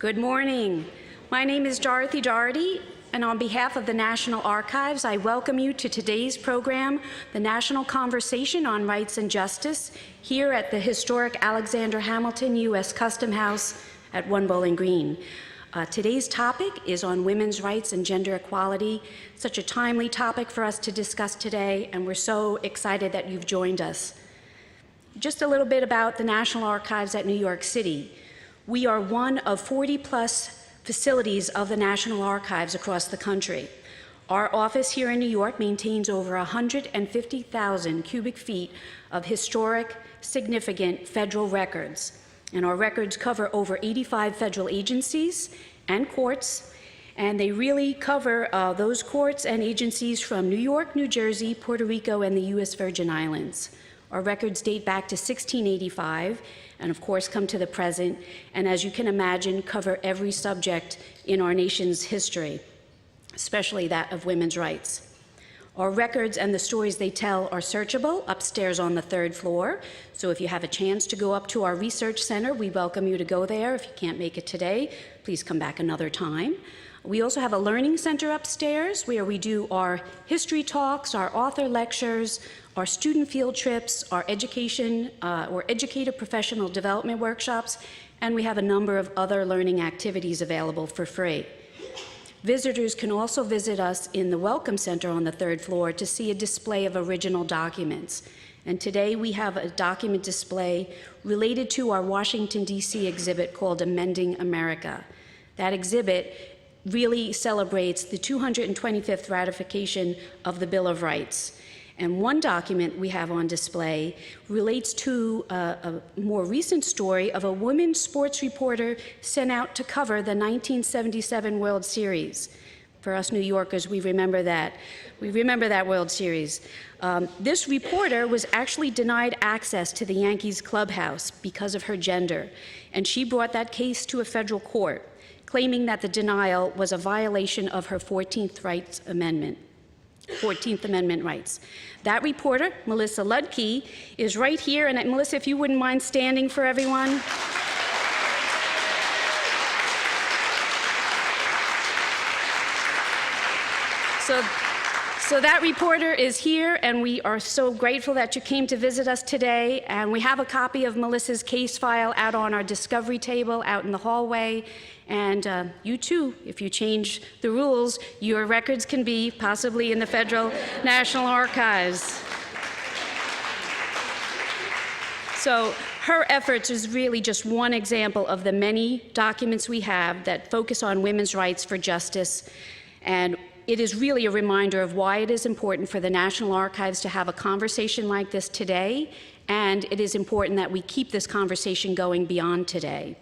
Good morning. My name is Dorothy Doherty, and on behalf of the National Archives, I welcome you to today's program, the National Conversation on Rights and Justice, here at the historic Alexander Hamilton U.S. Custom House at 1 Bowling Green. Today's topic is on women's rights and gender equality. Such a timely topic for us to discuss today, and we're so excited that you've joined us. Just a little bit about the National Archives at New York City. We are one of 40-plus facilities of the National Archives across the country. Our office here in New York maintains over 150,000 cubic feet of historic, significant federal records. And our records cover over 85 federal agencies and courts, and they really cover those courts and agencies from New York, New Jersey, Puerto Rico, and the U.S. Virgin Islands. Our records date back to 1685, and of course come to the present, and as you can imagine, cover every subject in our nation's history, especially that of women's rights. Our records and the stories they tell are searchable upstairs on the 3rd floor, so if you have a chance to go up to our research center, we welcome you to go there. If you can't make it today, please come back another time. We also have a learning center upstairs where we do our history talks, our author lectures, our student field trips, our education or educator professional development workshops, and we have a number of other learning activities available for free. Visitors can also visit us in the Welcome Center on the 3rd floor to see a display of original documents. And today we have a document display related to our Washington, D.C. exhibit called Amending America. That exhibit really celebrates the 225th ratification of the Bill of Rights. And one document we have on display relates to a more recent story of a woman sports reporter sent out to cover the 1977 World Series. For us New Yorkers, we remember that. We remember that World Series. This reporter was actually denied access to the Yankees clubhouse because of her gender, and she brought that case to a federal court, claiming that the denial was a violation of her 14th Amendment rights. That reporter, Melissa Ludke, is right here, and Melissa, if you wouldn't mind standing for everyone. So that reporter is here, and we are so grateful that you came to visit us today. And we have a copy of Melissa's case file out on our discovery table out in the hallway. And you too, if you change the rules, your records can be possibly in the Federal National Archives. So her efforts is really just one example of the many documents we have that focus on women's rights for justice. And it is really a reminder of why it is important for the National Archives to have a conversation like this today, and it is important that we keep this conversation going beyond today.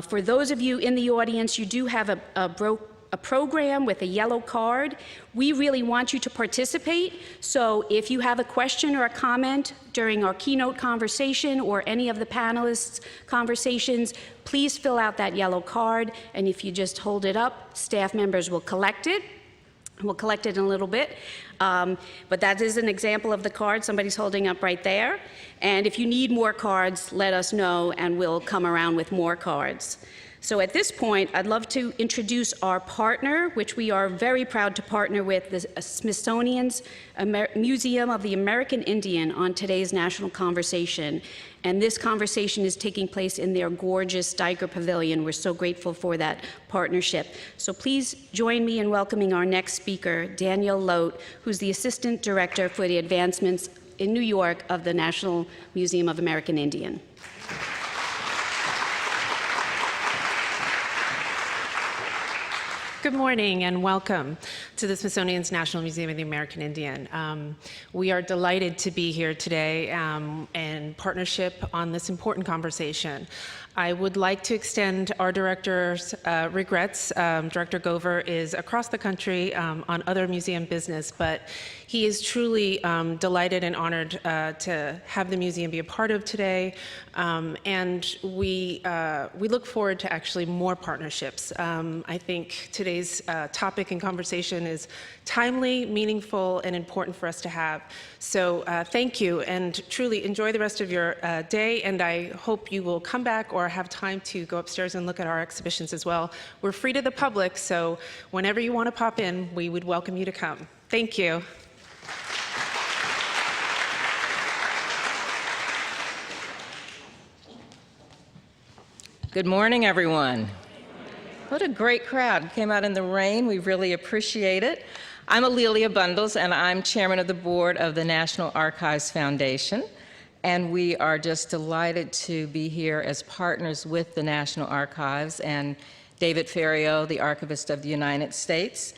For those of you in the audience, you do have a program with a yellow card. We really want you to participate, so if you have a question or a comment during our keynote conversation or any of the panelists' conversations, please fill out that yellow card, and if you just hold it up, staff members will collect it. We'll collect it in a little bit, but that is an example of the card somebody's holding up right there. And if you need more cards, let us know, and we'll come around with more cards. So at this point, I'd love to introduce our partner, which we are very proud to partner with, the Smithsonian's Museum of the American Indian, on today's National Conversation. And this conversation is taking place in their gorgeous Diker Pavilion. We're so grateful for that partnership. So please join me in welcoming our next speaker, Danielle Lote, who's the Assistant Director for the Advancements in New York of the National Museum of American Indian. Good morning and welcome to the Smithsonian's National Museum of the American Indian. We are delighted to be here today in partnership on this important conversation. I would like to extend our director's regrets. Director Gover is across the country on other museum business, but he is truly delighted and honored to have the museum be a part of today. And we look forward to actually more partnerships. I think today's today's topic and conversation is timely, meaningful, and important for us to have. So thank you, and truly enjoy the rest of your day, and I hope you will come back or have time to go upstairs and look at our exhibitions as well. We're free to the public, so whenever you want to pop in, we would welcome you to come. Thank you. Good morning, everyone. What a great crowd. Came out in the rain. We really appreciate it. I'm Alelia Bundles, and I'm chairman of the board of the National Archives Foundation. And we are just delighted to be here as partners with the National Archives and David Ferriero, the Archivist of the United States.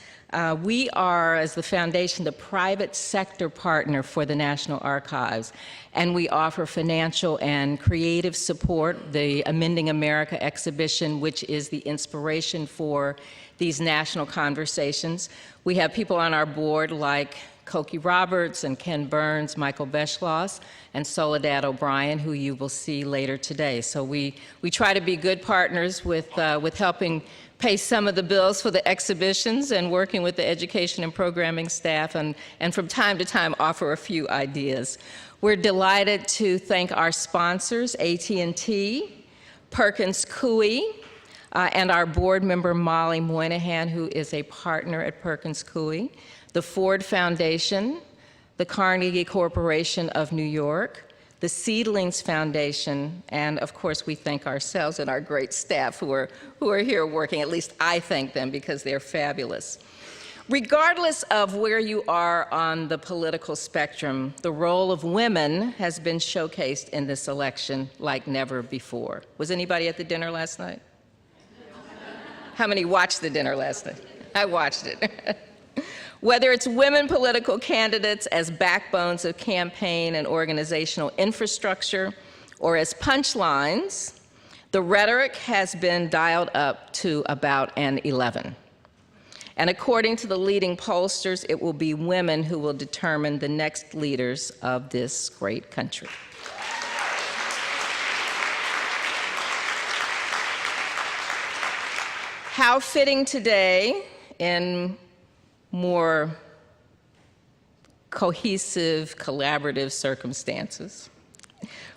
We are, as the foundation, the private sector partner for the National Archives, and we offer financial and creative support. The Amending America exhibition, which is the inspiration for these national conversations. We have people on our board like Cokie Roberts and Ken Burns, Michael Beschloss, and Soledad O'Brien, who you will see later today. So we try to be good partners with helping pay some of the bills for the exhibitions and working with the education and programming staff, and from time to time offer a few ideas. We're delighted to thank our sponsors, AT&T, Perkins Coie, and our board member, Molly Moynihan, who is a partner at Perkins Coie, the Ford Foundation, the Carnegie Corporation of New York, the Seedlings Foundation, and of course we thank ourselves and our great staff who are here working. At least I thank them because they're fabulous. Regardless of where you are on the political spectrum, the role of women has been showcased in this election like never before. Was anybody at the dinner last night? How many watched the dinner last night? I watched it. Whether it's women political candidates as backbones of campaign and organizational infrastructure, or as punchlines, the rhetoric has been dialed up to about an 11. And according to the leading pollsters, it will be women who will determine the next leaders of this great country. How fitting today in more cohesive, collaborative circumstances.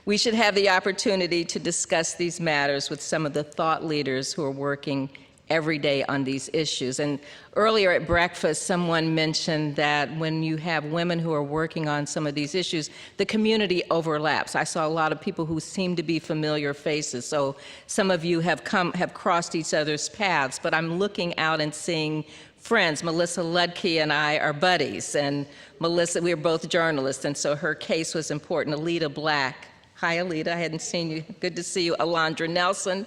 We should have the opportunity to discuss these matters with some of the thought leaders who are working every day on these issues. And earlier at breakfast, someone mentioned that when you have women who are working on some of these issues, the community overlaps. I saw a lot of people who seem to be familiar faces. So some of you have crossed each other's paths, but I'm looking out and seeing friends. Melissa Ludke and I are buddies, and Melissa, we are both journalists, and so her case was important. Alita Black. Hi, Alita, I hadn't seen you. Good to see you. Alondra Nelson,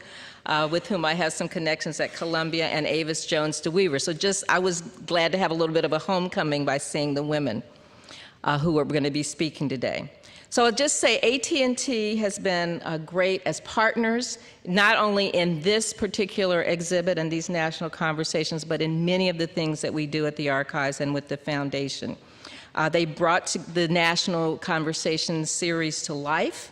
with whom I have some connections at Columbia, and Avis Jones DeWeaver. So I was glad to have a little bit of a homecoming by seeing the women who are going to be speaking today. So I'll just say AT&T has been great as partners, not only in this particular exhibit and these national conversations, but in many of the things that we do at the archives and with the foundation. They brought the National Conversations series to life.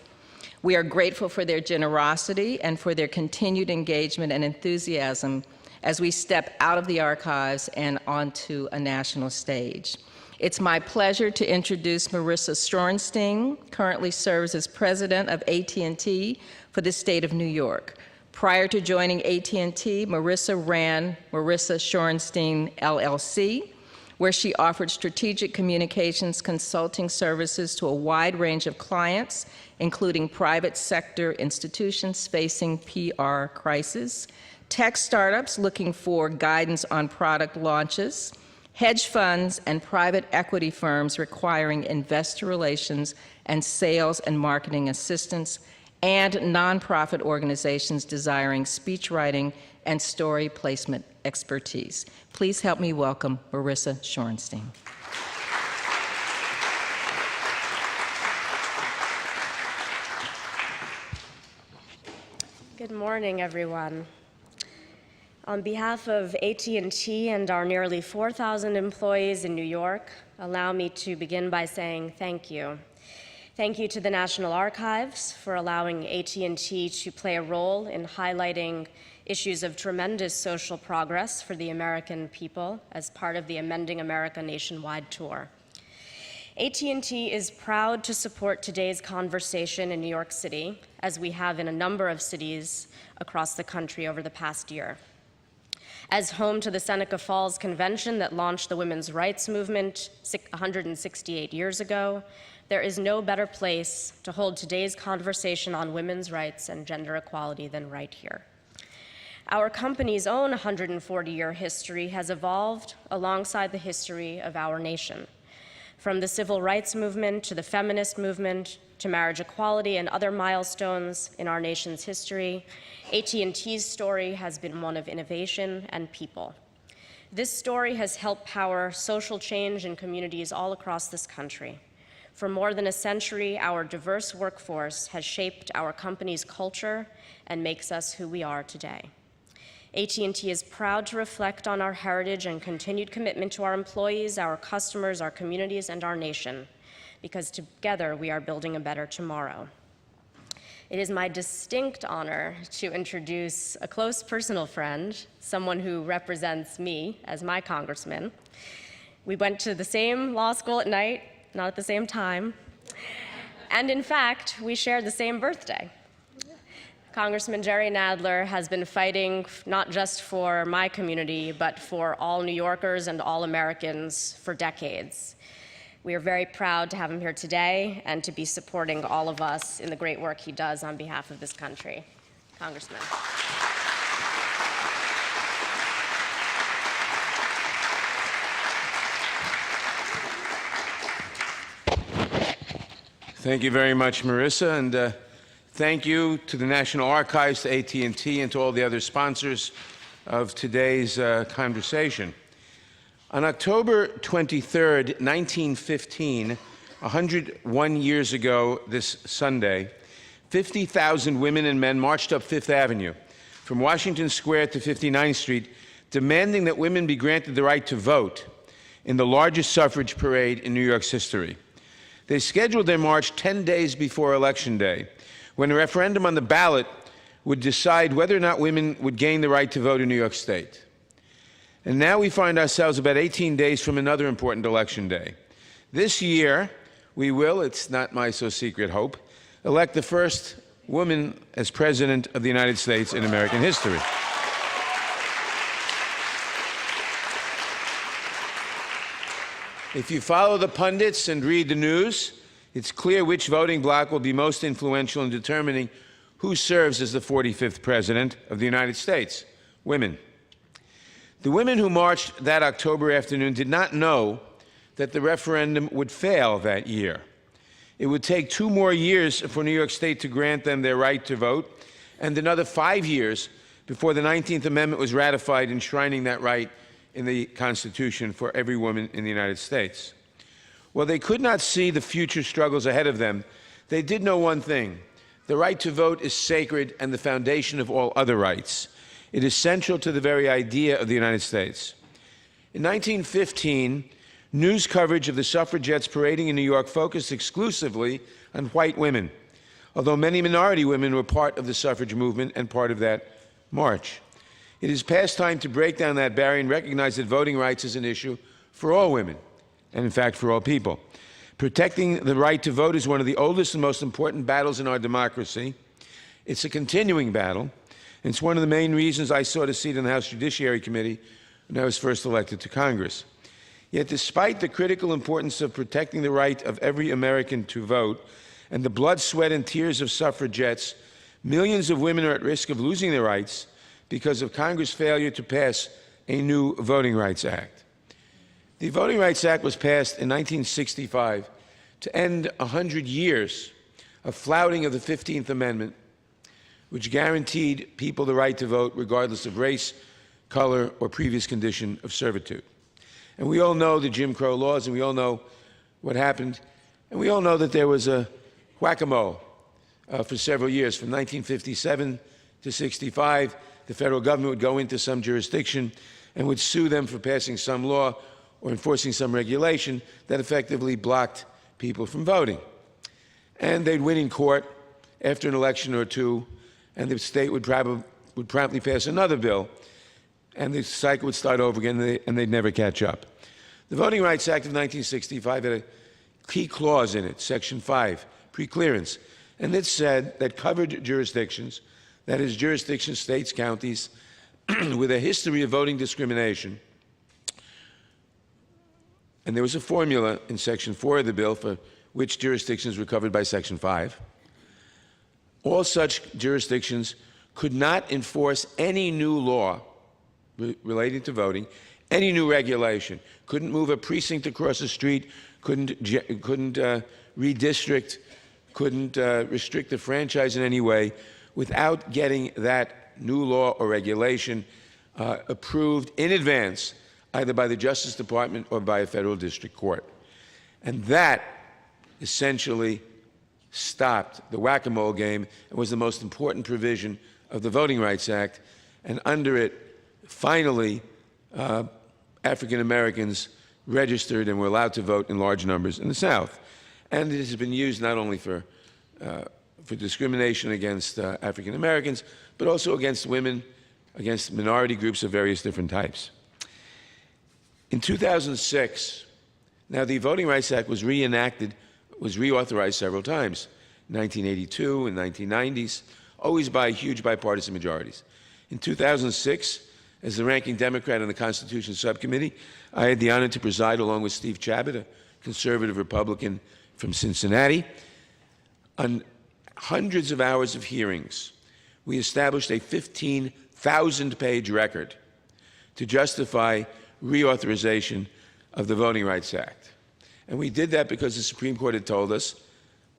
We are grateful for their generosity and for their continued engagement and enthusiasm as we step out of the archives and onto a national stage. It's my pleasure to introduce Marissa Shorenstein, currently serves as president of AT&T for the state of New York. Prior to joining AT&T, Marissa ran Marissa Shorenstein LLC, where she offered strategic communications consulting services to a wide range of clients, including private sector institutions facing PR crisis, tech startups looking for guidance on product launches, hedge funds and private equity firms requiring investor relations and sales and marketing assistance, and nonprofit organizations desiring speechwriting and story placement expertise. Please help me welcome Marissa Shorenstein. Good morning, everyone. On behalf of AT&T and our nearly 4,000 employees in New York, allow me to begin by saying thank you. Thank you to the National Archives for allowing AT&T to play a role in highlighting issues of tremendous social progress for the American people as part of the Amending America Nationwide Tour. AT&T is proud to support today's conversation in New York City, as we have in a number of cities across the country over the past year. As home to the Seneca Falls Convention that launched the women's rights movement 168 years ago, there is no better place to hold today's conversation on women's rights and gender equality than right here. Our company's own 140-year history has evolved alongside the history of our nation. From the civil rights movement to the feminist movement to marriage equality and other milestones in our nation's history, AT&T's story has been one of innovation and people. This story has helped power social change in communities all across this country. For more than a century, our diverse workforce has shaped our company's culture and makes us who we are today. AT&T is proud to reflect on our heritage and continued commitment to our employees, our customers, our communities, and our nation, because together we are building a better tomorrow. It is my distinct honor to introduce a close personal friend, someone who represents me as my congressman. We went to the same law school at night, not at the same time, and in fact, we shared the same birthday. Congressman Jerry Nadler has been fighting not just for my community, but for all New Yorkers and all Americans for decades. We are very proud to have him here today and to be supporting all of us in the great work he does on behalf of this country. Congressman. Thank you very much, Marissa, and thank you to the National Archives, to AT&T, and to all the other sponsors of today's conversation. On October 23rd, 1915, 101 years ago this Sunday, 50,000 women and men marched up Fifth Avenue from Washington Square to 59th Street, demanding that women be granted the right to vote in the largest suffrage parade in New York's history. They scheduled their march 10 days before Election Day, when a referendum on the ballot would decide whether or not women would gain the right to vote in New York State. And now we find ourselves about 18 days from another important election day. This year, we will, it's not my so secret hope, elect the first woman as President of the United States in American history. If you follow the pundits and read the news, it's clear which voting bloc will be most influential in determining who serves as the 45th President of the United States: women. The women who marched that October afternoon did not know that the referendum would fail that year. It would take 2 more years for New York State to grant them their right to vote, and another 5 years before the 19th Amendment was ratified, enshrining that right in the Constitution for every woman in the United States. While they could not see the future struggles ahead of them, they did know one thing: the right to vote is sacred and the foundation of all other rights. It is central to the very idea of the United States. In 1915, news coverage of the suffragettes parading in New York focused exclusively on white women, although many minority women were part of the suffrage movement and part of that march. It is past time to break down that barrier and recognize that voting rights is an issue for all women, and in fact for all people. Protecting the right to vote is one of the oldest and most important battles in our democracy. It's a continuing battle, and it's one of the main reasons I sought a seat on the House Judiciary Committee when I was first elected to Congress. Yet despite the critical importance of protecting the right of every American to vote and the blood, sweat, and tears of suffragettes, millions of women are at risk of losing their rights because of Congress' failure to pass a new Voting Rights Act. The Voting Rights Act was passed in 1965 to end 100 years of flouting of the 15th Amendment, which guaranteed people the right to vote regardless of race, color, or previous condition of servitude. And we all know the Jim Crow laws, and we all know what happened, and we all know that there was a whack-a-mole for several years. From 1957 to 65, the federal government would go into some jurisdiction and would sue them for passing some law or enforcing some regulation that effectively blocked people from voting. and they'd win in court after an election or two, and the state would promptly pass another bill, and the cycle would start over again, and they'd never catch up. The Voting Rights Act of 1965 had a key clause in it, Section 5, preclearance, and it said that covered jurisdictions, that is, jurisdictions, states, counties, with a history of voting discrimination, and there was a formula in Section 4 of the bill for which jurisdictions were covered by Section 5. All such jurisdictions could not enforce any new law relating to voting, any new regulation, couldn't move a precinct across the street, couldn't redistrict, couldn't restrict the franchise in any way without getting that new law or regulation approved in advance, either by the Justice Department or by a federal district court. And that essentially stopped the whack-a-mole game and was the most important provision of the Voting Rights Act. And under it, finally, African Americans registered and were allowed to vote in large numbers in the South. And it has been used not only for discrimination against African Americans, but also against women, against minority groups of various different types. In 2006, now the Voting Rights Act was reauthorized several times, 1982 and 1990s, always by huge bipartisan majorities. In 2006, as the ranking Democrat on the Constitution Subcommittee, I had the honor to preside along with Steve Chabot, a conservative Republican from Cincinnati, on hundreds of hours of hearings. We established a 15,000-page record to justify reauthorization of the Voting Rights Act. And we did that because the Supreme Court had told us,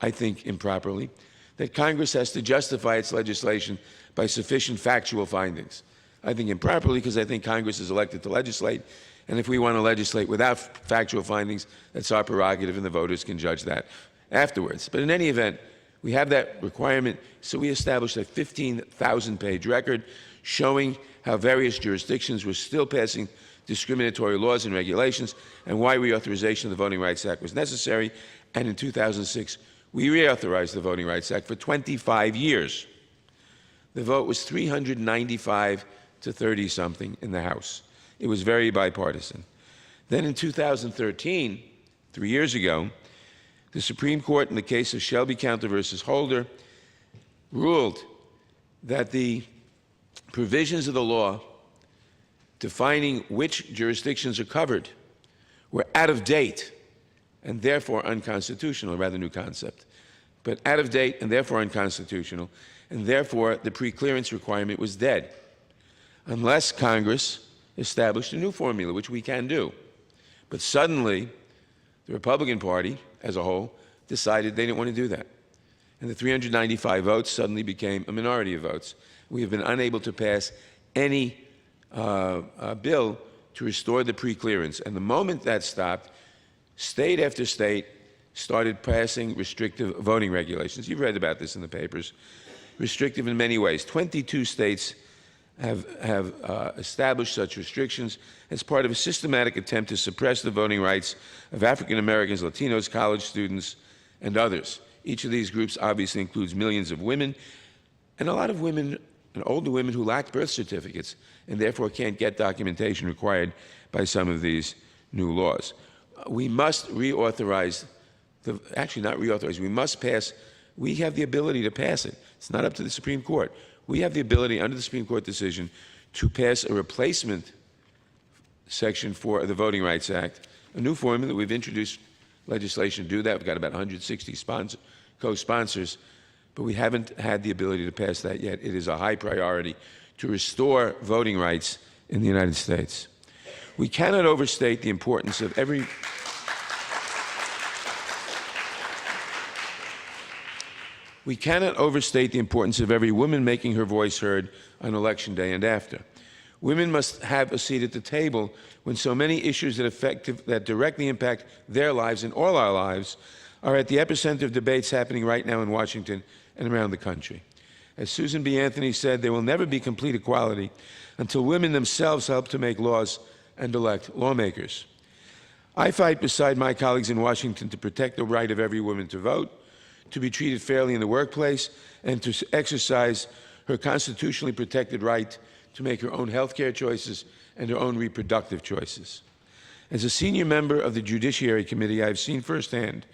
I think improperly, that Congress has to justify its legislation by sufficient factual findings. I think improperly because I think Congress is elected to legislate, and if we want to legislate without factual findings, that's our prerogative, and the voters can judge that afterwards. But in any event, we have that requirement, so we established a 15,000-page record showing how various jurisdictions were still passing discriminatory laws and regulations, and why reauthorization of the Voting Rights Act was necessary. And in 2006, we reauthorized the Voting Rights Act for 25 years. The vote was 395 to 30-something in the House. It was very bipartisan. Then in 2013, 3 years ago, the Supreme Court in the case of Shelby County versus Holder ruled that the provisions of the law defining which jurisdictions are covered were out of date and therefore unconstitutional, a rather new concept, but out of date and therefore unconstitutional, and therefore the preclearance requirement was dead, unless Congress established a new formula, which we can do. But suddenly, the Republican Party as a whole decided they didn't want to do that. And the 395 votes suddenly became a minority of votes. We have been unable to pass any bill to restore the preclearance. And the moment that stopped, state after state started passing restrictive voting regulations. You've read about this in the papers. Restrictive in many ways. 22 states have established such restrictions as part of a systematic attempt to suppress the voting rights of African Americans, Latinos, college students, and others. Each of these groups obviously includes millions of women, and a lot of women, and older women who lack birth certificates, and therefore can't get documentation required by some of these new laws. We must reauthorize, actually not reauthorize, we must pass, we have the ability to pass it. It's not up to the Supreme Court. We have the ability, under the Supreme Court decision, to pass a replacement Section 4 of the Voting Rights Act, a new formula. We've introduced legislation to do that. We've got about 160 co-sponsors, but we haven't had the ability to pass that yet. It is a high priority to restore voting rights in the United States. We cannot overstate the importance of every woman making her voice heard on Election Day and after. Women must have a seat at the table when so many issues that directly impact their lives and all our lives are at the epicenter of debates happening right now in Washington and around the country. As Susan B. Anthony said, there will never be complete equality until women themselves help to make laws and elect lawmakers. I fight beside my colleagues in Washington to protect the right of every woman to vote, to be treated fairly in the workplace, and to exercise her constitutionally protected right to make her own health care choices and her own reproductive choices. As a senior member of the Judiciary Committee, I have seen firsthand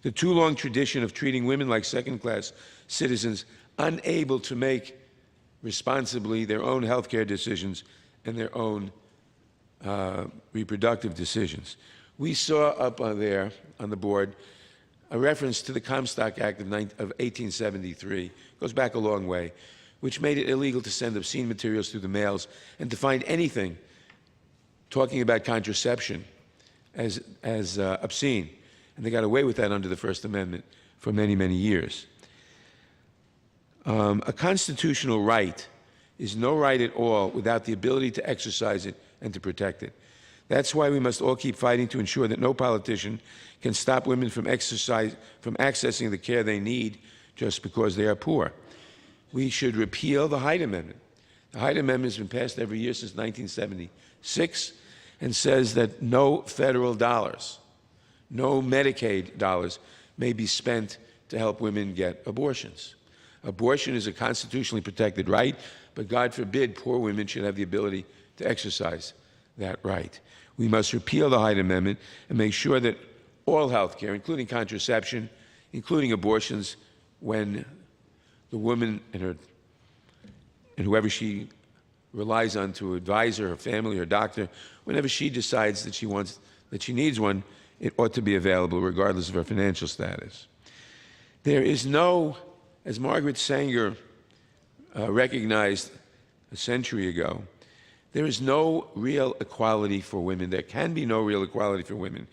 the too long tradition of treating women like second-class citizens, unable to make responsibly their own health care decisions and their own reproductive decisions. We saw up on there on the board a reference to the Comstock Act of 1873, goes back a long way, which made it illegal to send obscene materials through the mails and to find anything talking about contraception as obscene. And they got away with that under the First Amendment for many, many years. A constitutional right is no right at all without the ability to exercise it and to protect it. That's why we must all keep fighting to ensure that no politician can stop women from accessing the care they need just because they are poor. We should repeal the Hyde Amendment. The Hyde Amendment has been passed every year since 1976 and says that no federal dollars, no Medicaid dollars may be spent to help women get abortions. Abortion is a constitutionally protected right, but God forbid poor women should have the ability to exercise that right. We must repeal the Hyde Amendment and make sure that all health care, including contraception, including abortions, when the woman and whoever she relies on to advise her family, her doctor, whenever she decides that she needs one, it ought to be available regardless of her financial status. There is no, as Margaret Sanger recognized a century ago, there is no real equality for women. There can be no real equality for women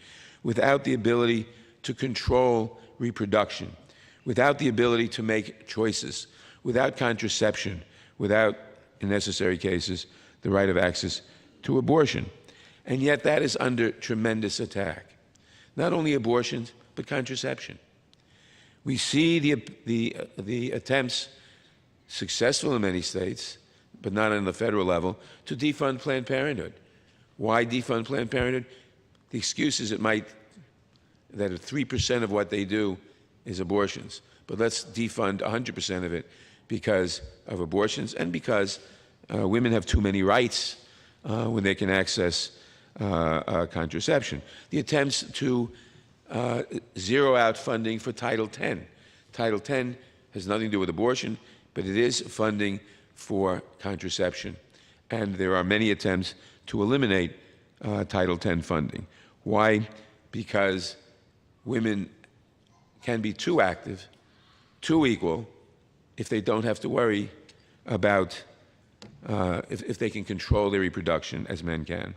without the ability to control reproduction, without the ability to make choices, without contraception, without, in necessary cases, the right of access to abortion. And yet that is under tremendous attack. Not only abortions, but contraception. We see the attempts, successful in many states, but not on the federal level, to defund Planned Parenthood. Why defund Planned Parenthood? The excuse is that 3% of what they do is abortions. But let's defund 100% of it because of abortions and because women have too many rights when they can access contraception. The attempts to zero out funding for Title X. Title X has nothing to do with abortion, but it is funding for contraception. And there are many attempts to eliminate Title X funding. Why? Because women can be too active, too equal, if they don't have to worry about if they can control their reproduction as men can.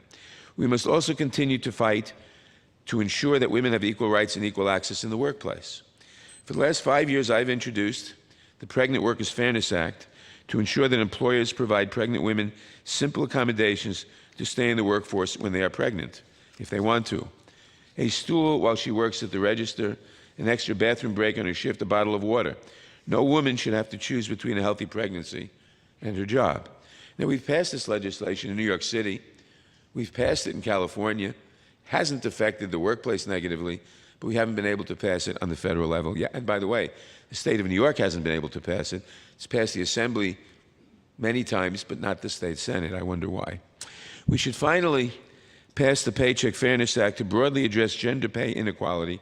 We must also continue to fight to ensure that women have equal rights and equal access in the workplace. For the last 5 years, I've introduced the Pregnant Workers Fairness Act to ensure that employers provide pregnant women simple accommodations to stay in the workforce when they are pregnant, if they want to. A stool while she works at the register, an extra bathroom break on her shift, a bottle of water. No woman should have to choose between a healthy pregnancy and her job. Now, we've passed this legislation in New York City. We've passed it in California. Hasn't affected the workplace negatively, but we haven't been able to pass it on the federal level yet. And by the way, the state of New York hasn't been able to pass it. It's passed the Assembly many times, but not the state Senate. I wonder why. We should finally pass the Paycheck Fairness Act to broadly address gender pay inequality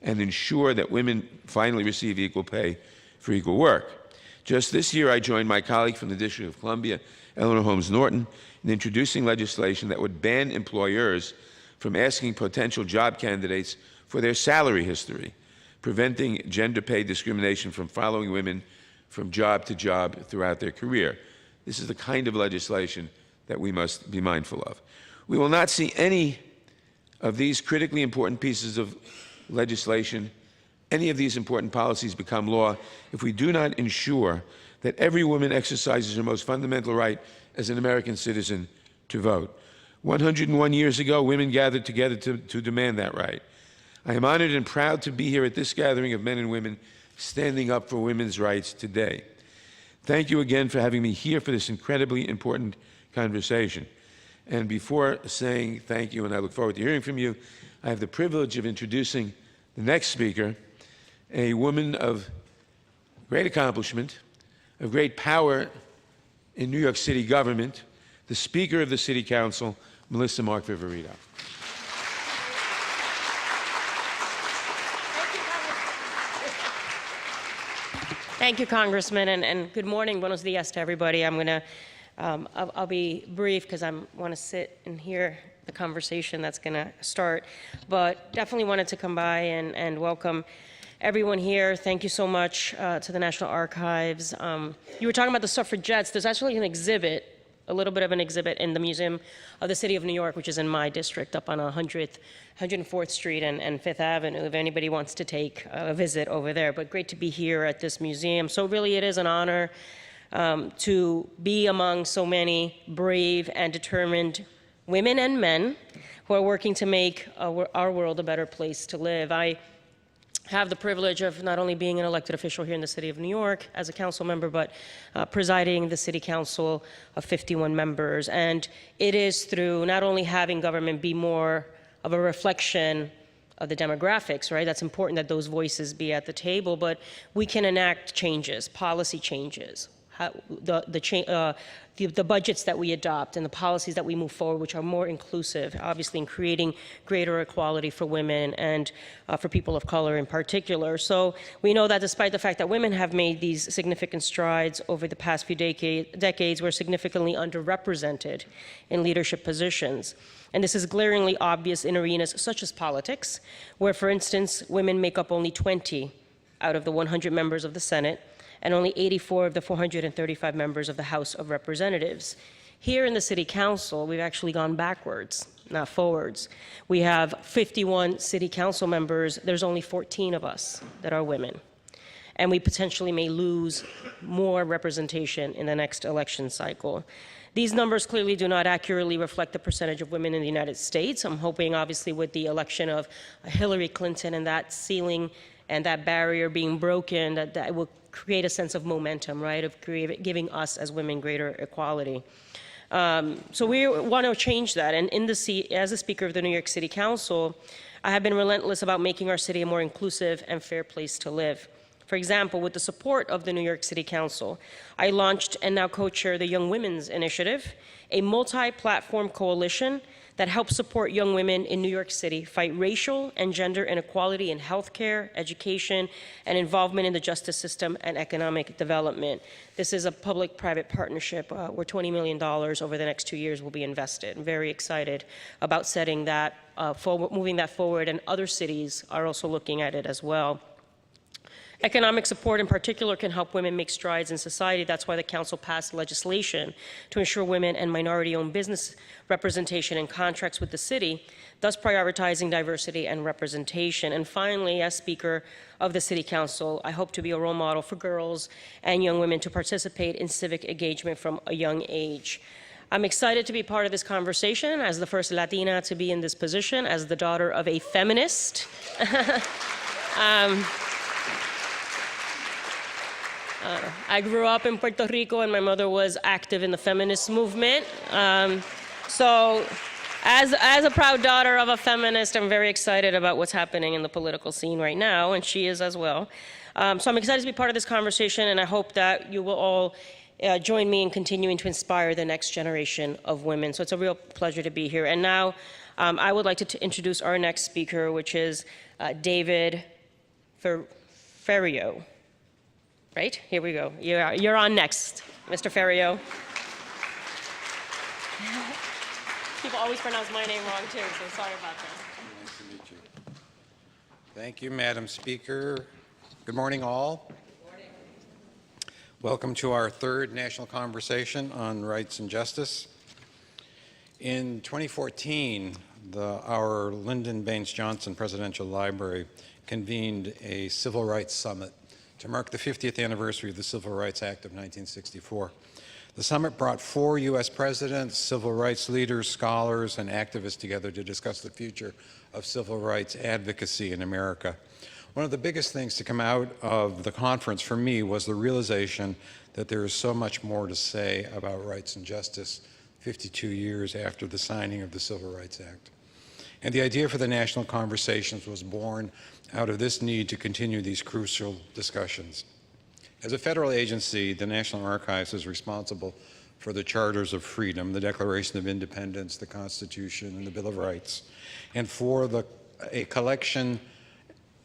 and ensure that women finally receive equal pay for equal work. Just this year, I joined my colleague from the District of Columbia, Eleanor Holmes Norton, in introducing legislation that would ban employers from asking potential job candidates for their salary history, preventing gender pay discrimination from following women from job to job throughout their career. This is the kind of legislation that we must be mindful of. We will not see any of these critically important pieces of legislation, any of these important policies become law if we do not ensure that every woman exercises her most fundamental right as an American citizen to vote. 101 years ago, women gathered together to demand that right. I am honored and proud to be here at this gathering of men and women standing up for women's rights today. Thank you again for having me here for this incredibly important conversation. And before saying thank you, and I look forward to hearing from you, I have the privilege of introducing the next speaker, a woman of great accomplishment, of great power in New York City government, the Speaker of the City Council, Melissa Mark Viverito. Thank you, Congressman, and good morning, buenos dias to everybody. I'll be brief because I want to sit and hear the conversation that's going to start, but definitely wanted to come by and welcome everyone here. Thank you so much to the National Archives. You were talking about the suffragettes. There's actually an exhibit, a little bit of an exhibit in the Museum of the City of New York, which is in my district up on 104th Street and 5th Avenue, if anybody wants to take a visit over there. But great to be here at this museum. So really it is an honor to be among so many brave and determined women and men who are working to make our world a better place to live. I have the privilege of not only being an elected official here in the City of New York as a council member, but presiding the City Council of 51 members. And it is through not only having government be more of a reflection of the demographics, right? That's important that those voices be at the table, but we can enact changes, policy changes, the budgets that we adopt and the policies that we move forward, which are more inclusive, obviously in creating greater equality for women and for people of color in particular. So we know that despite the fact that women have made these significant strides over the past few decades, we're significantly underrepresented in leadership positions. And this is glaringly obvious in arenas such as politics, where, for instance, women make up only 20 out of the 100 members of the Senate, and only 84 of the 435 members of the House of Representatives. Here in the City Council, we've actually gone backwards, not forwards. We have 51 City Council members. There's only 14 of us that are women. And we potentially may lose more representation in the next election cycle. These numbers clearly do not accurately reflect the percentage of women in the United States. I'm hoping, obviously, with the election of Hillary Clinton and that ceiling and that barrier being broken, that will create a sense of momentum, right, of giving us as women greater equality. So we want to change that. And in the seat, as a Speaker of the New York City Council, I have been relentless about making our city a more inclusive and fair place to live. For example, with the support of the New York City Council, I launched and now co-chair the Young Women's Initiative, a multi-platform coalition that helps support young women in New York City fight racial and gender inequality in healthcare, education, and involvement in the justice system and economic development. This is a public-private partnership where $20 million over the next 2 years will be invested. I'm very excited about setting that moving that forward, and other cities are also looking at it as well. Economic support in particular can help women make strides in society. That's why the Council passed legislation to ensure women and minority-owned business representation in contracts with the city, thus prioritizing diversity and representation. And finally, as Speaker of the City Council, I hope to be a role model for girls and young women to participate in civic engagement from a young age. I'm excited to be part of this conversation as the first Latina to be in this position, as the daughter of a feminist. I grew up in Puerto Rico, and my mother was active in the feminist movement. So as a proud daughter of a feminist, I'm very excited about what's happening in the political scene right now, and she is as well. So I'm excited to be part of this conversation, and I hope that you will all join me in continuing to inspire the next generation of women. So it's a real pleasure to be here. And now I would like to introduce our next speaker, which is David Ferriero. Right? Here we go. You're on next, Mr. Ferriero. People always pronounce my name wrong, too, so sorry about that. Nice to meet you. Thank you, Madam Speaker. Good morning, all. Good morning. Welcome to our third national conversation on rights and justice. In 2014, our Lyndon Baines Johnson Presidential Library convened a Civil Rights Summit to mark the 50th anniversary of the Civil Rights Act of 1964. The summit brought 4 U.S. presidents, civil rights leaders, scholars, and activists together to discuss the future of civil rights advocacy in America. One of the biggest things to come out of the conference for me was the realization that there is so much more to say about rights and justice 52 years after the signing of the Civil Rights Act. And the idea for the national conversations was born out of this need to continue these crucial discussions. As a federal agency, the National Archives is responsible for the Charters of Freedom, the Declaration of Independence, the Constitution, and the Bill of Rights, and for a collection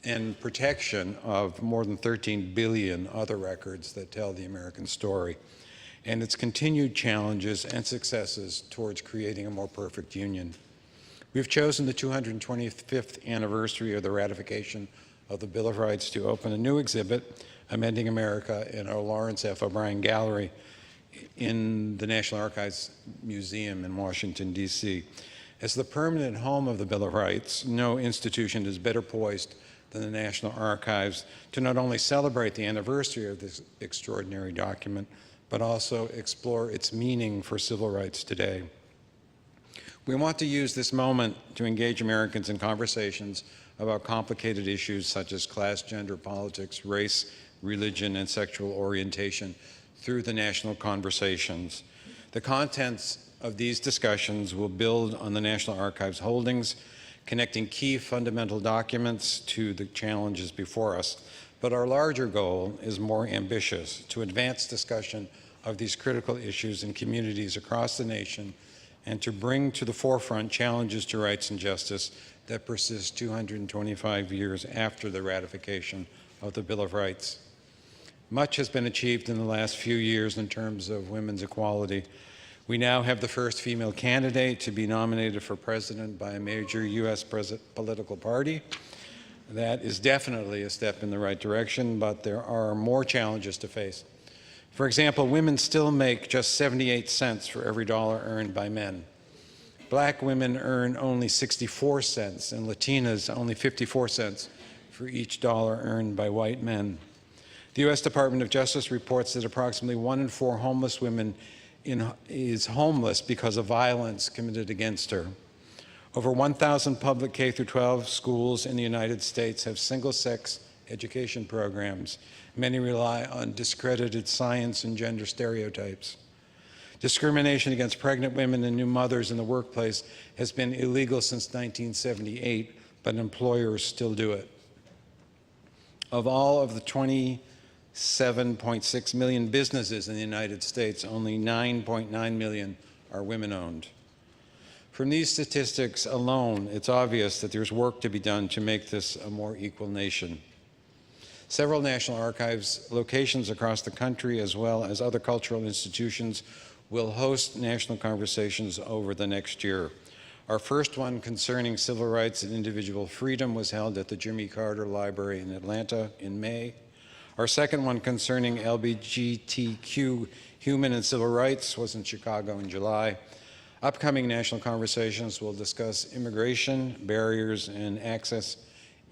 and protection of more than 13 billion other records that tell the American story, and its continued challenges and successes towards creating a more perfect union. We've chosen the 225th anniversary of the ratification of the Bill of Rights to open a new exhibit, Amending America, in our Lawrence F. O'Brien Gallery in the National Archives Museum in Washington, D.C. As the permanent home of the Bill of Rights, no institution is better poised than the National Archives to not only celebrate the anniversary of this extraordinary document, but also explore its meaning for civil rights today. We want to use this moment to engage Americans in conversations about complicated issues such as class, gender, politics, race, religion, and sexual orientation through the national conversations. The contents of these discussions will build on the National Archives holdings, connecting key fundamental documents to the challenges before us. But our larger goal is more ambitious: to advance discussion of these critical issues in communities across the nation and to bring to the forefront challenges to rights and justice that persist 225 years after the ratification of the Bill of Rights. Much has been achieved in the last few years in terms of women's equality. We now have the first female candidate to be nominated for president by a major U.S. political party. That is definitely a step in the right direction, but there are more challenges to face. For example, women still make just 78 cents for every dollar earned by men. Black women earn only 64 cents, and Latinas only 54 cents for each dollar earned by white men. The U.S. Department of Justice reports that approximately 1 in 4 homeless women is homeless because of violence committed against her. Over 1,000 public K-12 schools in the United States have single-sex education programs. Many rely on discredited science and gender stereotypes. Discrimination against pregnant women and new mothers in the workplace has been illegal since 1978, but employers still do it. Of all of the 27.6 million businesses in the United States, only 9.9 million are women-owned. From these statistics alone, it's obvious that there's work to be done to make this a more equal nation. Several National Archives locations across the country, as well as other cultural institutions, will host national conversations over the next year. Our first one concerning civil rights and individual freedom was held at the Jimmy Carter Library in Atlanta in May. Our second one concerning LGBTQ human and civil rights was in Chicago in July. Upcoming national conversations will discuss immigration, barriers, and access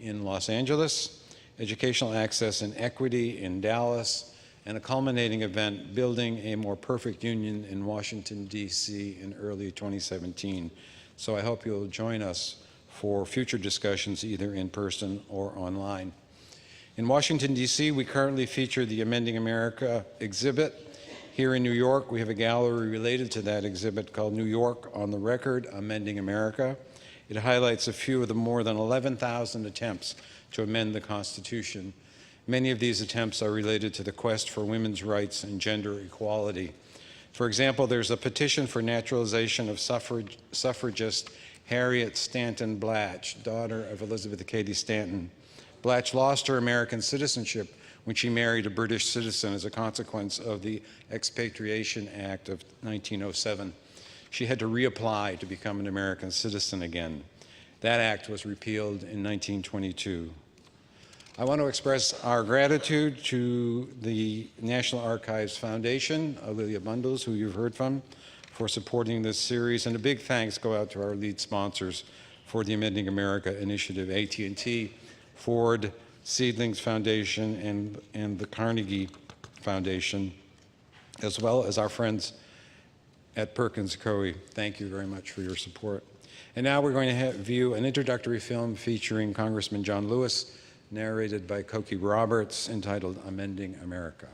in Los Angeles, educational access and equity in Dallas, and a culminating event, Building a More Perfect Union in Washington, D.C. in early 2017. So I hope you'll join us for future discussions either in person or online. In Washington, D.C., we currently feature the Amending America exhibit. Here in New York, we have a gallery related to that exhibit called New York on the Record, Amending America. It highlights a few of the more than 11,000 attempts to amend the Constitution. Many of these attempts are related to the quest for women's rights and gender equality. For example, there's a petition for naturalization of suffragist Harriet Stanton Blatch, daughter of Elizabeth Cady Stanton. Blatch lost her American citizenship when she married a British citizen as a consequence of the Expatriation Act of 1907. She had to reapply to become an American citizen again. That act was repealed in 1922. I want to express our gratitude to the National Archives Foundation, Lilia Bundles, who you've heard from, for supporting this series, and a big thanks go out to our lead sponsors for the Amending America initiative, AT&T, Ford, Seedlings Foundation, and the Carnegie Foundation, as well as our friends at Perkins Coie. Thank you very much for your support. And now we're going to view an introductory film featuring Congressman John Lewis, narrated by Cokie Roberts, entitled Amending America.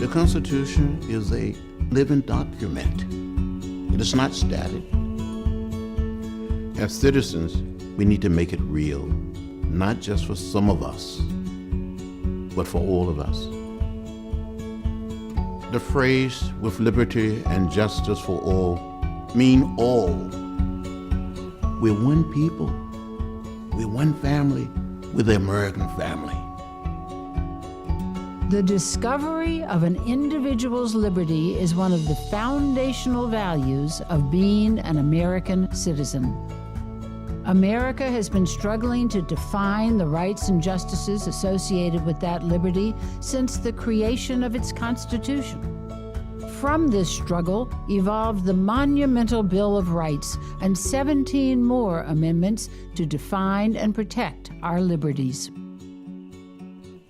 The Constitution is a living document. It is not static. As citizens, we need to make it real, not just for some of us, but for all of us. The phrase "with liberty and justice for all" mean all. We're one people. We're one family. We're the American family. The discovery of an individual's liberty is one of the foundational values of being an American citizen. America has been struggling to define the rights and justices associated with that liberty since the creation of its Constitution. From this struggle evolved the monumental Bill of Rights and 17 more amendments to define and protect our liberties.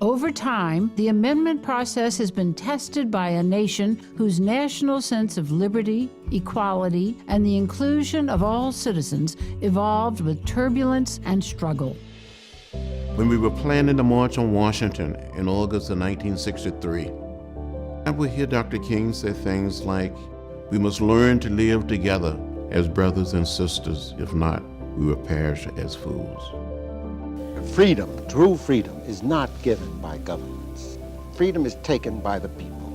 Over time, the amendment process has been tested by a nation whose national sense of liberty, equality, and the inclusion of all citizens evolved with turbulence and struggle. When we were planning the March on Washington in August of 1963, I would hear Dr. King say things like, "We must learn to live together as brothers and sisters. If not, we will perish as fools." Freedom, true freedom, is not given by governments. Freedom is taken by the people.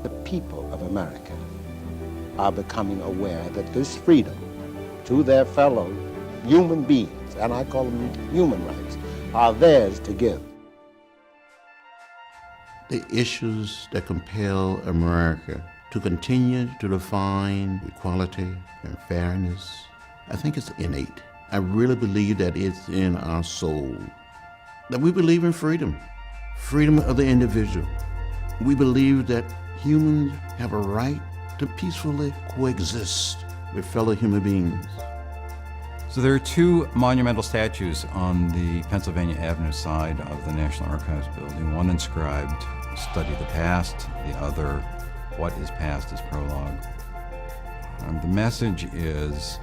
The people of America are becoming aware that this freedom to their fellow human beings, and I call them human rights, are theirs to give. The issues that compel America to continue to define equality and fairness, I think it's innate. I really believe that it's in our soul, that we believe in freedom, freedom of the individual. We believe that humans have a right to peacefully coexist with fellow human beings. So there are two monumental statues on the Pennsylvania Avenue side of the National Archives building. One inscribed, "Study the past," the other, "What is past is prologue." The message is,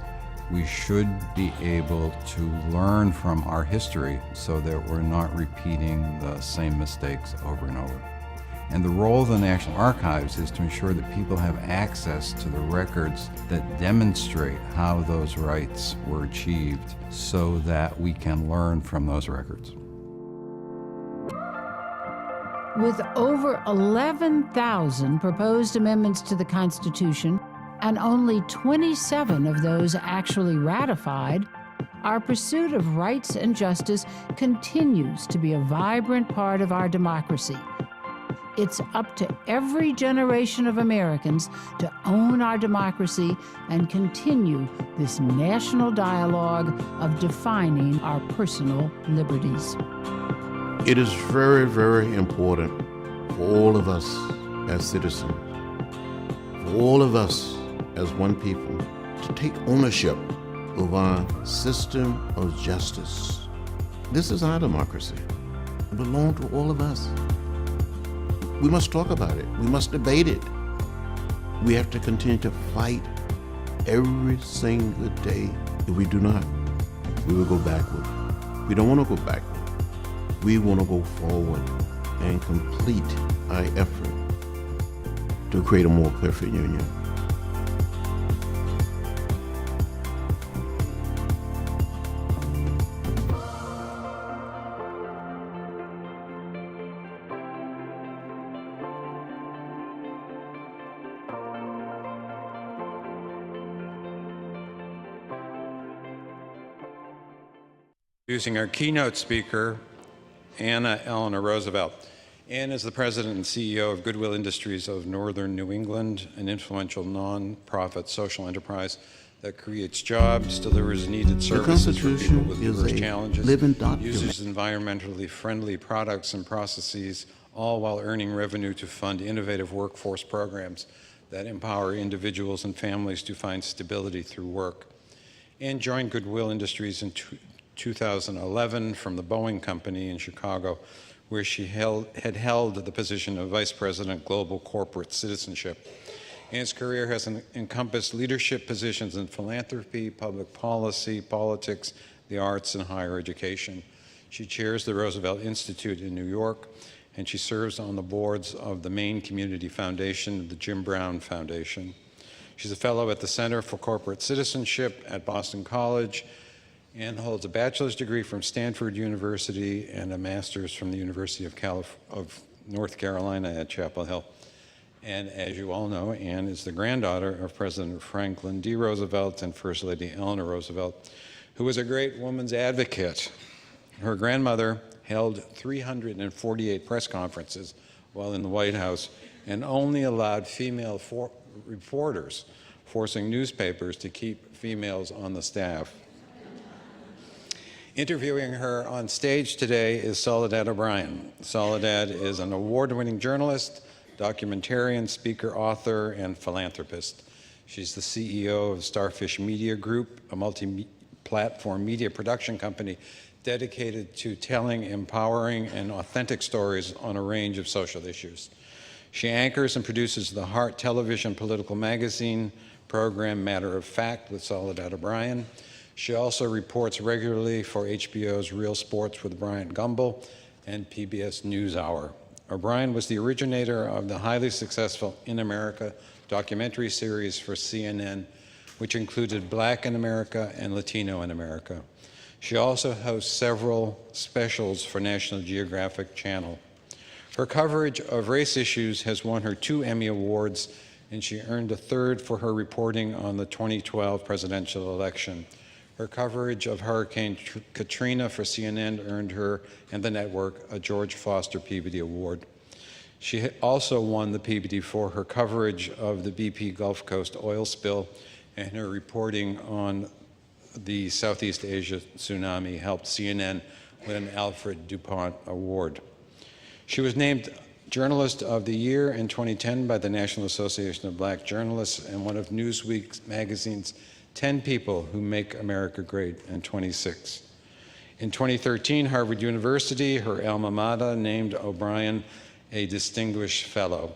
we should be able to learn from our history so that we're not repeating the same mistakes over and over. And the role of the National Archives is to ensure that people have access to the records that demonstrate how those rights were achieved so that we can learn from those records. With over 11,000 proposed amendments to the Constitution, and only 27 of those actually ratified, our pursuit of rights and justice continues to be a vibrant part of our democracy. It's up to every generation of Americans to own our democracy and continue this national dialogue of defining our personal liberties. It is very, very important for all of us as citizens, for all of us as one people, to take ownership of our system of justice. This is our democracy. It belongs to all of us. We must talk about it. We must debate it. We have to continue to fight every single day. If we do not, we will go backward. We don't want to go backward. We want to go forward and complete our effort to create a more perfect union. Introducing our keynote speaker, Anna Eleanor Roosevelt. Ann is the president and CEO of Goodwill Industries of Northern New England, an influential nonprofit social enterprise that creates jobs, delivers needed services for people with diverse challenges, uses environmentally friendly products and processes, all while earning revenue to fund innovative workforce programs that empower individuals and families to find stability through work. Ann joined Goodwill Industries in 2011 from the Boeing Company in Chicago, where she had held the position of Vice President Global Corporate Citizenship. Ann's career has encompassed leadership positions in philanthropy, public policy, politics, the arts, and higher education. She chairs the Roosevelt Institute in New York, and she serves on the boards of the Maine Community Foundation and the Jim Brown Foundation. She's a fellow at the Center for Corporate Citizenship at Boston College and holds a bachelor's degree from Stanford University and a master's from the University of North Carolina at Chapel Hill. And as you all know, Anne is the granddaughter of President Franklin D. Roosevelt and First Lady Eleanor Roosevelt, who was a great woman's advocate. Her grandmother held 348 press conferences while in the White House and only allowed female reporters, forcing newspapers to keep females on the staff. Interviewing her on stage today is Soledad O'Brien. Soledad is an award-winning journalist, documentarian, speaker, author, and philanthropist. She's the CEO of Starfish Media Group, a multi-platform media production company dedicated to telling empowering and authentic stories on a range of social issues. She anchors and produces the Heart Television political magazine program Matter of Fact with Soledad O'Brien. She also reports regularly for HBO's Real Sports with Bryant Gumbel and PBS NewsHour. O'Brien was the originator of the highly successful In America documentary series for CNN, which included Black in America and Latino in America. She also hosts several specials for National Geographic Channel. Her coverage of race issues has won her 2 Emmy Awards, and she earned a 3rd for her reporting on the 2012 presidential election. Her coverage of Hurricane Katrina for CNN earned her and the network a George Foster Peabody Award. She also won the Peabody for her coverage of the BP Gulf Coast oil spill, and her reporting on the Southeast Asia tsunami helped CNN win an Alfred DuPont Award. She was named Journalist of the Year in 2010 by the National Association of Black Journalists and one of Newsweek magazine's 10 People Who Make America Great in 26. In 2013, Harvard University, her alma mater, named O'Brien a Distinguished Fellow.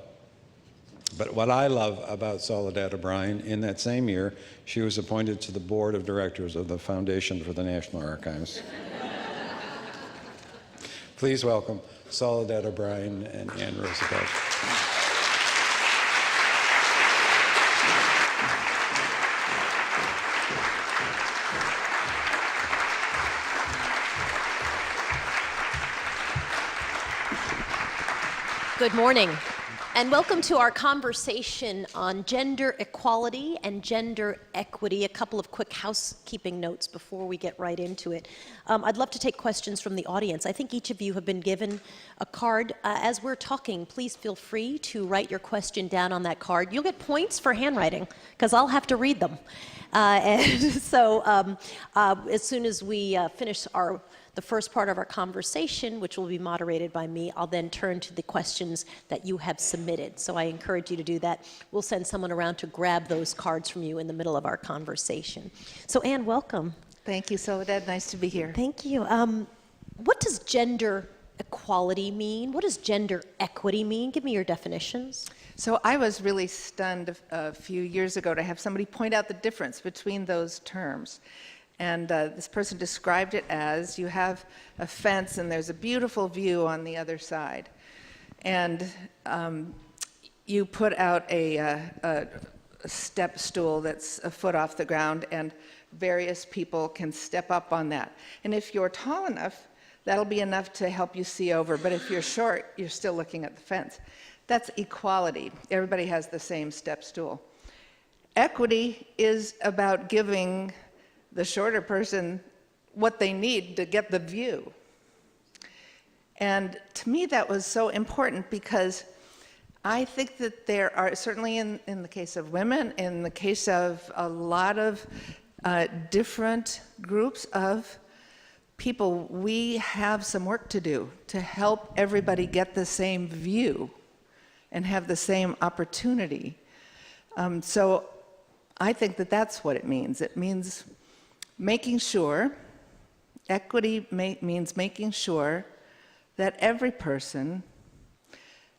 But what I love about Soledad O'Brien, in that same year, she was appointed to the board of directors of the Foundation for the National Archives. Please welcome Soledad O'Brien and Anne Roosevelt. Good morning, and welcome to our conversation on gender equality and gender equity. A couple of quick housekeeping notes before we get right into it. I'd love to take questions from the audience. I think each of you have been given a card. As we're talking, please feel free to write your question down on that card. You'll get points for handwriting, because I'll have to read them. And so as soon as we finish the first part of our conversation, which will be moderated by me, I'll then turn to the questions that you have submitted. So I encourage you to do that. We'll send someone around to grab those cards from you in the middle of our conversation. So Anne, welcome. Thank you, Soledad. Nice to be here. Thank you. What does gender equality mean? What does gender equity mean? Give me your definitions. So I was really stunned a few years ago to have somebody point out the difference between those terms. And this person described it as you have a fence and there's a beautiful view on the other side. And you put out a step stool that's a foot off the ground, and various people can step up on that. And if you're tall enough, that'll be enough to help you see over. But if you're short, you're still looking at the fence. That's equality. Everybody has the same step stool. Equity is about giving the shorter person what they need to get the view. And to me, that was so important, because I think that there are, certainly in the case of women, in the case of a lot of different groups of people, we have some work to do to help everybody get the same view and have the same opportunity. So I think that that's what it means. It means making sure, equity means making sure that every person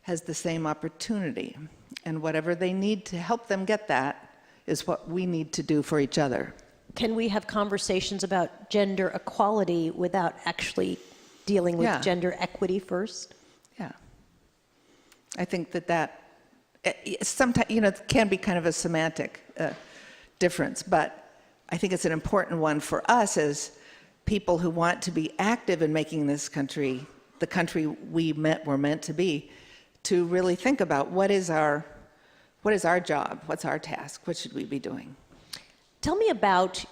has the same opportunity, and whatever they need to help them get that is what we need to do for each other. Can we have conversations about gender equality without actually dealing with gender equity first? Yeah. I think that sometimes, it can be kind of a semantic difference, but I think it's an important one for us as people who want to be active in making this country the country we're meant to be, to really think about what is our job, what's our task, what should we be doing. Tell me about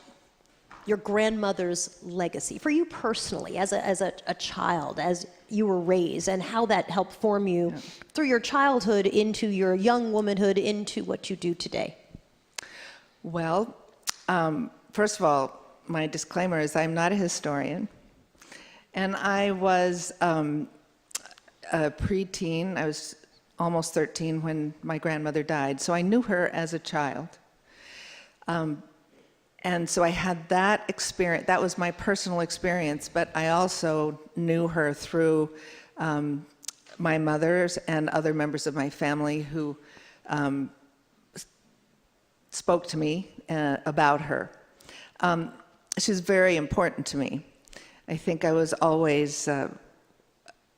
your grandmother's legacy, for you personally, as a child, as you were raised, and how that helped form you through your childhood into your young womanhood, into what you do today. Well, first of all, my disclaimer is I'm not a historian, and I was a preteen. I was almost 13 when my grandmother died, so I knew her as a child. And so I had that experience. That was my personal experience, but I also knew her through my mother's and other members of my family who spoke to me about her. She's very important to me. I think I was always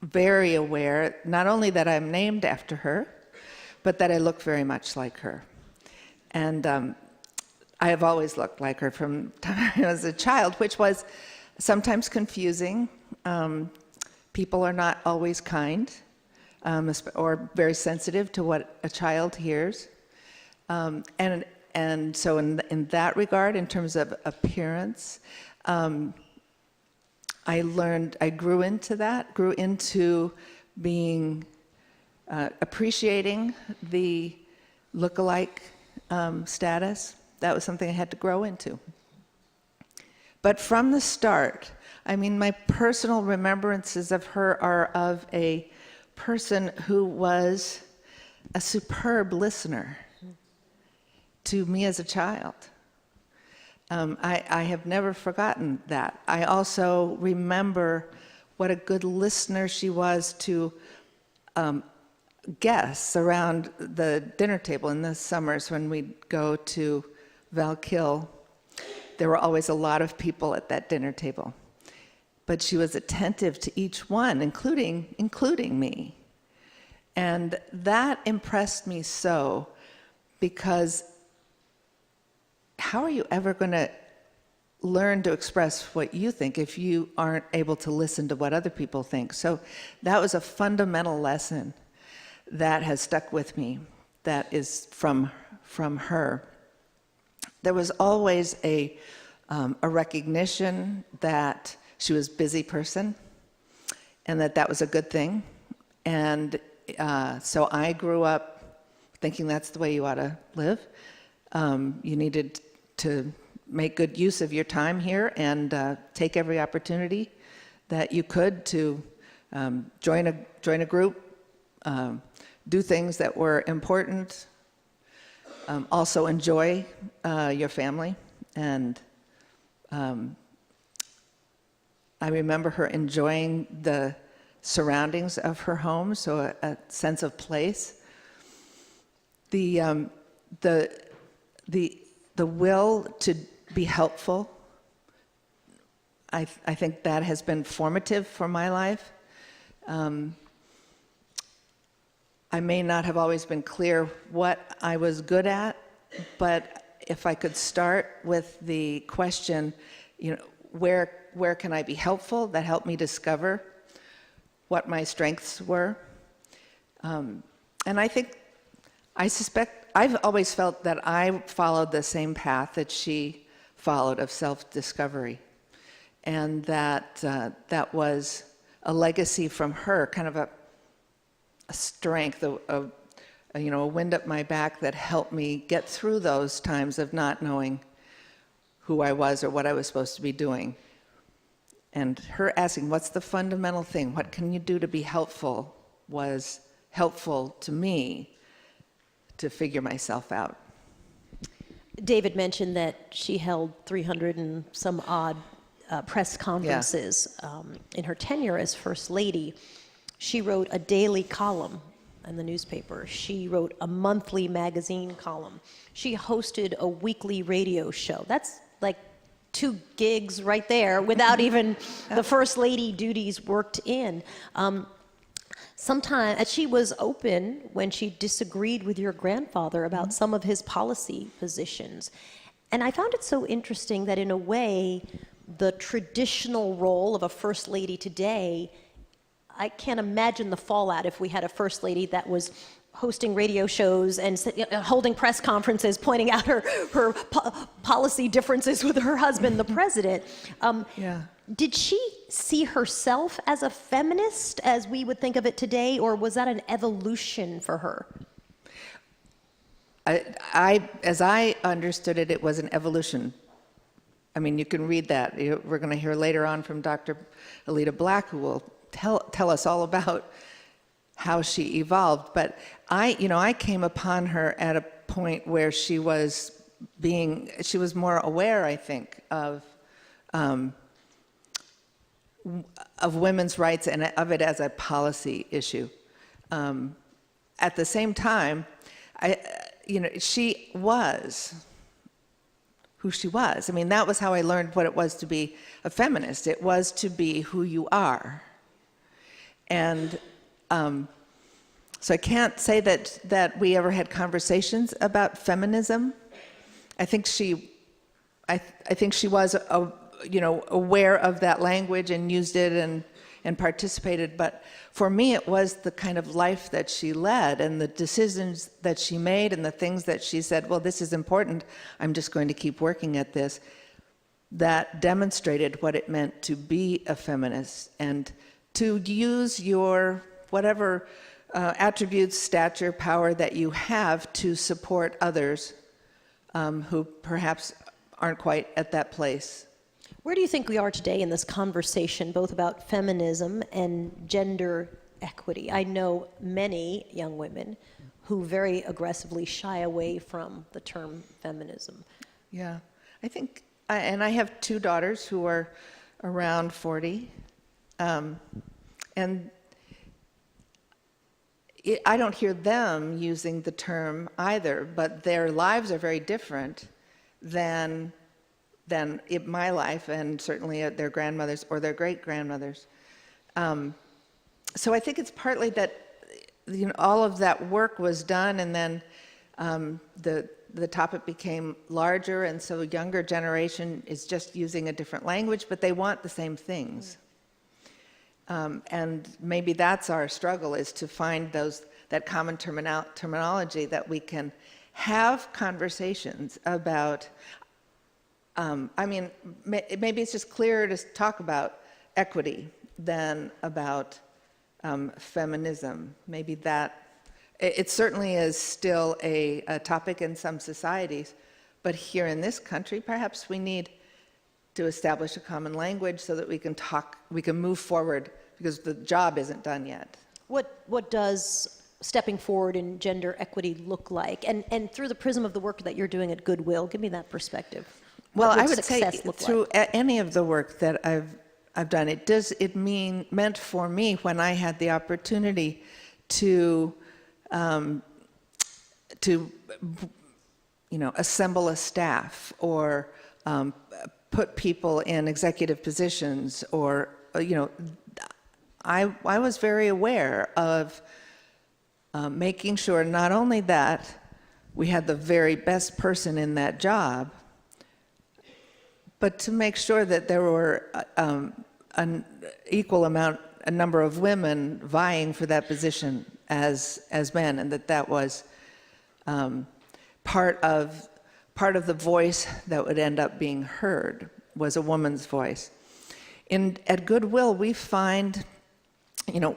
very aware, not only that I'm named after her, but that I look very much like her. And I have always looked like her from the time I was a child, which was sometimes confusing. People are not always kind or very sensitive to what a child hears. And so in that regard, in terms of appearance, I grew into being, appreciating the look-alike status. That was something I had to grow into. But from the start, I mean, my personal remembrances of her are of a person who was a superb listener to me as a child. I have never forgotten that. I also remember what a good listener she was to guests around the dinner table in the summers when we'd go to Valkill. There were always a lot of people at that dinner table. But she was attentive to each one, including me. And that impressed me so, because how are you ever going to learn to express what you think if you aren't able to listen to what other people think? So that was a fundamental lesson that has stuck with me, that is from her. There was always a recognition that she was a busy person and that was a good thing. And so I grew up thinking that's the way you ought to live. You needed to make good use of your time here and take every opportunity that you could to join a group, do things that were important, also enjoy your family. And I remember her enjoying the surroundings of her home, so a sense of place. The will to be helpful, I think that has been formative for my life. I may not have always been clear what I was good at, but if I could start with the question, where can I be helpful? That helped me discover what my strengths were. And I suspect, I've always felt that I followed the same path that she followed of self-discovery. And that that was a legacy from her, kind of a strength, a wind up my back that helped me get through those times of not knowing who I was or what I was supposed to be doing. And her asking, what's the fundamental thing? What can you do to be helpful? Was helpful to me to figure myself out. David mentioned that she held 300 and some odd press conferences in her tenure as First Lady. She wrote a daily column in the newspaper. She wrote a monthly magazine column. She hosted a weekly radio show. That's like 2 gigs right there without even the First Lady duties worked in. Sometimes she was open when she disagreed with your grandfather about some of his policy positions. And I found it so interesting that in a way, the traditional role of a first lady today, I can't imagine the fallout if we had a first lady that was hosting radio shows and holding press conferences, pointing out her policy differences with her husband, the president. Did she see herself as a feminist, as we would think of it today, or was that an evolution for her? As I understood it, it was an evolution. I mean, you can read that. We're going to hear later on from Dr. Alita Black, who will tell us all about how she evolved. But I came upon her at a point where she was more aware, I think, of women's rights and of it as a policy issue. At the same time, she was who she was. I mean, that was how I learned what it was to be a feminist. It was to be who you are. And so I can't say that we ever had conversations about feminism. I think she was aware of that language and used it and participated. But for me, it was the kind of life that she led and the decisions that she made and the things that she said, well, this is important, I'm just going to keep working at this, that demonstrated what it meant to be a feminist and to use your whatever attributes, stature, power that you have to support others who perhaps aren't quite at that place. Where do you think we are today in this conversation, both about feminism and gender equity? I know many young women who very aggressively shy away from the term feminism. Yeah, I think, and I have two daughters who are around 40, and I don't hear them using the term either, but their lives are very different than in my life, and certainly their grandmothers or their great-grandmothers. So I think it's partly that all of that work was done, and then the topic became larger, and so a younger generation is just using a different language, but they want the same things. And maybe that's our struggle, is to find that common terminology that we can have conversations about. Maybe it's just clearer to talk about equity than about feminism. Maybe it certainly is still a topic in some societies, but here in this country, perhaps we need to establish a common language so that we can move forward, because the job isn't done yet. What does stepping forward in gender equity look like? And through the prism of the work that you're doing at Goodwill, give me that perspective. Well, I would say through any of the work that I've done, it meant for me, when I had the opportunity to assemble a staff or put people in executive positions, or I was very aware of making sure not only that we had the very best person in that job, but to make sure that there were an equal number of women vying for that position as men, and that was part of the voice that would end up being heard was a woman's voice. At Goodwill, we find,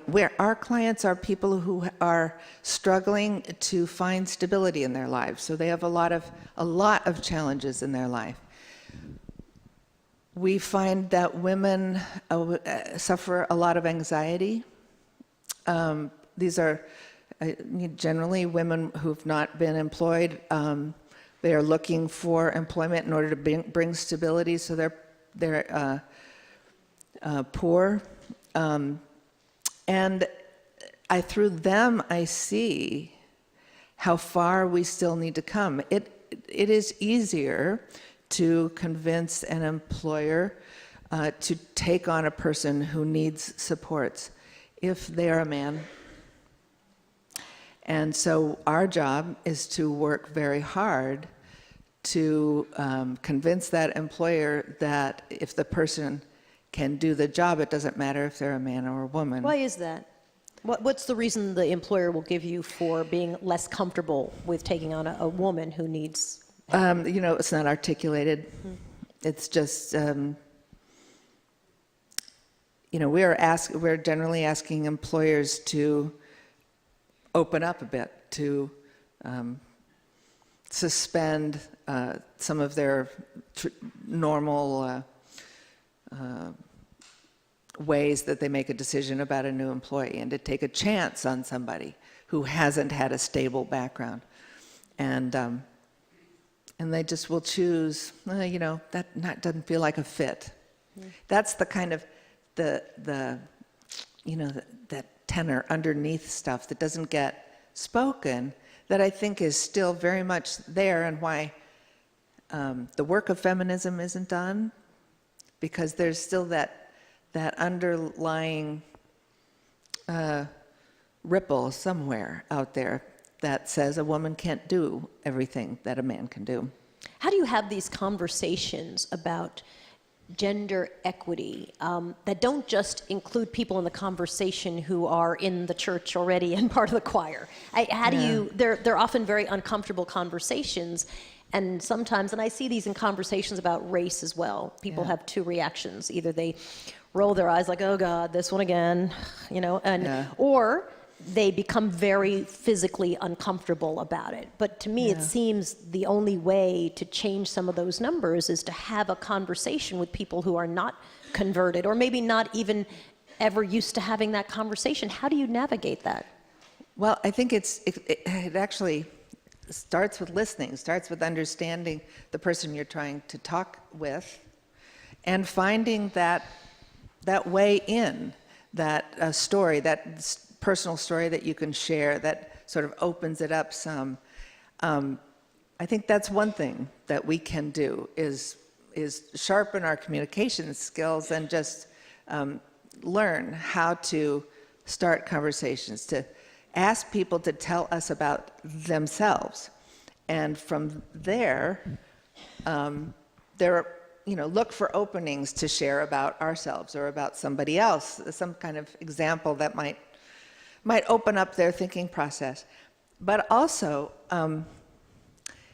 where our clients are people who are struggling to find stability in their lives, so they have a lot of challenges in their life. We find that women suffer a lot of anxiety. These are generally women who've not been employed. They are looking for employment in order to bring stability, so they're poor. And through them, I see how far we still need to come. It is easier to convince an employer to take on a person who needs supports if they are a man And so our job is to work very hard to convince that employer that if the person can do the job, it doesn't matter if they're a man or a woman. Why is that? What's the reason the employer will give you for being less comfortable with taking on a woman who needs? It's not articulated. It's just, we're generally asking employers to open up a bit, to suspend some of their normal ways that they make a decision about a new employee, and to take a chance on somebody who hasn't had a stable background. And they just will choose, that doesn't feel like a fit. That's the kind of that tenor underneath stuff that doesn't get spoken, that I think is still very much there, and why the work of feminism isn't done, because there's still that underlying ripple somewhere out there that says a woman can't do everything that a man can do. How do you have these conversations about gender equity that don't just include people in the conversation who are in the church already and part of the choir? How do you, they're often very uncomfortable conversations, and sometimes, and I see these in conversations about race as well, people have two reactions. Either they roll their eyes like, oh God, this one again, or they become very physically uncomfortable about it. But to me, it seems the only way to change some of those numbers is to have a conversation with people who are not converted, or maybe not even ever used to having that conversation. How do you navigate that? Well, I think it actually starts with listening, starts with understanding the person you're trying to talk with, and finding that way in, that story, that personal story that you can share that sort of opens it up some. I think that's one thing that we can do is sharpen our communication skills and just learn how to start conversations, to ask people to tell us about themselves. And from there, look for openings to share about ourselves or about somebody else, some kind of example that might open up their thinking process. But also, and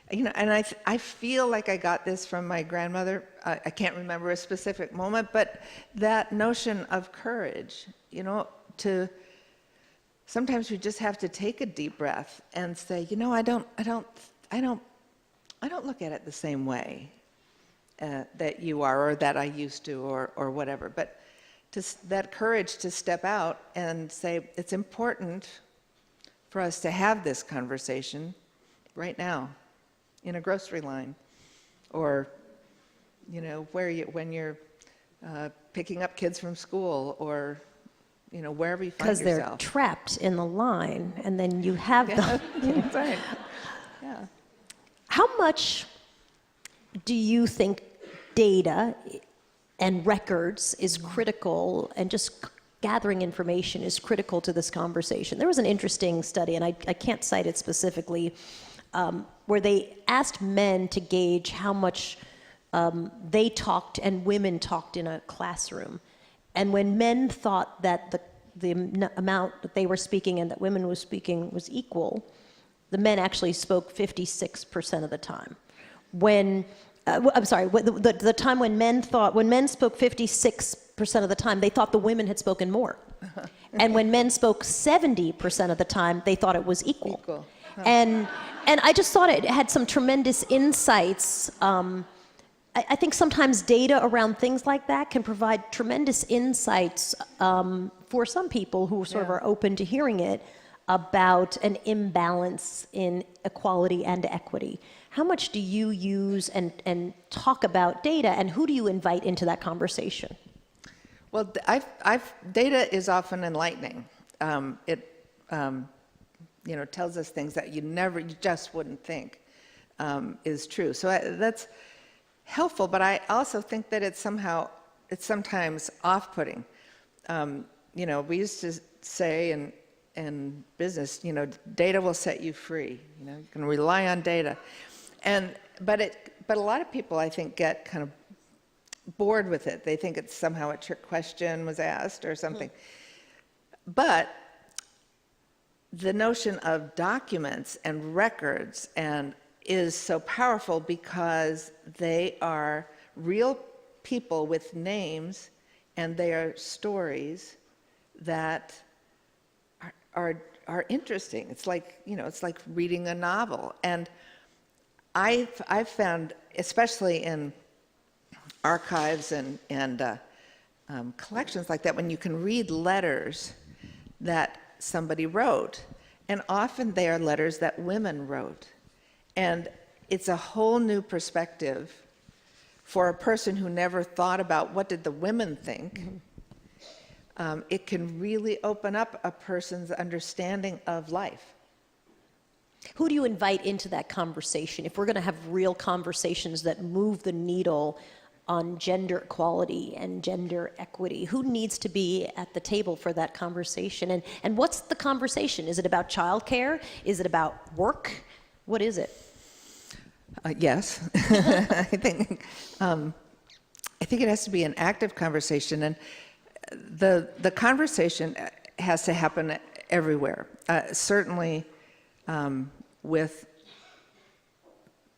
I feel like I got this from my grandmother. I can't remember a specific moment, but that notion of courage, to sometimes we just have to take a deep breath and say, I don't look at it the same way that you are, or that I used to, or whatever. But that courage to step out and say, it's important for us to have this conversation right now in a grocery line, or when you're picking up kids from school, or wherever you find yourself. Because they're trapped in the line, and then you have them. Right. Yeah. How much do you think data and records is critical, and just gathering information is critical to this conversation? There was an interesting study, and I can't cite it specifically, where they asked men to gauge how much they talked and women talked in a classroom. And when men thought that the amount that they were speaking and that women were speaking was equal, the men actually spoke 56% of the time. The time when men spoke 56% of the time, they thought the women had spoken more. And when men spoke 70% of the time, they thought it was equal. Huh. And I just thought it had some tremendous insights. I think sometimes data around things like that can provide tremendous insights for some people who sort of are open to hearing it, about an imbalance in equality and equity. How much do you use and talk about data, and who do you invite into that conversation? Well, data is often enlightening. It tells us things that you just wouldn't think is true. So that's helpful, but I also think that it's sometimes off-putting. We used to say, and in business, data will set you free. You can rely on data. But a lot of people, I think, get kind of bored with it. They think it's somehow a trick question was asked or something. But the notion of documents and records is so powerful because they are real people with names, and they are stories that are interesting. It's like it's like reading a novel. And I've found, especially in archives and collections like that, when you can read letters that somebody wrote, and often they are letters that women wrote, and it's a whole new perspective for a person who never thought about what did the women think. It can really open up a person's understanding of life. Who do you invite into that conversation? If we're going to have real conversations that move the needle on gender equality and gender equity, who needs to be at the table for that conversation? And what's the conversation? Is it about childcare? Is it about work? What is it? Yes, I think it has to be an active conversation, and the conversation has to happen everywhere. Certainly,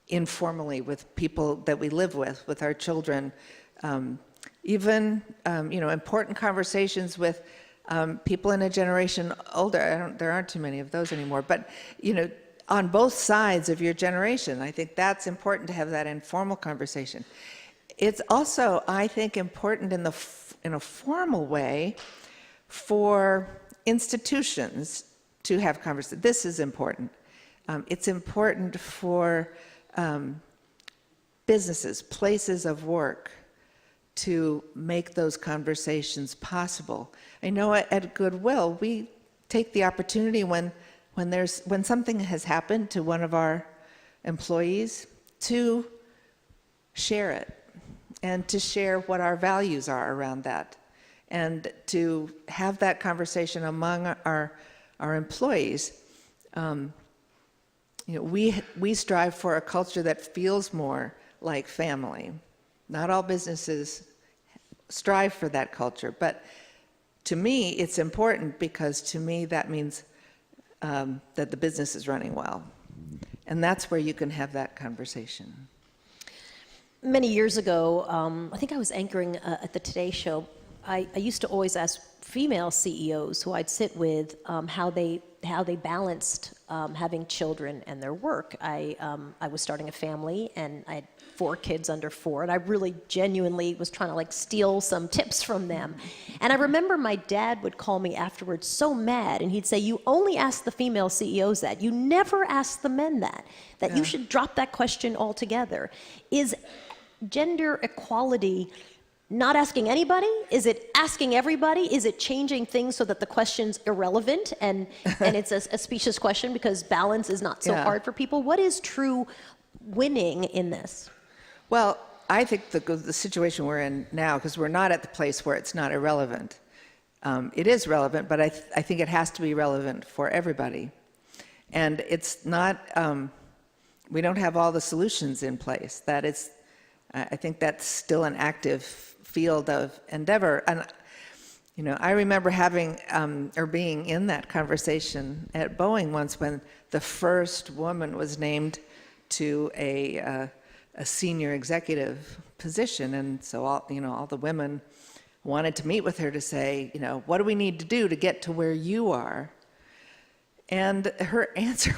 informally with people that we live with our children, even important conversations with people in a generation older. There aren't too many of those anymore, but on both sides of your generation. I think that's important to have that informal conversation. It's also, I think, important in a formal way for institutions to have conversations. This is important. It's important for businesses, places of work, to make those conversations possible. I know at Goodwill, we take the opportunity when something has happened to one of our employees to share it, and to share what our values are around that, and to have that conversation among our employees. We strive for a culture that feels more like family. Not all businesses strive for that culture, but to me, it's important, because to me that means that the business is running well. And that's where you can have that conversation. Many years ago, I think I was anchoring at the Today Show. I used to always ask female CEOs who I'd sit with how they balanced having children and their work. I was starting a family, and I had 4 kids under 4, and I really genuinely was trying to steal some tips from them. And I remember my dad would call me afterwards so mad, and he'd say, "You only ask the female CEOs that. You never ask the men that you should drop that question altogether." Is gender equality not asking anybody? Is it asking everybody? Is it changing things so that the question's irrelevant and it's a specious question because balance is not so hard for people? What is true winning in this? Well, I think the situation we're in now, because we're not at the place where it's not irrelevant. It is relevant, but I think it has to be relevant for everybody. And it's not, we don't have all the solutions in place. I think that's still an active field of endeavor. And I remember having or being in that conversation at Boeing once when the first woman was named to a senior executive position, and so all the women wanted to meet with her to say, what do we need to do to get to where you are? And her answer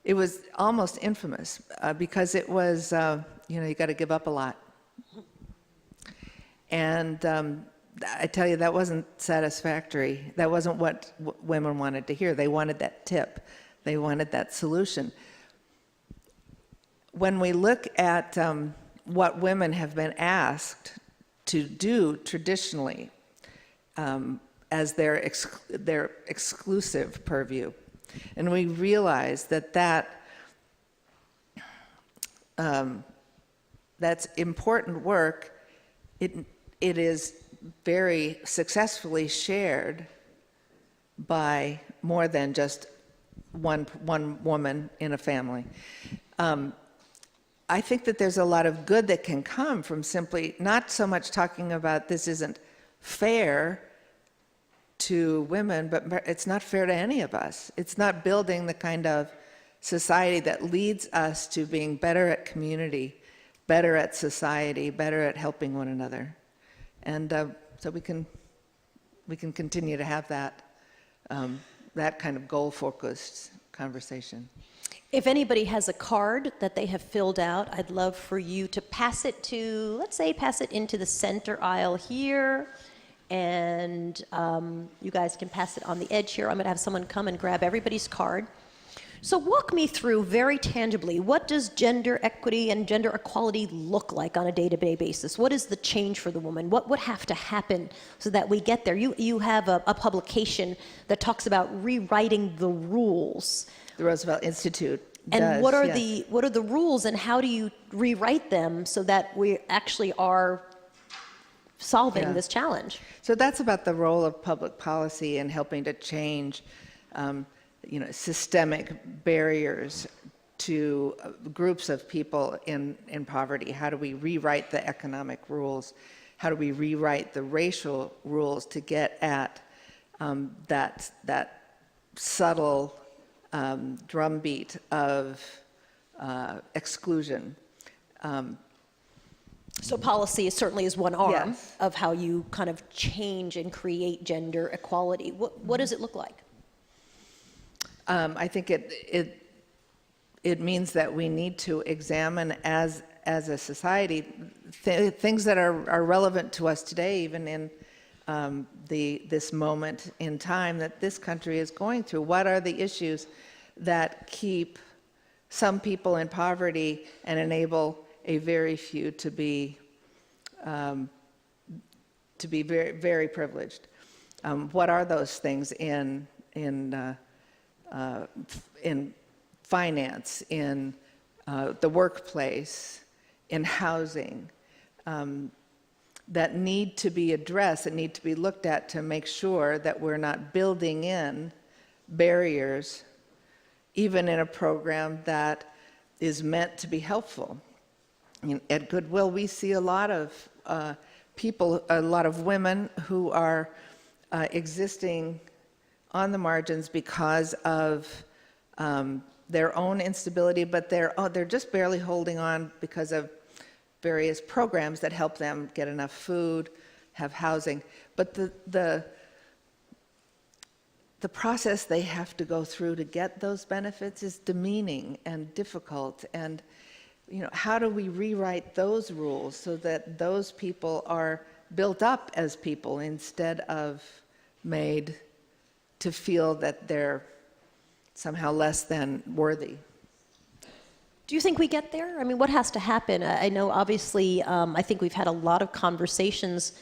it was almost infamous, because it was, you got to give up a lot. And I tell you, that wasn't satisfactory. That wasn't what women wanted to hear. They wanted that tip. They wanted that solution. When we look at what women have been asked to do traditionally as their exclusive purview, and we realize that's important work, it is very successfully shared by more than just one woman in a family. I think that there's a lot of good that can come from simply not so much talking about this isn't fair to women, but it's not fair to any of us. It's not building the kind of society that leads us to being better at community, better at society, better at helping one another. And so we can continue to have that, that kind of goal-focused conversation. If anybody has a card that they have filled out, I'd love for you to pass it to, let's say, pass it into the center aisle here. And you guys can pass it on the edge here. I'm going to have someone come and grab everybody's card. So walk me through very tangibly, what does gender equity and gender equality look like on a day-to-day basis? What is the change for the woman? What would have to happen so that we get there? You have a publication that talks about rewriting the rules. The Roosevelt Institute And does, what are yes. what are the rules, and how do you rewrite them so that we actually are solving this challenge? So that's about the role of public policy in helping to change, systemic barriers to groups of people in poverty. How do we rewrite the economic rules? How do we rewrite the racial rules to get at that subtle drumbeat of exclusion? So policy certainly is one arm Yes. of how you kind of change and create gender equality. What does it look like? I think it means that we need to examine as a society things that are relevant to us today, even in this moment in time that this country is going through. What are the issues that keep some people in poverty and enable a very few to be very, very privileged? What are those things in finance, in the workplace, in housing, that need to be addressed, that need to be looked at to make sure that we're not building in barriers, even in a program that is meant to be helpful. At Goodwill, we see a lot of people, a lot of women who are existing on the margins because of their own instability, but they're just barely holding on because of various programs that help them get enough food, have housing. But the process they have to go through to get those benefits is demeaning and difficult. And how do we rewrite those rules so that those people are built up as people instead of made to feel that they're somehow less than worthy? Do you think we get there? I mean, what has to happen? I know, obviously, I think we've had a lot of conversations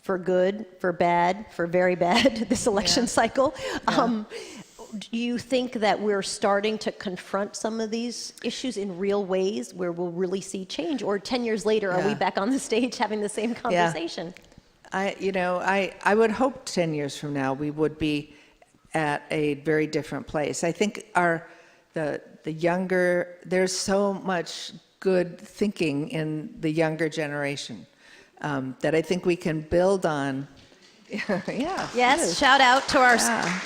for good, for bad, for very bad this election cycle. Do you think that we're starting to confront some of these issues in real ways where we'll really see change? Or 10 years later, are we back on the stage having the same conversation? I would hope 10 years from now we would be at a very different place. I think the younger, there's so much good thinking in the younger generation that I think we can build on. Yes, shout out to our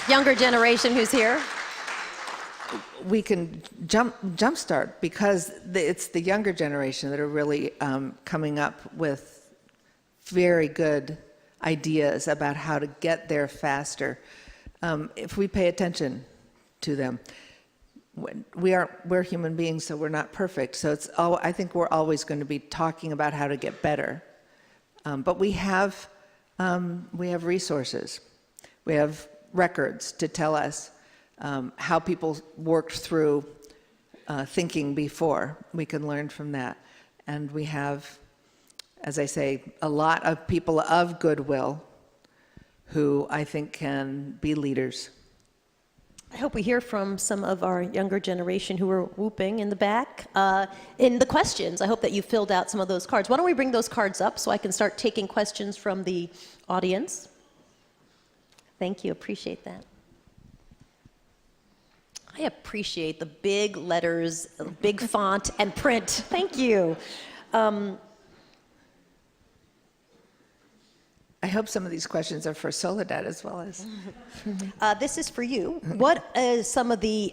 younger generation who's here. We can jumpstart because it's the younger generation that are really coming up with very good ideas about how to get there faster. If we pay attention to them, we're human beings, so we're not perfect. So I think we're always going to be talking about how to get better. But we have resources. We have records to tell us how people worked through thinking before. We can learn from that. And we have, as I say, a lot of people of goodwill who I think can be leaders. I hope we hear from some of our younger generation who are whooping in the back. In the questions, I hope that you filled out some of those cards. Why don't we bring those cards up so I can start taking questions from the audience? Thank you, appreciate that. I appreciate the big letters, big font, and print. Thank you. I hope some of these questions are for Soledad as well as. This is for you. What is some of the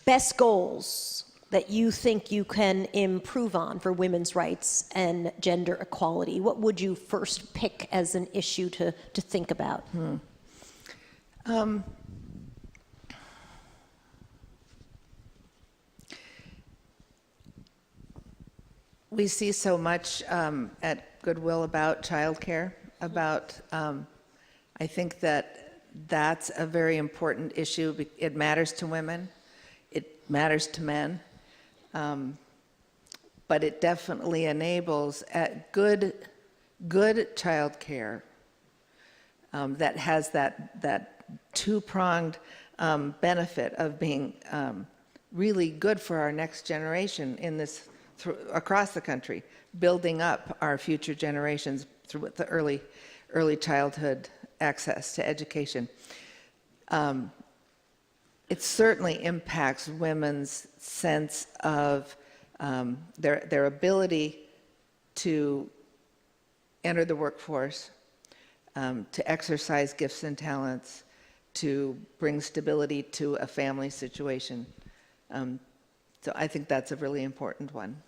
best goals that you think you can improve on for women's rights and gender equality? What would you first pick as an issue to think about? We see so much at Goodwill about childcare, about, I think that that's a very important issue. It matters to women, it matters to men, but it definitely enables good childcare that has that two-pronged benefit of being really good for our next generation in this across the country, building up our future generations through the early childhood access to education. It certainly impacts women's sense of their ability to enter the workforce, to exercise gifts and talents, to bring stability to a family situation. So I think that's a really important one.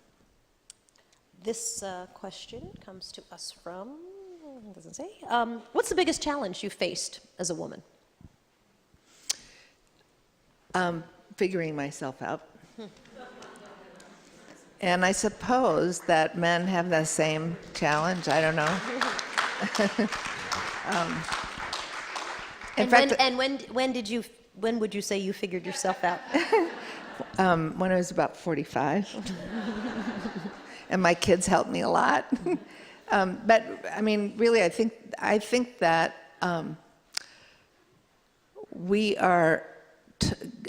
This question comes to us from, it doesn't say, what's the biggest challenge you faced as a woman? Figuring myself out. And I suppose that men have the same challenge, I don't know. When would you say you figured yourself out? When I was about 45. And my kids helped me a lot. But I mean, really, I think that we are,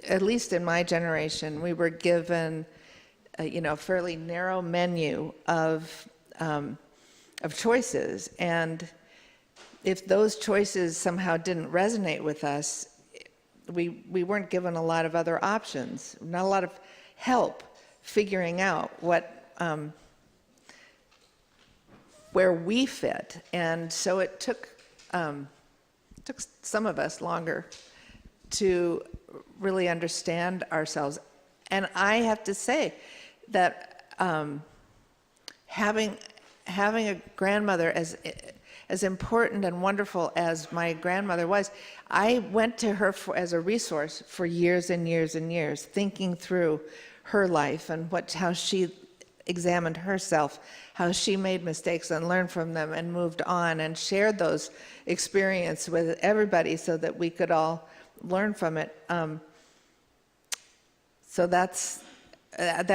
at least in my generation, we were given a fairly narrow menu of choices, and if those choices somehow didn't resonate with us, we weren't given a lot of other options, not a lot of help figuring out where we fit. And so it took some of us longer to really understand ourselves. And I have to say that having a grandmother as important and wonderful as my grandmother was, I went to her as a resource for years and years and years, thinking through her life and how she examined herself, how she made mistakes and learned from them and moved on and shared those experiences with everybody so that we could all learn from it. So that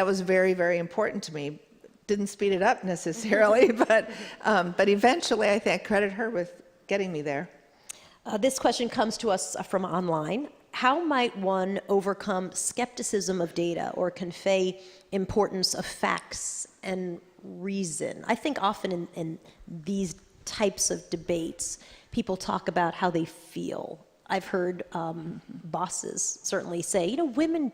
was very, very important to me. Didn't speed it up necessarily, but eventually I think I credit her with getting me there. This question comes to us from online. How might one overcome skepticism of data or convey importance of facts and reason? I think often in these types of debates, people talk about how they feel. I've heard bosses certainly say, women,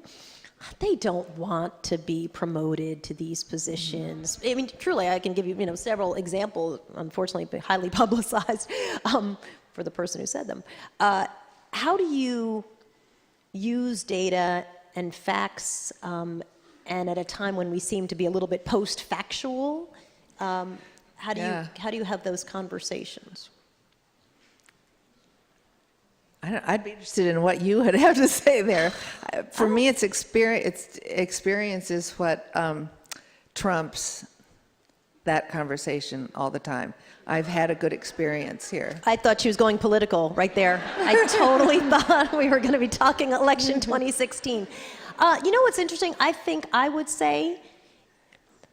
they don't want to be promoted to these positions. I mean, truly, I can give you, several examples, unfortunately, highly publicized for the person who said them. How do you use data and facts, and at a time when we seem to be a little bit post-factual, how do you have those conversations? I'd be interested in what you would have to say there. For me, it's experience is what trumps that conversation all the time. I've had a good experience here. I thought she was going political right there. I totally thought we were going to be talking election 2016. You know what's interesting? I think I would say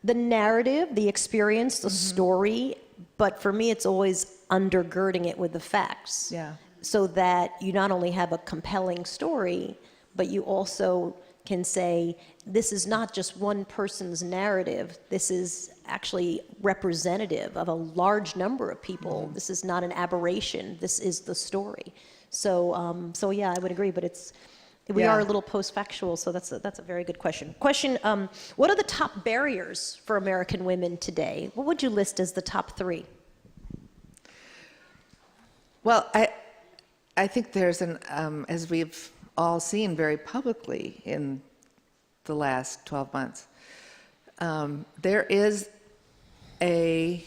the narrative, the experience, the story, but for me it's always undergirding it with the facts. Yeah. So that you not only have a compelling story, but you also can say, this is not just one person's narrative, this is actually representative of a large number of people. This is not an aberration, this is the story. So yeah, I would agree, but we are a little post-factual, so that's a very good question. What are the top barriers for American women today? What would you list as the top 3? Well, I think there's as we've all seen very publicly in the last 12 months, there is an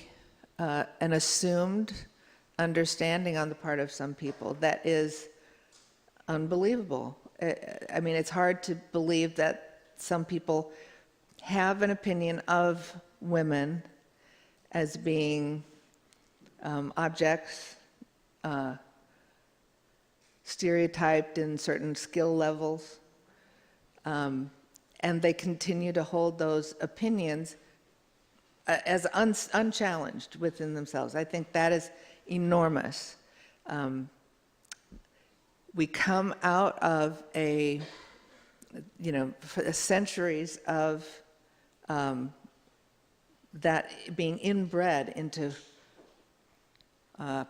assumed understanding on the part of some people that is unbelievable. I mean, it's hard to believe that some people have an opinion of women as being objects, stereotyped in certain skill levels, and they continue to hold those opinions as unchallenged within themselves. I think that is enormous. We come out of centuries of that being inbred into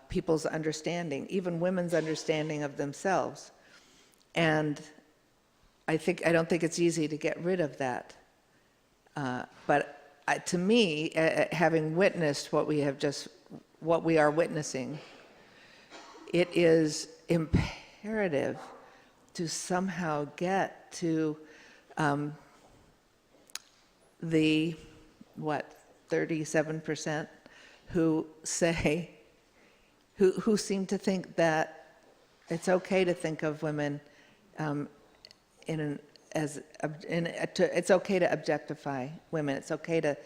people's understanding, even women's understanding of themselves. And I don't think it's easy to get rid of that. But to me, having witnessed what we are witnessing, it is imperative to somehow get to the 37% who say, who seem to think that it's okay to think of women it's okay to objectify women. It's okay to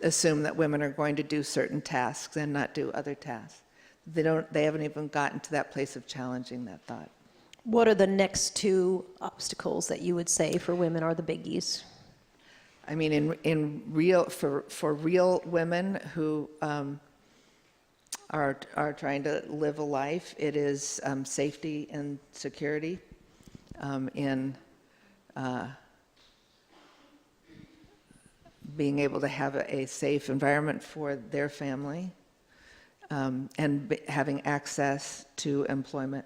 assume that women are going to do certain tasks and not do other tasks. They haven't even gotten to that place of challenging that thought. What are the next 2 obstacles that you would say for women are the biggies? I mean, for real women who are trying to live a life, it is safety and security in being able to have a safe environment for their family, and having access to employment.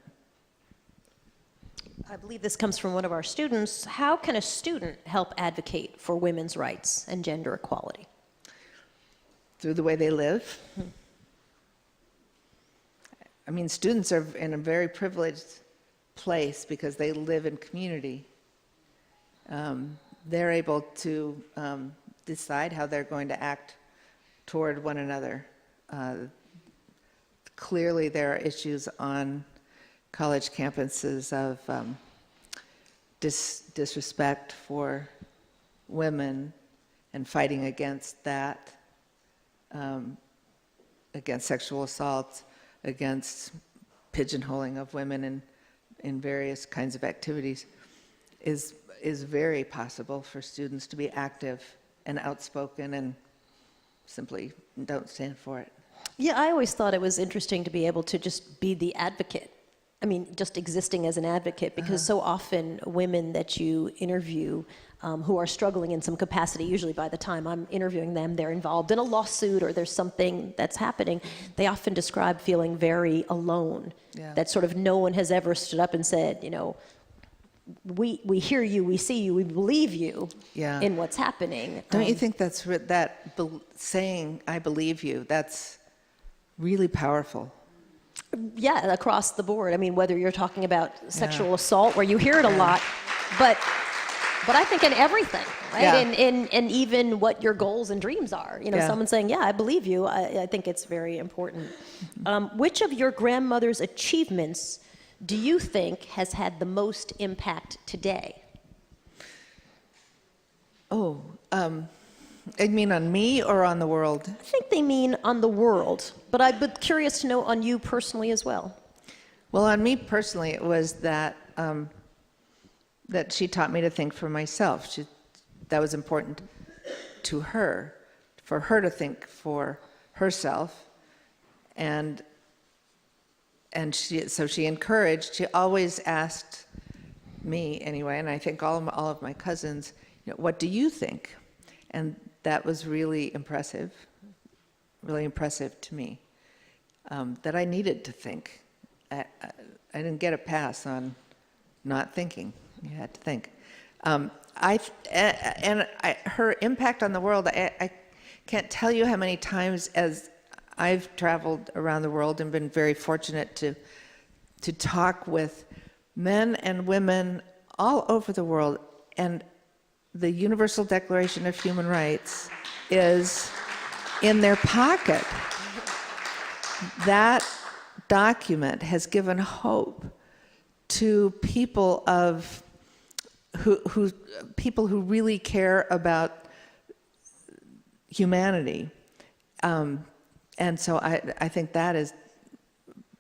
I believe this comes from one of our students. How can a student help advocate for women's rights and gender equality? Through the way they live. I mean, students are in a very privileged place because they live in community. They're able to decide how they're going to act toward one another. Clearly, there are issues on college campuses of disrespect for women and fighting against that, against sexual assault, against pigeonholing of women in various kinds of activities, is very possible for students to be active and outspoken and simply don't stand for it. Yeah, I always thought it was interesting to be able to just be the advocate. I mean, just existing as an advocate, because so often women that you interview who are struggling in some capacity, usually by the time I'm interviewing them, they're involved in a lawsuit or there's something that's happening, they often describe feeling very alone, that sort of no one has ever stood up and said, we hear you, we see you, we believe you in what's happening. Don't you think saying, I believe you, that's really powerful? Yeah, across the board. I mean, whether you're talking about sexual assault, where you hear it a lot, but I think in everything, right? In even what your goals and dreams are. Someone saying, yeah, I believe you, I think it's very important. Which of your grandmother's achievements do you think has had the most impact today? You mean on me or on the world? I think they mean on the world, but I'd be curious to know on you personally as well. Well, on me personally, it was that she taught me to think for myself. That was important to her, for her to think for herself, so she encouraged. She always asked me anyway, and I think all of my cousins, what do you think? And that was really impressive to me, that I needed to think. I didn't get a pass on not thinking. You had to think. Her impact on the world, I can't tell you how many times as I've traveled around the world and been very fortunate to talk with men and women all over the world, and the Universal Declaration of Human Rights is in their pocket. That document has given hope to people who really care about humanity, and so I think that is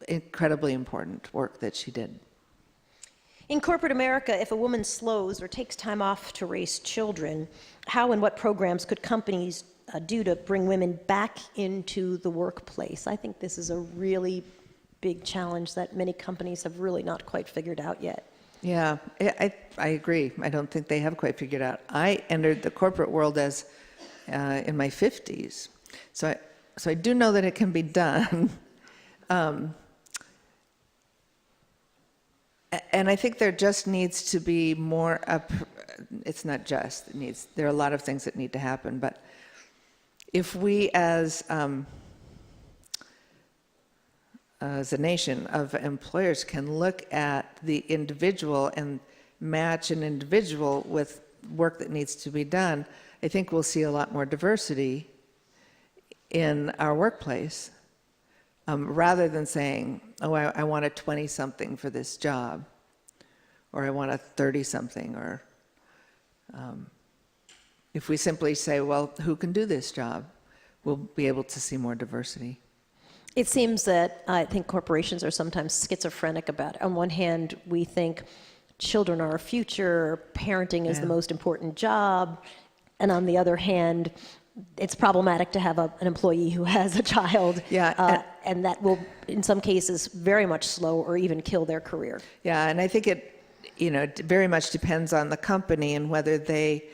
incredibly important work that she did. In corporate America, if a woman slows or takes time off to raise children, how and what programs could companies do to bring women back into the workplace? I think this is a really big challenge that many companies have really not quite figured out yet. Yeah, I agree. I don't think they have quite figured out. I entered the corporate world as in my 50s, so I do know that it can be done. And I think there just needs to be more, it's not just, there are a lot of things that need to happen, but if we as a nation of employers can look at the individual and match an individual with work that needs to be done, I think we'll see a lot more diversity in our workplace. Rather than saying, oh, I want a 20-something for this job, or I want a 30-something, or if we simply say, well, who can do this job, we'll be able to see more diversity. It seems that I think corporations are sometimes schizophrenic about it. On one hand, we think children are our future, parenting is the most important job, and on the other hand, it's problematic to have an employee who has a child, and that will, in some cases, very much slow or even kill their career. Yeah, and I think it very much depends on the company and whether they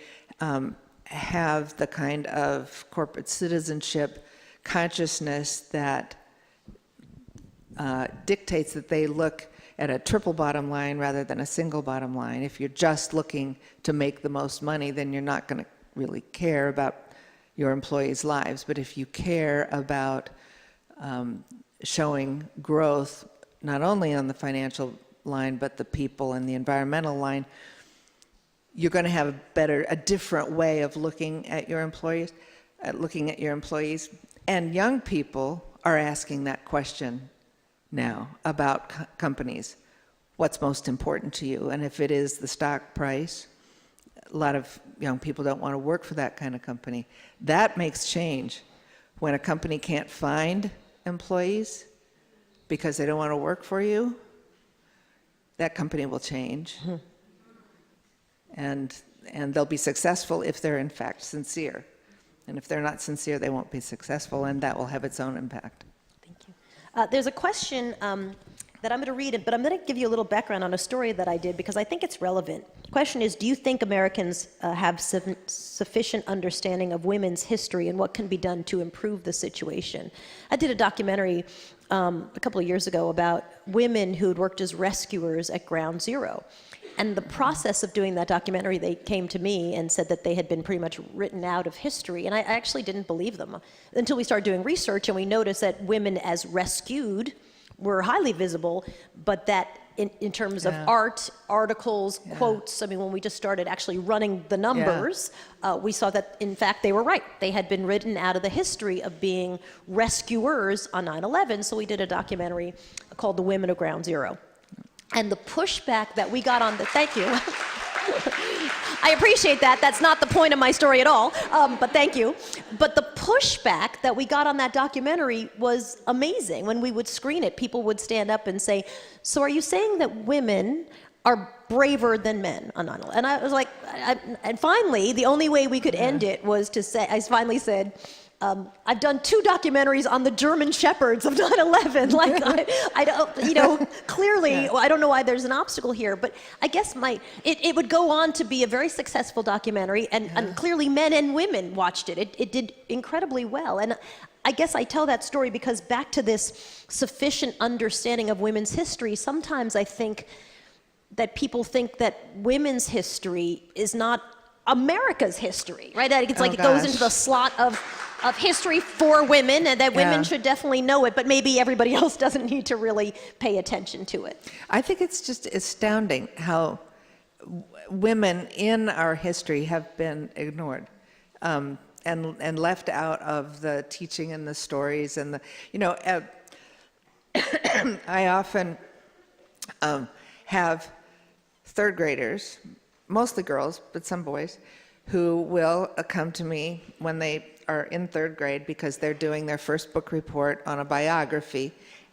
have the kind of corporate citizenship consciousness that dictates that they look at a triple bottom line rather than a single bottom line. If you're just looking to make the most money, then you're not going to really care about your employees' lives. But if you care about showing growth, not only on the financial line, but the people and the environmental line, you're going to have a different way of looking at your employees, And young people are asking that question now about companies. What's most important to you? And if it is the stock price, a lot of young people don't want to work for that kind of company. That makes change. When a company can't find employees because they don't want to work for you, that company will change. Mm-hmm. And they'll be successful if they're in fact sincere. And if they're not sincere, they won't be successful, and that will have its own impact. Thank you. There's a question that I'm going to read, but I'm going to give you a little background on a story that I did because I think it's relevant. The question is, do you think Americans have sufficient understanding of women's history and what can be done to improve the situation? I did a documentary a couple of years ago about women who had worked as rescuers at Ground Zero. And the process of doing that documentary, they came to me and said that they had been pretty much written out of history, and I actually didn't believe them until we started doing research and we noticed that women as rescued were highly visible, but that in terms of art, articles, quotes, I mean, when we just started actually running the numbers, we saw that, in fact, they were right. They had been written out of the history of being rescuers on 9/11, so we did a documentary called The Women of Ground Zero. And the pushback that we got on the, thank you. I appreciate that. That's not the point of my story at all, but thank you. But the pushback that we got on that documentary was amazing. When we would screen it, people would stand up and say, so are you saying that women are braver than men on 9/11? And I was like, and finally, the only way we could end it was to say, I finally said, I've done 2 documentaries on the German shepherds of 9/11. Like, I don't, clearly, I don't know why there's an obstacle here, but I guess it would go on to be a very successful documentary, and clearly men and women watched it. It did incredibly well. And I guess I tell that story because back to this sufficient understanding of women's history, sometimes I think that people think that women's history is not America's history, right? That it's like it goes into the slot of history for women, and that women should definitely know it, but maybe everybody else doesn't need to really pay attention to it. I think it's just astounding how women in our history have been ignored and left out of the teaching and the stories and the, I often have third graders, mostly girls, but some boys, who will come to me when they are in third grade because they're doing their first book report on a biography,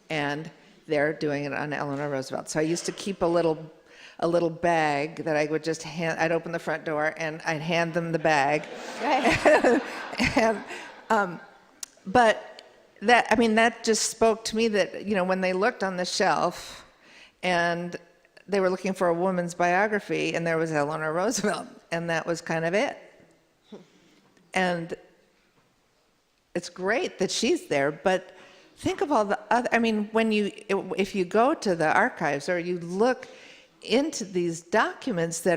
and they're doing it on Eleanor Roosevelt. So I used to keep a little bag that I would just hand. I'd open the front door and I'd hand them the bag. But that just spoke to me that when they looked on the shelf and they were looking for a woman's biography, and there was Eleanor Roosevelt, and that was kind of it. And it's great that she's there, but think of all the other, if you go to the archives or you look into these documents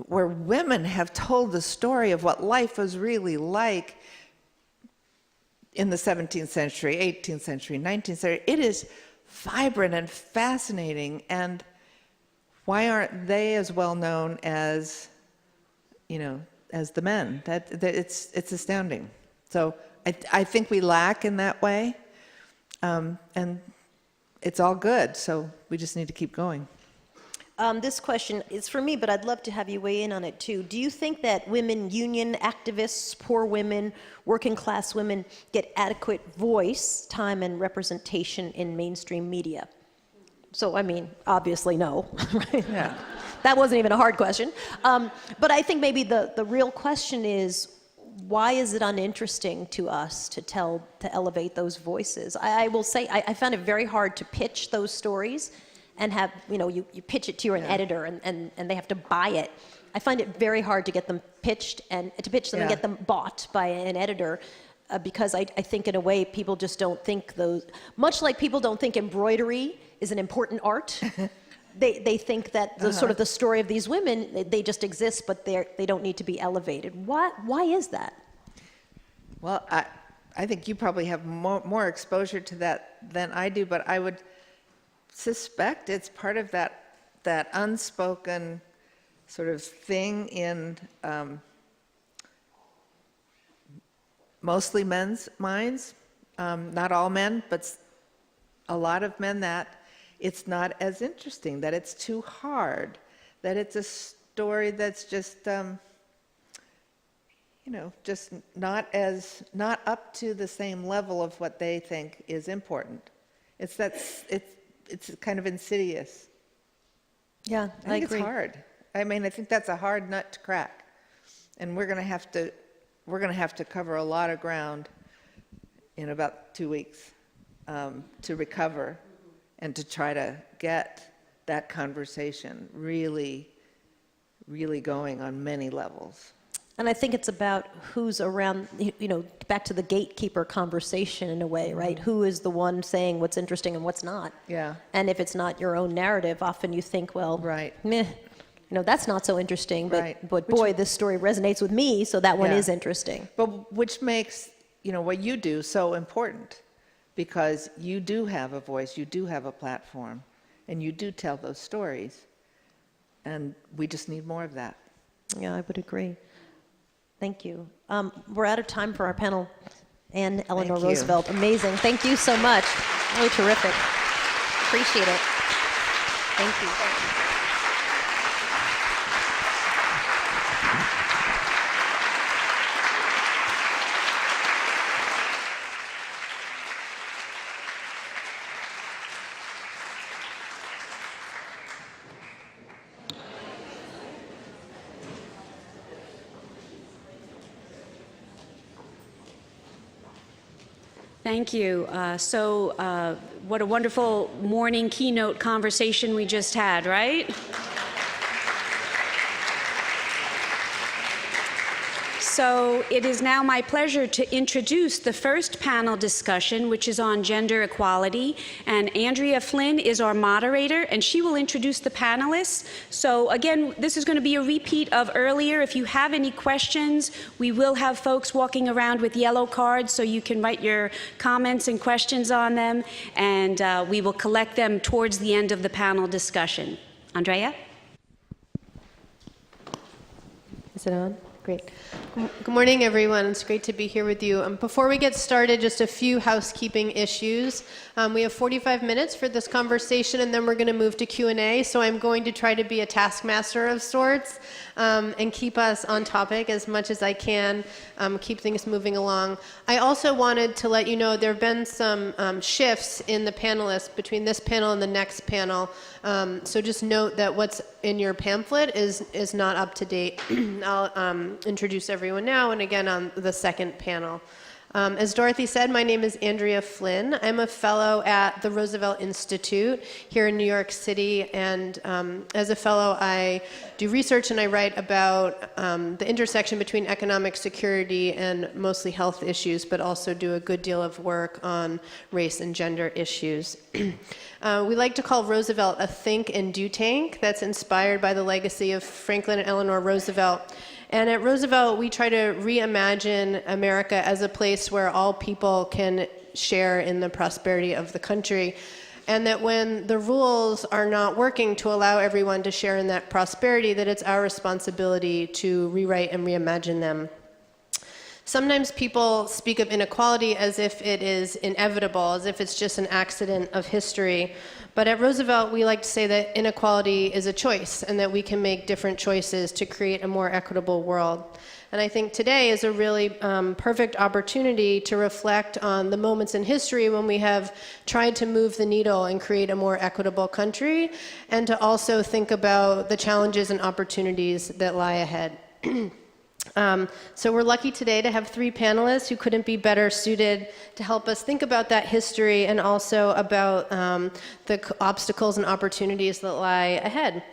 where women have told the story of what life was really like in the 17th century, 18th century, 19th century, it is vibrant and fascinating. And why aren't they as well known as, as the men? It's astounding. So I think we lack in that way, and it's all good. So we just need to keep going. This question is for me, but I'd love to have you weigh in on it too. Do you think that women union activists, poor women, working class women get adequate voice, time, and representation in mainstream media? So, obviously no, right? Yeah. That wasn't even a hard question. But I think maybe the real question is, why is it uninteresting to us to elevate those voices? I will say, I found it very hard to pitch those stories and have, you pitch it to an editor and they have to buy it. I find it very hard to get them pitched and to pitch them and get them bought by an editor. Because I think in a way people just don't think those, much like people don't think embroidery is an important art. They think that the sort of the story of these women, they just exist, but they don't need to be elevated. Why is that? Well, I think you probably have more exposure to that than I do, but I would suspect it's part of that unspoken sort of thing in mostly men's minds, not all men, but a lot of men, that it's not as interesting, that it's too hard, that it's a story that's just, just not up to the same level of what they think is important. It's kind of insidious. Yeah, I think it's hard. I think that's a hard nut to crack, and we're going to have to cover a lot of ground in about 2 weeks to recover and to try to get that conversation really, really going on many levels. And I think it's about who's around, back to the gatekeeper conversation in a way, right? Who is the one saying what's interesting and what's not? Yeah. And if it's not your own narrative, often you think, well, right. Meh, that's not so interesting, but, Right. but boy, this story resonates with me, so that one is interesting. But which makes, what you do so important, because you do have a voice, you do have a platform, and you do tell those stories. And we just need more of that. Yeah, I would agree. Thank you. We're out of time for our panel. And Eleanor Thank you. Roosevelt, amazing. Thank you so much. Really terrific. Appreciate it. Thank you. Thank you. What a wonderful morning keynote conversation we just had, right? So it is now my pleasure to introduce the first panel discussion, which is on gender equality. And Andrea Flynn is our moderator, and she will introduce the panelists. So again, this is going to be a repeat of earlier. If you have any questions, we will have folks walking around with yellow cards so you can write your comments and questions on them, and we will collect them towards the end of the panel discussion. Andrea? Is it on? Great. Good morning, everyone. It's great to be here with you. Before we get started, just a few housekeeping issues. We have 45 minutes for this conversation, and then we're going to move to Q&A. So I'm going to try to be a taskmaster of sorts and keep us on topic as much as I can, keep things moving along. I also wanted to let you know there have been some shifts in the panelists between this panel and the next panel. So just note that what's in your pamphlet is not up to date. I'll introduce everyone now and again on the second panel. As Dorothy said, my name is Andrea Flynn. I'm a fellow at the Roosevelt Institute here in New York City, and as a fellow, I do research and I write about the intersection between economic security and mostly health issues, but also do a good deal of work on race and gender issues. We like to call Roosevelt a think and do tank that's inspired by the legacy of Franklin and Eleanor Roosevelt. And at Roosevelt, we try to reimagine America as a place where all people can share in the prosperity of the country. And that when the rules are not working to allow everyone to share in that prosperity, that it's our responsibility to rewrite and reimagine them. Sometimes people speak of inequality as if it is inevitable, as if it's just an accident of history. But at Roosevelt, we like to say that inequality is a choice and that we can make different choices to create a more equitable world. And I think today is a really perfect opportunity to reflect on the moments in history when we have tried to move the needle and create a more equitable country, and to also think about the challenges and opportunities that lie ahead. So we're lucky today to have three panelists who couldn't be better suited to help us think about that history and also about the obstacles and opportunities that lie ahead.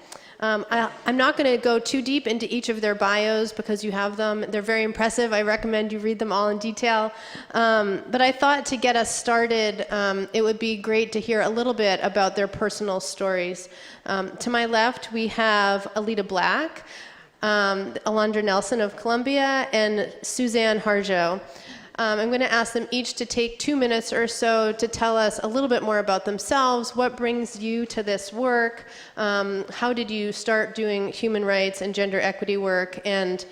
I'm not going to go too deep into each of their bios because you have them. They're very impressive. I recommend you read them all in detail. But I thought to get us started, it would be great to hear a little bit about their personal stories. To my left, we have Alita Black, Alondra Nelson of Columbia, and Suzanne Harjo. I'm going to ask them each to take 2 minutes or so to tell us a little bit more about themselves. What brings you to this work? How did you start doing human rights and gender equity work? And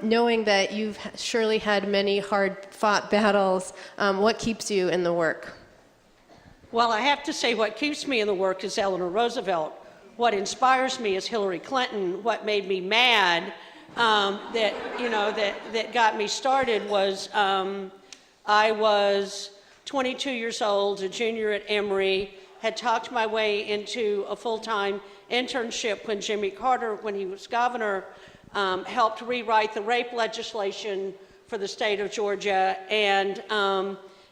knowing that you've surely had many hard-fought battles, what keeps you in the work? Well, I have to say what keeps me in the work is Eleanor Roosevelt. What inspires me is Hillary Clinton. What made me mad that got me started was I was 22 years old, a junior at Emory, had talked my way into a full-time internship when Jimmy Carter, when he was governor, helped rewrite the rape legislation for the state of Georgia and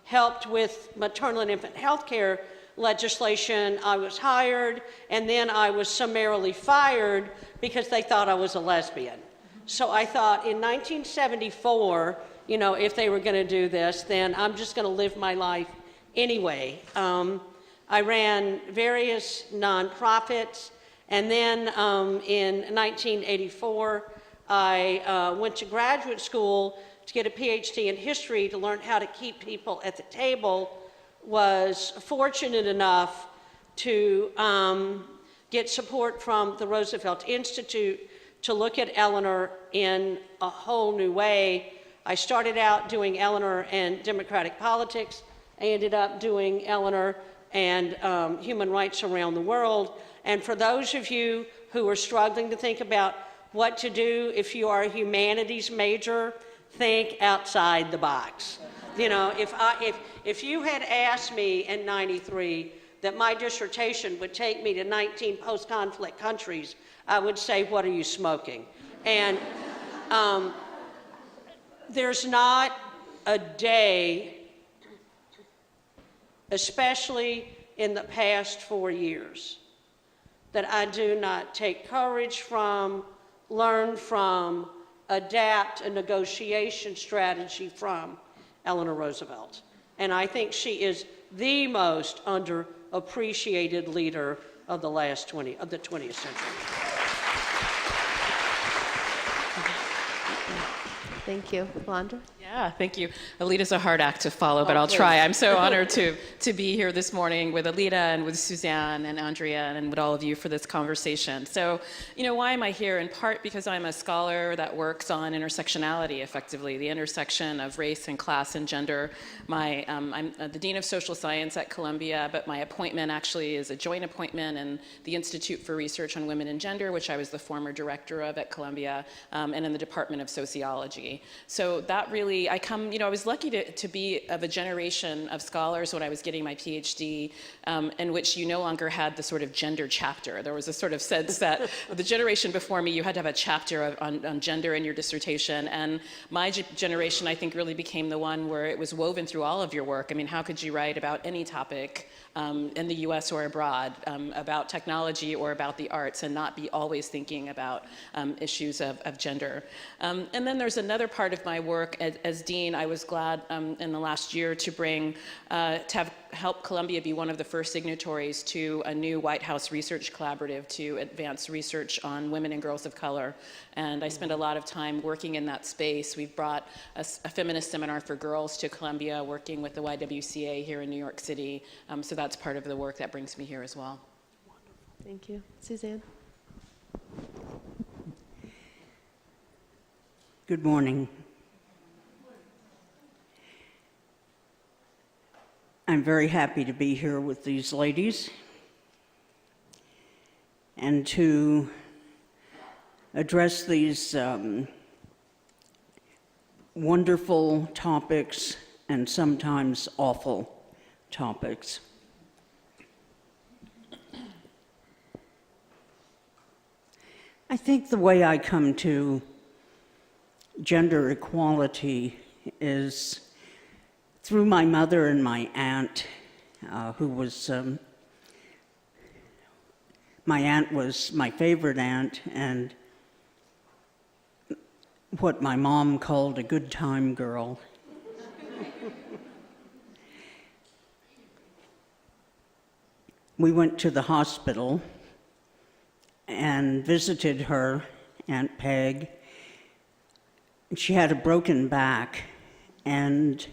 helped with maternal and infant health care legislation. I was hired, and then I was summarily fired because they thought I was a lesbian. So I thought in 1974, if they were going to do this, then I'm just going to live my life anyway. I ran various nonprofits, and then in 1984, I went to graduate school to get a PhD in history to learn how to keep people at the table. Was fortunate enough to get support from the Roosevelt Institute to look at Eleanor in a whole new way. I started out doing Eleanor and democratic politics. I ended up doing Eleanor and human rights around the world. And for those of you who are struggling to think about what to do if you are a humanities major, think outside the box. If you had asked me in '93 that my dissertation would take me to 19 post-conflict countries, I would say, what are you smoking? And there's not a day especially in the past 4 years, that I do not take courage from, learn from, adapt a negotiation strategy from Eleanor Roosevelt. And I think she is the most underappreciated leader of the 20th century. Thank you. Alondra? Yeah, thank you. Alita's a hard act to follow, but I'll try. I'm so honored to be here this morning with Alita and with Suzanne and Andrea and with all of you for this conversation. So, why am I here? In part because I'm a scholar that works on intersectionality, effectively, the intersection of race and class and gender. I'm the Dean of Social Science at Columbia, but my appointment actually is a joint appointment in the Institute for Research on Women and Gender, which I was the former director of at Columbia, and in the Department of Sociology. So that really, I was lucky to be of a generation of scholars when I was getting my PhD, in which you no longer had the sort of gender chapter. There was a sort of sense that the generation before me, you had to have a chapter on gender in your dissertation. And my generation, I think, really became the one where it was woven through all of your work. I mean, how could you write about any topic in the US or abroad, about technology or about the arts, and not be always thinking about issues of gender? And then there's another part of my work as dean. I was glad in the last year to have helped Columbia be one of the first signatories to a new White House research collaborative to advance research on women and girls of color. And I spent a lot of time working in that space. We've brought a feminist seminar for girls to Columbia, working with the YWCA here in New York City. So that's part of the work that brings me here as well. Thank you. Suzanne? Good morning. I'm very happy to be here with these ladies and to address these wonderful topics and sometimes awful topics. I think the way I come to gender equality is through my mother and my aunt, who was, my aunt was my favorite aunt, and what my mom called a good time girl. We went to the hospital and visited her, Aunt Peg. She had a broken back, and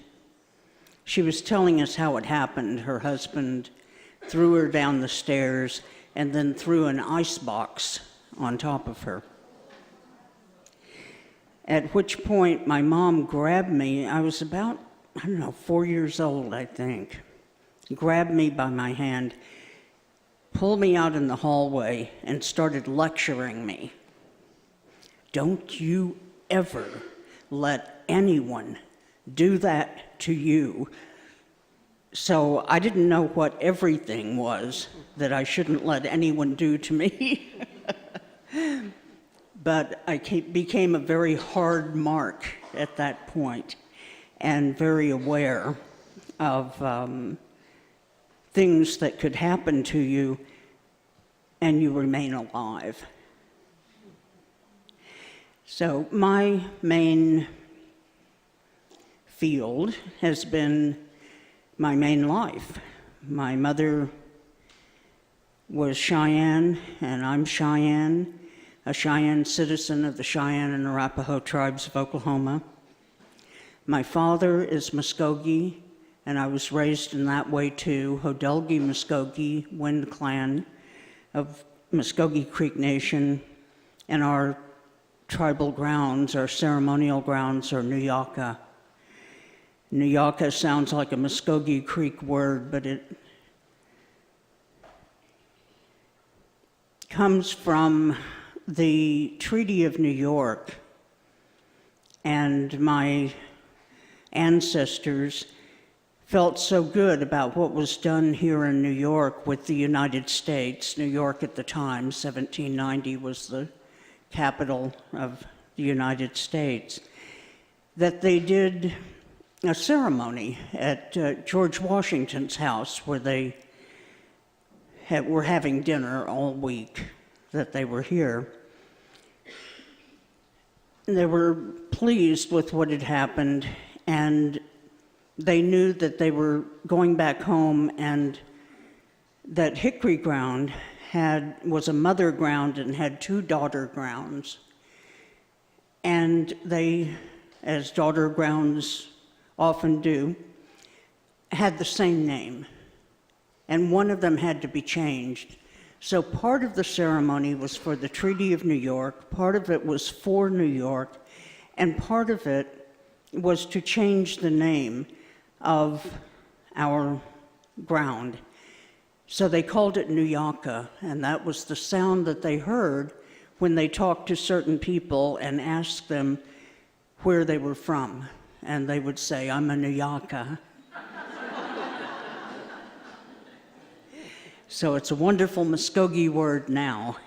she was telling us how it happened. Her husband threw her down the stairs and then threw an ice box on top of her. At which point my mom grabbed me. I was about, 4 years old, I think. Grabbed me by my hand, pulled me out in the hallway, and started lecturing me. Don't you ever let anyone do that to you. So I didn't know what everything was that I shouldn't let anyone do to me. But I became a very hard mark at that point and very aware of things that could happen to you and you remain alive. So my main field has been my main life. My mother was Cheyenne, and I'm Cheyenne, a Cheyenne citizen of the Cheyenne and Arapaho tribes of Oklahoma. My father is Muskogee, and I was raised in that way too, Hodelgie Muskogee, Wind Clan of Muskogee Creek Nation, and our tribal grounds, our ceremonial grounds, are Nuyaka. Nuyaka sounds like a Muskogee Creek word, but it comes from the Treaty of New York, and my ancestors felt so good about what was done here in New York with the United States. New York at the time, 1790, was the capital of the United States, that they did a ceremony at George Washington's house where they were having dinner all week that they were here. They were pleased with what had happened, and they knew that they were going back home, and that Hickory Ground was a mother ground and had 2 daughter grounds. And they, as daughter grounds often do, had the same name. And one of them had to be changed. So part of the ceremony was for the Treaty of New York, part of it was for New York, and part of it was to change the name of our ground. So they called it Nuyaka, and that was the sound that they heard when they talked to certain people and asked them where they were from. And they would say, "I'm a Nuyaka." So it's a wonderful Muskogee word now,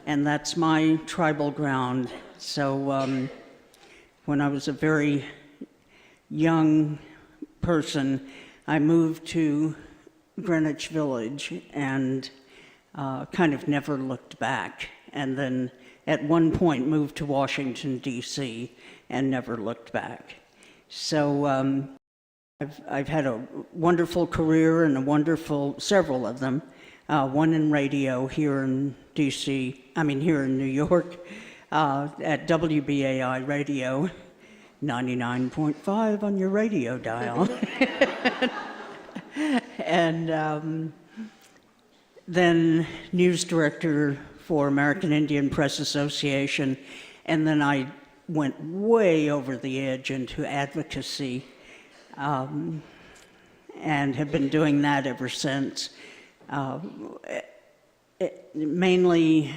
and that's my tribal ground. So when I was a very young person, I moved to Greenwich Village and kind of never looked back, and then at one point moved to Washington, D.C., and never looked back. So I've had a wonderful career and several of them, one in radio here in here in New York, at WBAI Radio, 99.5 on your radio dial. And then news director for American Indian Press Association, and then I went way over the edge into advocacy, and have been doing that ever since. Mainly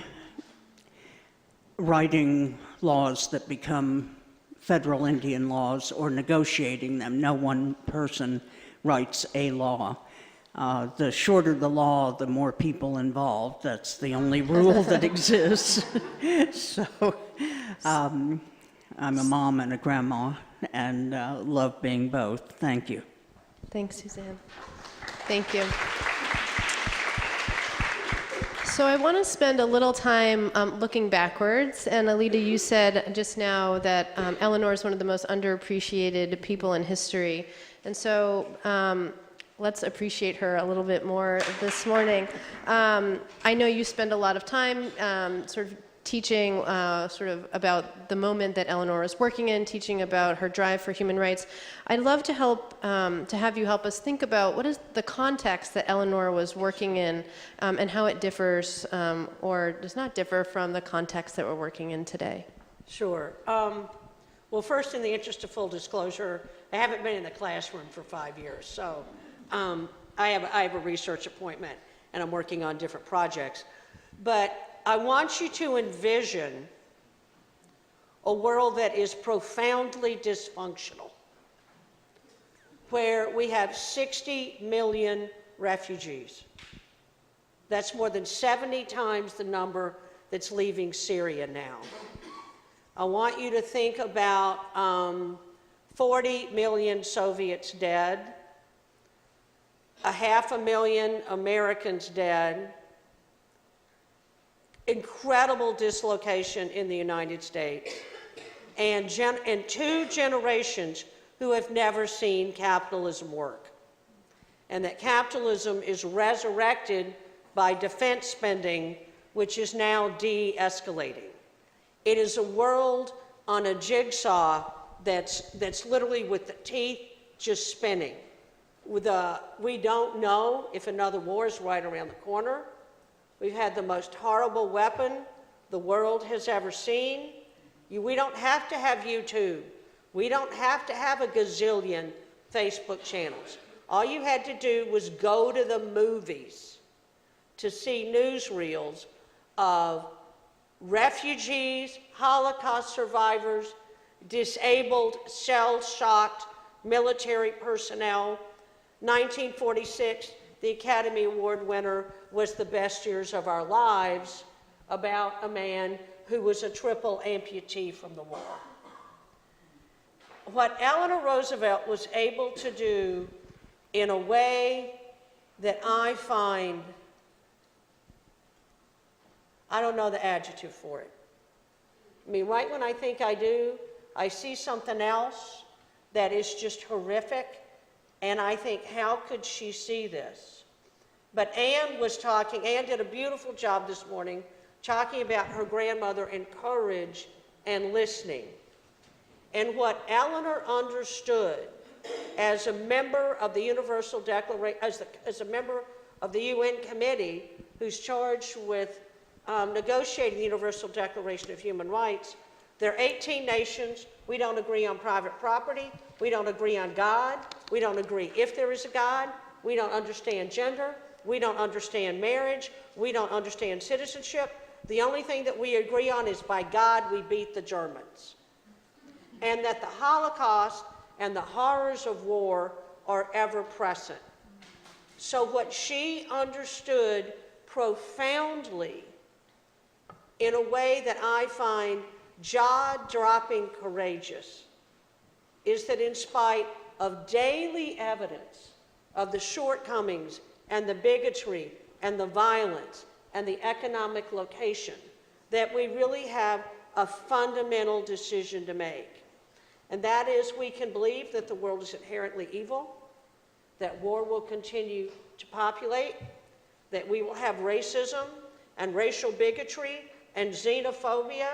writing laws that become federal Indian laws or negotiating them. No one person writes a law. The shorter the law, the more people involved. That's the only rule that exists. So I'm a mom and a grandma, and love being both. Thank you. Thanks, Suzanne. Thank you. So I want to spend a little time looking backwards. And Alita, you said just now that Eleanor is one of the most underappreciated people in history. And so let's appreciate her a little bit more this morning. I know you spend a lot of time sort of teaching sort of about the moment that Eleanor is working in, teaching about her drive for human rights. I'd love to have you help us think about what is the context that Eleanor was working in, and how it differs or does not differ from the context that we're working in today. Sure. Well, first, in the interest of full disclosure, I haven't been in the classroom for 5 years, so I have a research appointment, and I'm working on different projects. But I want you to envision a world that is profoundly dysfunctional, where we have 60 million refugees. That's more than 70 times the number that's leaving Syria now. I want you to think about 40 million Soviets dead, 500,000 Americans dead, incredible dislocation in the United States, and 2 generations who have never seen capitalism work. And that capitalism is resurrected by defense spending, which is now de-escalating. It is a world on a jigsaw that's literally with the teeth just spinning. We don't know if another war is right around the corner. We've had the most horrible weapon the world has ever seen. We don't have to have YouTube. We don't have to have a gazillion Facebook channels. All you had to do was go to the movies to see newsreels of refugees, Holocaust survivors, disabled, shell-shocked military personnel. 1946, the Academy Award winner was The Best Years of Our Lives, about a man who was a triple amputee from the war. what Eleanor Roosevelt was able to do in a way that I find, I don't know the adjective for it. I mean, right when I think I do, I see something else that is just horrific, and I think, how could she see this? But Anne did a beautiful job this morning talking about her grandmother and courage and listening. And what Eleanor understood as a member of the Universal Declaration, as a member of the UN committee who's charged with negotiating the Universal Declaration of Human Rights, there are 18 nations. We don't agree on private property. We don't agree on God. We don't agree if there is a God. We don't understand gender. We don't understand marriage. We don't understand citizenship. The only thing that we agree on is, by God, we beat the Germans. And that the Holocaust and the horrors of war are ever present. So what she understood profoundly, in a way that I find jaw-dropping courageous, is that in spite of daily evidence of the shortcomings and the bigotry and the violence and the economic location, that we really have a fundamental decision to make. And that is, we can believe that the world is inherently evil, that war will continue to populate, that we will have racism and racial bigotry and xenophobia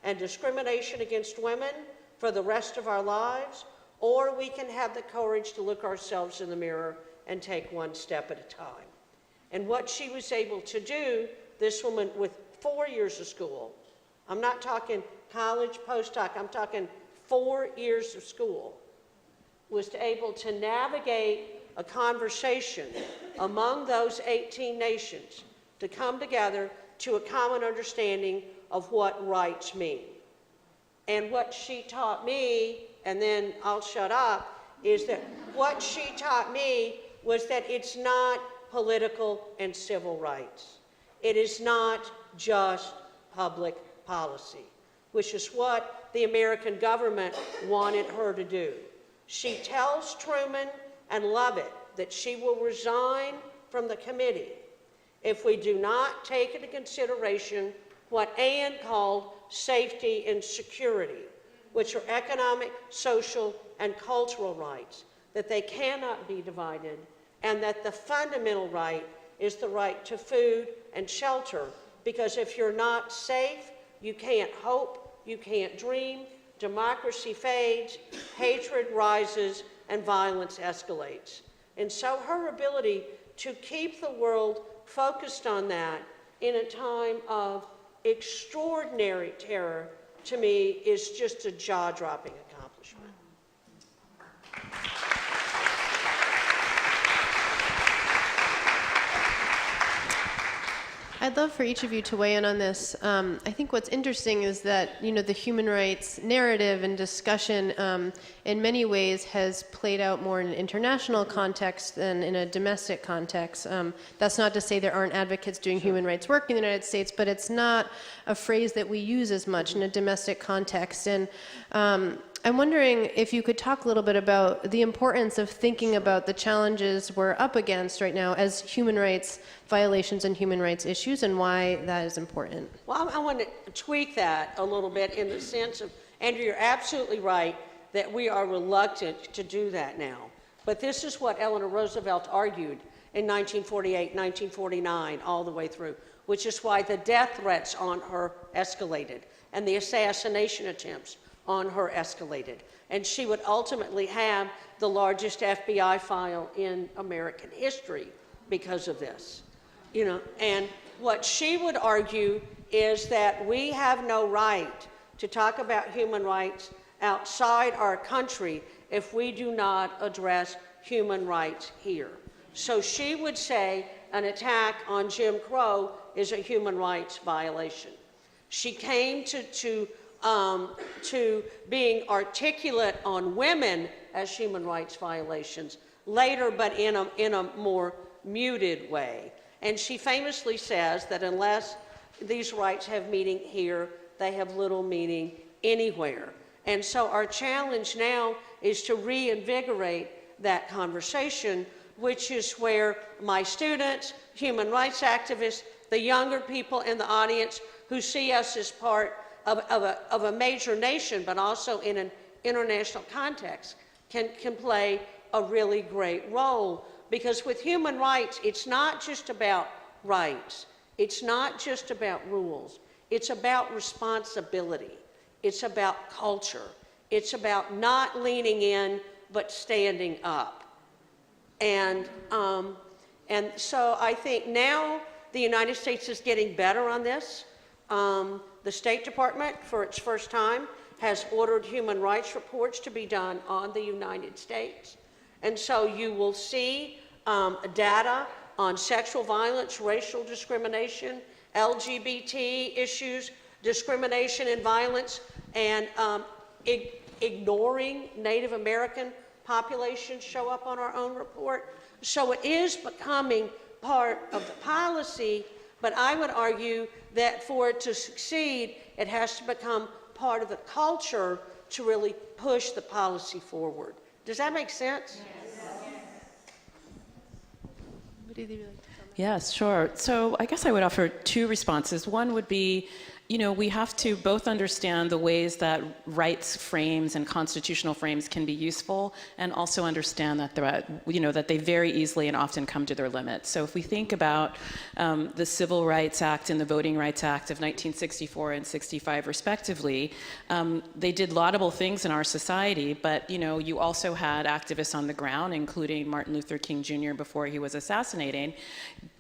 and discrimination against women for the rest of our lives, or we can have the courage to look ourselves in the mirror and take one step at a time. And what she was able to do, this woman with 4 years of school, I'm not talking college, postdoc, I'm talking 4 years of school, was able to navigate a conversation among those 18 nations to come together to a common understanding of what rights mean. And what she taught me, and then I'll shut up, is that what she taught me was that it's not political and civil rights. It is not just public policy, which is what the American government wanted her to do. She tells Truman and Lovett that she will resign from the committee if we do not take into consideration what Anne called safety and security, which are economic, social, and cultural rights, that they cannot be divided, and that the fundamental right is the right to food and shelter, because if you're not safe, you can't hope, you can't dream, democracy fades, hatred rises, and violence escalates. And so her ability to keep the world focused on that in a time of extraordinary terror, to me, is just a jaw-dropping accomplishment. I'd love for each of you to weigh in on this. I think what's interesting is that, the human rights narrative and discussion in many ways has played out more in an international context than in a domestic context. That's not to say there aren't advocates doing human rights work in the United States, but it's not a phrase that we use as much in a domestic context. And I'm wondering if you could talk a little bit about the importance of thinking about the challenges we're up against right now as human rights violations and human rights issues, and why that is important. Well, I want to tweak that a little bit in the sense of, Andrew, you're absolutely right that we are reluctant to do that now. But this is what Eleanor Roosevelt argued in 1948, 1949, all the way through, which is why the death threats on her escalated and the assassination attempts on her escalated. And she would ultimately have the largest FBI file in American history because of this. And what she would argue is that we have no right to talk about human rights outside our country if we do not address human rights here. So she would say an attack on Jim Crow is a human rights violation. She came to being articulate on women as human rights violations later, but in a more muted way. And she famously says that unless these rights have meaning here, they have little meaning anywhere. And so our challenge now is to reinvigorate that conversation, which is where my students, human rights activists, the younger people in the audience who see us as part of a major nation, but also in an international context, can play a really great role. Because with human rights, it's not just about rights. It's not just about rules. It's about responsibility. It's about culture. It's about not leaning in, but standing up. And so I think now the United States is getting better on this. The State Department, for its first time, has ordered human rights reports to be done on the United States. And so you will see data on sexual violence, racial discrimination, LGBT issues, discrimination and violence, and ignoring Native American populations show up on our own report. So it is becoming part of the policy, but I would argue that for it to succeed, it has to become part of the culture to really push the policy forward. Does that make sense? Yes, sure. So I guess I would offer two responses. One would be, we have to both understand the ways that rights frames and constitutional frames can be useful, and also understand that that they very easily and often come to their limits. So if we think about the Civil Rights Act and the Voting Rights Act of 1964 and 65 respectively, they did laudable things in our society, but you also had activists on the ground, including Martin Luther King Jr. before he was assassinated,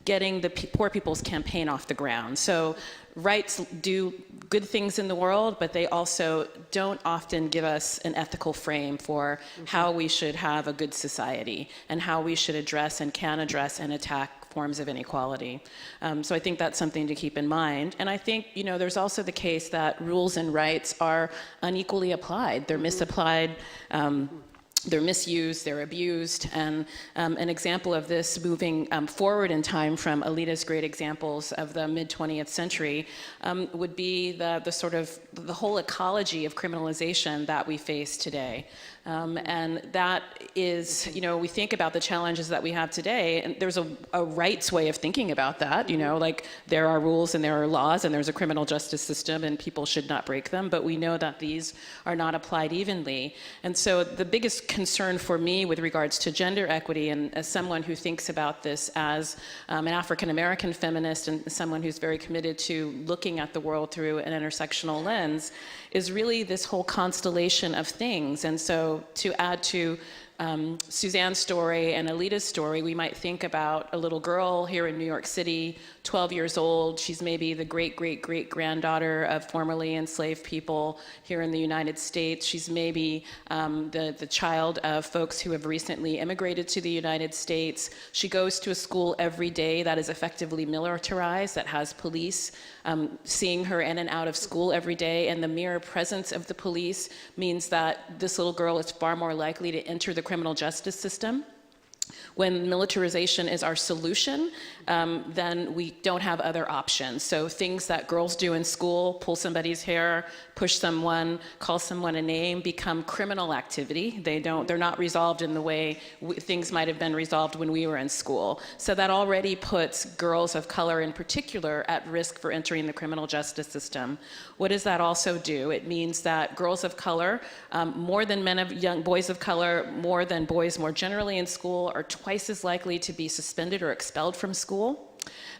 getting the Poor People's Campaign off the ground. So rights do good things in the world, but they also don't often give us an ethical frame for how we should have a good society and how we should address and can address and attack forms of inequality. So I think that's something to keep in mind. And I think, there's also the case that rules and rights are unequally applied. They're misapplied. They're misused, they're abused, and an example of this moving forward in time from Alita's great examples of the mid-20th century would be the whole ecology of criminalization that we face today. And that is, we think about the challenges that we have today, and there's a rights way of thinking about that, like there are rules and there are laws and there's a criminal justice system and people should not break them, but we know that these are not applied evenly. And so the biggest concern for me with regards to gender equity, and as someone who thinks about this as an African-American feminist and someone who's very committed to looking at the world through an intersectional lens, is really this whole constellation of things. And so to add to Suzanne's story and Alita's story, we might think about a little girl here in New York City, 12 years old. She's maybe the great-great-great-granddaughter of formerly enslaved people here in the United States. She's maybe the child of folks who have recently immigrated to the United States. She goes to a school every day that is effectively militarized, that has police seeing her in and out of school every day, and the mere presence of the police means that this little girl is far more likely to enter the criminal justice system. When militarization is our solution, then we don't have other options. So things that girls do in school, pull somebody's hair, push someone, call someone a name, become criminal activity. They're not resolved in the way things might have been resolved when we were in school. So that already puts girls of color in particular at risk for entering the criminal justice system. What does that also do? It means that girls of color, more than young boys of color, more than boys more generally in school, are twice as likely to be suspended or expelled from school.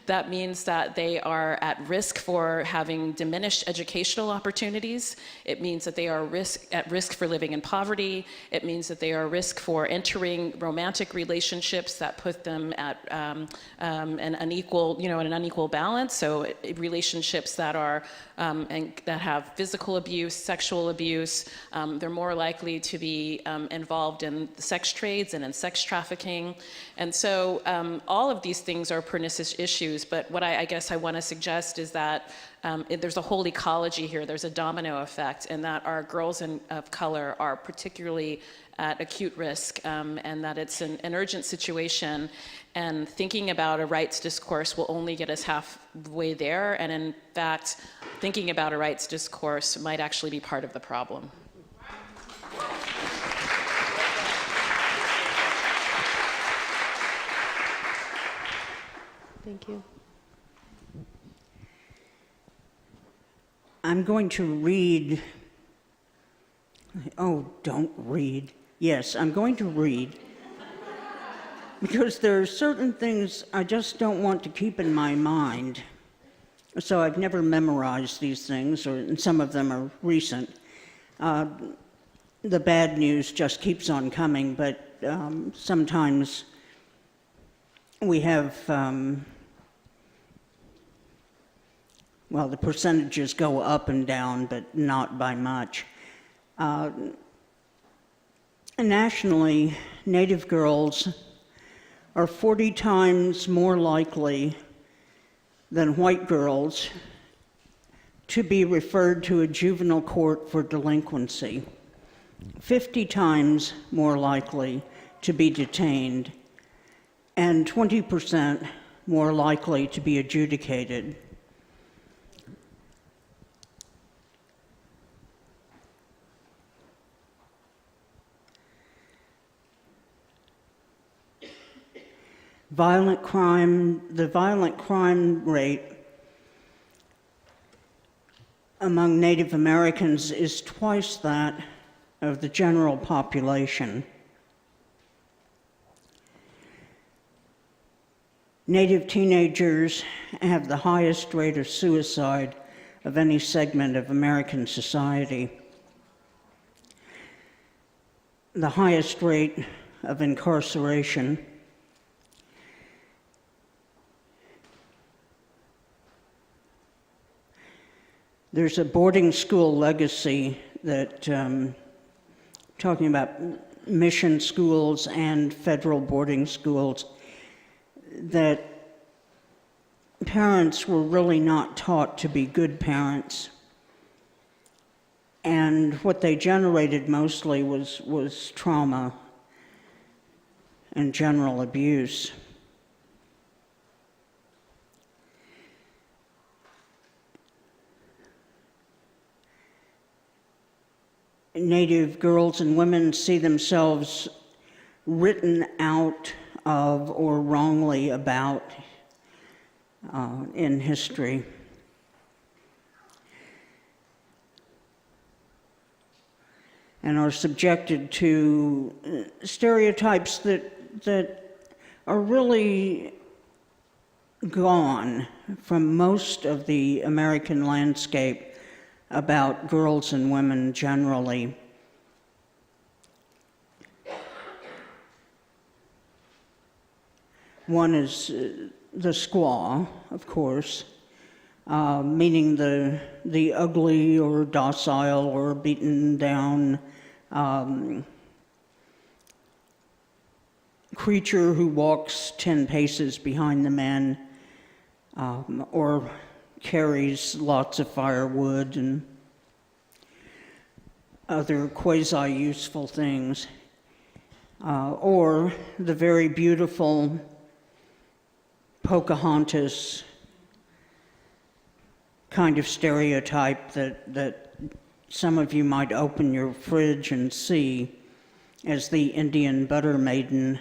That means that they are at risk for having diminished educational opportunities. It means that they are at risk for living in poverty. It means that they are at risk for entering romantic relationships that put them at an unequal balance. So relationships that are that have physical abuse, sexual abuse. They're more likely to be involved in the sex trades and in sex trafficking. And so all of these things are pernicious issues. But what I guess I want to suggest is that there's a whole ecology here. There's a domino effect, and that our girls of color are particularly at acute risk, and that it's an urgent situation. And thinking about a rights discourse will only get us halfway there. And in fact, thinking about a rights discourse might actually be part of the problem. Thank you. I'm going to read. Oh, don't read. Yes, I'm going to read. Because there are certain things I just don't want to keep in my mind. So I've never memorized these things, and some of them are recent. The bad news just keeps on coming, but sometimes we have, well, the percentages go up and down, but not by much. Nationally, Native girls are 40 times more likely than white girls to be referred to a juvenile court for delinquency, 50 times more likely to be detained, and 20% more likely to be adjudicated. The violent crime rate among Native Americans is twice that of the general population. Native teenagers have the highest rate of suicide of any segment of American society, the highest rate of incarceration. There's a boarding school legacy that, talking about mission schools and federal boarding schools, that parents were really not taught to be good parents. And what they generated mostly was trauma and general abuse. Native girls and women see themselves written out of or wrongly about in history. And are subjected to stereotypes that are really gone from most of the American landscape about girls and women generally. One is the squaw, of course, meaning the ugly or docile or beaten down creature who walks 10 paces behind the men, or carries lots of firewood and other quasi-useful things, or the very beautiful Pocahontas kind of stereotype that some of you might open your fridge and see as the Indian butter maiden.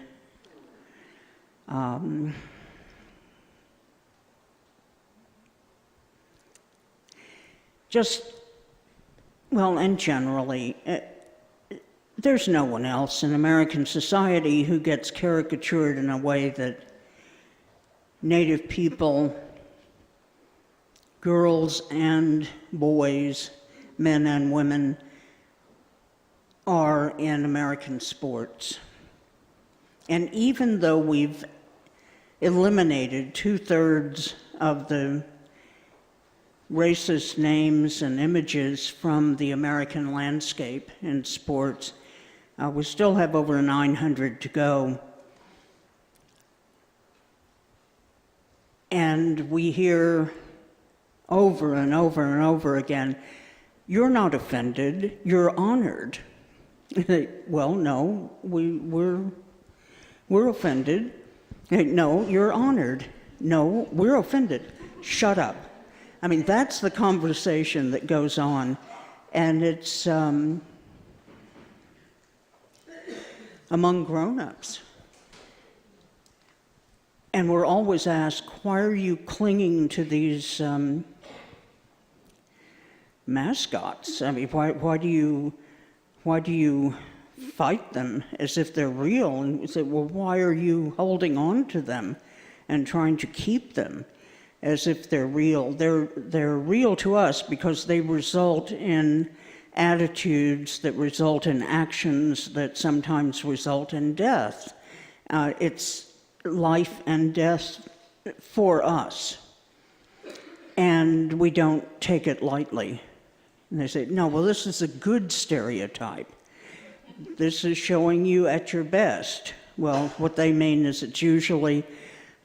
And generally, there's no one else in American society who gets caricatured in a way that Native people, girls and boys, men and women, are in American sports. And even though we've eliminated 2/3 of the racist names and images from the American landscape in sports, we still have over 900 to go. And we hear over and over and over again, you're not offended, you're honored. Well, no, we're offended. No, you're honored. No, we're offended. Shut up. I mean, that's the conversation that goes on, and it's among grown-ups. And we're always asked, why are you clinging to these mascots? I mean, why do you fight them as if they're real? And we say, well, why are you holding on to them and trying to keep them as if they're real? They're real to us because they result in attitudes that result in actions that sometimes result in death. It's life and death for us. And we don't take it lightly. And they say, no, well, this is a good stereotype. This is showing you at your best. Well, what they mean is it's usually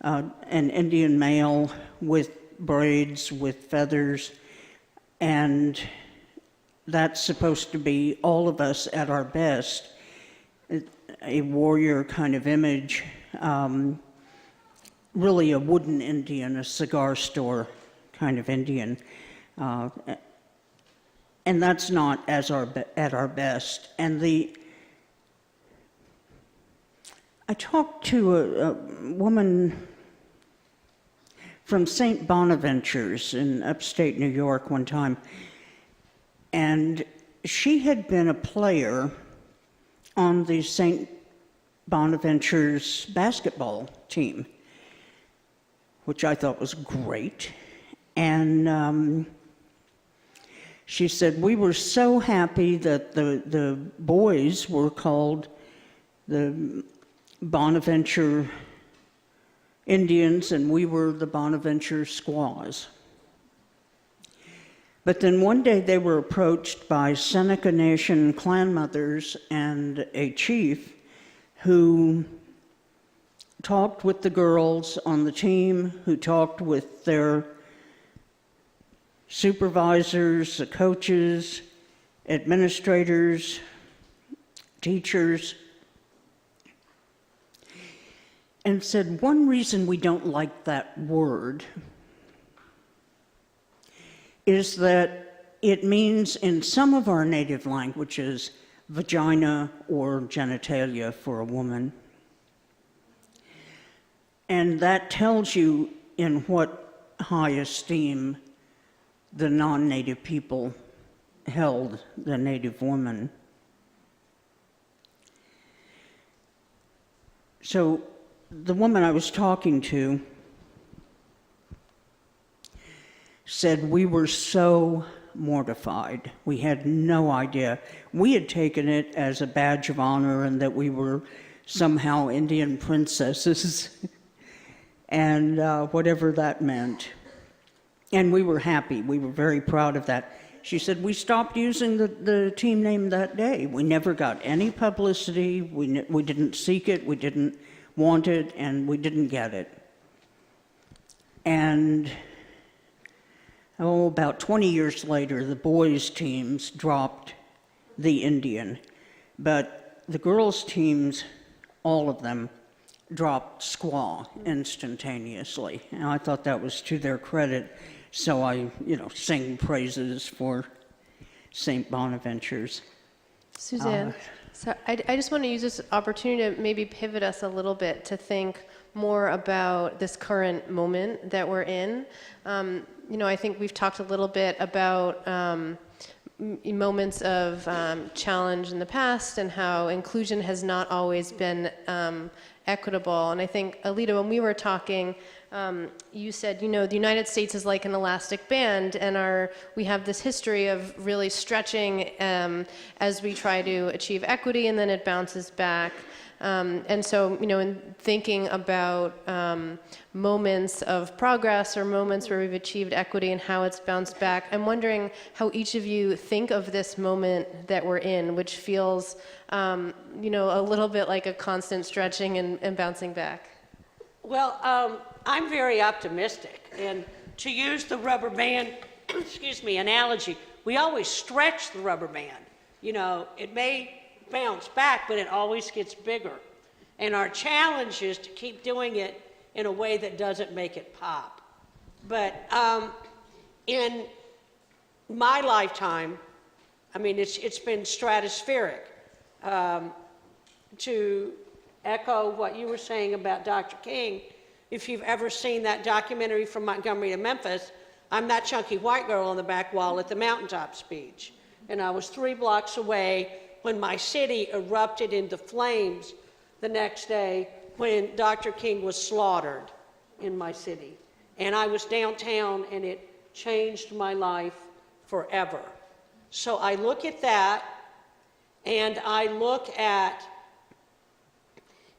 an Indian male with braids, with feathers, and that's supposed to be all of us at our best. A warrior kind of image, really a wooden Indian, a cigar store kind of Indian. And that's not at our best. And I talked to a woman from St. Bonaventure's in upstate New York one time, and she had been a player on the St. Bonaventure's basketball team, which I thought was great. And she said, we were so happy that the boys were called the Bonaventure Indians and we were the Bonaventure Squaws. But then one day they were approached by Seneca Nation clan mothers and a chief who talked with the girls on the team, who talked with their supervisors, the coaches, administrators, teachers, and said, one reason we don't like that word is that it means in some of our native languages, vagina or genitalia for a woman. And that tells you in what high esteem the non-native people held the native woman. So the woman I was talking to said we were so mortified. We had no idea. We had taken it as a badge of honor and that we were somehow Indian princesses and whatever that meant. And we were happy. We were very proud of that. She said, we stopped using the team name that day. We never got any publicity. We didn't seek it. We didn't want it, and we didn't get it. And about 20 years later, the boys' teams dropped the Indian, but the girls' teams, all of them, dropped squaw instantaneously. And I thought that was to their credit, so I, sing praises for St. Bonaventure's. Suzanne, so I just want to use this opportunity to maybe pivot us a little bit to think more about this current moment that we're in. I think we've talked a little bit about moments of challenge in the past and how inclusion has not always been equitable. And I think, Alita, when we were talking, you said, the United States is like an elastic band, and we have this history of really stretching as we try to achieve equity, and then it bounces back. And so, in thinking about moments of progress or moments where we've achieved equity and how it's bounced back, I'm wondering how each of you think of this moment that we're in, which feels, a little bit like a constant stretching and bouncing back. Well, I'm very optimistic. And to use the rubber band, analogy, we always stretch the rubber band. It may bounce back, but it always gets bigger. And our challenge is to keep doing it in a way that doesn't make it pop. But in my lifetime, it's been stratospheric. To echo what you were saying about Dr. King, If you've ever seen that documentary From Montgomery to Memphis, I'm that chunky white girl on the back wall at the mountaintop speech. And I was 3 blocks away when my city erupted into flames the next day when Dr. King was slaughtered in my city. And I was downtown, and it changed my life forever. So I look at that, and I look at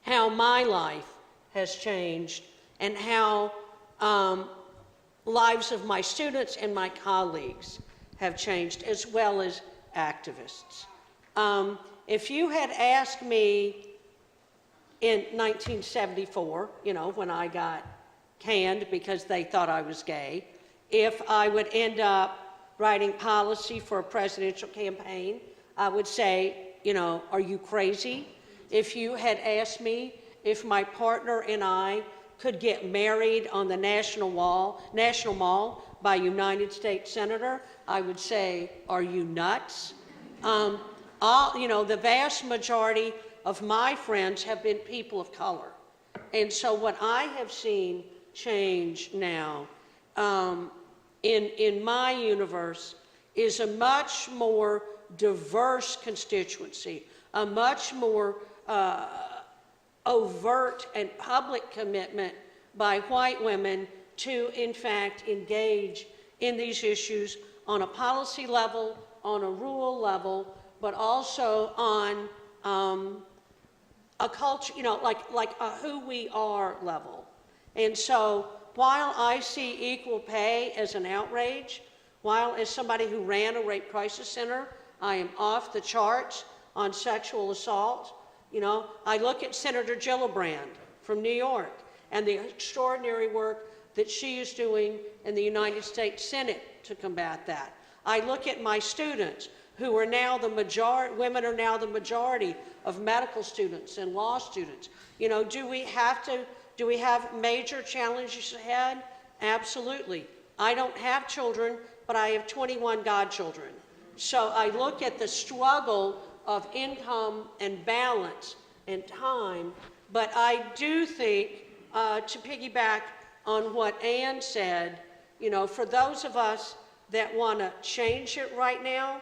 how my life has changed and how lives of my students and my colleagues have changed, as well as activists. If you had asked me in 1974, you know, when I got canned because they thought I was gay, if I would end up writing policy for a presidential campaign, I would say, you know, are you crazy? If you had asked me if my partner and I could get married on the National Mall by a United States Senator, I would say, are you nuts? The vast majority of my friends have been people of color. And so what I have seen change now in my universe is a much more diverse constituency, a much more overt and public commitment by white women to, in fact, engage in these issues on a policy level, on a rural level, but also on a culture, you know, like a who we are level. And so while I see equal pay as an outrage, while as somebody who ran a rape crisis center, I am off the charts on sexual assault. You know, I look at Senator Gillibrand from New York and the extraordinary work that she is doing in the United States Senate to combat that. I look at my students who are now the majority, women are now the majority of medical students and law students. You know, do we have major challenges ahead? Absolutely. I don't have children, but I have 21 godchildren. So I look at the struggle of income and balance and time, but I do think, to piggyback on what Ann said, you know, for those of us that want to change it right now,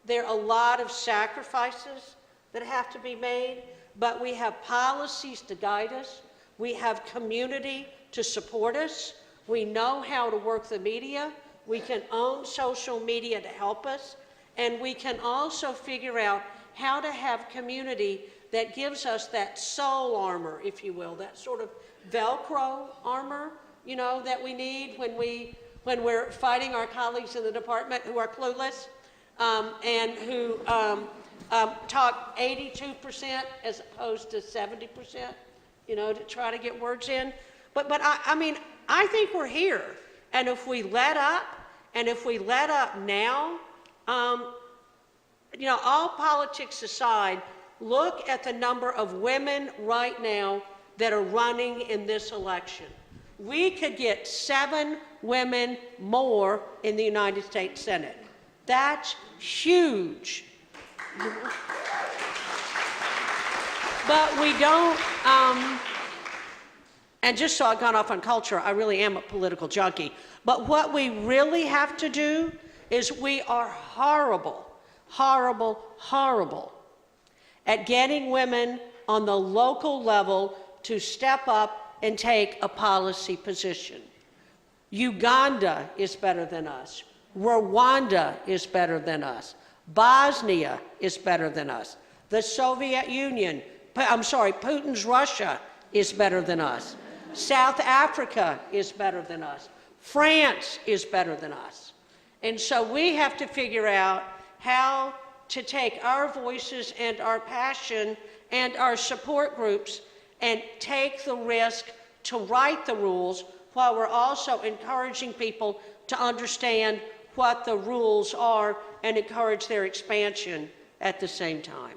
there are a lot of sacrifices that have to be made, but we have policies to guide us. We have community to support us. We know how to work the media. We can own social media to help us. And we can also figure out how to have community that gives us that soul armor, if you will, that sort of Velcro armor, you know, that we need when we're fighting our colleagues in the department who are clueless and who talk 82% as opposed to 70%, you know, to try to get words in. But I mean, I think we're here. And if we let up, and if we let up now, you know, all politics aside, look at the number of women right now that are running in this election. We could get 7 women more in the United States Senate. That's huge. But we don't, and just so I've gone off on culture, I really am a political junkie. But what we really have to do is we are horrible, horrible, horrible at getting women on the local level to step up and take a policy position. Uganda is better than us. Rwanda is better than us. Bosnia is better than us. The Soviet Union, Putin's Russia is better than us. South Africa is better than us. France is better than us. And so we have to figure out how to take our voices and our passion and our support groups and take the risk to write the rules while we're also encouraging people to understand what the rules are and encourage their expansion at the same time.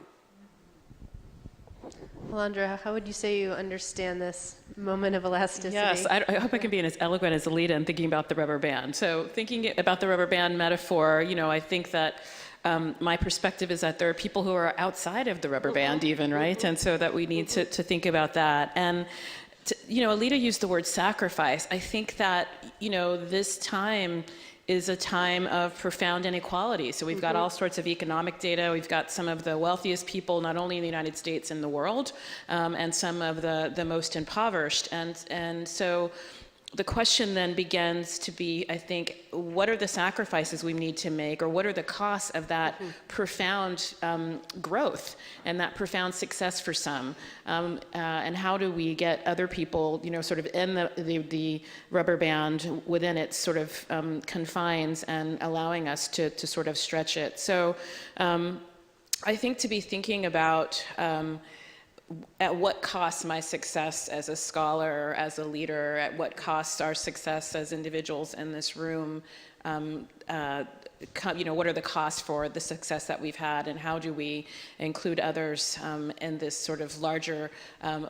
Alondra, how would you say you understand this moment of elasticity? Yes, I hope I can be as eloquent as Alita in thinking about the rubber band. So thinking about the rubber band metaphor, you know, I think that my perspective is that there are people who are outside of the rubber band even, right? And so that we need to think about that. And Alita used the word sacrifice. I think that, this time is a time of profound inequality. So we've got all sorts of economic data. We've got some of the wealthiest people, not only in the United States, in the world, and some of the most impoverished. And so the question then begins to be, I think, what are the sacrifices we need to make, or what are the costs of that profound growth and that profound success for some? And how do we get other people, sort of in the rubber band within its sort of confines and allowing us to sort of stretch it? So I think to be thinking about at what costs my success as a scholar, as a leader, at what costs our success as individuals in this room, what are the costs for the success that we've had, and how do we include others in this sort of larger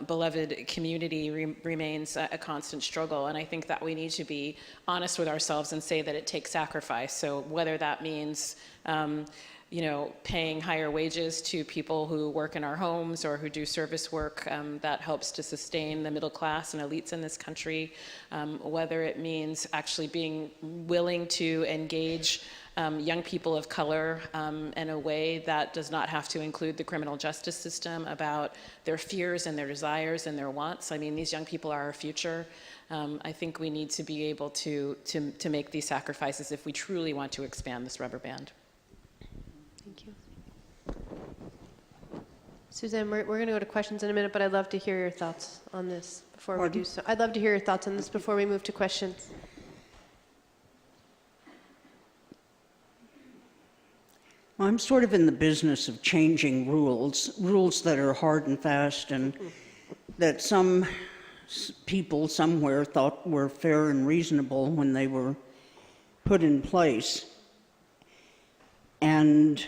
beloved community remains a constant struggle. And I think that we need to be honest with ourselves and say that it takes sacrifice. So whether that means paying higher wages to people who work in our homes or who do service work that helps to sustain the middle class and elites in this country, whether it means actually being willing to engage young people of color in a way that does not have to include the criminal justice system about their fears and their desires and their wants. I mean, these young people are our future. I think we need to be able to make these sacrifices if we truly want to expand this rubber band. Thank you. Suzanne, we're going to go to questions in a minute, but I'd love to hear your thoughts on this before we do so. I'd love to hear your thoughts on this before we move to questions. I'm sort of in the business of changing rules that are hard and fast and that some people somewhere thought were fair and reasonable when they were put in place, and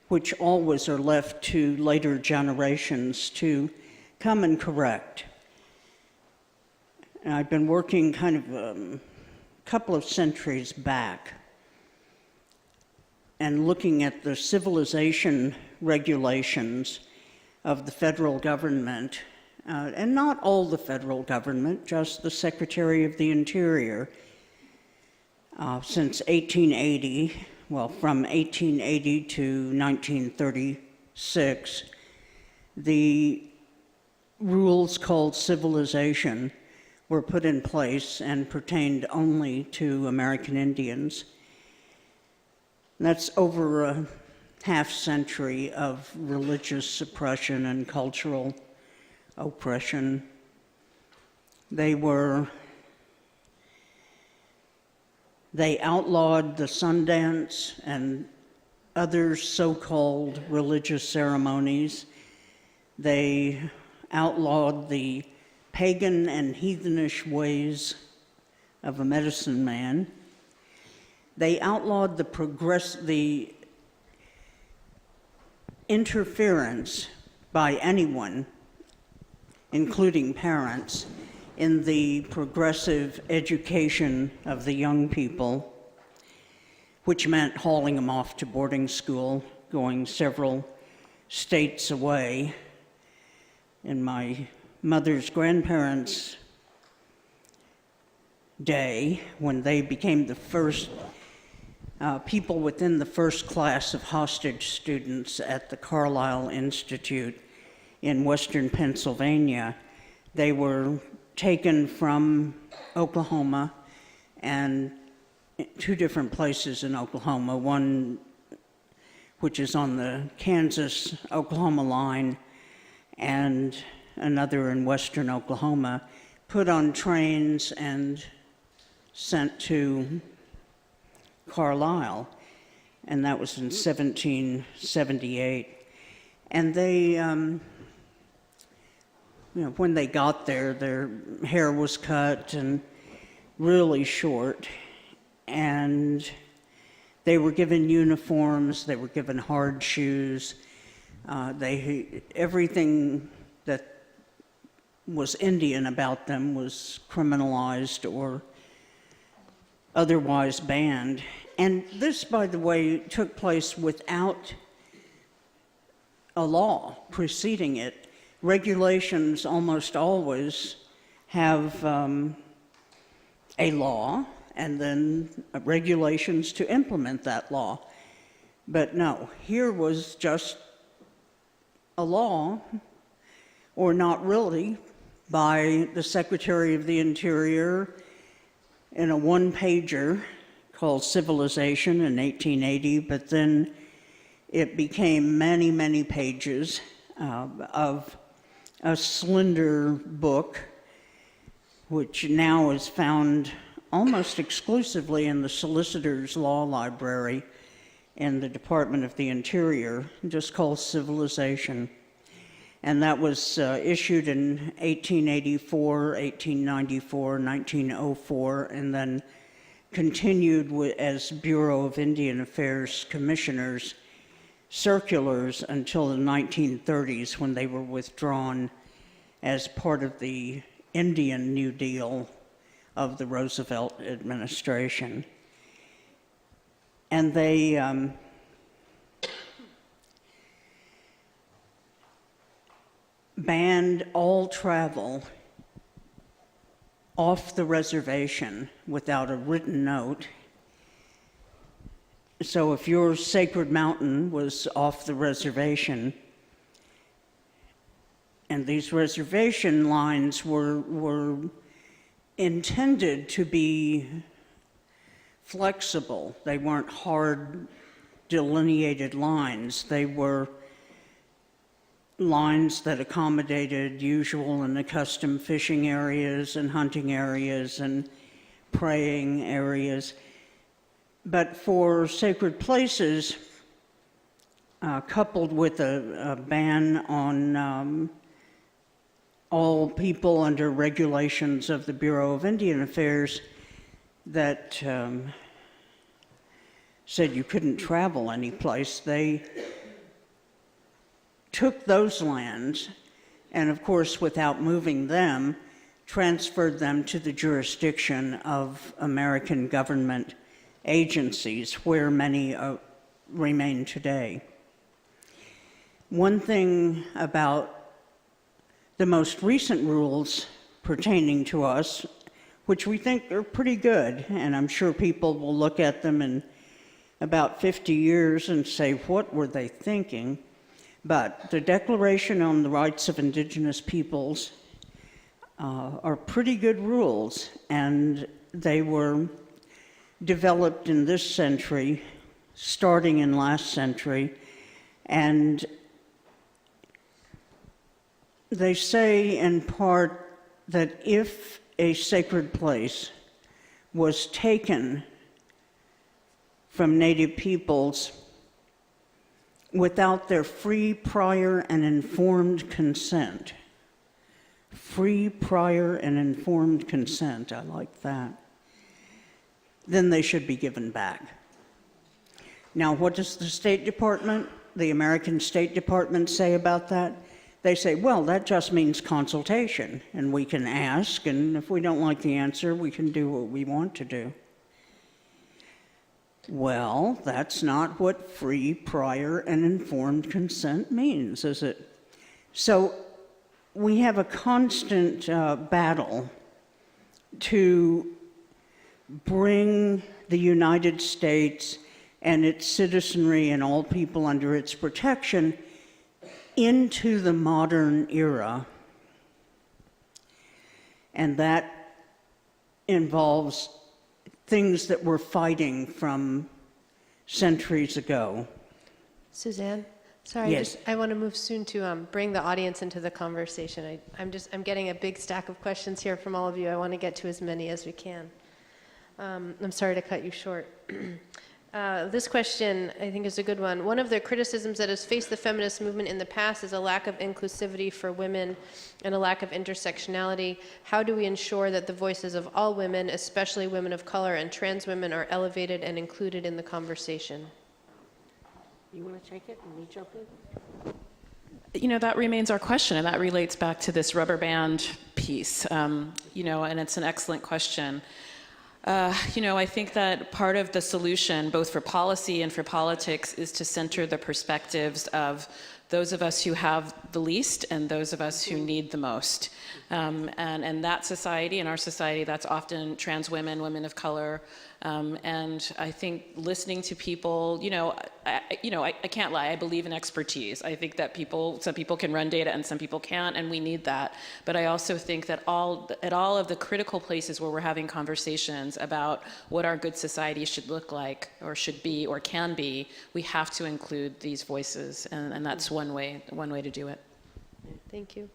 which always are left to later generations to come and correct. And I've been working kind of a couple of centuries back and looking at the civilization regulations of the federal government, and not all the federal government, just the Secretary of the Interior. Since 1880, well, from 1880 to 1936, the rules called civilization were put in place and pertained only to American Indians. That's over a half century of religious suppression and cultural oppression. They outlawed the Sundance and other so-called religious ceremonies. They outlawed the pagan and heathenish ways of a medicine man. They outlawed the interference by anyone, including parents, in the progressive education of the young people, which meant hauling them off to boarding school, going several states away. In my mother's grandparents' day, when they became the first people within the first class of hostage students at the Carlisle Institute in western Pennsylvania, they were taken from Oklahoma and two different places in Oklahoma, one which is on the Kansas-Oklahoma line and another in western Oklahoma, put on trains and sent to Carlisle, and that was in 1778. And they, when they got there, their hair was cut and really short, and they were given uniforms, they were given hard shoes. Everything that was Indian about them was criminalized or otherwise banned. And this, by the way, took place without a law preceding it regulations almost always have a law and then regulations to implement that law. But no, here was just a law, or not really, by the Secretary of the Interior in a one-pager called Civilization in 1880, but then it became many, many pages of a slender book, which now is found almost exclusively in the Solicitor's Law Library in the Department of the Interior, just called Civilization. And that was issued in 1884, 1894, 1904, and then continued as Bureau of Indian Affairs commissioners' circulars until the 1930s, when they were withdrawn as part of the Indian New Deal of the Roosevelt administration. And they banned all travel off the reservation without a written note. So if your sacred mountain was off the reservation, and these reservation lines were intended to be flexible. They weren't hard delineated lines. They were lines that accommodated usual and accustomed fishing areas and hunting areas and praying areas. But for sacred places, coupled with a ban on all people under regulations of the Bureau of Indian Affairs that said you couldn't travel any place, they took those lands and, of course, without moving them, transferred them to the jurisdiction of American government agencies, where many remain today. One thing about the most recent rules pertaining to us, which we think are pretty good, and I'm sure people will look at them in about 50 years and say, what were they thinking? But the Declaration on the Rights of Indigenous Peoples are pretty good rules, and they were developed in this century, starting in last century, and they say in part that if a sacred place was taken from Native peoples without their free, prior, and informed consent, free, prior, and informed consent, I like that, then they should be given back. Now, what does the State Department, the American State Department, say about that? They say, well, that just means consultation, and we can ask, and if we don't like the answer, we can do what we want to do. Well, that's not what free, prior, and informed consent means, is it? So we have a constant battle to bring the United States and its citizenry and all people under its protection into the modern era. And that involves things that we're fighting from centuries ago. Suzanne, sorry, yes. I want to move soon to bring the audience into the conversation. I'm getting a big stack of questions here from all of you. I want to get to as many as we can. I'm sorry to cut you short. This question, I think, is a good one. One of the criticisms that has faced the feminist movement in the past is a lack of inclusivity for women and a lack of intersectionality. How do we ensure that the voices of all women, especially women of color and trans women, are elevated and included in the conversation? You want to take it and me jump in? You know, that remains our question, and that relates back to this rubber band piece, you know, and it's an excellent question. You know, I think that part of the solution, both for policy and for politics, is to center the perspectives of those of us who have the least and those of us who need the most. And that society, in our society, that's often trans women, women of color. And I think listening to people, I can't lie, I believe in expertise. I think that some people can run data and some people can't, and we need that. But I also think that at all of the critical places where we're having conversations about what our good society should look like, or should be, or can be, we have to include these voices, and that's one way to do it. Thank you.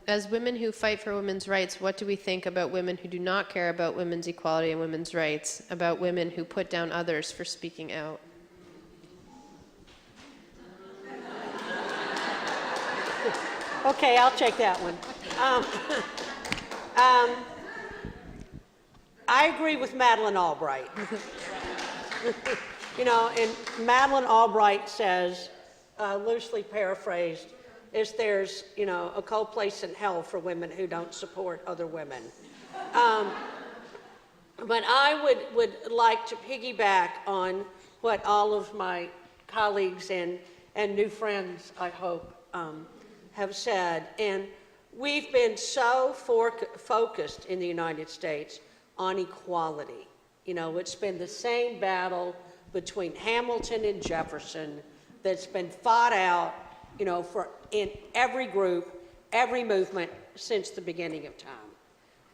As women who fight for women's rights, what do we think about women who do not care about women's equality and women's rights, about women who put down others for speaking out? Okay, I'll take that one. I agree with Madeleine Albright. And Madeleine Albright says, loosely paraphrased, there's a cold place in hell for women who don't support other women. But I would like to piggyback on what all of my colleagues and new friends, I hope, have said. And we've been so focused in the United States on equality. It's been the same battle between Hamilton and Jefferson that's been fought out, in every group, every movement since the beginning of time.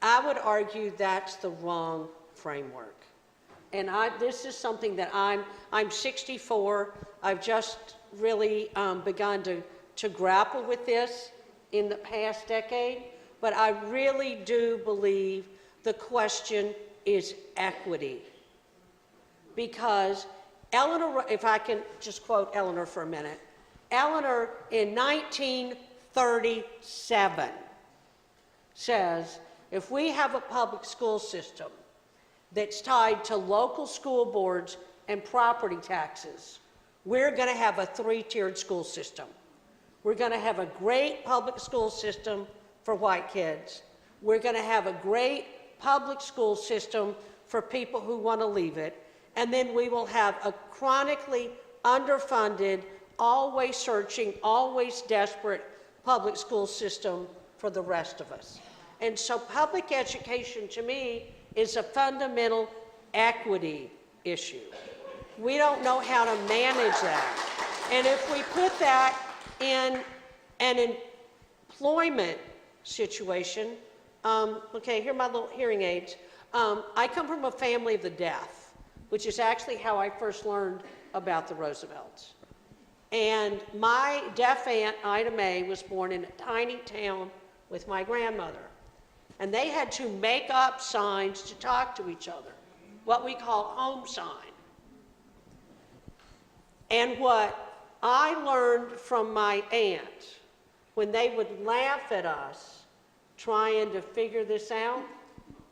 I would argue that's the wrong framework. And this is something that I'm 64. I've just really begun to grapple with this in the past decade. But I really do believe the question is equity. Because Eleanor, if I can just quote Eleanor for a minute, Eleanor in 1937 says, if we have a public school system that's tied to local school boards and property taxes, we're going to have a three-tiered school system. We're going to have a great public school system for white kids. We're going to have a great public school system for people who want to leave it. And then we will have a chronically underfunded, always searching, always desperate public school system for the rest of us. And so public education, to me, is a fundamental equity issue. We don't know how to manage that. And if we put that in an employment situation, okay, here are my little hearing aids. I come from a family of the deaf, which is actually how I first learned about the Roosevelts. And my deaf aunt, Ida Mae, was born in a tiny town with my grandmother. And they had to make up signs to talk to each other, what we call home sign. And what I learned from my aunt, when they would laugh at us trying to figure this out,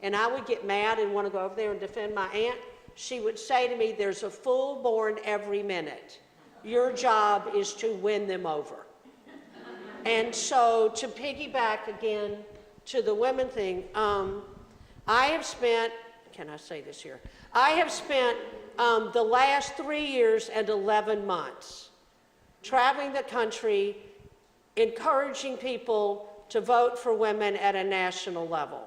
and I would get mad and want to go over there and defend my aunt, she would say to me, there's a fool born every minute. Your job is to win them over. And so to piggyback again to the women thing, I have spent, can I say this here? I have spent the last 3 years and 11 months traveling the country, encouraging people to vote for women at a national level.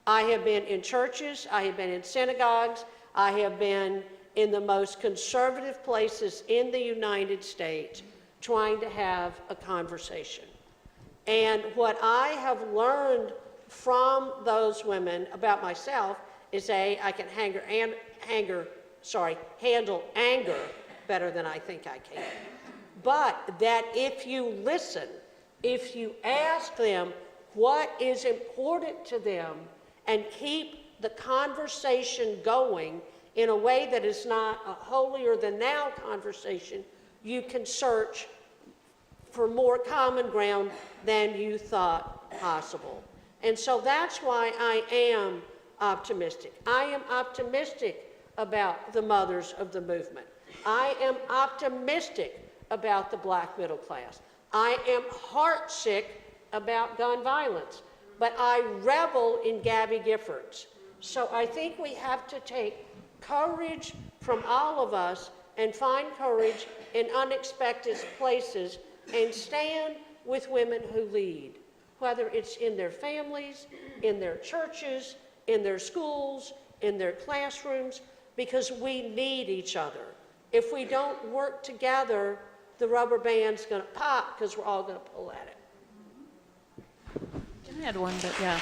I have been in churches, I have been in synagogues, I have been in the most conservative places in the United States trying to have a conversation. And what I have learned from those women about myself is I can handle anger better than I think I can. But that if you listen, if you ask them what is important to them and keep the conversation going in a way that is not a holier than thou conversation, you can search for more common ground than you thought possible. And so that's why I am optimistic. I am optimistic about the mothers of the movement. I am optimistic about the black middle class. I am heartsick about gun violence, but I revel in Gabby Giffords. So I think we have to take courage from all of us and find courage in unexpected places and stand with women who lead, whether it's in their families, in their churches, in their schools, in their classrooms, because we need each other. If we don't work together, the rubber band's going to pop because we're all going to pull at it. Can I add one bit? Yeah.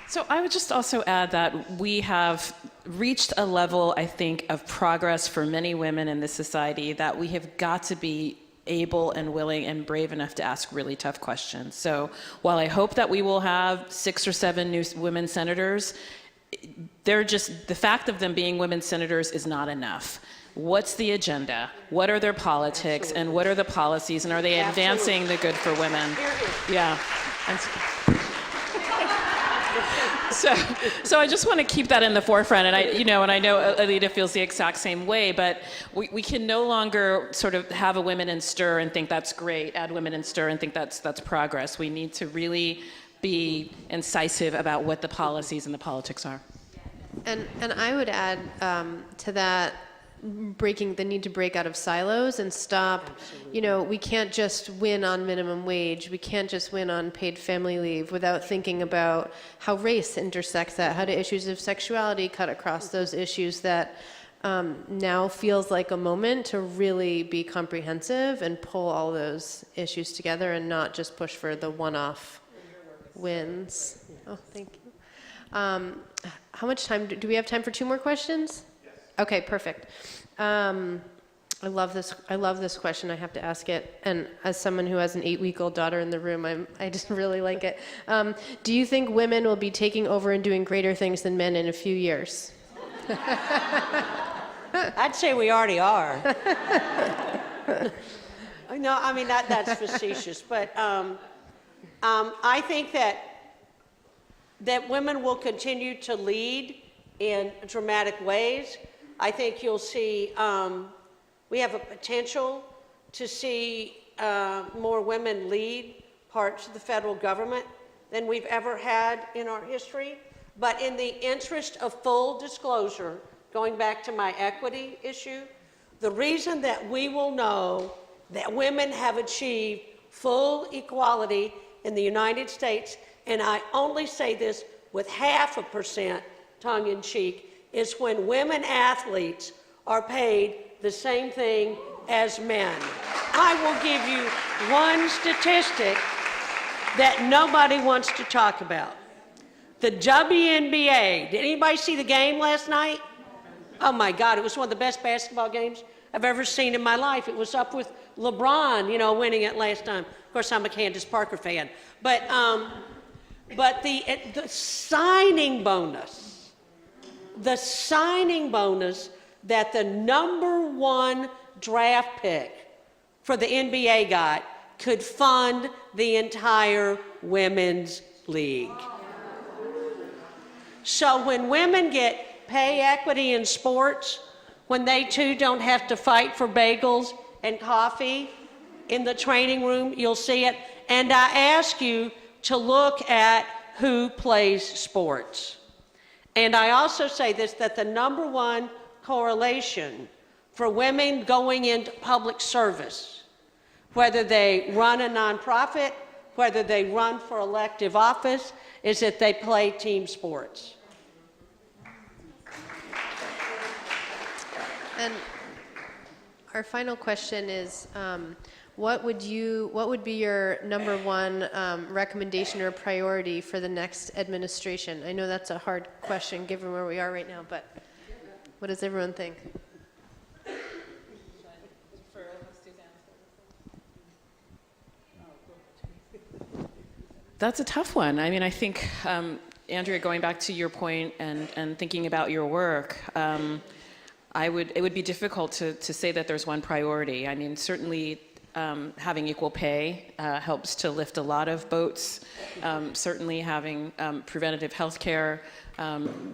So I would just also add that we have reached a level, I think, of progress for many women in this society that we have got to be able and willing and brave enough to ask really tough questions. So while I hope that we will have 6 or 7 new women senators, they're just, the fact of them being women senators is not enough. What's the agenda? What are their politics? And what are the policies? And are they advancing the good for women? Yeah. And so I just want to keep that in the forefront, and I know Alita feels the exact same way, but we can no longer sort of have a Women in Stir and think that's great, add Women in Stir and think that's progress. We need to really be incisive about what the policies and the politics are. And I would add to that, the need to break out of silos and stop. We can't just win on minimum wage. We can't just win on paid family leave without thinking about how race intersects that, how do issues of sexuality cut across those issues that now feels like a moment to really be comprehensive and pull all those issues together and not just push for the one-off wins. Oh, thank you. How much time, do we have time for 2 more questions? Okay, perfect. I love this question. I have to ask it. And as someone who has an 8-week-old daughter in the room, I just really like it. Do you think women will be taking over and doing greater things than men in a few years? I'd say we already are. No, I mean, that's facetious. But I think that women will continue to lead in dramatic ways. I think you'll see, we have a potential to see more women lead parts of the federal government than we've ever had in our history. But in the interest of full disclosure, going back to my equity issue, the reason that we will know that women have achieved full equality in the United States, and I only say this with 0.5% tongue-in-cheek, is when women athletes are paid the same thing as men. I will give you one statistic that nobody wants to talk about. The WNBA, did anybody see the game last night? Oh my God, it was one of the best basketball games I've ever seen in my life. It was up with LeBron, winning it last time. Of course, I'm a Candace Parker fan. But the signing bonus, that the #1 draft pick for the NBA got could fund the entire women's league. So when women get pay equity in sports, when they too don't have to fight for bagels and coffee in the training room, you'll see it. And I ask you to look at who plays sports. And I also say this, that the #1 correlation for women going into public service, whether they run a nonprofit, whether they run for elective office, is that they play team sports. And our final question is, what would be your #1 recommendation or priority for the next administration? I know that's a hard question given where we are right now, but what does everyone think? That's a tough one. I mean, I think, Andrea, going back to your point and thinking about your work, it would be difficult to say that there's one priority. I mean, certainly having equal pay helps to lift a lot of boats. Certainly having preventative health care,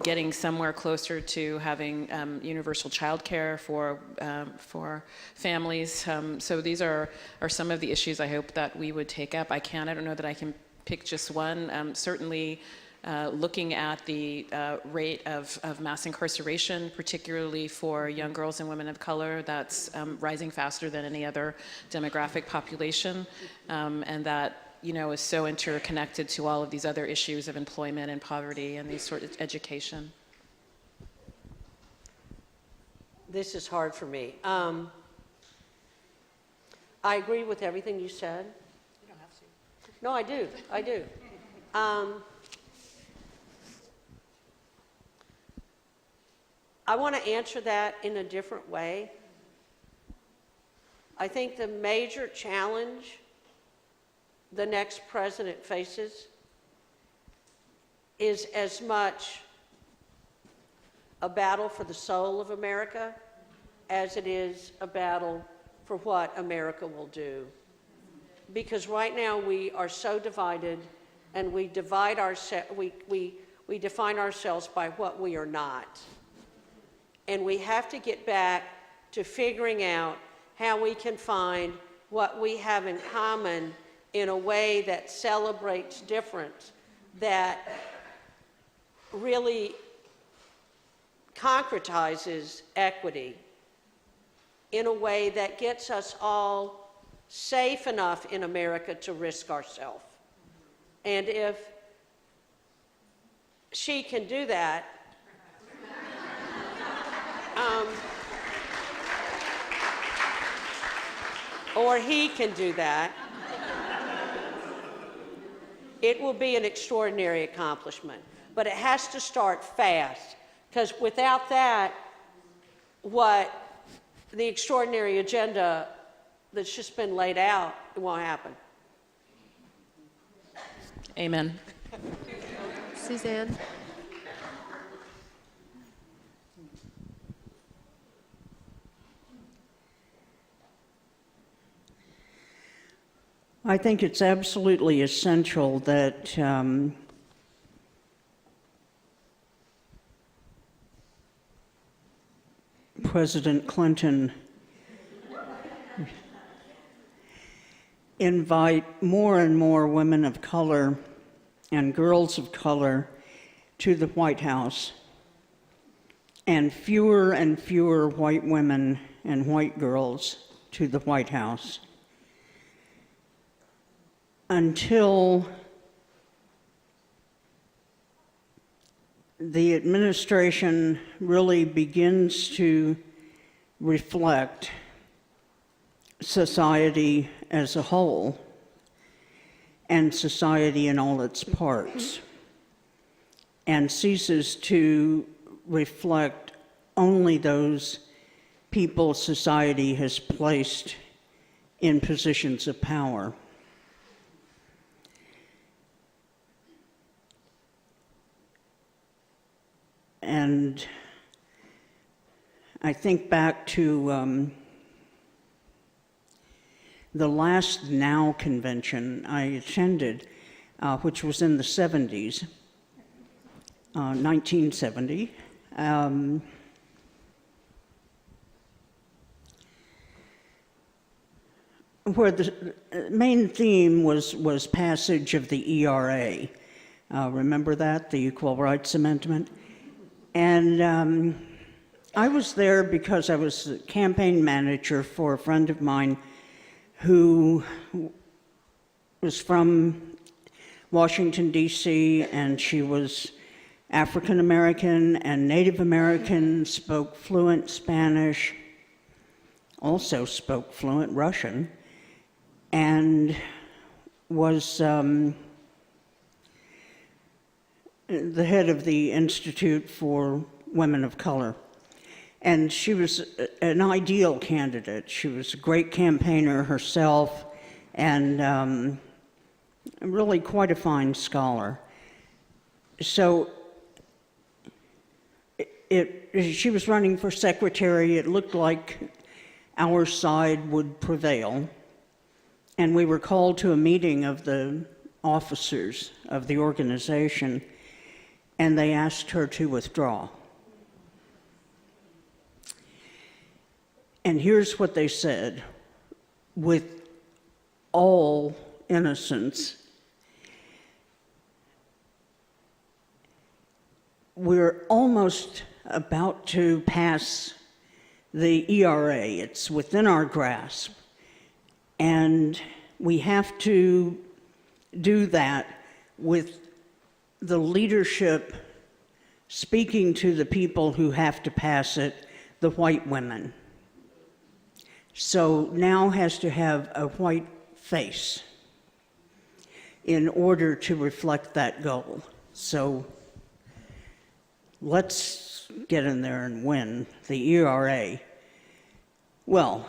getting somewhere closer to having universal child care for families. So these are some of the issues I hope that we would take up. I don't know that I can pick just one. Certainly looking at the rate of mass incarceration, particularly for young girls and women of color, that's rising faster than any other demographic population, and that is so interconnected to all of these other issues of employment and poverty and these sort of education. This is hard for me. I agree with everything you said. You don't have to. No, I do. I do. I want to answer that in a different way. I think the major challenge the next president faces is as much a battle for the soul of America as it is a battle for what America will do. Because right now we are so divided, and we divide we define ourselves by what we are not. And we have to get back to figuring out how we can find what we have in common in a way that celebrates difference, that really concretizes equity in a way that gets us all safe enough in America to risk ourselves. And if she can do that, or he can do that, it will be an extraordinary accomplishment. But it has to start fast, because without that, what the extraordinary agenda that's just been laid out, it won't happen. Amen. Suzanne? I think it's absolutely essential that President Clinton invite more and more women of color and girls of color to the White House, and fewer white women and white girls to the White House, until the administration really begins to reflect society as a whole and society in all its parts, and ceases to reflect only those people society has placed in positions of power. And I think back to the last NOW convention I attended, which was in the 70s, 1970. Where the main theme was passage of the ERA. Remember that, the Equal Rights Amendment? And I was there because I was a campaign manager for a friend of mine who was from Washington, D.C., and she was African American and Native American, spoke fluent Spanish, also spoke fluent Russian, and was the head of the Institute for Women of Color. And she was an ideal candidate. She was a great campaigner herself, and really quite a scholar. So she was running for secretary. It looked like our side would prevail. And we were called to a meeting of the officers of the organization, and they asked her to withdraw. And here's what they said, with all innocence: we're almost about to pass the ERA. It's within our grasp. And we have to do that with the leadership speaking to the people who have to pass it, the white women. So now has to have a white face in order to reflect that goal. So let's get in there and win the ERA. Well,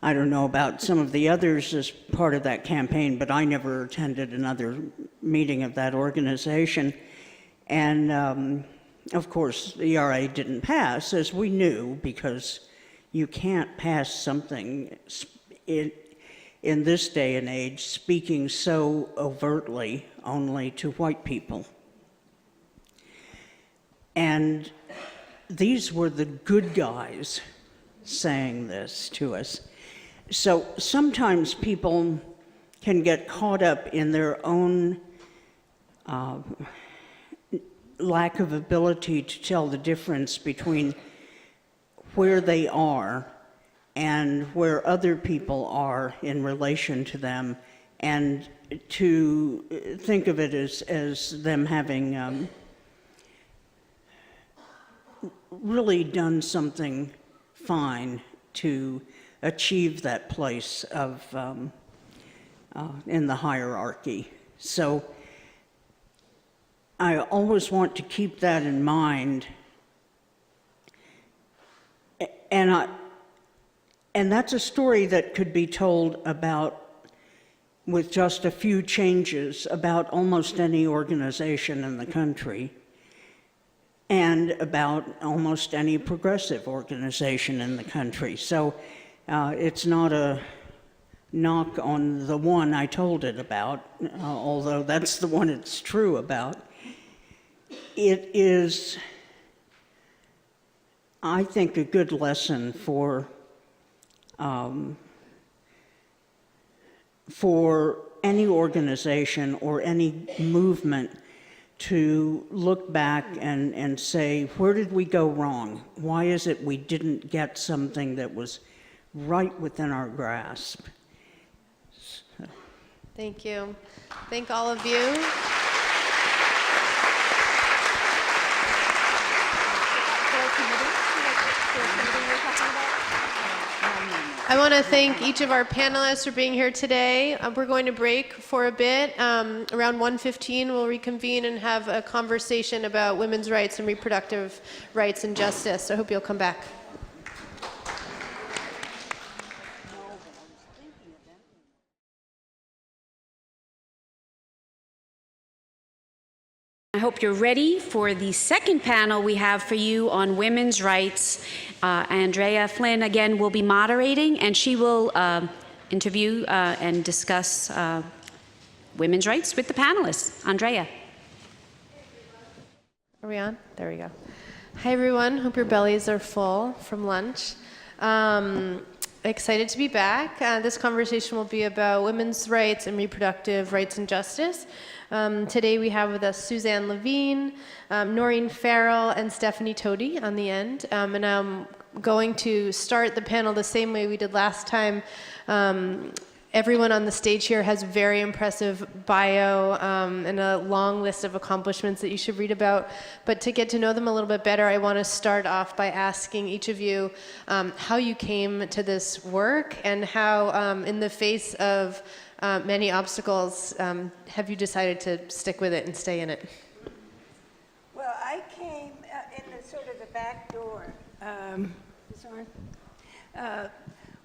I don't know about some of the others as part of that campaign, but I never attended another meeting of that organization. And of course, the ERA didn't pass, as we knew, because you can't pass something in this day and age speaking so overtly only to white people. And these were the good guys saying this to us. So sometimes people can get caught up in their own lack of ability to tell the difference between where they are and where other people are in relation to them, and to think of it as them having really done something fine to achieve that place of in the hierarchy. So I always want to keep that in mind, and that's a story that could be told about, with just a few changes, about almost any organization in the country, and about almost any progressive organization in the country. So it's not a knock on the one I told it about, although that's the one it's true about. It is, I think, a good lesson for any organization or any movement to look back and say, where did we go wrong? Why is it we didn't get something that was right within our grasp? Thank you. Thank all of you. I want to thank each of our panelists for being here today. We're going to break for a bit. Around 1:15, we'll reconvene and have a conversation about women's rights and reproductive rights and justice. So I hope you'll come back. I hope you're ready for the second panel we have for you on women's rights. Andrea Flynn, again, will be moderating, and she will interview and discuss women's rights with the panelists. Andrea. Are we on? There we go. Hi, everyone. Hope your bellies are full from lunch. Excited to be back. This conversation will be about women's rights and reproductive rights and justice. Today we have with us Suzanne Levine, Noreen Farrell, and Stephanie Toti on the end. And I'm going to start the panel the same way we did last time. Everyone on the stage here has a very impressive bio and a long list of accomplishments that you should read about. But to get to know them a little bit better, I want to start off by asking each of you how you came to this work, and how, in the face of many obstacles, have you decided to stick with it and stay in it? Well, I came in the sort of the back door.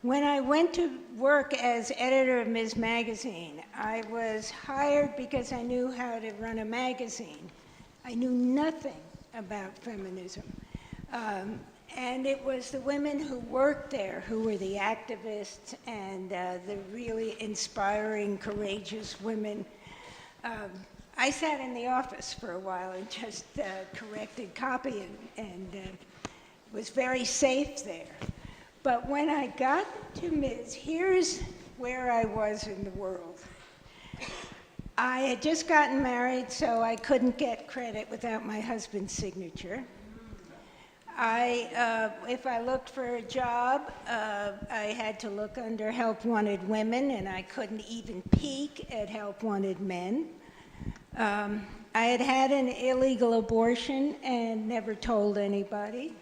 When I went to work as editor of Ms. Magazine, I was hired because I knew how to run a magazine. I knew nothing about feminism. And it was the women who worked there who were the activists and the really inspiring, courageous women. I sat in the office for a while and just corrected copy and was very safe there. But when I got to Ms., here's where I was in the world. I had just gotten married, so I couldn't get credit without my husband's signature. If I looked for a job, I had to look under Help Wanted Women, and I couldn't even peek at Help Wanted Men. I had had an illegal abortion and never told anybody.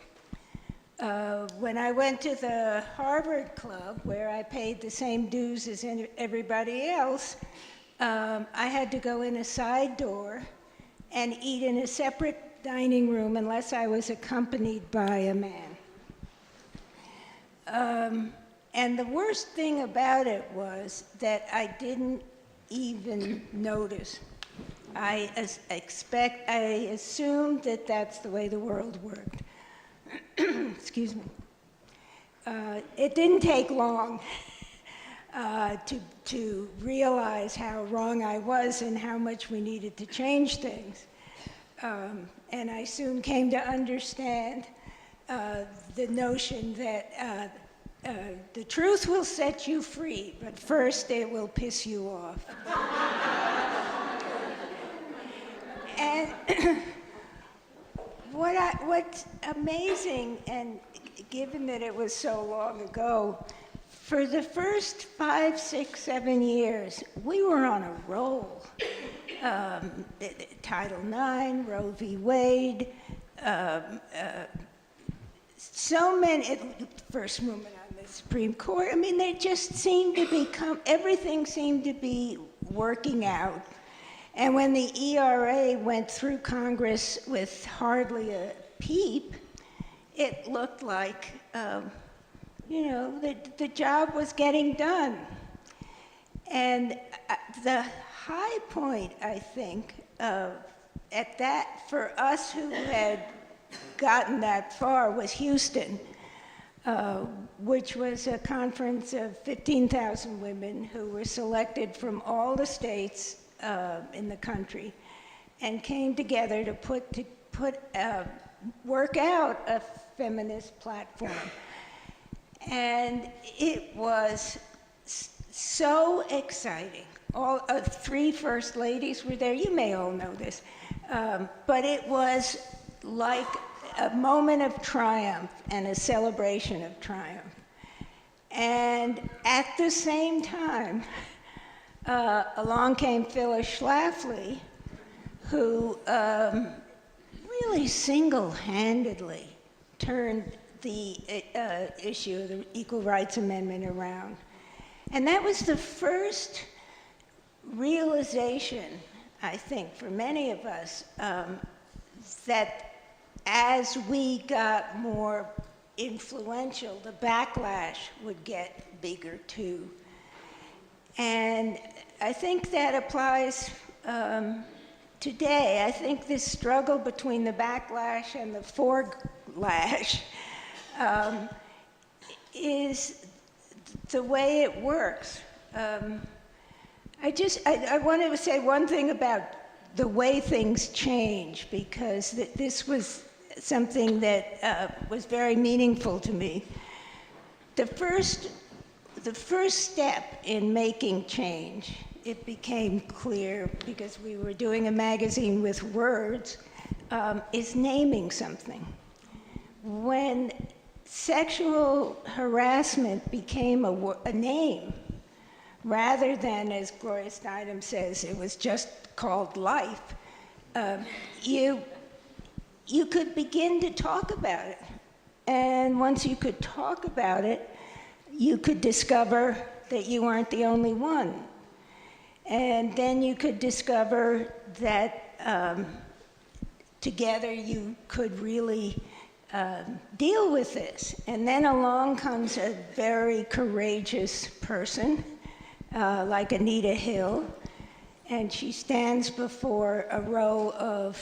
When I went to the Harvard Club, where I paid the same dues as everybody else, I had to go in a side door and eat in a separate dining room unless I was accompanied by a man. And the worst thing about it was that I didn't even notice. I assumed that that's the way the world worked. Excuse me. It didn't take long to realize how wrong I was and how much we needed to change things. And I soon came to understand the notion that the truth will set you free, but first it will piss you off. And what's amazing, and given that it was so long ago, for the first 5, 6, 7 years, we were on a roll. Title IX, Roe v. Wade, so many, first movement on the Supreme Court. I mean, they just seemed to everything seemed to be working out. And when the ERA went through Congress with hardly a peep, it looked like, the job was getting done. And the high point, I think, at that, for us who had gotten that far, was Houston, which was a conference of 15,000 women who were selected from all the states in the country and came together to work out a feminist platform. And it was so exciting. All 3 first ladies were there. You may all know this. But it was like a moment of triumph and a celebration of triumph. And at the same time, along came Phyllis Schlafly, who really single-handedly turned the issue of the Equal Rights Amendment around. And that was the first realization, I think, for many of us, that as we got more influential, the backlash would get bigger too. And I think that applies today. I think this struggle between the backlash and the forelash is the way it works. I wanted to say one thing about the way things change, because this was something that was very meaningful to me. The first step in making change, it became clear because we were doing a magazine with words, is naming something. When sexual harassment became a name, rather than, as Gloria Steinem says, it was just called life, you could begin to talk about it. And once you could talk about it, you could discover that you weren't the only one. And then you could discover that together you could really deal with this. And then along comes a very courageous person, like Anita Hill, and she stands before a row of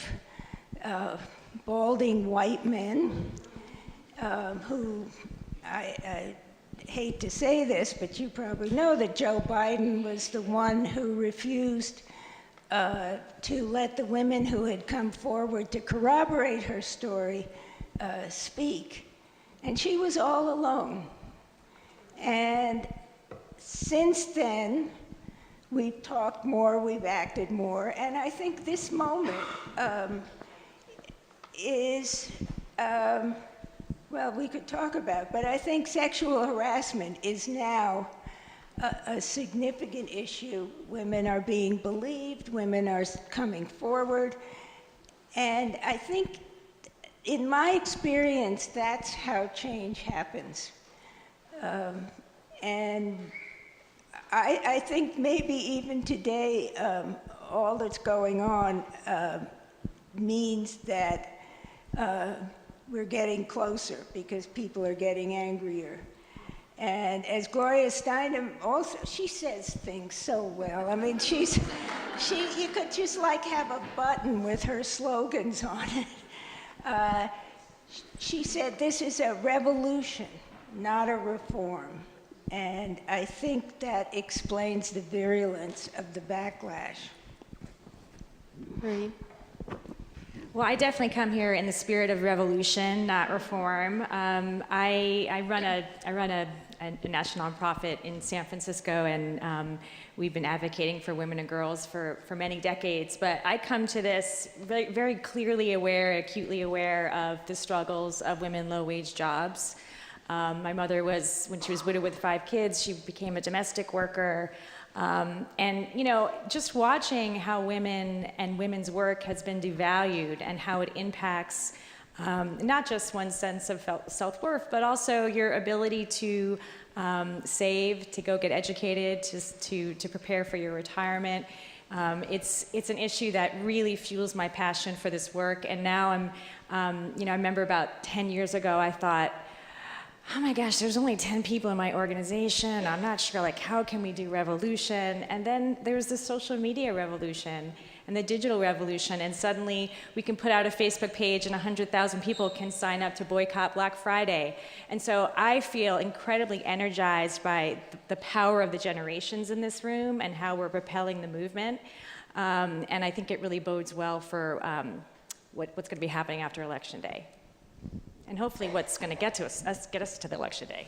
balding white men who, I hate to say this, but you probably know that Joe Biden was the one who refused to let the women who had come forward to corroborate her story speak. And she was all alone. And since then, we've talked more, we've acted more, and I think this moment is, well, we could talk about, but I think sexual harassment is now a significant issue. Women are being believed, women are coming forward, and I think, in my experience, that's how change happens. And I think maybe even today, all that's going on means that we're getting closer because people are getting angrier. And as Gloria Steinem also, she says things so well. I mean, you could just like have a button with her slogans on it. She said, this is a revolution, not a reform. And I think that explains the virulence of the backlash. Marie? Well, I definitely come here in the spirit of revolution, not reform. I run a national nonprofit in San Francisco, and we've been advocating for women and girls for many decades. But I come to this very, very clearly aware, acutely aware of the struggles of women in low-wage jobs. My mother was, when she was widowed with 5 kids, she became a domestic worker. And, you know, just watching how women and women's work has been devalued and how it impacts not just one's sense of self-worth, but also your ability to save, to go get educated, to prepare for your retirement. It's an issue that really fuels my passion for this work. And now you know, I remember about 10 years ago, I thought, oh my gosh, there's only 10 people in my organization. I'm not sure, like, how can we do revolution? And then there's the social media revolution and the digital revolution, and suddenly we can put out a Facebook page and 100,000 people can sign up to boycott Black Friday. And so I feel incredibly energized by the power of the generations in this room and how we're propelling the movement. And I think it really bodes well for what's going to be happening after Election Day. And hopefully what's going to get us to the election day.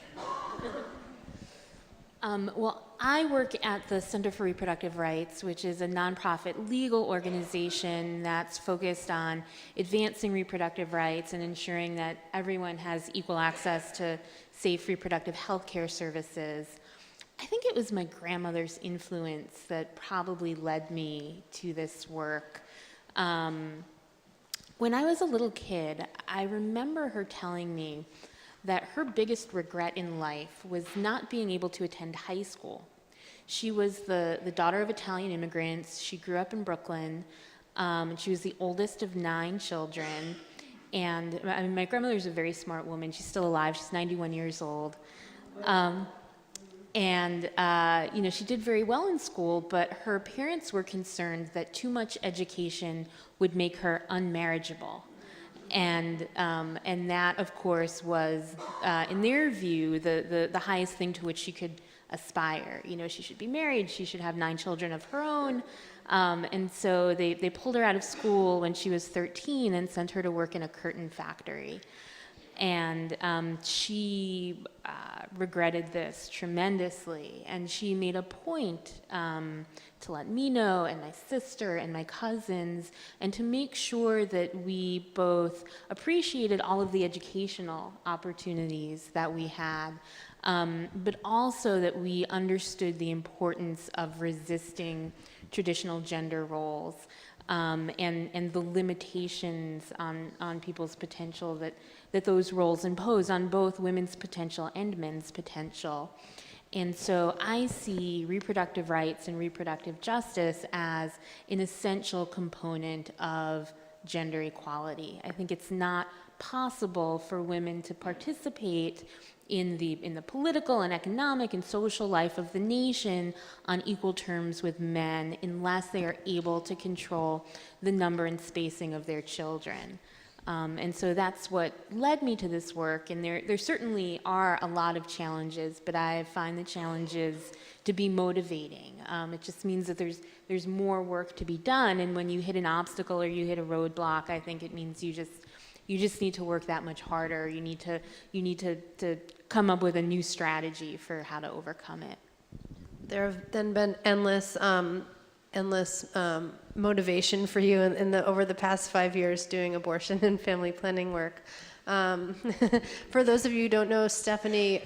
Well, I work at the Center for Reproductive Rights, which is a nonprofit legal organization that's focused on advancing reproductive rights and ensuring that everyone has equal access to safe reproductive health care services. I think it was my grandmother's influence that probably led me to this work. When I was a little kid, I remember her telling me that her biggest regret in life was not being able to attend high school. She was the daughter of Italian immigrants. She grew up in Brooklyn. She was the oldest of 9 children. And I mean, my grandmother's a very smart woman. She's still alive. She's 91 years old. You know, she did very well in school, but her parents were concerned that too much education would make her unmarriageable. And that, of course, was, in their view, the highest thing to which she could aspire. You know, she should be married, she should have 9 children of her own. And so they pulled her out of school when she was 13 and sent her to work in a curtain factory. And she regretted this tremendously, and she made a point to let me know, and my sister and my cousins, and to make sure that we both appreciated all of the educational opportunities that we had, but also that we understood the importance of resisting traditional gender roles. And the limitations on people's potential that those roles impose on both women's potential and men's potential. And so I see reproductive rights and reproductive justice as an essential component of gender equality. I think it's not possible for women to participate in the political and economic and social life of the nation on equal terms with men unless they are able to control the number and spacing of their children. And so that's what led me to this work, and there certainly are a lot of challenges, but I find the challenges to be motivating. It just means that there's more work to be done, and when you hit an obstacle or you hit a roadblock, I think it means you just need to work that much harder. You need to come up with a new strategy for how to overcome it. There have then been endless motivation for you over the past 5 years doing abortion and family planning work. For those of you who don't know, Stephanie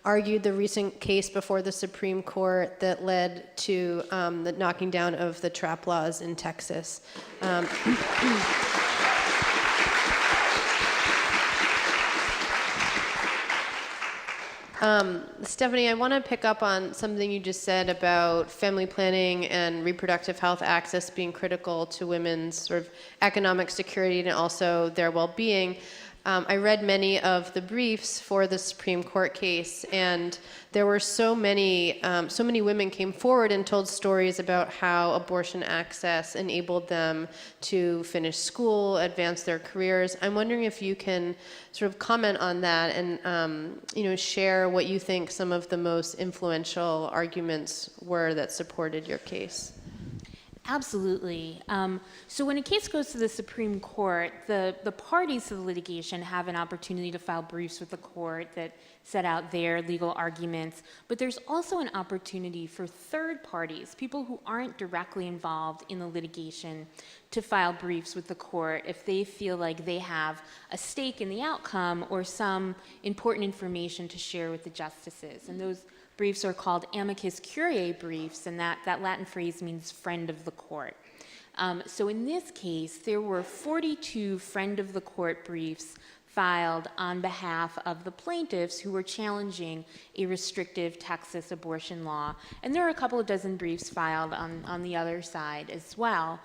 argued the recent case before the Supreme Court that led to the knocking down of the trap laws in Texas. Stephanie, I want to pick up on something you just said about family planning and reproductive health access being critical to women's sort of economic security and also their well-being. I read many of the briefs for the Supreme Court case, and there were so many women came forward and told stories about how abortion access enabled them to finish school, advance their careers. I'm wondering if you can sort of comment on that and share what you think some of the most influential arguments were that supported your case. Absolutely. So when a case goes to the Supreme Court, the parties to the litigation have an opportunity to file briefs with the court that set out their legal arguments, but there's also an opportunity for third parties, people who aren't directly involved in the litigation, to file briefs with the court if they feel like they have a stake in the outcome or some important information to share with the justices. And those briefs are called amicus curiae briefs, and that Latin phrase means friend of the court. So in this case, there were 42 friend of the court briefs filed on behalf of the plaintiffs who were challenging a restrictive Texas abortion law. And there are a couple of dozen briefs filed on the other side as well.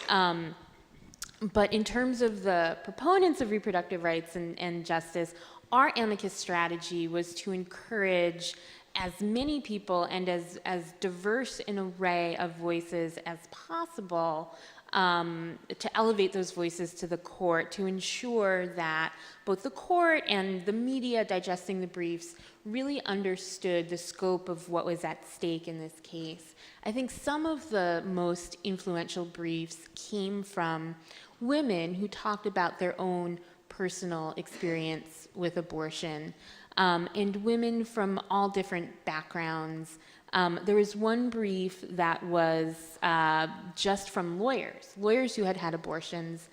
But in terms of the proponents of reproductive rights and justice, our amicus strategy was to encourage as many people and as diverse an array of voices as possible to elevate those voices to the court, to ensure that both the court and the media digesting the briefs really understood the scope of what was at stake in this case. I think some of the most influential briefs came from women who talked about their own personal experience with abortion. And women from all different backgrounds. There was one brief that was just from lawyers who had had abortions,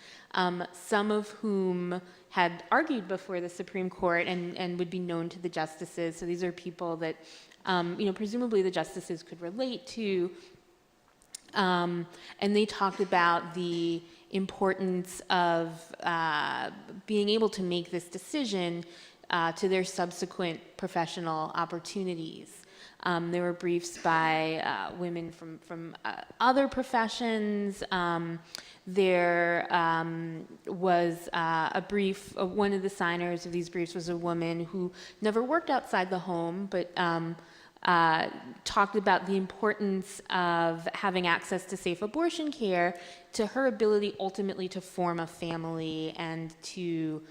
some of whom had argued before the Supreme Court and would be known to the justices. So these are people that, presumably the justices could relate to. And they talked about the importance of being able to make this decision to their subsequent professional opportunities. There were briefs by women from other professions. There was a brief, one of the signers of these briefs was a woman who never worked outside the home, but talked about the importance of having access to safe abortion care to her ability ultimately to form a family and to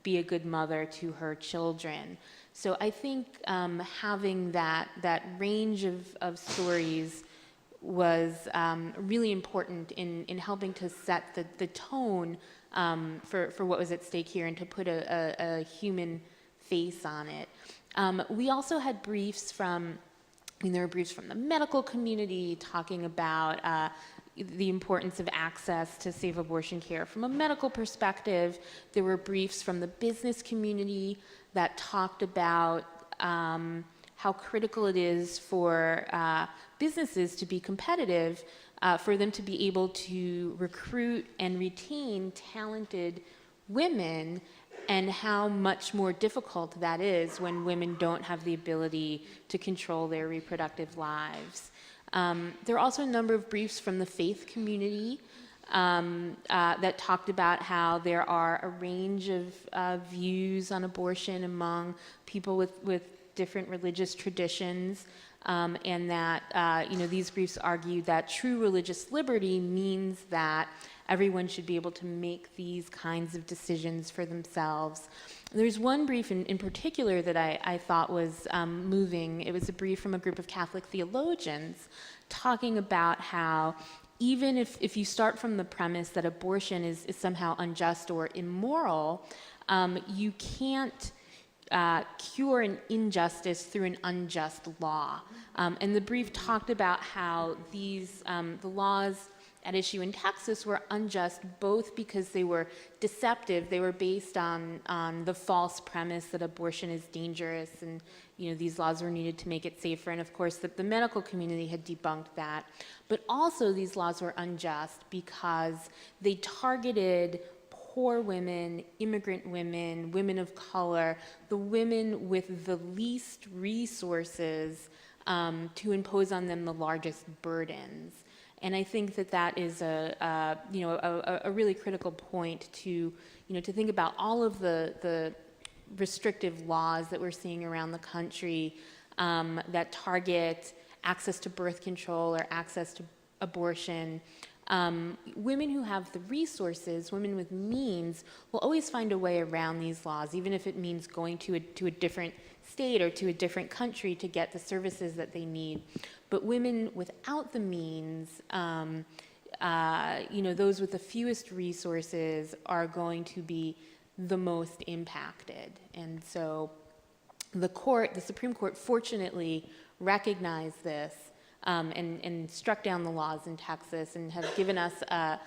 be a good mother to her children. So I think having that range of stories was really important in helping to set the tone for what was at stake here and to put a human face on it. We also had briefs there were briefs from the medical community talking about the importance of access to safe abortion care from a medical perspective. There were briefs from the business community that talked about how critical it is for businesses to be competitive, for them to be able to recruit and retain talented women, and how much more difficult that is when women don't have the ability to control their reproductive lives. There are also a number of briefs from the faith community that talked about how there are a range of views on abortion among people with different religious traditions, and that these briefs argue that true religious liberty means that everyone should be able to make these kinds of decisions for themselves. There's one brief in particular that I thought was moving. It was a brief from a group of Catholic theologians talking about how even if you start from the premise that abortion is somehow unjust or immoral, you can't cure an injustice through an unjust law. And the brief talked about how these, the laws at issue in Texas were unjust both because they were deceptive, they were based on the false premise that abortion is dangerous and these laws were needed to make it safer, and of course that the medical community had debunked that. But also these laws were unjust because they targeted poor women, immigrant women, women of color, the women with the least resources to impose on them the largest burdens. And I think that that is a really critical point to think about all of the restrictive laws that we're seeing around the country that target access to birth control or access to abortion. Women who have the resources, women with means, will always find a way around these laws, even if it means going to a different state or to a different country to get the services that they need. But women without the means, those with the fewest resources are going to be the most impacted. And so the Supreme Court fortunately recognized this and struck down the laws in Texas and have given us a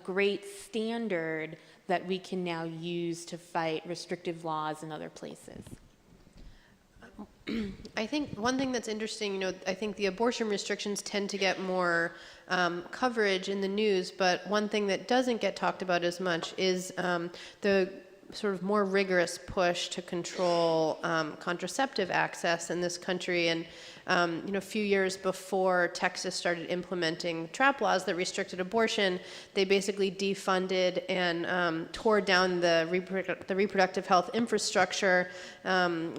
great standard that we can now use to fight restrictive laws in other places. I think one thing that's interesting, I think the abortion restrictions tend to get more coverage in the news, but one thing that doesn't get talked about as much is the sort of more rigorous push to control contraceptive access in this country. And a few years before Texas started implementing trap laws that restricted abortion, they basically defunded and tore down the reproductive health infrastructure,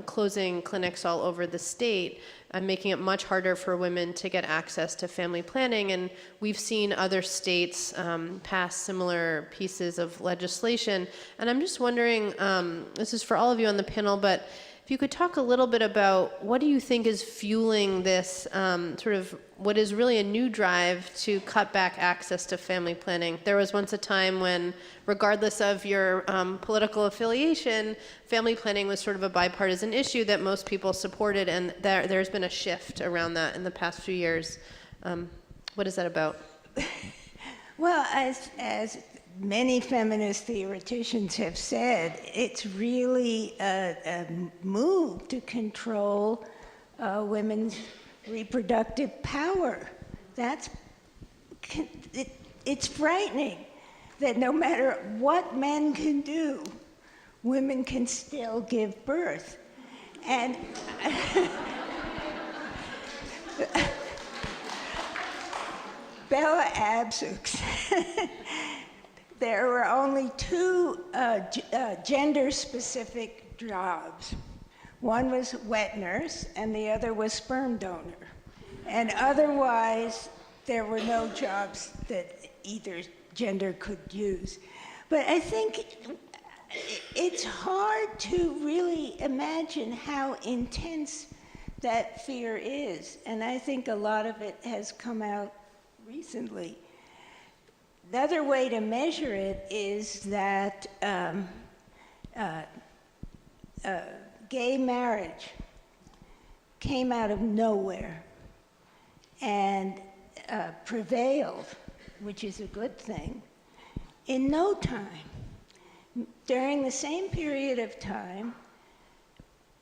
closing clinics all over the state, making it much harder for women to get access to family planning. And we've seen other states pass similar pieces of legislation. And I'm just wondering, this is for all of you on the panel, but if you could talk a little bit about what do you think is fueling this sort of what is really a new drive to cut back access to family planning. There was once a time when, regardless of your political affiliation, family planning was sort of a bipartisan issue that most people supported, and there's been a shift around that in the past few years. What is that about? Well, as many feminist theoreticians have said, it's really a move to control women's reproductive power. It's frightening that no matter what men can do, women can still give birth. And Bella Abzug's there were only two gender-specific jobs. One was wet nurse, and the other was sperm donor. And otherwise, there were no jobs that either gender could use. But I think it's hard to really imagine how intense that fear is. And I think a lot of it has come out recently. Another way to measure it is that gay marriage came out of nowhere and prevailed, which is a good thing, in no time. During the same period of time,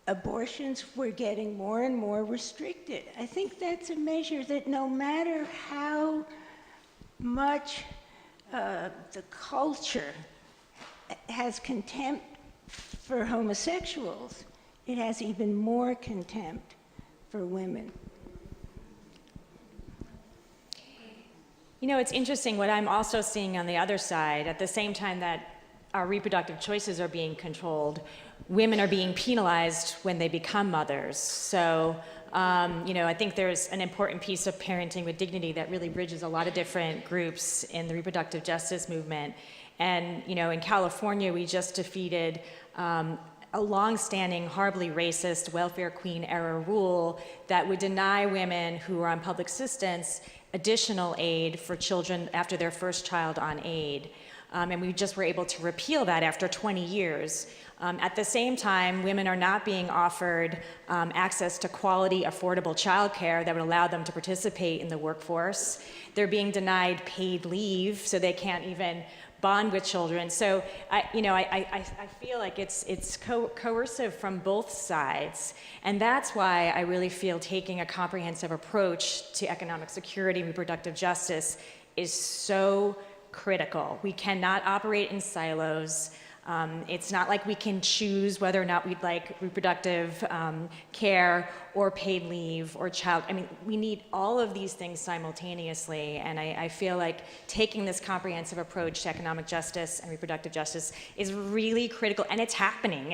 abortions were getting more and more restricted. I think that's a measure that no matter how much the culture has contempt for homosexuals, it has even more contempt for women. You know, it's interesting what I'm also seeing on the other side. At the same time that our reproductive choices are being controlled, women are being penalized when they become mothers. So, I think there's an important piece of parenting with dignity that really bridges a lot of different groups in the reproductive justice movement. And, in California, we just defeated a long-standing, horribly racist welfare queen era rule that would deny women who are on public assistance additional aid for children after their first child on aid. And we just were able to repeal that after 20 years. At the same time, women are not being offered access to quality, affordable childcare that would allow them to participate in the workforce. They're being denied paid leave, so they can't even bond with children. So, I feel like it's coercive from both sides, and that's why I really feel taking a comprehensive approach to economic security and reproductive justice is so critical. We cannot operate in silos. It's not like we can choose whether or not we'd like reproductive care or paid leave or we need all of these things simultaneously, and I feel like taking this comprehensive approach to economic justice and reproductive justice is really critical, and it's happening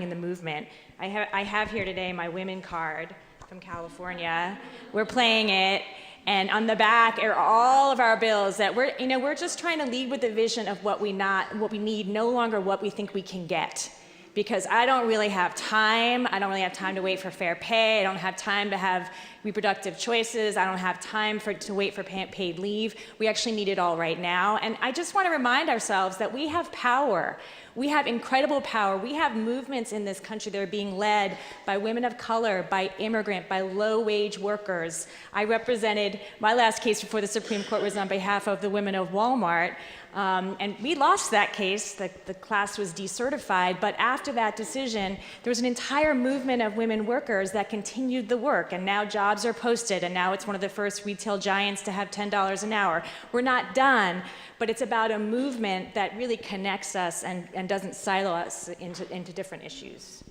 in the movement. I have here today my women card from California. We're playing it. And on the back are all of our bills that we're just trying to lead with the vision of what we need, no longer what we think we can get. Because I don't really have time. I don't really have time to wait for fair pay. I don't have time to have reproductive choices. I don't have time to wait for paid leave. We actually need it all right now. And I just want to remind ourselves that we have power. We have incredible power. We have movements in this country that are being led by women of color, by immigrant, by low-wage workers. I represented, my last case before the Supreme Court was on behalf of the women of Walmart. And we lost that case. The class was decertified. But after that decision, there was an entire movement of women workers that continued the work. And now jobs are posted. And now it's one of the first retail giants to have $10 an hour. We're not done. But it's about a movement that really connects us and doesn't silo us into different issues.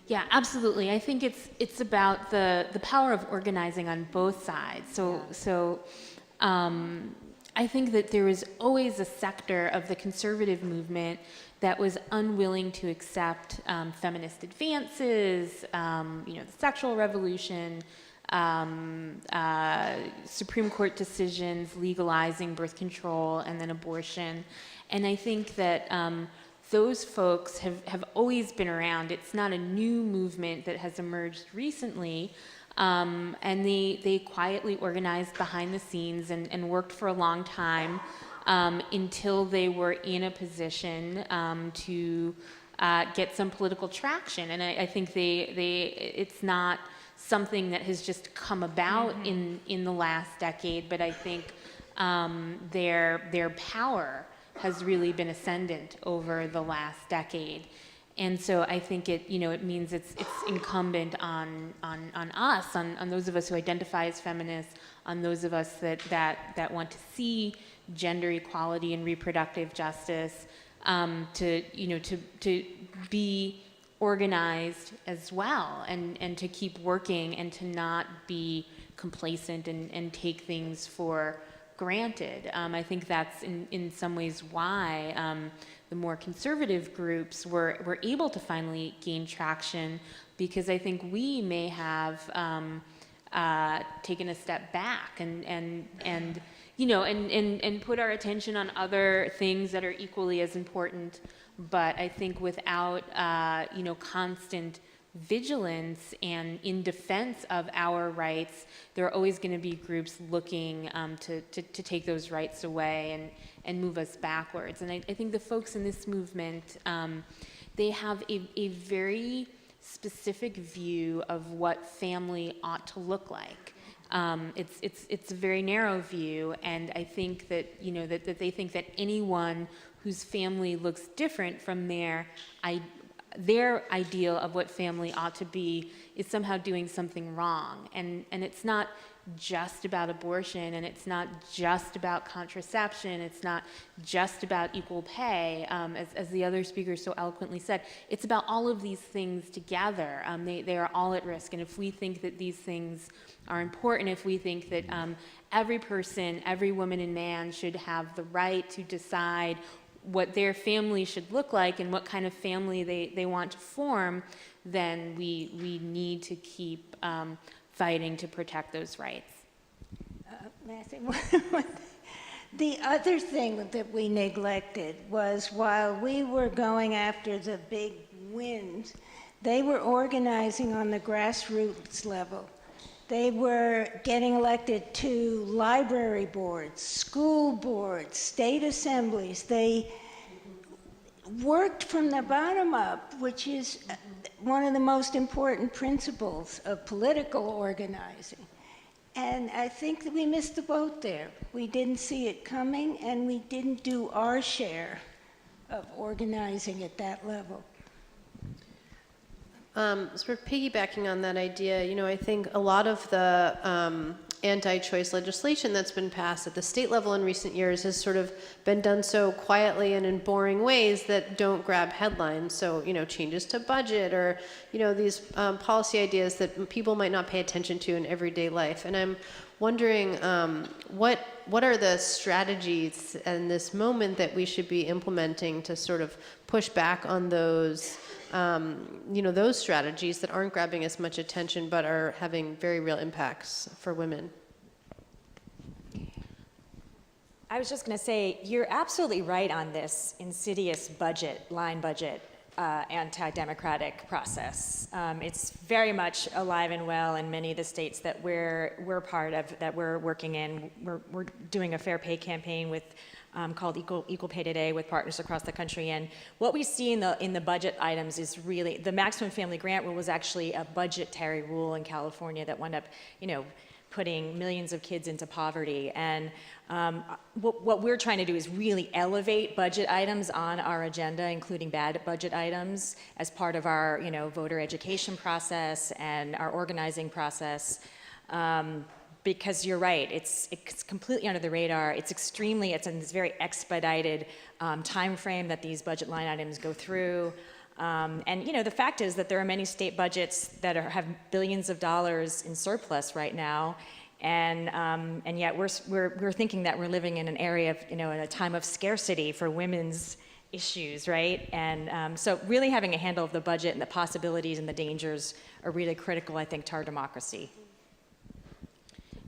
Yeah, absolutely. I think it's about the power of organizing on both sides. So I think that there was always a sector of the conservative movement that was unwilling to accept feminist advances, the sexual revolution, Supreme Court decisions legalizing birth control and then abortion. And I think that those folks have always been around. It's not a new movement that has emerged recently. And they quietly organized behind the scenes and worked for a long time until they were in a position to get some political traction. And I think it's not something that has just come about in the last decade, but I think their power has really been ascendant over the last decade. And so I think it means it's incumbent on us, on those of us who identify as feminists, on those of us that want to see gender equality and reproductive justice, to be organized as well, and to keep working and to not be complacent and take things for granted. I think that's in some ways why the more conservative groups were able to finally gain traction, because I think we may have taken a step back and put our attention on other things that are equally as important. But I think without constant vigilance and in defense of our rights, there are always going to be groups looking to take those rights away and move us backwards. And I think the folks in this movement, they have a very specific view of what family ought to look like. It's a very narrow view, and I think that that they think that anyone whose family looks different from their ideal of what family ought to be is somehow doing something wrong. And it's not just about abortion, and it's not just about contraception, it's not just about equal pay, as the other speaker so eloquently said. It's about all of these things together. They are all at risk, and if we think that these things are important, if we think that every person, every woman and man should have the right to decide what their family should look like and what kind of family they want to form, then we need to keep fighting to protect those rights. The other thing that we neglected was, while we were going after the big wins, they were organizing on the grassroots level. They were getting elected to library boards, school boards, state assemblies. worked from the bottom up, which is one of the most important principles of political organizing. And I think that we missed the boat there. We didn't see it coming, and we didn't do our share of organizing at that level. Sort of piggybacking on that idea, you know, I think a lot of the anti-choice legislation that's been passed at the state level in recent years has sort of been done so quietly and in boring ways that don't grab headlines. So, you know, changes to budget or, you know, these policy ideas that people might not pay attention to in everyday life. And I'm wondering what are the strategies in this moment that we should be implementing to sort of push back on those you know, those strategies that aren't grabbing as much attention but are having very real impacts for women? I was just going to say, you're absolutely right on this insidious line budget, anti-democratic process. It's very much alive and well in many of the states that we're part of, that we're working in. We're doing a fair pay campaign with called Equal Pay Today with partners across the country. And what we see in the budget items is really, the maximum family grant rule was actually a budgetary rule in California that wound up, you know, putting millions of kids into poverty. And what we're trying to do is really elevate budget items on our agenda, including bad budget items, as part of our, you know, voter education process and our organizing process. Because you're right, it's completely under the radar. It's in this very expedited time frame that these budget line items go through. And you know, the fact is that there are many state budgets that have billions of dollars in surplus right now, and yet we're thinking that we're living in an area of, you know, in a time of scarcity for women's issues, right? And so really having a handle of the budget and the possibilities and the dangers are really critical, I think, to our democracy.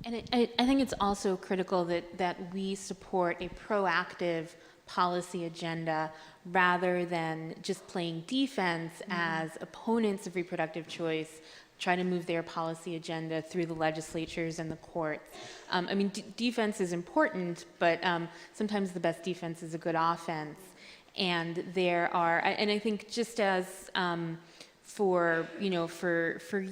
And I think it's also critical that we support a proactive policy agenda rather than just playing defense as opponents of reproductive choice try to move their policy agenda through the legislatures and the courts. I mean, defense is important, but sometimes the best defense is a good offense. And and I think just as for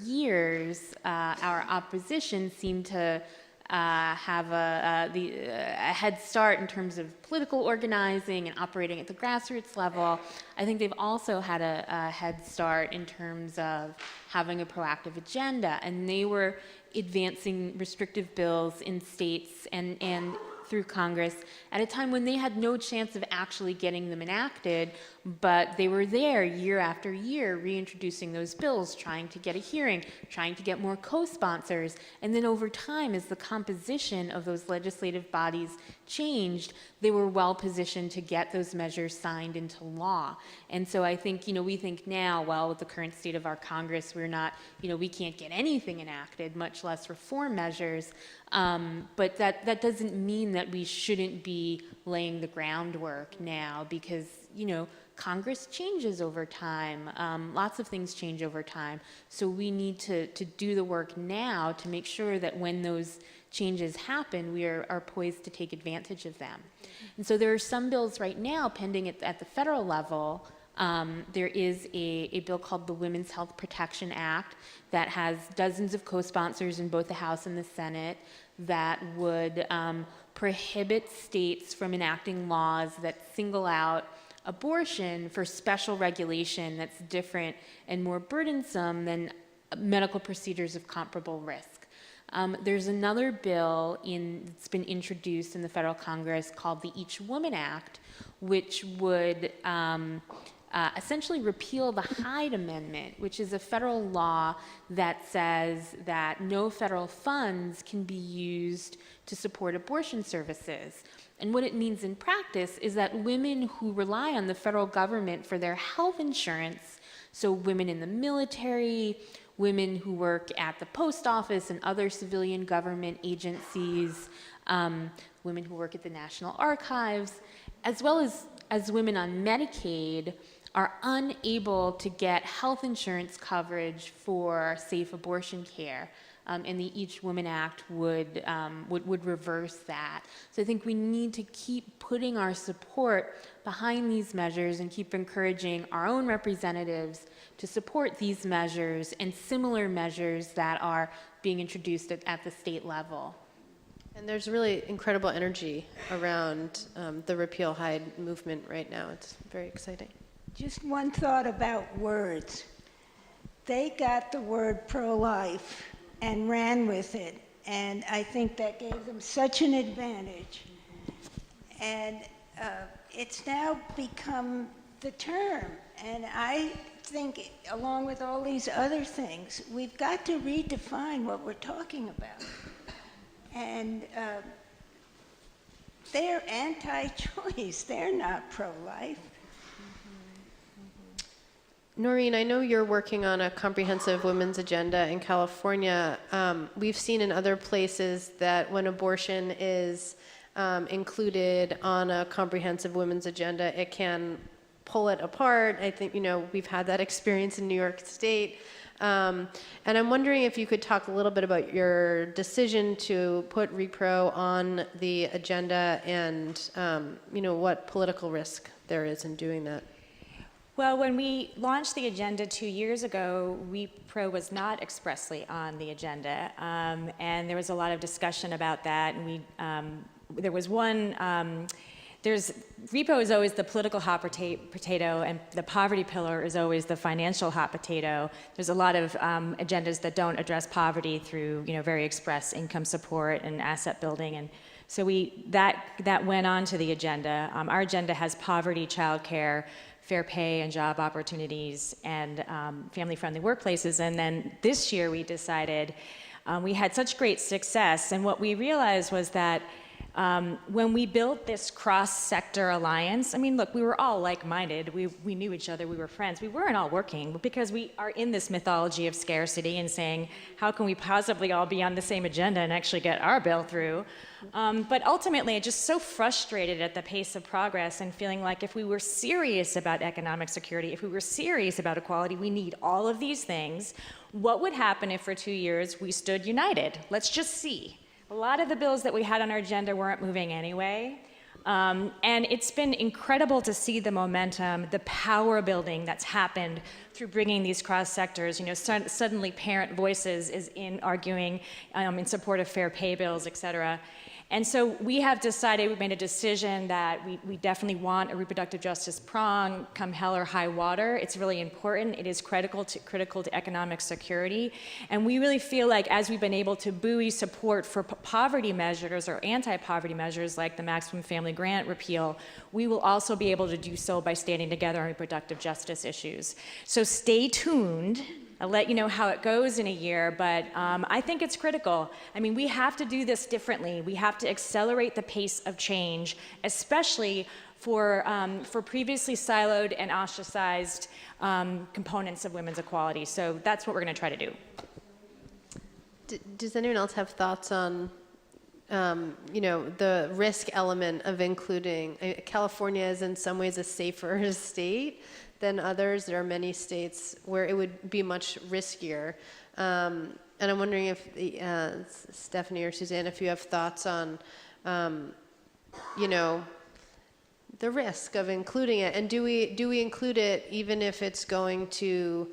years, our opposition seemed to have a head start in terms of political organizing and operating at the grassroots level. I think they've also had a head start in terms of having a proactive agenda, and they were advancing restrictive bills in states and through Congress at a time when they had no chance of actually getting them enacted, but they were there year after year reintroducing those bills, trying to get a hearing, trying to get more co-sponsors, and then over time, as the composition of those legislative bodies changed, they were well positioned to get those measures signed into law. And so I think, we think now, well, with the current state of our Congress, we're not, we can't get anything enacted, much less reform measures. But that doesn't mean that we shouldn't be laying the groundwork now, because, Congress changes over time. Lots of things change over time. So we need to do the work now to make sure that when those changes happen, we are poised to take advantage of them. And so there are some bills right now pending at the federal level. There is a bill called the Women's Health Protection Act that has dozens of co-sponsors in both the House and the Senate that would prohibit states from enacting laws that single out abortion for special regulation that's different and more burdensome than medical procedures of comparable risk. There's another bill that's been introduced in the federal Congress called the Each Woman Act, which would essentially repeal the Hyde Amendment, which is a federal law that says that no federal funds can be used to support abortion services. And what it means in practice is that women who rely on the federal government for their health insurance, so women in the military, women who work at the post office and other civilian government agencies, women who work at the National Archives, as well as women on Medicaid, are unable to get health insurance coverage for safe abortion care. and the Each Woman Act would reverse that. So I think we need to keep putting our support behind these measures and keep encouraging our own representatives to support these measures and similar measures that are being introduced at the state level. And there's really incredible energy around the Repeal Hyde movement right now. It's very exciting. Just one thought about words. They got the word pro-life and ran with it, and I think that gave them such an advantage. And it's now become the term, and I think, along with all these other things, we've got to redefine what we're talking about. And they're anti-choice. They're not pro-life. Noreen, I know you're working on a comprehensive women's agenda in California. We've seen in other places that when abortion is included on a comprehensive women's agenda, it can pull it apart. I think, we've had that experience in New York State. And I'm wondering if you could talk a little bit about your decision to put repro on the agenda and, what political risk there is in doing that. Well, when we launched the agenda 2 years ago, repro was not expressly on the agenda, and there was a lot of discussion about that. And there was one. Repro is always the political hot potato, and the poverty pillar is always the financial hot potato. There's a lot of agendas that don't address poverty through, very express income support and asset building, and so that went on to the agenda. Our agenda has poverty, childcare, fair pay and job opportunities, and family-friendly workplaces. And then this year we decided we had such great success, and what we realized was that when we built this cross-sector alliance, look, we were all like-minded. We knew each other. We were friends. We weren't all working because we are in this mythology of scarcity and saying, how can we possibly all be on the same agenda and actually get our bill through? But ultimately, just so frustrated at the pace of progress and feeling like if we were serious about economic security, if we were serious about equality, we need all of these things. What would happen if for 2 years we stood united? Let's just see. A lot of the bills that we had on our agenda weren't moving anyway. And it's been incredible to see the momentum, the power building that's happened through bringing these cross sectors. Suddenly Parent Voices is arguing in support of fair pay bills, et cetera. And so we made a decision that we definitely want a reproductive justice prong come hell or high water. It's really important. It is critical to economic security. And we really feel like as we've been able to buoy support for poverty measures or anti-poverty measures like the maximum family grant repeal, we will also be able to do so by standing together on reproductive justice issues. So stay tuned. I'll let you know how it goes in a year, but I think it's critical. We have to do this differently. We have to accelerate the pace of change, especially for previously siloed and ostracized components of women's equality. So that's what we're going to try to do. Does anyone else have thoughts on, the risk element of including? California is in some ways a safer state than others. There are many states where it would be much riskier. And I'm wondering if Stephanie or Suzanne, if you have thoughts on, the risk of including it, and do we include it even if it's going to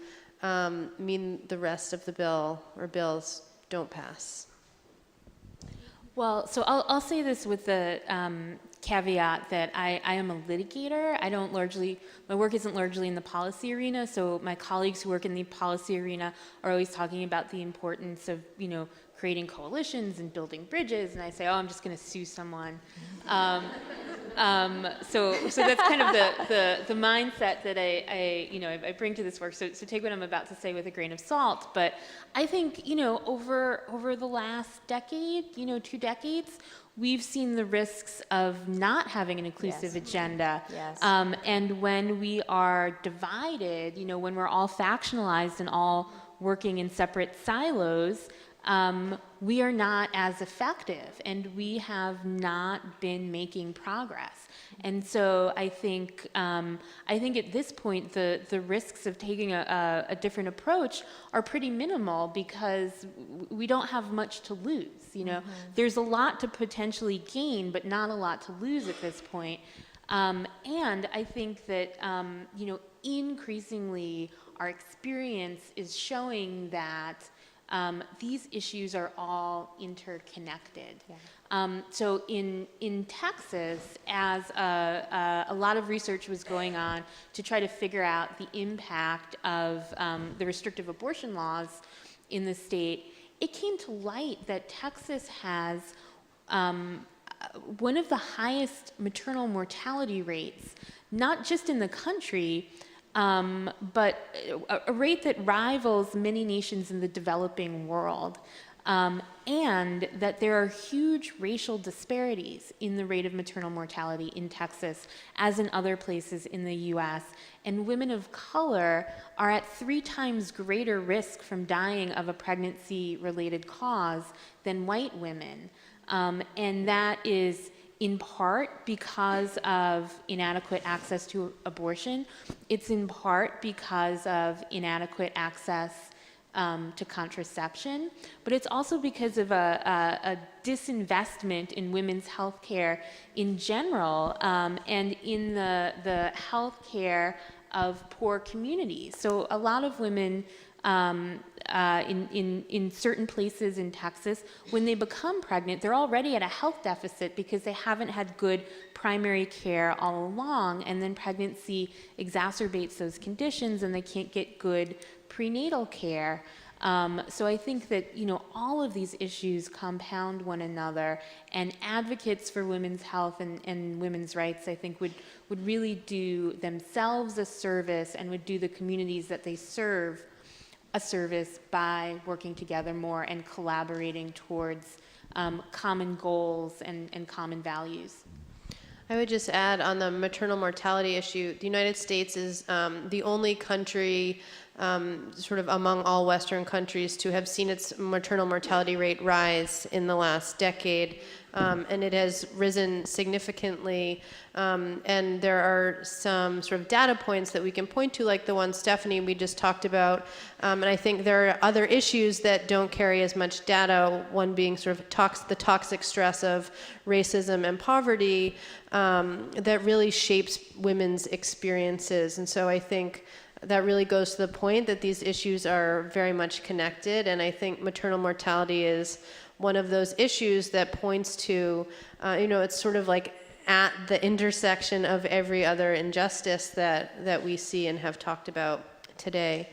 mean the rest of the bill or bills don't pass? Well, so I'll say this with the caveat that I am a litigator. My work isn't largely in the policy arena, so my colleagues who work in the policy arena are always talking about the importance of, creating coalitions and building bridges, and I say, I'm just going to sue someone. So that's kind of the mindset that I bring to this work. So take what I'm about to say with a grain of salt. But I think over the last decade, 2 decades, we've seen the risks of not having an inclusive agenda. Yes. And when we are divided, when we're all factionalized and all working in separate silos, we are not as effective, and we have not been making progress. And so I think at this point the risks of taking a different approach are pretty minimal because we don't have much to lose. You know, there's a lot to potentially gain, but not a lot to lose at this point. And I think that you know, increasingly our experience is showing that these issues are all interconnected. So in Texas, as a lot of research was going on to try to figure out the impact of the restrictive abortion laws in the state, it came to light that Texas has one of the highest maternal mortality rates, not just in the country, but a rate that rivals many nations in the developing world, and that there are huge racial disparities in the rate of maternal mortality in Texas, as in other places in the US, and women of color are at 3 times greater risk from dying of a pregnancy-related cause than white women. And that is in part because of inadequate access to abortion. It's in part because of inadequate access to contraception, but it's also because of a disinvestment in women's health care in general, and in the health care of poor communities. So a lot of women in certain places in Texas, when they become pregnant, they're already at a health deficit because they haven't had good primary care all along, and then pregnancy exacerbates those conditions and they can't get good prenatal care. So I think that, you know, all of these issues compound one another, and advocates for women's health and women's rights, I think, would really do themselves a service and would do the communities that they serve a service by working together more and collaborating towards common goals and common values. I would just add on the maternal mortality issue, the United States is the only country sort of among all Western countries to have seen its maternal mortality rate rise in the last decade. And it has risen significantly. And there are some sort of data points that we can point to, like the one, Stephanie, we just talked about. And I think there are other issues that don't carry as much data, one being sort of the toxic stress of racism and poverty that really shapes women's experiences. And so I think that really goes to the point that these issues are very much connected. And I think maternal mortality is one of those issues that points to, you know, it's sort of like at the intersection of every other injustice that we see and have talked about today.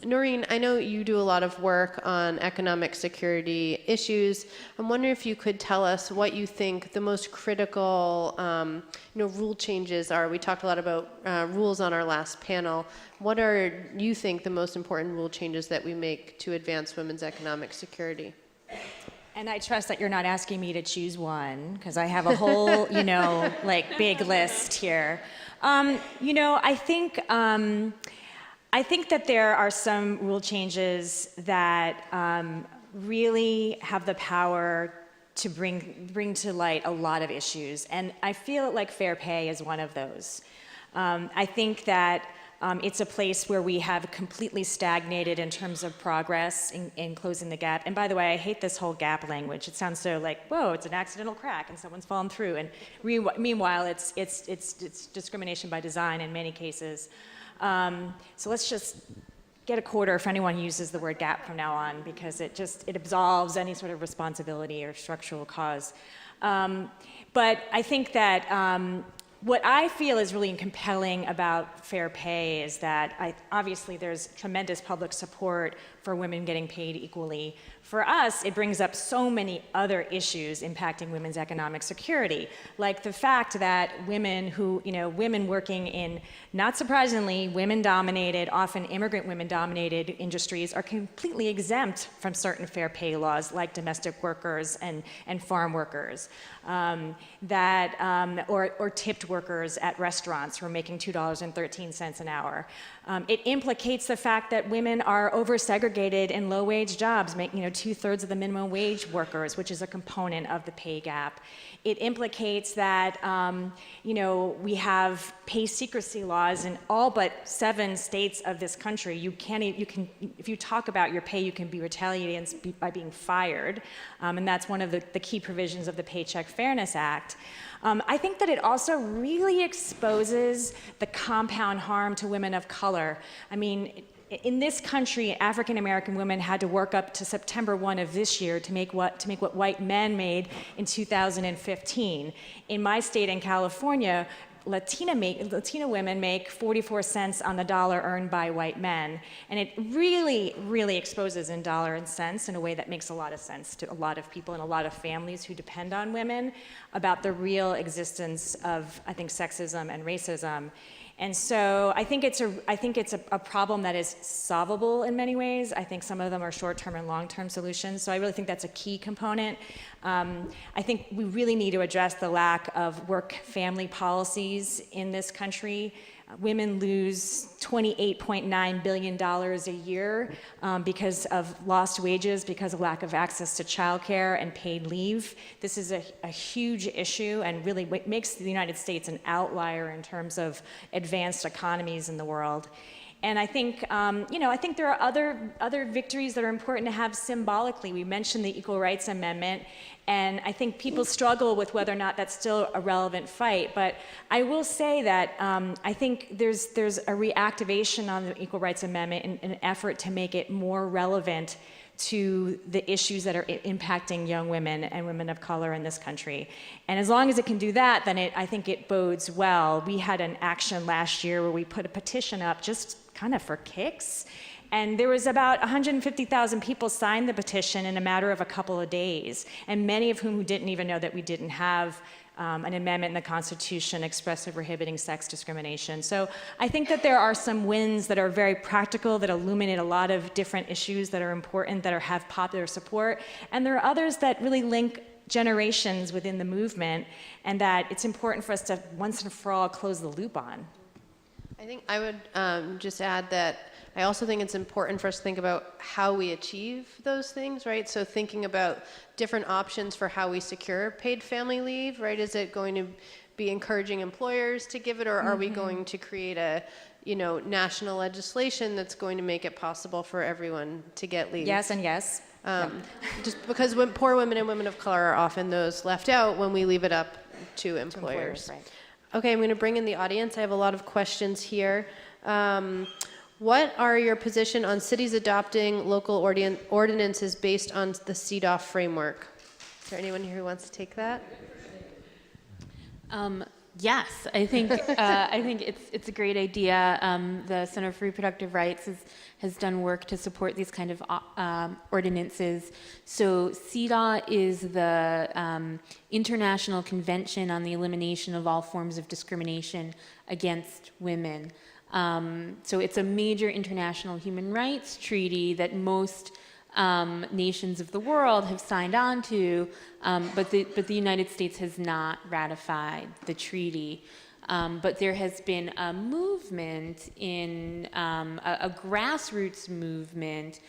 Noreen, I know you do a lot of work on economic security issues. I'm wondering if you could tell us what you think the most critical, you know, rule changes are. We talked a lot about rules on our last panel. What are you think the most important rule changes that we make to advance women's economic security? And I trust that you're not asking me to choose one, because I have a whole, you know, like big list here. You know, I think that there are some rule changes that really have the power to bring to light a lot of issues, and I feel like fair pay is one of those. I think that it's a place where we have completely stagnated in terms of progress in closing the gap. And by the way, I hate this whole gap language. It sounds so like, whoa, it's an accidental crack and someone's fallen through. And meanwhile, it's discrimination by design in many cases. So let's just get a quarter if anyone uses the word gap from now on, because it absolves any sort of responsibility or structural cause. But I think that what I feel is really compelling about fair pay is that obviously there's tremendous public support for women getting paid equally. For us, it brings up so many other issues impacting women's economic security, like the fact that women working in, not surprisingly, women-dominated, often immigrant women-dominated industries are completely exempt from certain fair pay laws, like domestic workers and farm workers, or tipped workers at restaurants who are making $2.13 an hour. It implicates the fact that women are over-segregated in low-wage jobs, making 2/3 of the minimum wage workers, which is a component of the pay gap. It implicates that we have pay secrecy laws in all but 7 states of this country. If you talk about your pay, you can be retaliated against by being fired, and that's one of the key provisions of the Paycheck Fairness Act. I think that it also really exposes the compound harm to women of color. I mean, in this country, African American women had to work up to September 1 of this year to make what white men made in 2015. In my state in California, Latina women make 44 cents on the dollar earned by white men. And it really, really exposes in dollar and cents in a way that makes a lot of sense to a lot of people and a lot of families who depend on women about the real existence of, I think, sexism and racism. And so I think it's a problem that is solvable in many ways. I think some of them are short-term and long-term solutions. So I really think that's a key component. I think we really need to address the lack of work-family policies in this country. Women lose $28.9 billion a year because of lost wages, because of lack of access to childcare and paid leave. This is a huge issue and really makes the United States an outlier in terms of advanced economies in the world. And I think, I think there are other victories that are important to have symbolically. We mentioned the Equal Rights Amendment, and I think people struggle with whether or not that's still a relevant fight. But I will say that I think there's a reactivation on the Equal Rights Amendment in an effort to make it more relevant to the issues that are impacting young women and women of color in this country. And as long as it can do that, then I think it bodes well. We had an action last year where we put a petition up just kind of for kicks. And there was about 150,000 people signed the petition in a matter of a couple of days, and many of whom didn't even know that we didn't have an amendment in the Constitution expressly prohibiting sex discrimination. So I think that there are some wins that are very practical, that illuminate a lot of different issues that are important, that have popular support. And there are others that really link generations within the movement, and that it's important for us to once and for all close the loop on. I think I would just add that I also think it's important for us to think about how we achieve those things, right? So thinking about different options for how we secure paid family leave, right? Is it going to be encouraging employers to give it, or are we going to create a national legislation that's going to make it possible for everyone to get leave? Yes and yes. Just because poor women and women of color are often those left out when we leave it up to employers. Right. Okay, I'm going to bring in the audience. I have a lot of questions here. What are your position on cities adopting local ordinances based on the CEDAW framework? Is there anyone here who wants to take that? Yes, I think it's a great idea. The Center for Reproductive Rights has done work to support these kind of ordinances. So CEDAW is the International Convention on the Elimination of All Forms of Discrimination Against Women. So it's a major international human rights treaty that most nations of the world have signed on to, but the United States has not ratified the treaty. But there has been a movement a grassroots movement,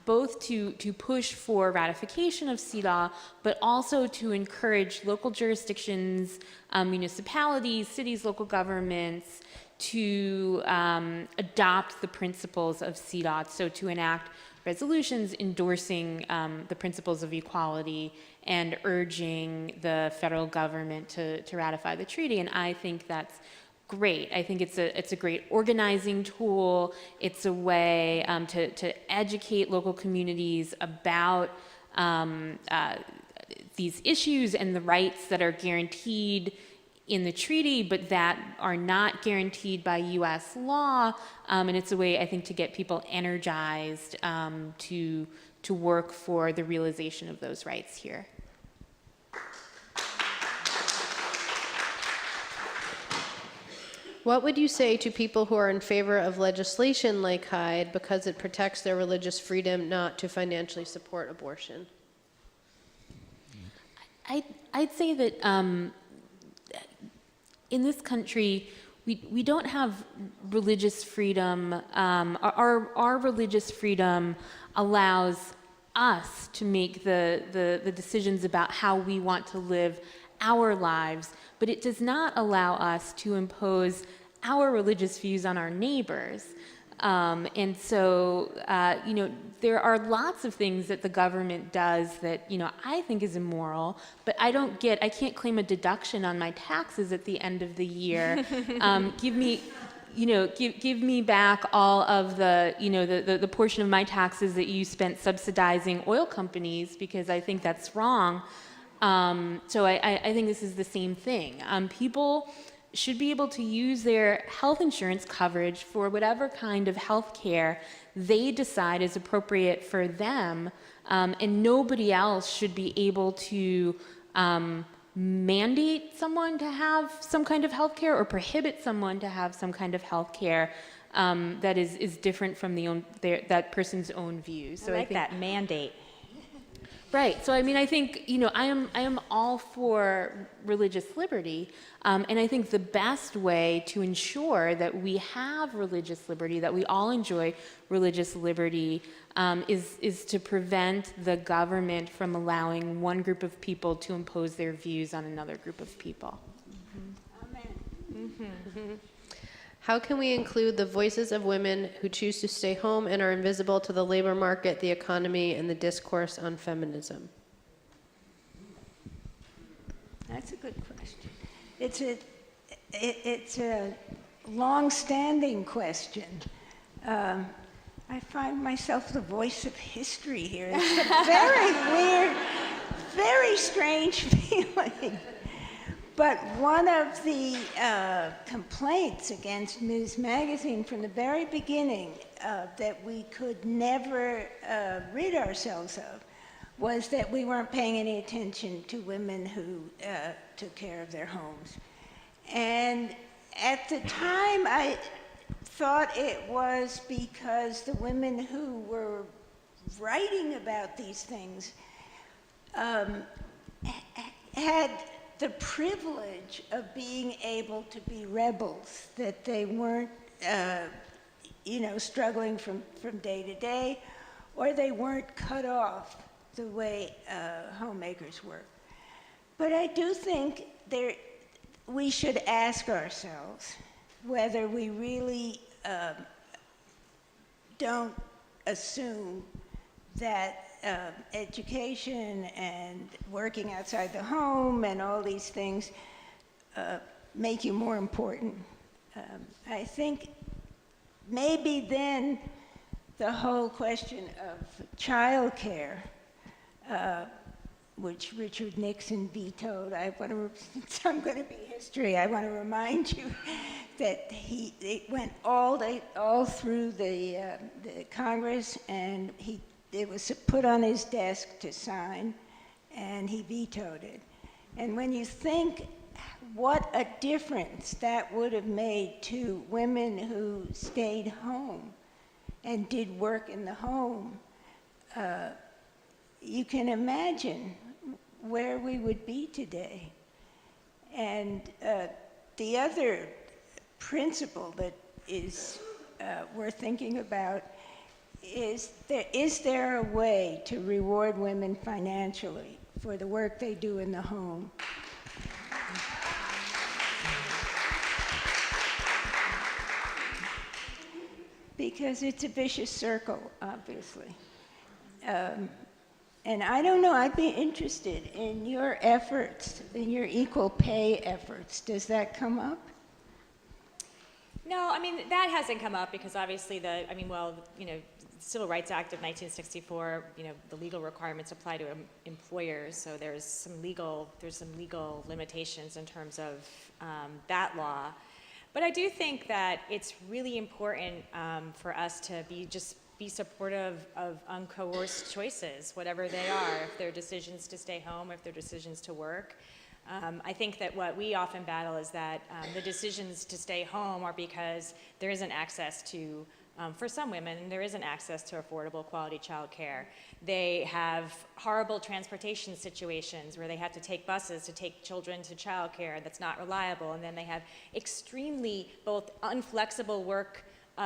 both to push for ratification of CEDAW, but also to encourage local jurisdictions, municipalities, cities, local governments to adopt the principles of CEDAW, so to enact resolutions endorsing the principles of equality and urging the federal government to ratify the treaty. And I think that's great. I think it's a great organizing tool. It's a way to educate local communities about these issues and the rights that are guaranteed in the treaty, but that are not guaranteed by U.S. law. And it's a way, I think, to get people energized to work for the realization of those rights here. What would you say to people who are in favor of legislation like Hyde because it protects their religious freedom not to financially support abortion? I'd say that in this country, we don't have religious freedom. Our religious freedom allows us to make the decisions about how we want to live our lives, but it does not allow us to impose our religious views on our neighbors. And so, there are lots of things that the government does that, I think is immoral, but I can't claim a deduction on my taxes at the end of the year. Give me back all of the portion of my taxes that you spent subsidizing oil companies, because I think that's wrong. So I think this is the same thing. People should be able to use their health insurance coverage for whatever kind of health care they decide is appropriate for them, and nobody else should be able to mandate someone to have some kind of health care or prohibit someone to have some kind of health care that is different from that person's own views. So I like that mandate. Right. So I think I am all for religious liberty, and I think the best way to ensure that we have religious liberty, that we all enjoy religious liberty, is to prevent the government from allowing one group of people to impose their views on another group of people. Amen. How can we include the voices of women who choose to stay home and are invisible to the labor market, the economy, and the discourse on feminism? That's a good question. It's a long-standing question. I find myself the voice of history here. It's a very weird, very strange feeling. But one of the complaints against Ms. Magazine from the very beginning that we could never rid ourselves of was that we weren't paying any attention to women who took care of their homes. And at the time, I thought it was because the women who were writing about these things had the privilege of being able to be rebels, that they weren't, struggling from day to day, or they weren't cut off the way homemakers were. But I do think we should ask ourselves whether we really don't assume that education and working outside the home and all these things make you more important. I think maybe then the whole question of childcare, which Richard Nixon vetoed, since I'm going to be history, I want to remind you that it went all through the Congress, and it was put on his desk to sign, and he vetoed it. And when you think what a difference that would have made to women who stayed home and did work in the home, you can imagine where we would be today. And the other principle that is worth thinking about is there a way to reward women financially for the work they do in the home? Because it's a vicious circle, obviously. And I don't know, I'd be interested in your efforts, in your equal pay efforts. Does that come up? No, that hasn't come up because obviously the Civil Rights Act of 1964, the legal requirements apply to employers, so there's some legal limitations in terms of that law. But I do think that it's really important for us to be supportive of uncoerced choices, whatever they are, if they're decisions to stay home, if they're decisions to work. I think that what we often battle is that the decisions to stay home are because there isn't access to For some women, there isn't access to affordable quality childcare. They have horrible transportation situations where they have to take buses to take children to childcare that's not reliable, and then they have extremely both unflexible work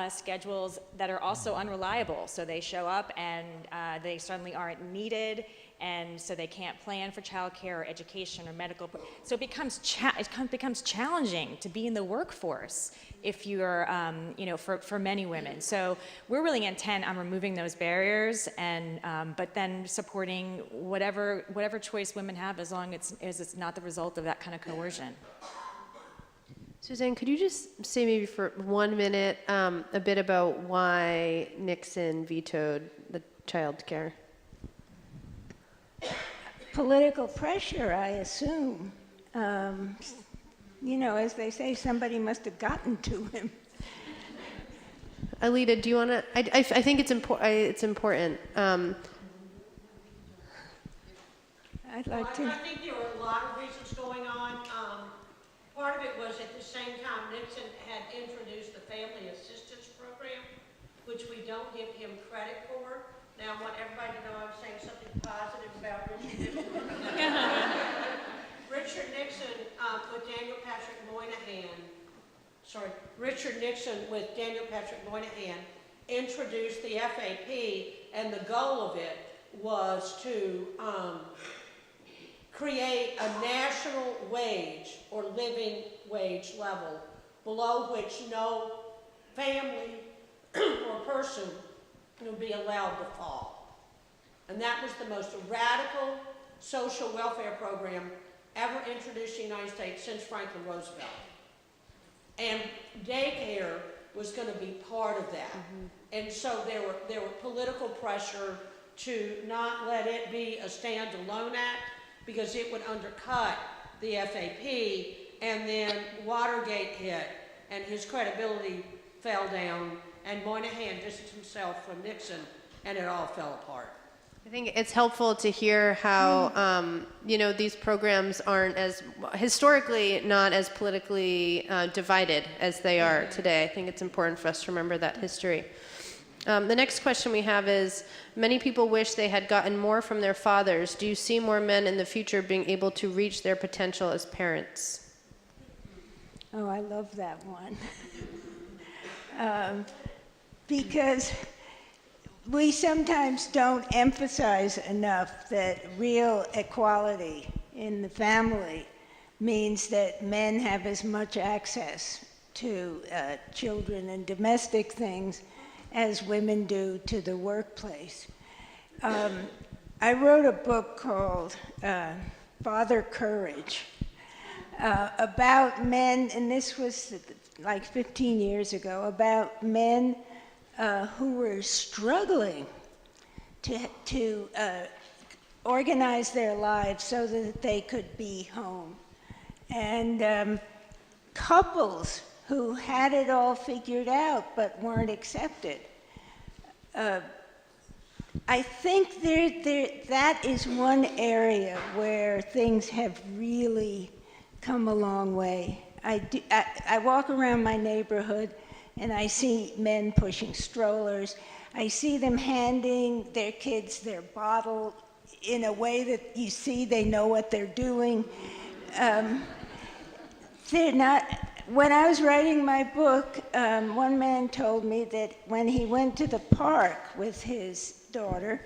schedules that are also unreliable. So they show up and they suddenly aren't needed, and so they can't plan for childcare or education or medical. So it becomes challenging to be in the workforce if you're, for many women. So we're really intent on removing those barriers, and but then supporting whatever choice women have, as long as it's not the result of that kind of coercion. Suzanne, could you just say maybe for 1 minute a bit about why Nixon vetoed the child care? Political pressure, I assume. As they say, somebody must have gotten to him. Alita, do you want to? I think it's important. I'd like to. I think there were a lot of reasons going on. Part of it was at the same time Nixon had introduced the Family Assistance Program, which we don't give him credit for. Now I want everybody to know I'm saying something positive about Richard Nixon. Richard Nixon with Daniel Patrick Moynihan introduced the FAP, and the goal of it was to create a national wage or living wage level below which no family or person would be allowed to fall. And that was the most radical social welfare program ever introduced in the United States since Franklin Roosevelt. And daycare was going to be part of that. And so there were political pressure to not let it be a standalone act, because it would undercut the FAP, and then Watergate hit, and his credibility fell down, and Moynihan distanced himself from Nixon, and it all fell apart. I think it's helpful to hear how these programs aren't as historically not as politically divided as they are today. I think it's important for us to remember that history. The next question we have is, many people wish they had gotten more from their fathers. Do you see more men in the future being able to reach their potential as parents? Oh, I love that one. Because we sometimes don't emphasize enough that real equality in the family means that men have as much access to children and domestic things as women do to the workplace. I wrote a book called Father Courage about men, and this was like 15 years ago, about men who were struggling to organize their lives so that they could be home. And couples who had it all figured out but weren't accepted. I think that is one area where things have really come a long way. I walk around my neighborhood and I see men pushing strollers. I see them handing their kids their bottle in a way that you see they know what they're doing. They're not. When I was writing my book, one man told me that when he went to the park with his daughter,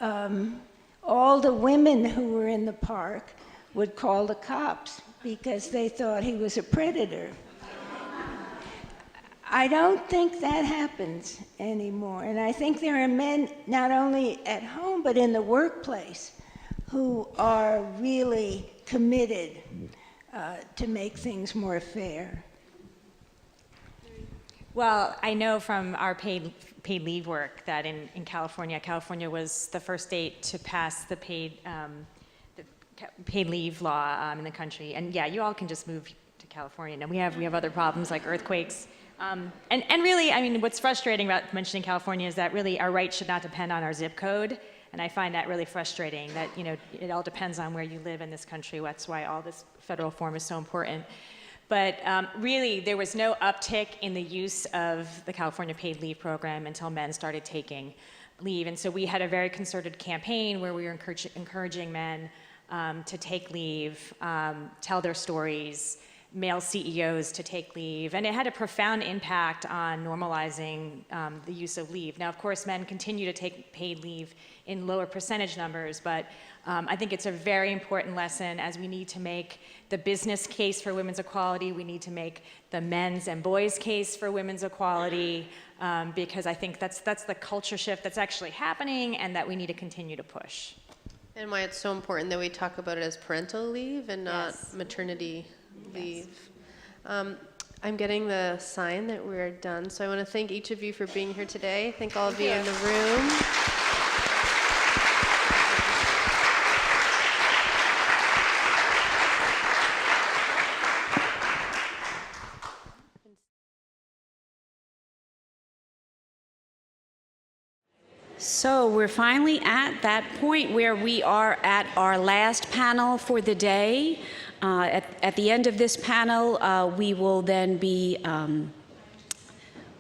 all the women who were in the park would call the cops because they thought he was a predator. I don't think that happens anymore. And I think there are men, not only at home, but in the workplace, who are really committed to make things more fair. Well, I know from our paid leave work that in California was the first state to pass the paid leave law in the country. And yeah, you all can just move to California. Now we have other problems like earthquakes. And really, I mean, what's frustrating about mentioning California is that really our rights should not depend on our zip code. And I find that really frustrating that, it all depends on where you live in this country. That's why all this federal reform is so important. But really, there was no uptick in the use of the California paid leave program until men started taking leave. And so we had a very concerted campaign where we were encouraging men to take leave, tell their stories, male CEOs to take leave, and it had a profound impact on normalizing the use of leave. Now, of course, men continue to take paid leave in lower percentage numbers, but I think it's a very important lesson as we need to make the business case for women's equality, we need to make the men's and boys' case for women's equality, because I think that's the culture shift that's actually happening and that we need to continue to push. And why it's so important that we talk about it as parental leave and not maternity leave. I'm getting the sign that we're done, so I want to thank each of you for being here today. Thank all of you in the room. So we're finally at that point where we are at our last panel for the day. At the end of this panel, we will then be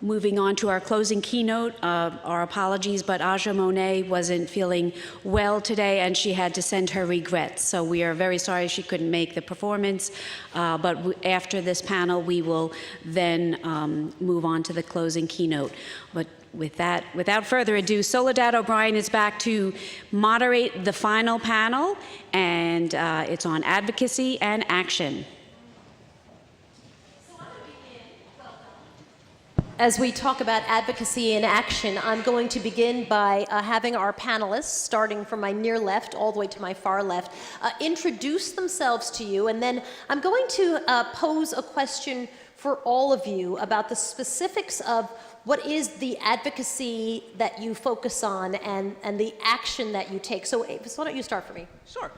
moving on to our closing keynote. Our apologies, but Aja Monet wasn't feeling well today and she had to send her regrets. So we are very sorry she couldn't make the performance. But after this panel, we will then move on to the closing keynote. But with that, without further ado, Soledad O'Brien is back to moderate the final panel, and it's on advocacy and action. As we talk about advocacy and action, I'm going to begin by having our panelists, starting from my near left all the way to my far left, introduce themselves to you, and then I'm going to pose a question for all of you about the specifics of what is the advocacy that you focus on and the action that you take. So Avis, why don't you start for me? Sure.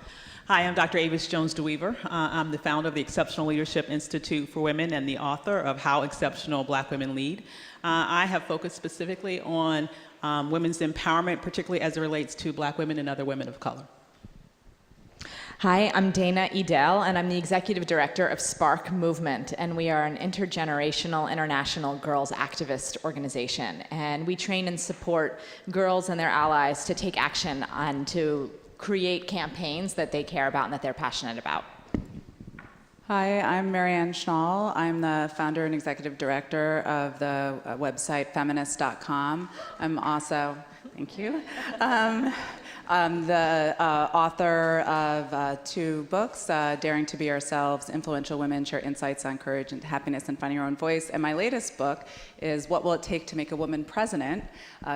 Hi, I'm Dr. Avis Jones-DeWeaver. I'm the founder of the Exceptional Leadership Institute for Women and the author of How Exceptional Black Women Lead. I have focused specifically on women's empowerment, particularly as it relates to Black women and other women of color. Hi, I'm Dana Edel, and I'm the Executive Director of Spark Movement, and we are an intergenerational international girls activist organization. And we train and support girls and their allies to take action and to create campaigns that they care about and that they're passionate about. Hi, I'm Marianne Schnall. I'm the founder and executive director of the website feminist.com. I'm also, thank you. I'm the author of 2 books, Daring to Be Ourselves, Influential Women Share Insights on Courage and Happiness and Finding Your Own Voice. And my latest book is What Will It Take to Make a Woman President?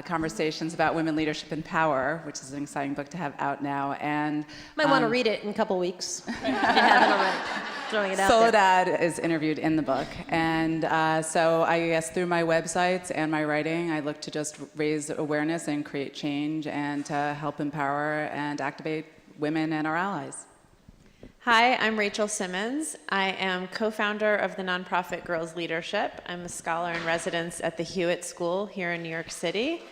Conversations about Women Leadership and Power, which is an exciting book to have out now. And might want to read it in a couple weeks if you haven't already. Throwing it out Soledad is interviewed in the book. And so I guess through my websites and my writing, I look to just raise awareness and create change and to help empower and activate women and our allies. Hi, I'm Rachel Simmons. I am co-founder of the nonprofit Girls Leadership. I'm a scholar in residence at the Hewitt School here in New York City,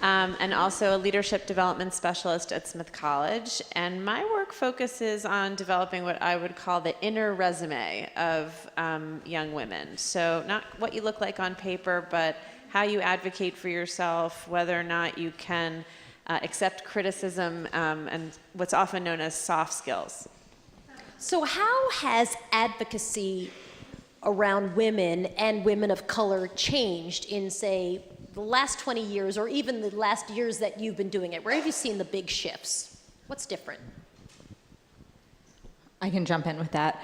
and also a leadership development specialist at Smith College. And my work focuses on developing what I would call the inner resume of young women. So not what you look like on paper, but how you advocate for yourself, whether or not you can accept criticism, and what's often known as soft skills. So how has advocacy around women and women of color changed in, say, the last 20 years or even the last years that you've been doing it? Where have you seen the big shifts? What's different? I can jump in with that.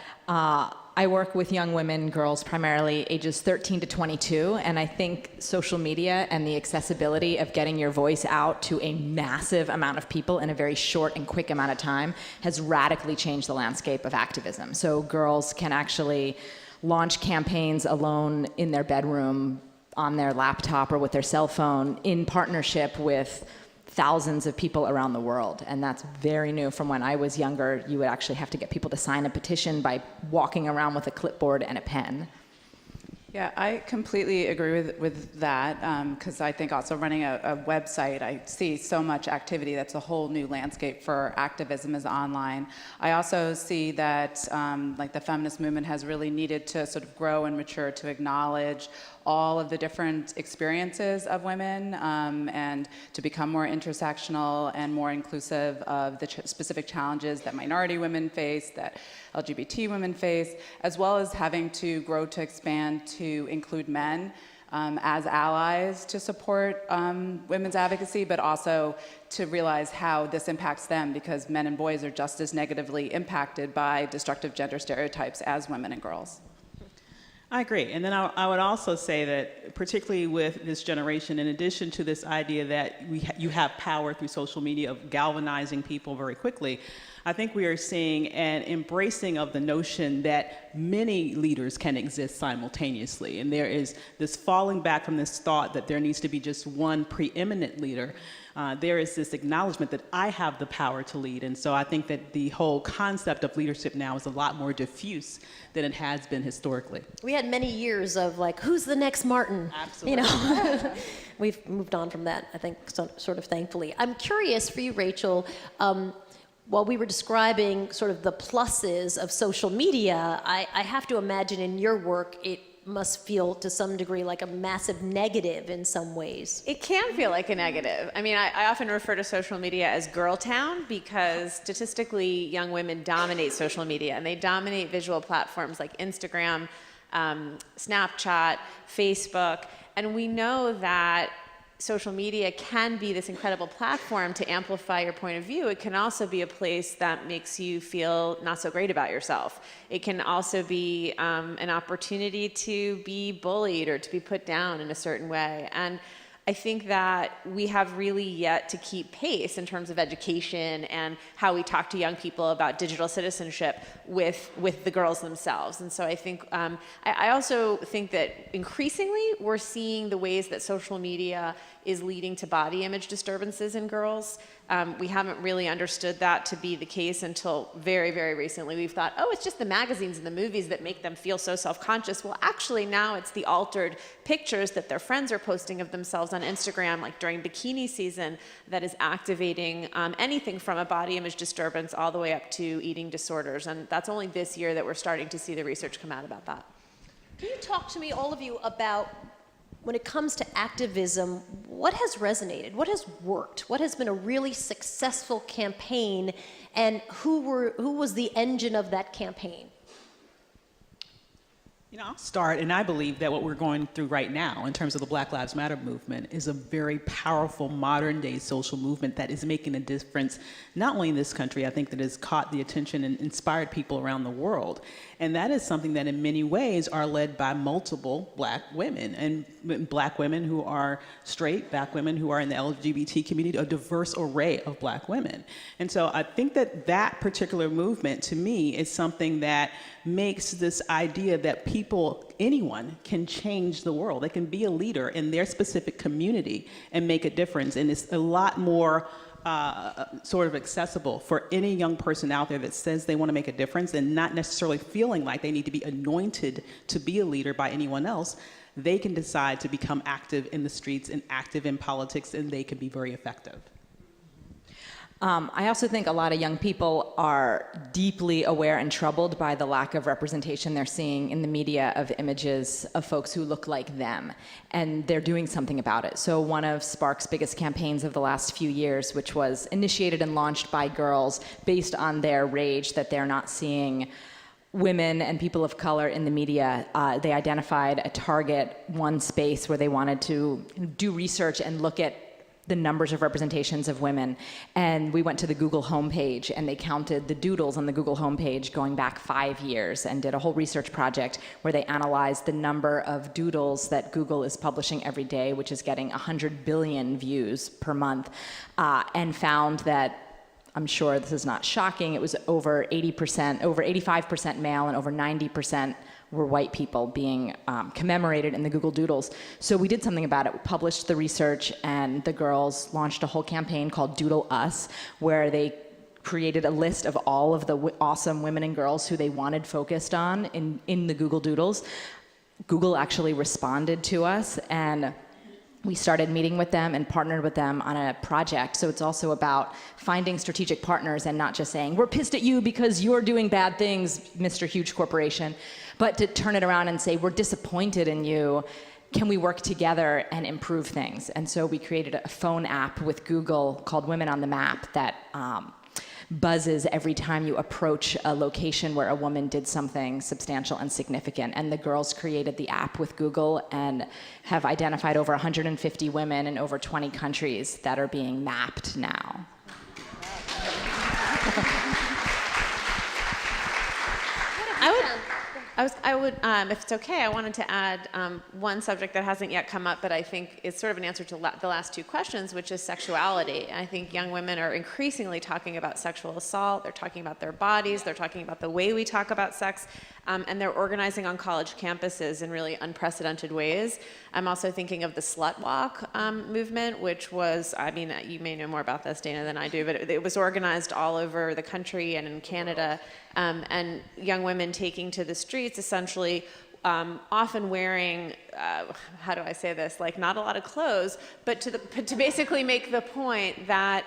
I work with young women, girls primarily, ages 13 to 22, and I think social media and the accessibility of getting your voice out to a massive amount of people in a very short and quick amount of time has radically changed the landscape of activism. So girls can actually launch campaigns alone in their bedroom, on their laptop or with their cell phone, in partnership with thousands of people around the world. And that's very new from when I was younger. You would actually have to get people to sign a petition by walking around with a clipboard and a pen. Yeah, I completely agree with that, because I think also running a website, I see so much activity. That's a whole new landscape for activism is online. I also see that like the feminist movement has really needed to sort of grow and mature to acknowledge all of the different experiences of women and to become more intersectional and more inclusive of the specific challenges that minority women face, that LGBT women face, as well as having to grow to expand to include men as allies to support women's advocacy, but also to realize how this impacts them, because men and boys are just as negatively impacted by destructive gender stereotypes as women and girls. I agree. And then I would also say that, particularly with this generation, in addition to this idea that you have power through social media of galvanizing people very quickly, I think we are seeing an embracing of the notion that many leaders can exist simultaneously. And there is this falling back from this thought that there needs to be just one preeminent leader. There is this acknowledgement that I have the power to lead. And so I think that the whole concept of leadership now is a lot more diffuse than it has been historically. We had many years of like, who's the next Martin? Absolutely. You know, we've moved on from that, I think, sort of thankfully. I'm curious for you, Rachel, while we were describing sort of the pluses of social media, I have to imagine in your work, it must feel to some degree like a massive negative in some ways. It can feel like a negative. I mean, I often refer to social media as girl town because statistically young women dominate social media, and they dominate visual platforms like Instagram, Snapchat, Facebook, and we know that social media can be this incredible platform to amplify your point of view. It can also be a place that makes you feel not so great about yourself. It can also be an opportunity to be bullied or to be put down in a certain way. And I think that we have really yet to keep pace in terms of education and how we talk to young people about digital citizenship with the girls themselves. And so I think, I also think that increasingly we're seeing the ways that social media is leading to body image disturbances in girls. We haven't really understood that to be the case until very, very recently. We've thought, oh, it's just the magazines and the movies that make them feel so self-conscious. Well, actually now it's the altered pictures that their friends are posting of themselves on Instagram, like during bikini season, that is activating anything from a body image disturbance all the way up to eating disorders. And that's only this year that we're starting to see the research come out about that. Can you talk to me, all of you, about when it comes to activism, what has resonated? What has worked? What has been a really successful campaign? And who was the engine of that campaign? You know, I'll start, and I believe that what we're going through right now in terms of the Black Lives Matter movement is a very powerful modern-day social movement that is making a difference, not only in this country, I think that has caught the attention and inspired people around the world. And that is something that in many ways are led by multiple Black women, and Black women who are straight, Black women who are in the LGBT community, a diverse array of Black women. And so I think that that particular movement, to me, is something that makes this idea that people, anyone, can change the world. They can be a leader in their specific community and make a difference. And it's a lot more sort of accessible for any young person out there that says they want to make a difference and not necessarily feeling like they need to be anointed to be a leader by anyone else. They can decide to become active in the streets and active in politics, and they can be very effective. I also think a lot of young people are deeply aware and troubled by the lack of representation they're seeing in the media of images of folks who look like them, and they're doing something about it. So one of Spark's biggest campaigns of the last few years, which was initiated and launched by girls based on their rage that they're not seeing women and people of color in the media, they identified a target one space where they wanted to do research and look at the numbers of representations of women. And we went to the Google homepage and they counted the doodles on the Google homepage going back 5 years and did a whole research project where they analyzed the number of doodles that Google is publishing every day, which is getting 100 billion views per month, and found that, I'm sure this is not shocking, it was over 80%, over 85% male and over 90% were white people being commemorated in the Google Doodles. So we did something about it. We published the research, and the girls launched a whole campaign called Doodle Us, where they created a list of all of the awesome women and girls who they wanted focused on in the Google Doodles. Google actually responded to us, and we started meeting with them and partnered with them on a project. So it's also about finding strategic partners and not just saying, we're pissed at you because you're doing bad things, Mr. Huge Corporation, but to turn it around and say, we're disappointed in you. Can we work together and improve things? And so we created a phone app with Google called Women on the Map that buzzes every time you approach a location where a woman did something substantial and significant. And the girls created the app with Google and have identified over 150 women in over 20 countries that are being mapped now. I would, if it's okay, I wanted to add one subject that hasn't yet come up, but I think is sort of an answer to the last two questions, which is sexuality. I think young women are increasingly talking about sexual assault. They're talking about their bodies. They're talking about the way we talk about sex. And they're organizing on college campuses in really unprecedented ways. I'm also thinking of the slut walk movement, which was, I mean, you may know more about this, Dana, than I do, but it was organized all over the country and in Canada. And young women taking to the streets, essentially, often wearing, how do I say this, like not a lot of clothes, but to basically make the point that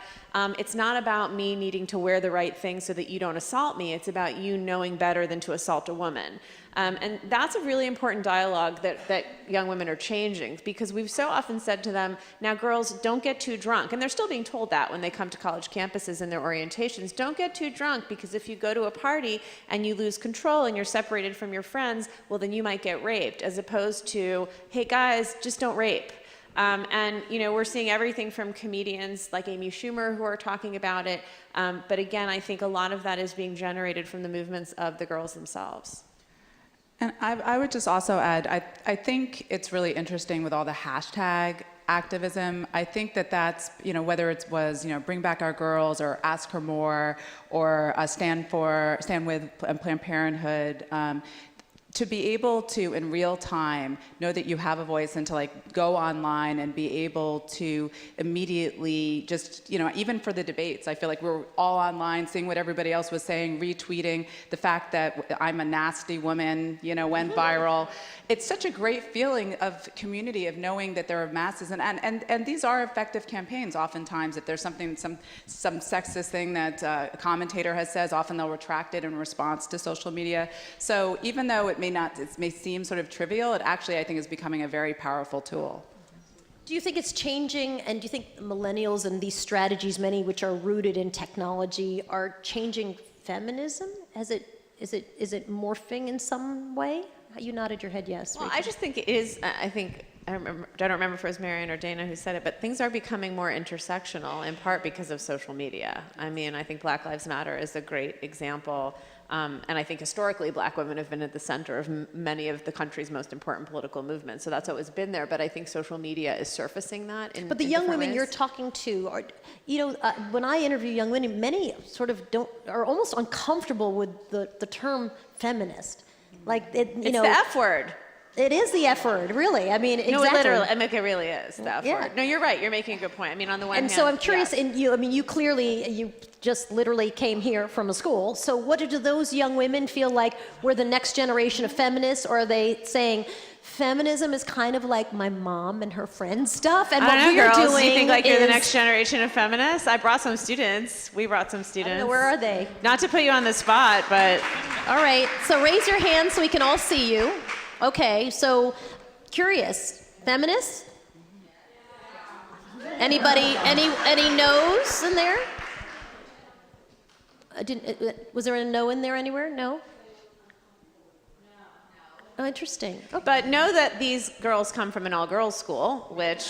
it's not about me needing to wear the right thing so that you don't assault me. It's about you knowing better than to assault a woman. And that's a really important dialogue that young women are changing, because we've so often said to them, now girls, don't get too drunk. And they're still being told that when they come to college campuses in their orientations. Don't get too drunk, because if you go to a party and you lose control and you're separated from your friends, well, then you might get raped, as opposed to, hey guys, just don't rape. And you know, we're seeing everything from comedians like Amy Schumer who are talking about it. But again, I think a lot of that is being generated from the movements of the girls themselves. And I would just also add, I think it's really interesting with all the hashtag activism. I think that's, you know, whether it was, you know, Bring Back Our Girls or Ask Her More or Stand With Planned Parenthood, to be able to, in real time, know that you have a voice and to like go online and be able to immediately just, you know, even for the debates, I feel like we're all online seeing what everybody else was saying, retweeting. The fact that I'm a nasty woman, you know, went viral. It's such a great feeling of community, of knowing that there are masses, and these are effective campaigns. Oftentimes, if there's something, some sexist thing that a commentator has said, often they'll retract it in response to social media. So even though it may seem sort of trivial, it actually, I think, is becoming a very powerful tool. Do you think it's changing, and do you think millennials and these strategies, many which are rooted in technology, are changing feminism? Is it morphing in some way? You nodded your head yes. Well, I just think it is, I don't remember if it was Marianne or Dana who said it, but things are becoming more intersectional, in part because of social media. I mean, I think Black Lives Matter is a great example. And I think historically, Black women have been at the center of many of the country's most important political movements. So that's always been there. But I think social media is surfacing that in But the young women ways. you're talking to are, you know, when I interview young women, many sort of are almost uncomfortable with the term feminist. Like, it's the F word. It is the F word, really. I mean, No, exactly. literally, I mean, it really is the F Yeah. word. No, you're right. You're making a good point. I mean, on the one hand, And so I'm curious, yes. and you clearly, you just literally came here from a school. So what do those young women feel like we're the next generation of feminists, or are they saying feminism is kind of like my mom and her friends stuff, and what we're girls, doing you think like you're the is- next generation of feminists? I brought some students. We brought some students. Where are they? Not to put you on the spot, but All right, so raise your hand so we can all see you. Okay, so curious, feminists? Anybody, any no's in there? Was there a no in there anywhere? No? Oh, interesting. But know that these girls come from an all-girls school, which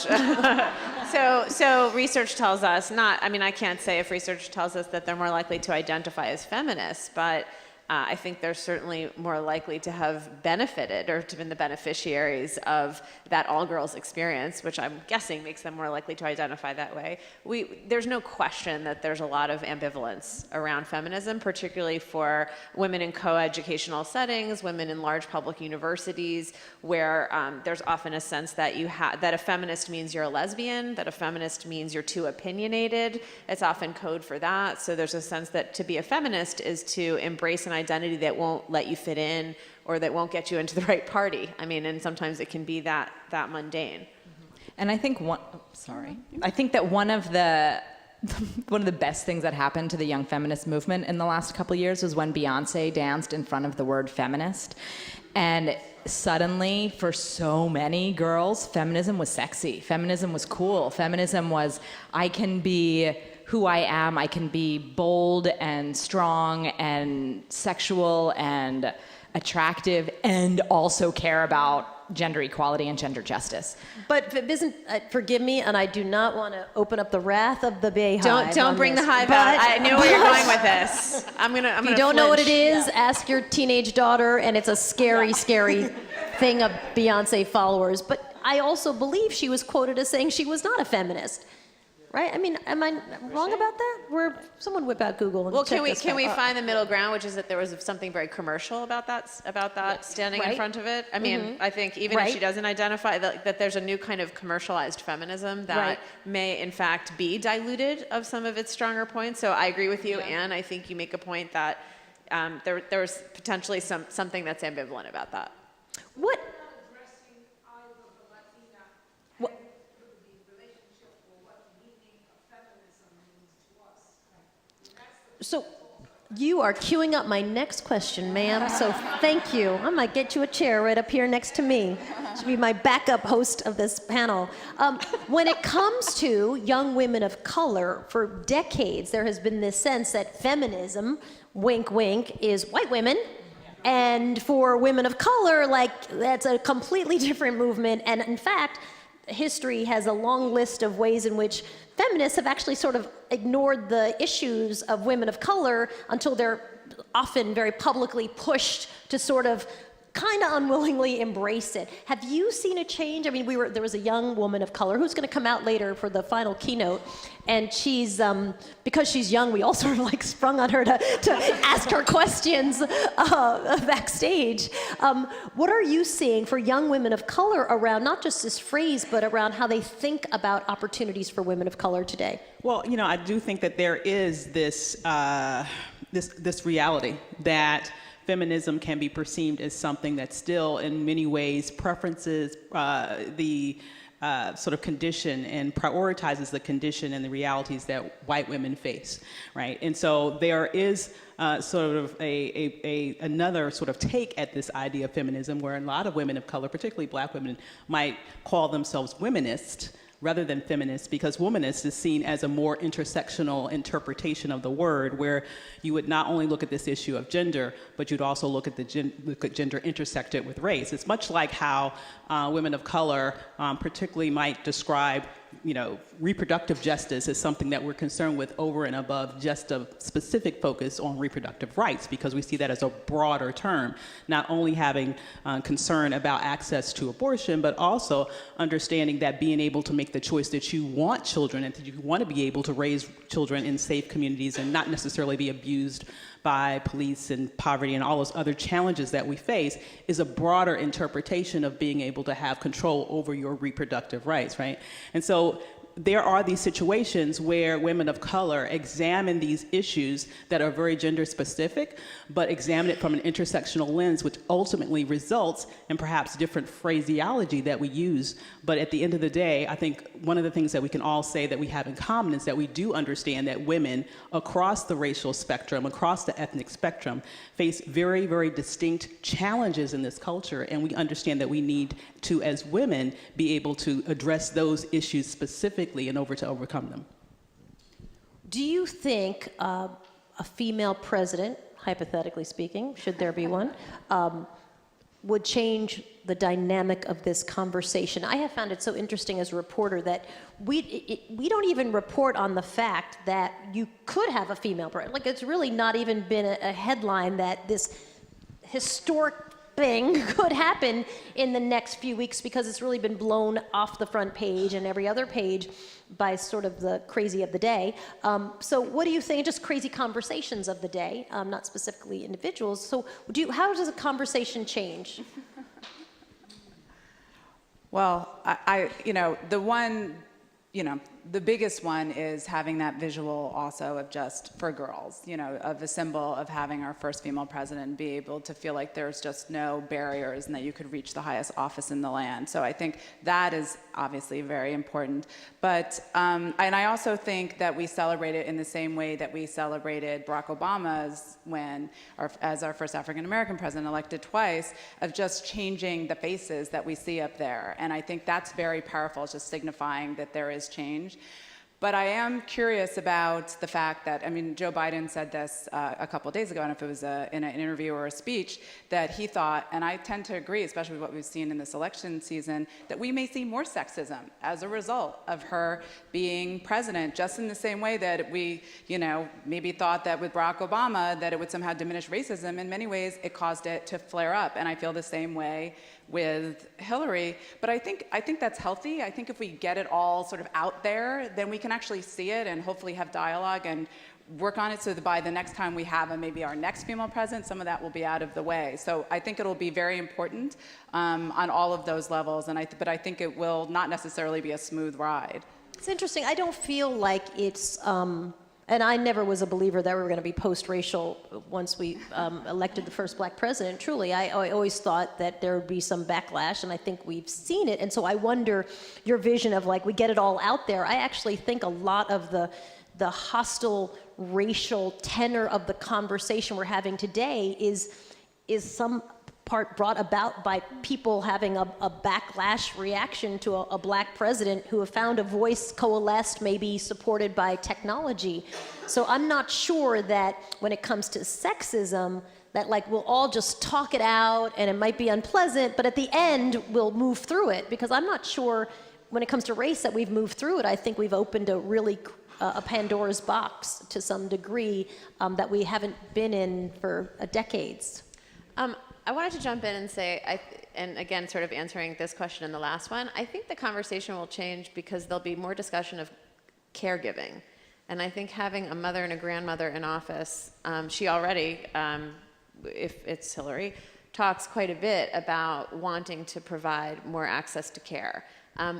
so research tells us I can't say if research tells us that they're more likely to identify as feminists, but I think they're certainly more likely to have benefited or to have been the beneficiaries of that all-girls experience, which I'm guessing makes them more likely to identify that way. There's no question that there's a lot of ambivalence around feminism, particularly for women in co-educational settings, women in large public universities, where there's often a sense that that a feminist means you're a lesbian, that a feminist means you're too opinionated. It's often code for that. So there's a sense that to be a feminist is to embrace an an identity that won't let you fit in or that won't get you into the right party. I mean, and sometimes it can be that mundane. And I think I think that one of the best things that happened to the young feminist movement in the last couple of years was when Beyonce danced in front of the word feminist. And suddenly, for so many girls, feminism was sexy. Feminism was cool. Feminism was, I can be who I am. I can be bold and strong and sexual and attractive and also care about gender equality and gender justice. But forgive me, and I do not want to open up the wrath of the Bayhive. Don't bring the hive out. I know where you're going with this. If you don't know what it is, ask your teenage daughter, and it's a scary, scary thing of Beyonce followers. But I also believe she was quoted as saying she was not a feminist. Right? I mean, am I wrong about that? Someone whip out Google and check this can we out. find the middle ground, which is that there was something very commercial about that standing in front of it? I mean, I think even if she doesn't identify that there's a new kind of commercialized feminism that may in fact be diluted of some of its stronger points. So I agree with you, Anne. I think you make a point that there was potentially something that's ambivalent about that. What? So you are queuing up my next question, ma'am, so thank you. I might get you a chair right up here next to me. Should be my backup host of this panel. When it comes to young women of color, for decades there has been this sense that feminism, wink wink, is white women. And for women of color, that's a completely different movement. And in fact, history has a long list of ways in which feminists have actually sort of ignored the issues of women of color until they're often very publicly pushed to sort of kind of unwillingly embrace it. Have you seen a change? I mean, there was a young woman of color who's going to come out later for the final keynote, and she's because she's young, we all sort of sprung on her to ask her questions backstage. What are you seeing for young women of color around not just this phrase, but around how they think about opportunities for women of color today? Well, I do think that there is this this reality that feminism can be perceived as something that still, in many ways, preferences the sort of condition and prioritizes the condition and the realities that white women face, right? And so there is sort of another sort of take at this idea of feminism, where a lot of women of color, particularly Black women, might call themselves womanist rather than feminist, because womanist is seen as a more intersectional interpretation of the word, where you would not only look at this issue of gender, but you'd also look at gender intersected with race. It's much like how women of color particularly might describe reproductive justice as something that we're concerned with over and above just a specific focus on reproductive rights, because we see that as a broader term, not only having concern about access to abortion, but also understanding that being able to make the choice that you want children and that you want to be able to raise children in safe communities and not necessarily be abused by police and poverty and all those other challenges that we face is a broader interpretation of being able to have control over your reproductive rights, right? And so there are these situations where women of color examine these issues that are very gender specific, but examine it from an intersectional lens, which ultimately results in perhaps different phraseology that we use. But at the end of the day, I think one of the things that we can all say that we have in common is that we do understand that women across the racial spectrum, across the ethnic spectrum, face very, very distinct challenges in this culture. And we understand that we need to, as women, be able to address those issues specifically in order to overcome them. Do you think a female president, hypothetically speaking, should there be one, would change the dynamic of this conversation? I have found it so interesting as a reporter that we don't even report on the fact that you could have a female president. Like, it's really not even been a headline that this historic thing could happen in the next few weeks, because it's really been blown off the front page and every other page by sort of the crazy of the day. So what do you think? Just crazy conversations of the day, not specifically individuals. So how does a conversation change? Well, the one, the biggest one is having that visual also of just for girls, you know, of a symbol of having our first female president and be able to feel like there's just no barriers and that you could reach the highest office in the land. So I think that is obviously very important. But, and I also think that we celebrate it in the same way that we celebrated Barack Obama's as our first African-American president, elected twice, of just changing the faces that we see up there. And I think that's very powerful, just signifying that there is change. But I am curious about the fact that, I mean, Joe Biden said this a couple of days ago, and if it was in an interview or a speech, that he thought, and I tend to agree, especially with what we've seen in this election season, that we may see more sexism as a result of her being president, just in the same way that we, you know, maybe thought that with Barack Obama that it would somehow diminish racism. In many ways, it caused it to flare up, and I feel the same way with Hillary. But I think that's healthy. I think if we get it all sort of out there, then we can actually see it and hopefully have dialogue and work on it so that by the next time we have maybe our next female president, some of that will be out of the way. So I think it'll be very important on all of those levels. But I think it will not necessarily be a smooth ride. It's interesting. I don't feel like it's, and I never was a believer that we were going to be post-racial once we elected the first black president. Truly, I always thought that there would be some backlash, and I think we've seen it. And so I wonder your vision of like, we get it all out there. I actually think a lot of the hostile racial tenor of the conversation we're having today is some part brought about by people having a backlash reaction to a black president who have found a voice coalesced, maybe supported by technology. So I'm not sure that when it comes to sexism, that like we'll all just talk it out and it might be unpleasant, but at the end we'll move through it, because I'm not sure when it comes to race that we've moved through it. I think we've opened a really a Pandora's box to some degree that we haven't been in for decades. I wanted to jump in and say, and again, sort of answering this question and the last one, I think the conversation will change because there'll be more discussion of caregiving. And I think having a mother and a grandmother in office, she already, if it's Hillary, talks quite a bit about wanting to provide more access to care,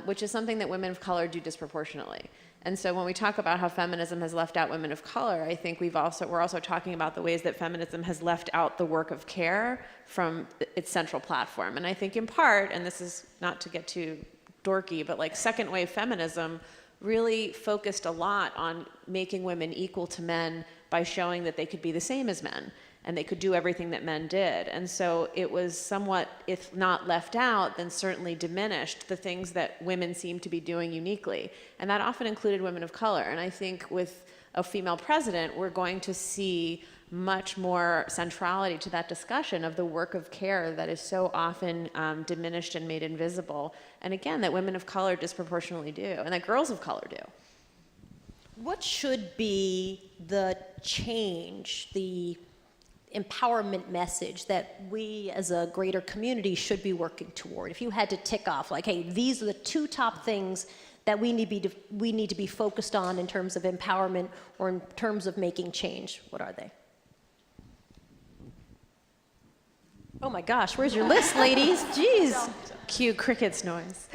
which is something that women of color do disproportionately. And so when we talk about how feminism has left out women of color, I think we're also talking about the ways that feminism has left out the work of care from its central platform. And I think in part, and this is not to get too dorky, but like second wave feminism really focused a lot on making women equal to men by showing that they could be the same as men and they could do everything that men did. And so it was somewhat, if not left out, then certainly diminished the things that women seem to be doing uniquely. And that often included women of color. And I think with a female president, we're going to see much more centrality to that discussion of the work of care that is so often diminished and made invisible. And again, that women of color disproportionately do, and that girls of color do. What should be the change, the empowerment message that we as a greater community should be working toward? If you had to tick off, like, hey, these are the two top things that we need to be focused on in terms of empowerment or in terms of making change, what are they? Oh my gosh, where's your list, ladies? Jeez. Cue crickets noise.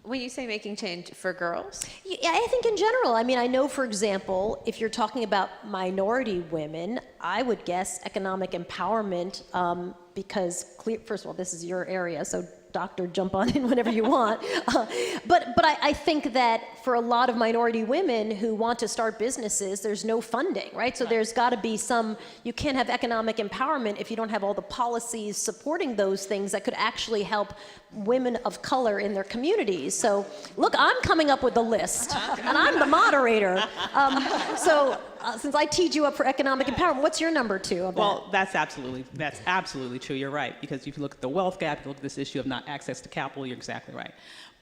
When you say making change for girls? Yeah, I think in general. I mean, I know, for example, if you're talking about minority women, I would guess economic empowerment, because first of all, this is your area, so doctor, jump on in whenever you want. But I think that for a lot of minority women who want to start businesses, there's no funding, right? So there's got to be you can't have economic empowerment if you don't have all the policies supporting those things that could actually help women of color in their communities. So look, I'm coming up with the list, and I'm the moderator. Since I teed you up for economic empowerment, what's your number two of that? Well, that's absolutely true. You're right, because if you look at the wealth gap, you look at this issue of not access to capital, you're exactly right.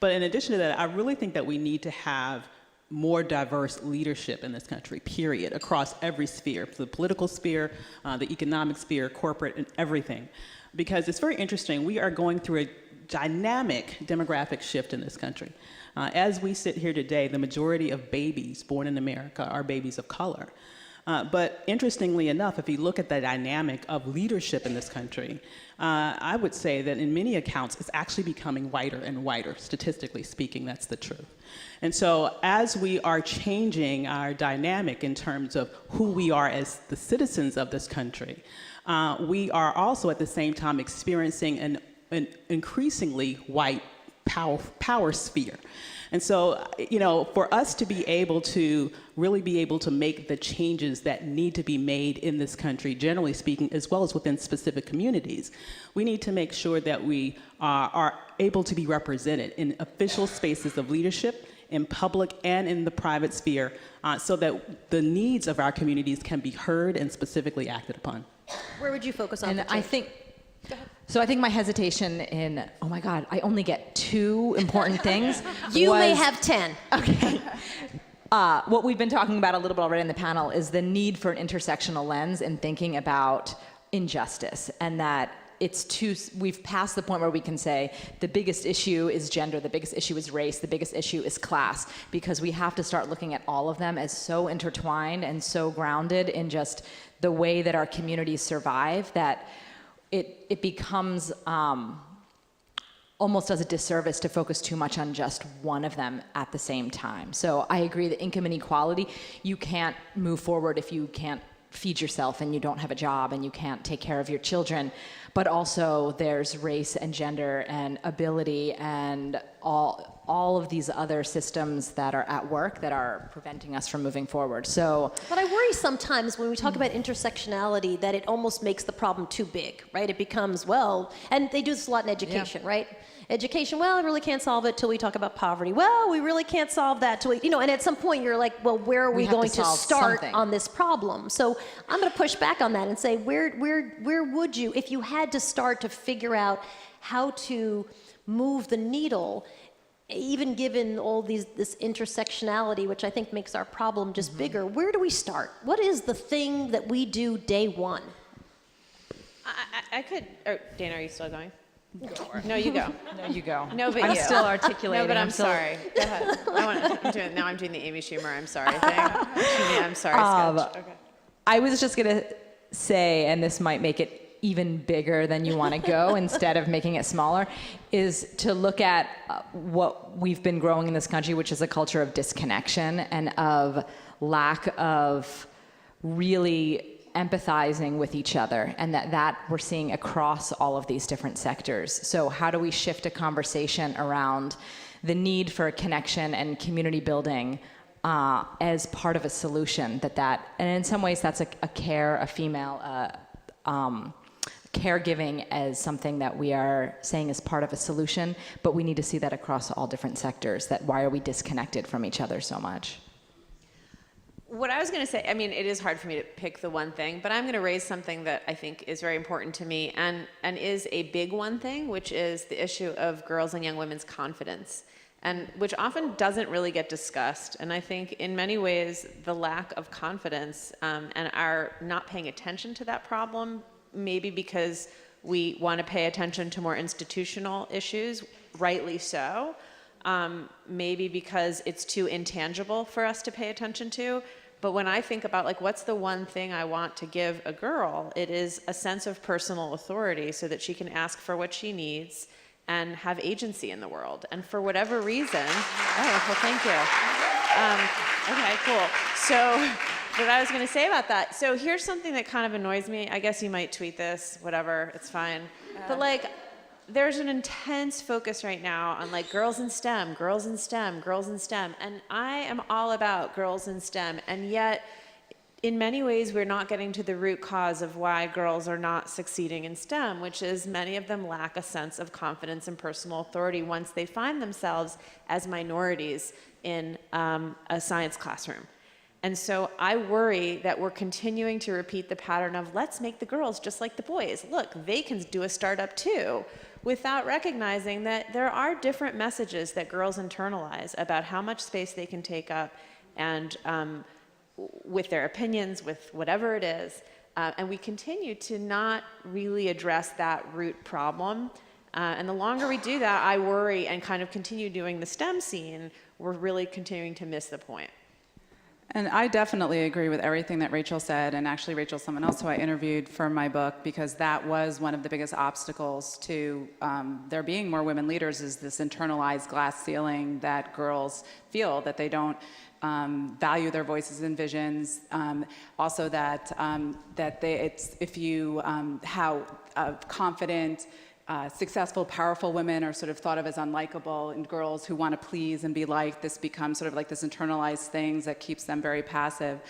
But in addition to that, I really think that we need to have more diverse leadership in this country, period, across every sphere, the political sphere, the economic sphere, corporate, and everything. Because it's very interesting, we are going through a dynamic demographic shift in this country. As we sit here today, the majority of babies born in America are babies of color. But interestingly enough, if you look at the dynamic of leadership in this country, I would say that in many accounts, it's actually becoming whiter and whiter. Statistically speaking, that's the truth. And so as we are changing our dynamic in terms of who we are as the citizens of this country, we are also at the same time experiencing an increasingly white power sphere. And so, for us to be able to really be able to make the changes that need to be made in this country, generally speaking, as well as within specific communities, we need to make sure that we are able to be represented in official spaces of leadership, in public and in the private sphere, so that the needs of our communities can be heard and specifically acted upon. Where would you focus on? And I think my hesitation in, oh my God, I only get 2 important things. You may have 10. Okay. What we've been talking about a little bit already in the panel is the need for an intersectional lens in thinking about injustice, and that we've passed the point where we can say the biggest issue is gender, the biggest issue is race, the biggest issue is class, because we have to start looking at all of them as so intertwined and so grounded in just the way that our communities survive that it becomes almost as a disservice to focus too much on just one of them at the same time. So I agree that income inequality, you can't move forward if you can't feed yourself and you don't have a job and you can't take care of your children. But also there's race and gender and ability and all of these other systems that are at work that are preventing us from moving forward. So, but I worry sometimes when we talk about intersectionality that it almost makes the problem too big, right? It becomes, and they do this a lot in education, right? Education, I really can't solve it till we talk about poverty. We really can't solve that till and at some point you're like, where are we going to start on this problem? So I'm going to push back on that and say, where would you, if you had to start to figure out how to move the needle, even given all this intersectionality, which I think makes our problem just bigger, where do we start? What is the thing that we do day one? I could, Dana, are you still going? No, you go. No, you go. No, but I'm you. still articulating. No, but I'm sorry. Go ahead. I'm doing the Amy Schumer I'm sorry thing. I'm sorry sketch. Okay. I was just going to say, and this might make it even bigger than you want to go instead of making it smaller, is to look at what we've been growing in this country, which is a culture of disconnection and of lack of really empathizing with each other, and that we're seeing across all of these different sectors. So how do we shift a conversation around the need for connection and community building as part of a solution and in some ways that's a female caregiving as something that we are saying is part of a solution, but we need to see that across all different sectors, that why are we disconnected from each other so much? What I was going to say, it is hard for me to pick the one thing, but I'm going to raise something that I think is very important to me and is a big one thing, which is the issue of girls and young women's confidence, and which often doesn't really get discussed. And I think in many ways, the lack of confidence and our not paying attention to that problem, maybe because we want to pay attention to more institutional issues, rightly so, maybe because it's too intangible for us to pay attention to. But when I think about what's the one thing I want to give a girl, it is a sense of personal authority so that she can ask for what she needs and have agency in the world. And for whatever reason, thank you. Okay, cool. So what I was going to say about that, so here's something that kind of annoys me. I guess you might tweet this, whatever, it's fine. But there's an intense focus right now on girls in STEM, girls in STEM, girls in STEM. And I am all about girls in STEM. And yet, in many ways, we're not getting to the root cause of why girls are not succeeding in STEM, which is many of them lack a sense of confidence and personal authority once they find themselves as minorities in a science classroom. And so I worry that we're continuing to repeat the pattern of let's make the girls just like the boys. Look, they can do a startup too, without recognizing that there are different messages that girls internalize about how much space they can take up and with their opinions, with whatever it is. And we continue to not really address that root problem. And the longer we do that, I worry and kind of continue doing the STEM scene, we're really continuing to miss the point. And I definitely agree with everything that Rachel said, and actually Rachel's someone else who I interviewed for my book, because that was one of the biggest obstacles to there being more women leaders, is this internalized glass ceiling that girls feel, that they don't value their voices and visions. Also that, how confident, successful, powerful women are sort of thought of as unlikable, and girls who want to please and be liked, this becomes sort of like this internalized things that keeps them very passive.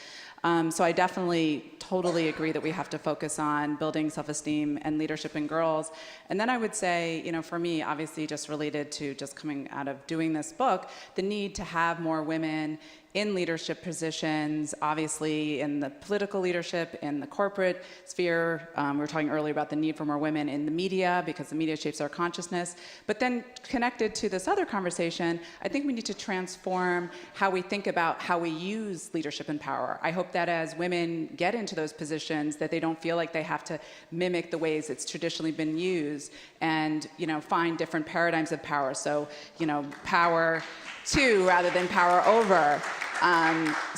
So I definitely totally agree that we have to focus on building self-esteem and leadership in girls. And then I would say, you know, for me, obviously just related to just coming out of doing this book, the need to have more women in leadership positions, obviously in the political leadership, in the corporate sphere. We were talking earlier about the need for more women in the media, because the media shapes our consciousness. But then connected to this other conversation, I think we need to transform how we think about how we use leadership and power. I hope that as women get into those positions, that they don't feel like they have to mimic the ways it's traditionally been used, and, you know, find different paradigms of power. So, you know, power to rather than power over.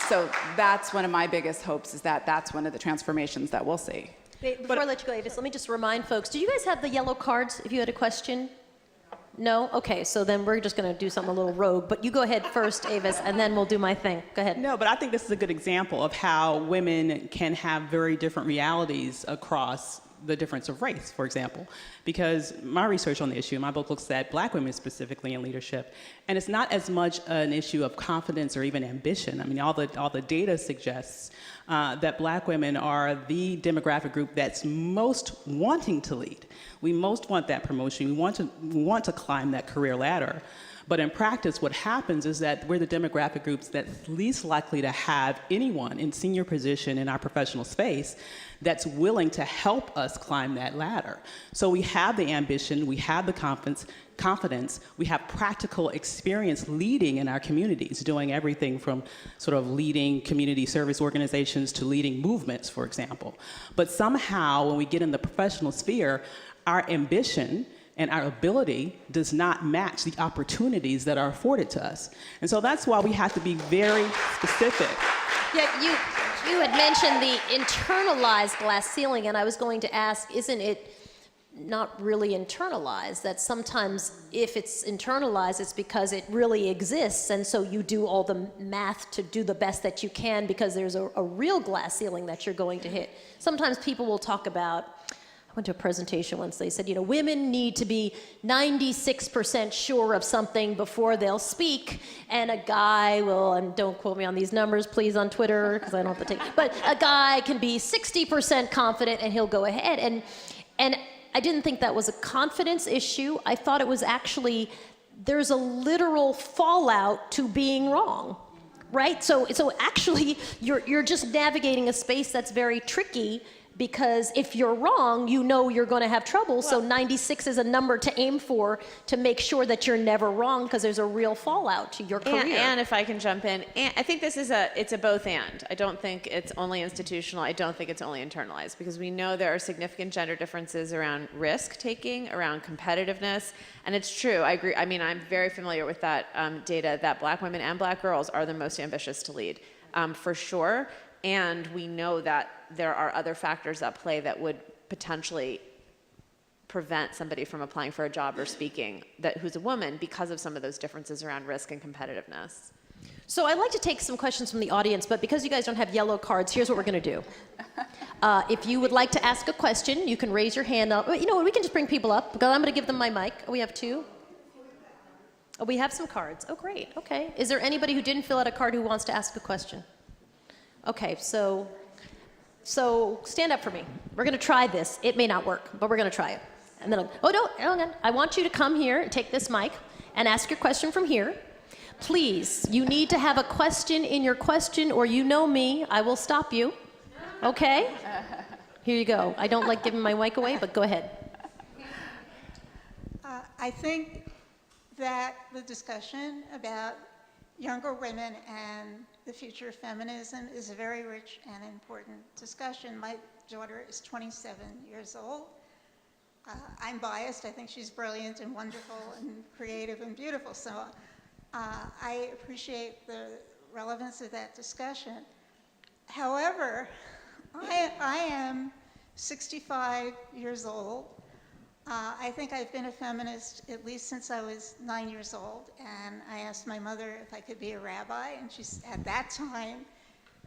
So that's one of my biggest hopes, is that that's one of the transformations that we'll see. Before I let you go, Avis, let me just remind folks, do you guys have the yellow cards if you had a question? No? Okay, so then we're just going to do something a little rogue. But you go ahead first, Avis, and then we'll do my thing. Go ahead. No, but I think this is a good example of how women can have very different realities across the difference of race, for example. Because my research on the issue, my book looks at black women specifically in leadership, and it's not as much an issue of confidence or even ambition. I mean, all the data suggests that black women are the demographic group that's most wanting to lead. We most want that promotion. We want to climb that career ladder. But in practice, what happens is that we're the demographic groups that's least likely to have anyone in senior position in our professional space that's willing to help us climb that ladder. So we have the ambition, we have the confidence, we have practical experience leading in our communities, doing everything from sort of leading community service organizations to leading movements, for example. But somehow, when we get in the professional sphere, our ambition and our ability does not match the opportunities that are afforded to us. And so that's why we have to be very specific. Yeah, you had mentioned the internalized glass ceiling, and I was going to ask, isn't it not really internalized? That sometimes if it's internalized, it's because it really exists, and so you do all the math to do the best that you can because there's a real glass ceiling that you're going to hit. Sometimes people will talk about, I went to a presentation once, they said, you know, women need to be 96% sure of something before they'll speak, and a guy will, and don't quote me on these numbers, please, on Twitter, because I don't have to take, but a guy can be 60% confident and he'll go ahead. And I didn't think that was a confidence issue. I thought it was actually, there's a literal fallout to being wrong, right? So actually, you're just navigating a space that's very tricky, because if you're wrong, you know you're going to have trouble. So 96 is a number to aim for to make sure that you're never wrong, because there's a real fallout to your career. And if I can jump in, I think this is it's a both and. I don't think it's only institutional. I don't think it's only internalized, because we know there are significant gender differences around risk taking, around competitiveness. And it's true. I agree. I mean, I'm very familiar with that data that black women and black girls are the most ambitious to lead, for sure. And we know that there are other factors at play that would potentially prevent somebody from applying for a job or speaking who's a woman, because of some of those differences around risk and competitiveness. So I'd like to take some questions from the audience, but because you guys don't have yellow cards, here's what we're going to do. If you would like to ask a question, you can raise your hand up. You know what, we can just bring people up, because I'm going to give them my mic. We have two. Oh, we have some cards. Oh, great. Okay. Is there anybody who didn't fill out a card who wants to ask a question? Okay, so stand up for me. We're going to try this. It may not work, but we're going to try it. And then, I want you to come here and take this mic and ask your question from here. Please, you need to have a question in your question, or you know me, I will stop you. Okay? Here you go. I don't like giving my mic away, but go ahead. I think that the discussion about younger women and the future of feminism is a very rich and important discussion. My daughter is 27 years old. I'm biased. I think she's brilliant and wonderful and creative and beautiful. So I appreciate the relevance of that discussion. However, I am 65 years old. I think I've been a feminist at least since I was 9 years old, and I asked my mother if I could be a rabbi, and at that time,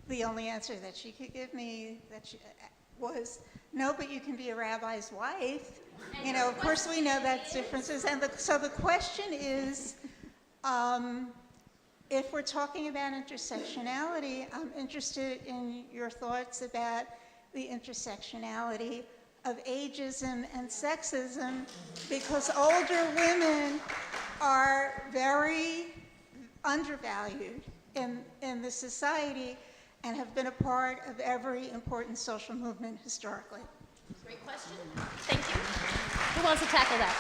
the only answer that she could give me was, no, but you can be a rabbi's wife. You know, of course we know that's differences, and so the question is, if we're talking about intersectionality, I'm interested in your thoughts about the intersectionality of ageism and sexism, because older women are very undervalued in the society and have been a part of every important social movement historically. Great question. Thank you. Who wants to tackle that?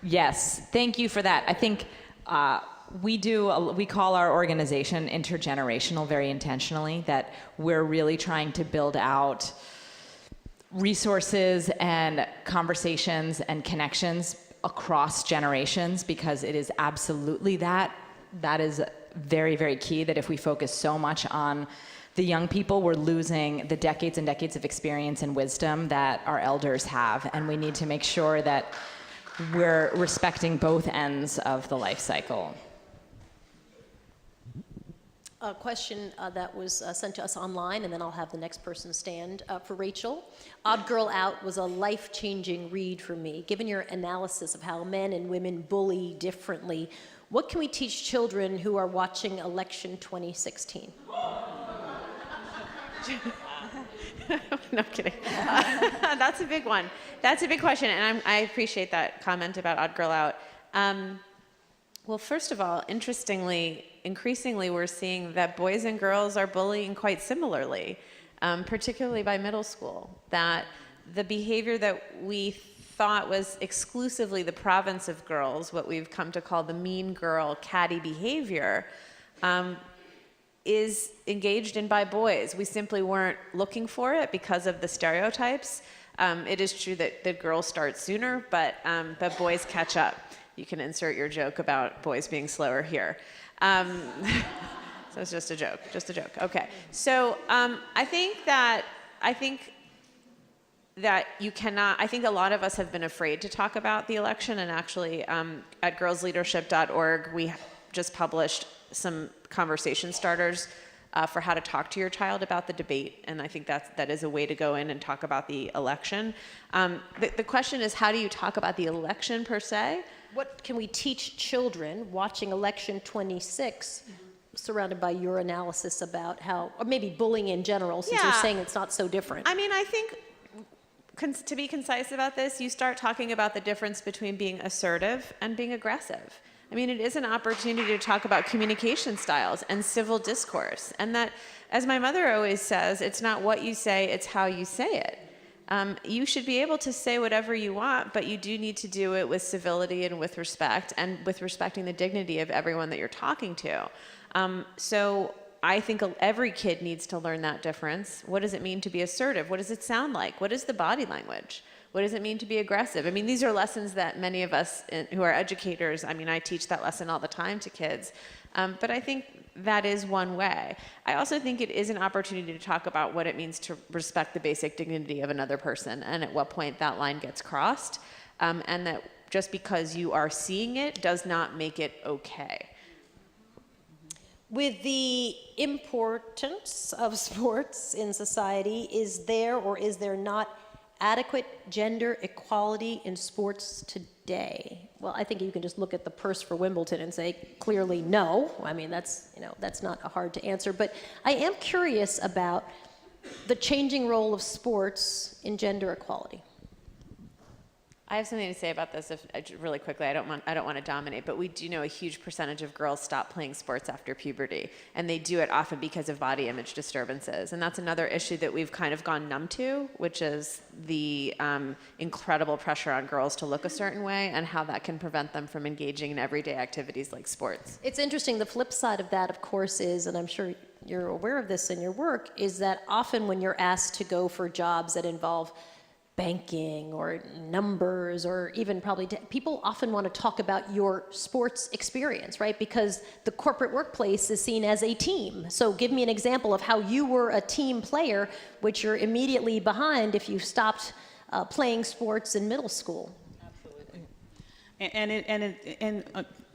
Yes, thank you for that. I think we call our organization intergenerational very intentionally, that we're really trying to build out resources and conversations and connections across generations, because it is absolutely that is very, very key, that if we focus so much on the young people, we're losing the decades and decades of experience and wisdom that our elders have, and we need to make sure that we're respecting both ends of the life cycle. A question that was sent to us online, and then I'll have the next person stand for Rachel. Odd Girl Out was a life-changing read for me. Given your analysis of how men and women bully differently, what can we teach children who are watching election 2016? No, I'm kidding. That's a big one. That's a big question, and I appreciate that comment about Odd Girl Out. Well, first of all, increasingly we're seeing that boys and girls are bullying quite similarly, particularly by middle school, that the behavior that we thought was exclusively the province of girls, what we've come to call the mean girl, catty behavior, is engaged in by boys. We simply weren't looking for it because of the stereotypes. It is true that girls start sooner, but boys catch up. You can insert your joke about boys being slower here. So it's just a joke, Okay. So I think that you cannot, I think a lot of us have been afraid to talk about the election, and actually at girlsleadership.org, we just published some conversation starters for how to talk to your child about the debate, and I think that is a way to go in and talk about the election. The question is, how do you talk about the election per se? What can we teach children watching election 26, surrounded by your analysis about how, or maybe bullying in general, since you're saying it's not so different? I mean, I think to be concise about this, you start talking about the difference between being assertive and being aggressive. I mean, it is an opportunity to talk about communication styles and civil discourse. And that, as my mother always says, it's not what you say, it's how you say it. You should be able to say whatever you want, but you do need to do it with civility and with respect, and with respecting the dignity of everyone that you're talking to. So I think every kid needs to learn that difference. What does it mean to be assertive? What does it sound like? What is the body language? What does it mean to be aggressive? I mean, these are lessons that many of us who are educators, I mean, I teach that lesson all the time to kids. But I think that is one way. I also think it is an opportunity to talk about what it means to respect the basic dignity of another person, and at what point that line gets crossed, and that just because you are seeing it does not make it okay. With the importance of sports in society, is there or is there not adequate gender equality in sports today? Well, I think you can just look at the purse for Wimbledon and say clearly no. I mean, that's not hard to answer. But I am curious about the changing role of sports in gender equality. I have something to say about this really quickly. I don't want to dominate, but we do know a huge percentage of girls stop playing sports after puberty, and they do it often because of body image disturbances. And that's another issue that we've kind of gone numb to, which is the incredible pressure on girls to look a certain way, and how that can prevent them from engaging in everyday activities like sports. It's interesting. The flip side of that, of course, is, and I'm sure you're aware of this in your work, is that often when you're asked to go for jobs that involve banking or numbers or even probably people often want to talk about your sports experience, right? Because the corporate workplace is seen as a team. So give me an example of how you were a team player, which you're immediately behind if you stopped playing sports in middle school. And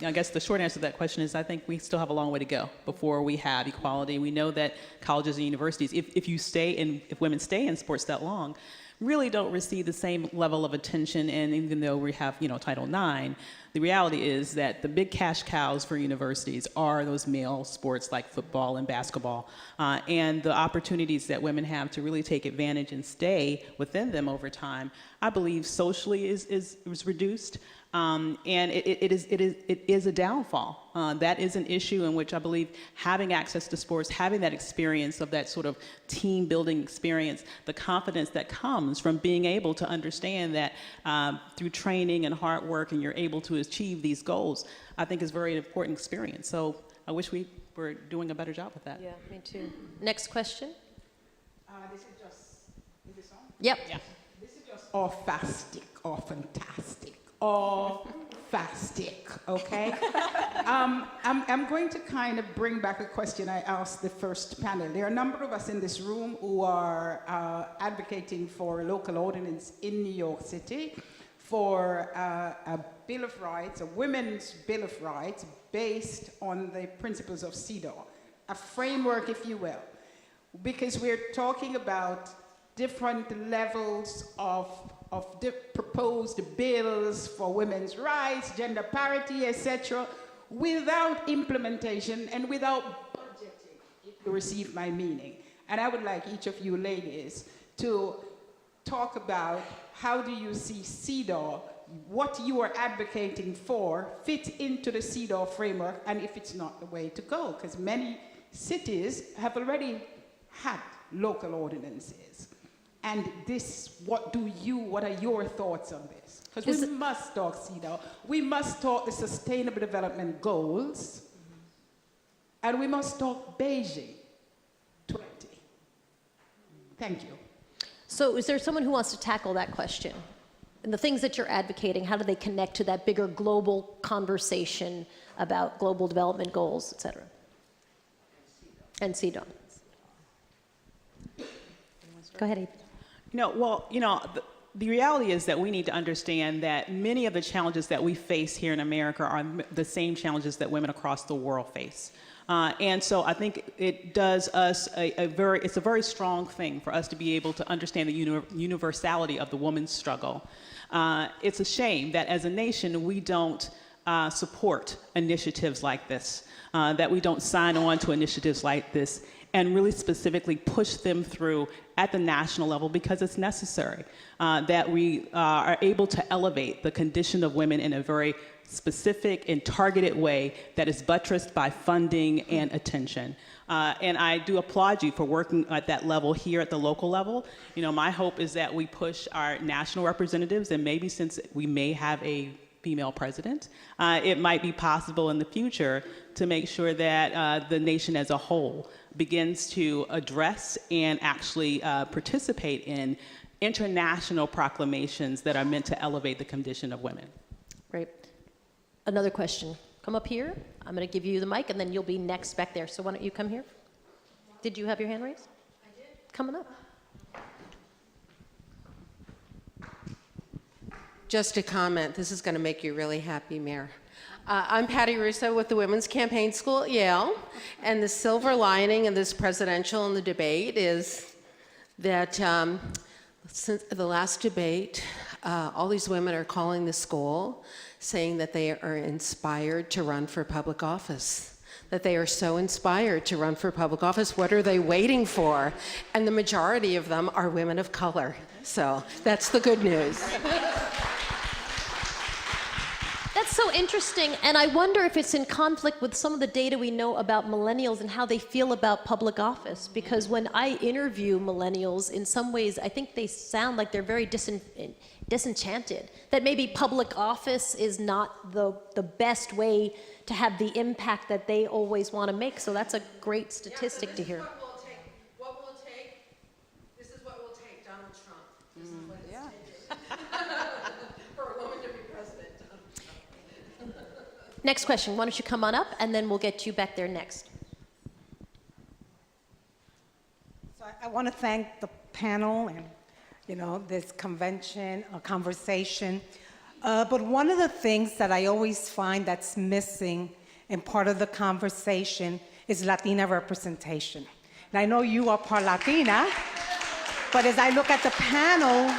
I guess the short answer to that question is I think we still have a long way to go before we have equality. We know that colleges and universities, if women stay in sports that long, really don't receive the same level of attention. And even though we have, Title IX, the reality is that the big cash cows for universities are those male sports like football and basketball. And the opportunities that women have to really take advantage and stay within them over time, I believe socially is reduced. And it is a downfall. That is an issue in which I believe having access to sports, having that experience of that sort of team building experience, the confidence that comes from being able to understand that through training and hard work and you're able to achieve these goals, I think is a very important experience. So I wish we were doing a better job with that. Yeah, me too. Next question. This is this on? Yep. Yeah. This is just all fastic or fantastic. All fastic, okay? I'm going to kind of bring back a question I asked the first panel. There are a number of us in this room who are advocating for a local ordinance in New York City for a Bill of Rights, a women's Bill of Rights based on the principles of CEDAW, a framework, if you will, because we're talking about different levels of proposed bills for women's rights, gender parity, etc., without implementation and without budgeting, if you receive my meaning. And I would like each of you ladies to talk about how do you see CEDAW, what you are advocating for, fit into the CEDAW framework, and if it's not the way to go, because many cities have already had local ordinances. And what are your thoughts on this? Because we must talk CEDAW, we must talk the Sustainable Development Goals, and we must talk Beijing 20. Thank you. So is there someone who wants to tackle that question? And the things that you're advocating, how do they connect to that bigger global conversation about global development goals, et cetera? And CEDAW. Go ahead, Eve. The reality is that we need to understand that many of the challenges that we face here in America are the same challenges that women across the world face. And so I think it does us it's a very strong thing for us to be able to understand the universality of the woman's struggle. It's a shame that as a nation we don't support initiatives like this, that we don't sign on to initiatives like this and really specifically push them through at the national level because it's necessary, that we are able to elevate the condition of women in a very specific and targeted way that is buttressed by funding and attention. And I do applaud you for working at that level here at the local level. My hope is that we push our national representatives, and maybe since we may have a female president, it might be possible in the future to make sure that the nation as a whole begins to address and actually participate in international proclamations that are meant to elevate the condition of women. Great. Another question. Come up here. I'm going to give you the mic, and then you'll be next back there. So why don't you come here? Did you have your hand raised? I did. Coming up. Just a comment. This is going to make you really happy, Mayor. I'm Patty Russo with the Women's Campaign School at Yale, and the silver lining in this presidential and the debate is that since the last debate, all these women are calling the school, saying that they are inspired to run for public office, that they are so inspired to run for public office. What are they waiting for? And the majority of them are women of color. So that's the good news. That's so interesting, and I wonder if it's in conflict with some of the data we know about millennials and how they feel about public office, because when I interview millennials, in some ways, I think they sound like they're very disenchanted, that maybe public office is not the best way to have the impact that they always want to make, so that's a great statistic to hear. What will it take? This is what will take Donald Trump. This is what it's taken. Next question. Why don't you come on up, and then we'll get you back there next. So I want to thank the panel and, this convention, conversation. But one of the things that I always find that's missing in part of the conversation is Latina representation. And I know you are part Latina, but as I look at the panel,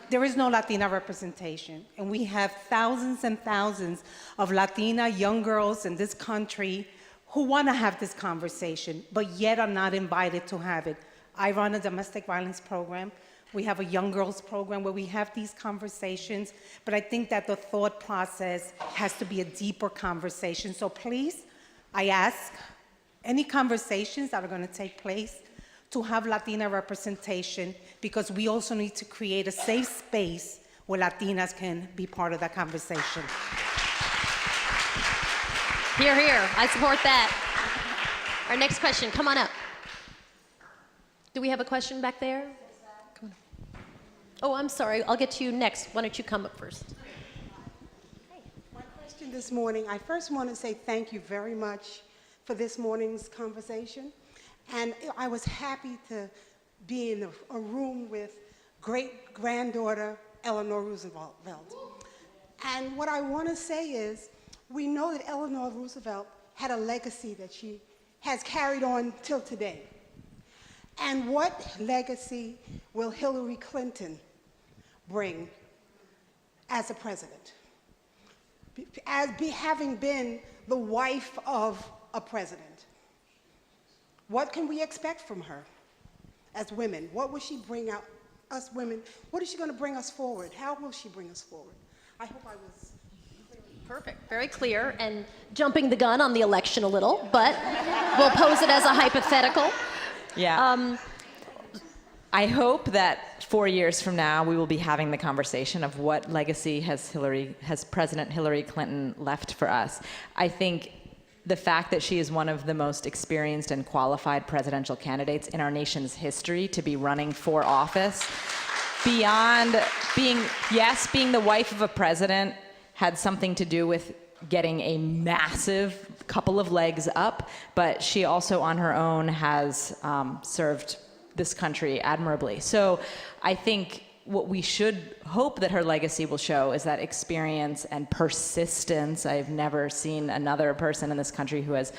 there is no Latina representation. And we have thousands and thousands of Latina young girls in this country who want to have this conversation, but yet are not invited to have it. I run a domestic violence program. We have a young girls program where we have these conversations, but I think that the thought process has to be a deeper conversation. So please, I ask any conversations that are going to take place to have Latina representation, because we also need to create a safe space where Latinas can be part of that conversation. Hear, hear. I support that. Our next question, come on up. Do we have a question back there? Come on. Oh, I'm sorry. I'll get to you next. Why don't you come up first? My question this morning, I first want to say thank you very much for this morning's conversation. And I was happy to be in a room with great-granddaughter Eleanor Roosevelt. And what I want to say is, we know that Eleanor Roosevelt had a legacy that she has carried on till today. And what legacy will Hillary Clinton bring as a president? Having been the wife of a president. What can we expect from her as women? What will she bring out, us women? What is she going to bring us forward? How will she bring us forward? I hope I was clear. Perfect, very clear, and jumping the gun on the election a little, but we'll pose it as a hypothetical. Yeah. I hope that 4 years from now we will be having the conversation of what legacy has President Hillary Clinton left for us. I think the fact that she is one of the most experienced and qualified presidential candidates in our nation's history to be running for office, beyond being the wife of a president, had something to do with getting a massive couple of legs up, but she also on her own has served this country admirably. So I think what we should hope that her legacy will show is that experience and persistence. I've never seen another person in this country who has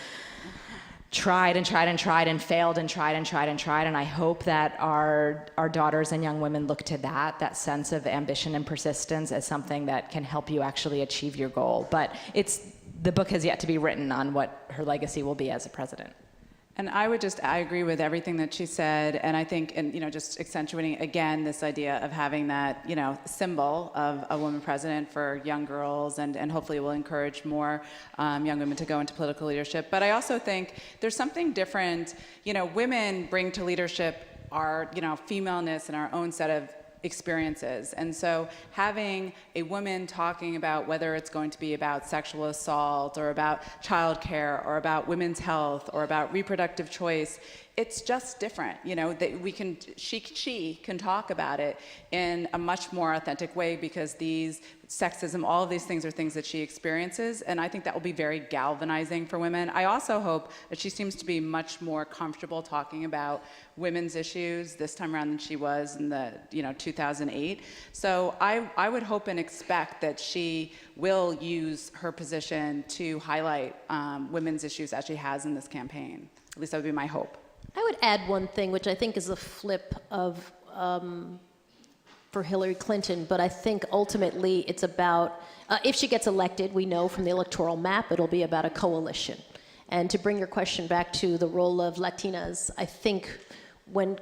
tried and tried and tried and failed and tried and tried and tried. And I hope that our daughters and young women look to that sense of ambition and persistence as something that can help you actually achieve your goal. But the book has yet to be written on what her legacy will be as a president. And I agree with everything that she said, and I think, just accentuating again this idea of having that, symbol of a woman president for young girls, and hopefully will encourage more young women to go into political leadership. But I also think there's something different. Women bring to leadership our, femaleness and our own set of experiences. And so having a woman talking about whether it's going to be about sexual assault or about childcare or about women's health or about reproductive choice, it's just different, that she can talk about it in a much more authentic way, because sexism, all of these things are things that she experiences, and I think that will be very galvanizing for women. I also hope that she seems to be much more comfortable talking about women's issues this time around than she was in the 2008. So I would hope and expect that she will use her position to highlight women's issues as she has in this campaign. At least that would be my hope. I would add one thing, which I think is a flip of for Hillary Clinton, but I think ultimately it's about, if she gets elected, we know from the electoral map, it'll be about a coalition. And to bring your question back to the role of Latinas, I think when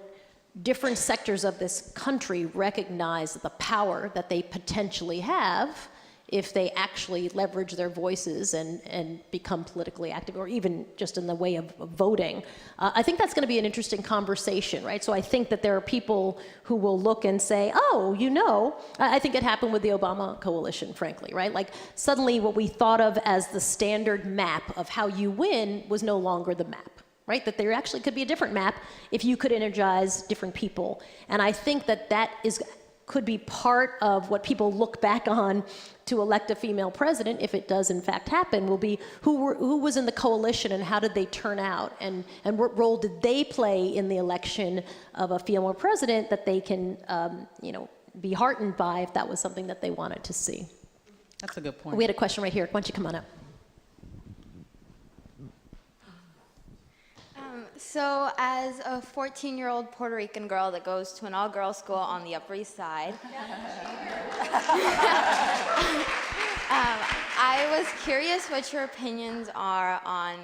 different sectors of this country recognize the power that they potentially have, if they actually leverage their voices and become politically active, or even just in the way of voting, I think that's going to be an interesting conversation, right? So I think that there are people who will look and say, oh, I think it happened with the Obama coalition, frankly, right? Like suddenly what we thought of as the standard map of how you win was no longer the map, right? That there actually could be a different map if you could energize different people. And I think that is could be part of what people look back on to elect a female president, if it does in fact happen, will be who was in the coalition and how did they turn out, and what role did they play in the election of a female president that they can be heartened by if that was something that they wanted to see. That's a good point. We had a question right here. Why don't you come on up? So as a 14-year-old Puerto Rican girl that goes to an all-girls school on the Upper East Side, I was curious what your opinions are on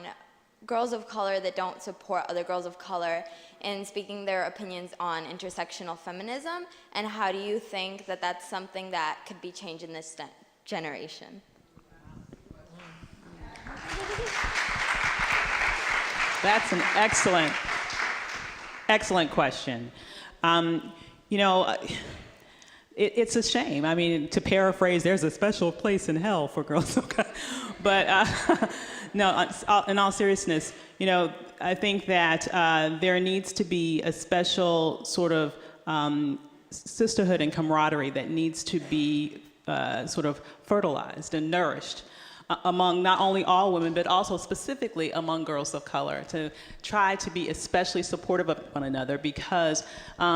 girls of color that don't support other girls of color in speaking their opinions on intersectional feminism, and how do you think that that's something that could be changed in this generation? That's an excellent question. It's a shame. I mean, to paraphrase, there's a special place in hell for girls. But no, in all seriousness, I think that there needs to be a special sort of sisterhood and camaraderie that needs to be sort of fertilized and nourished among not only all women, but also specifically among girls of color, to try to be especially supportive of one another, because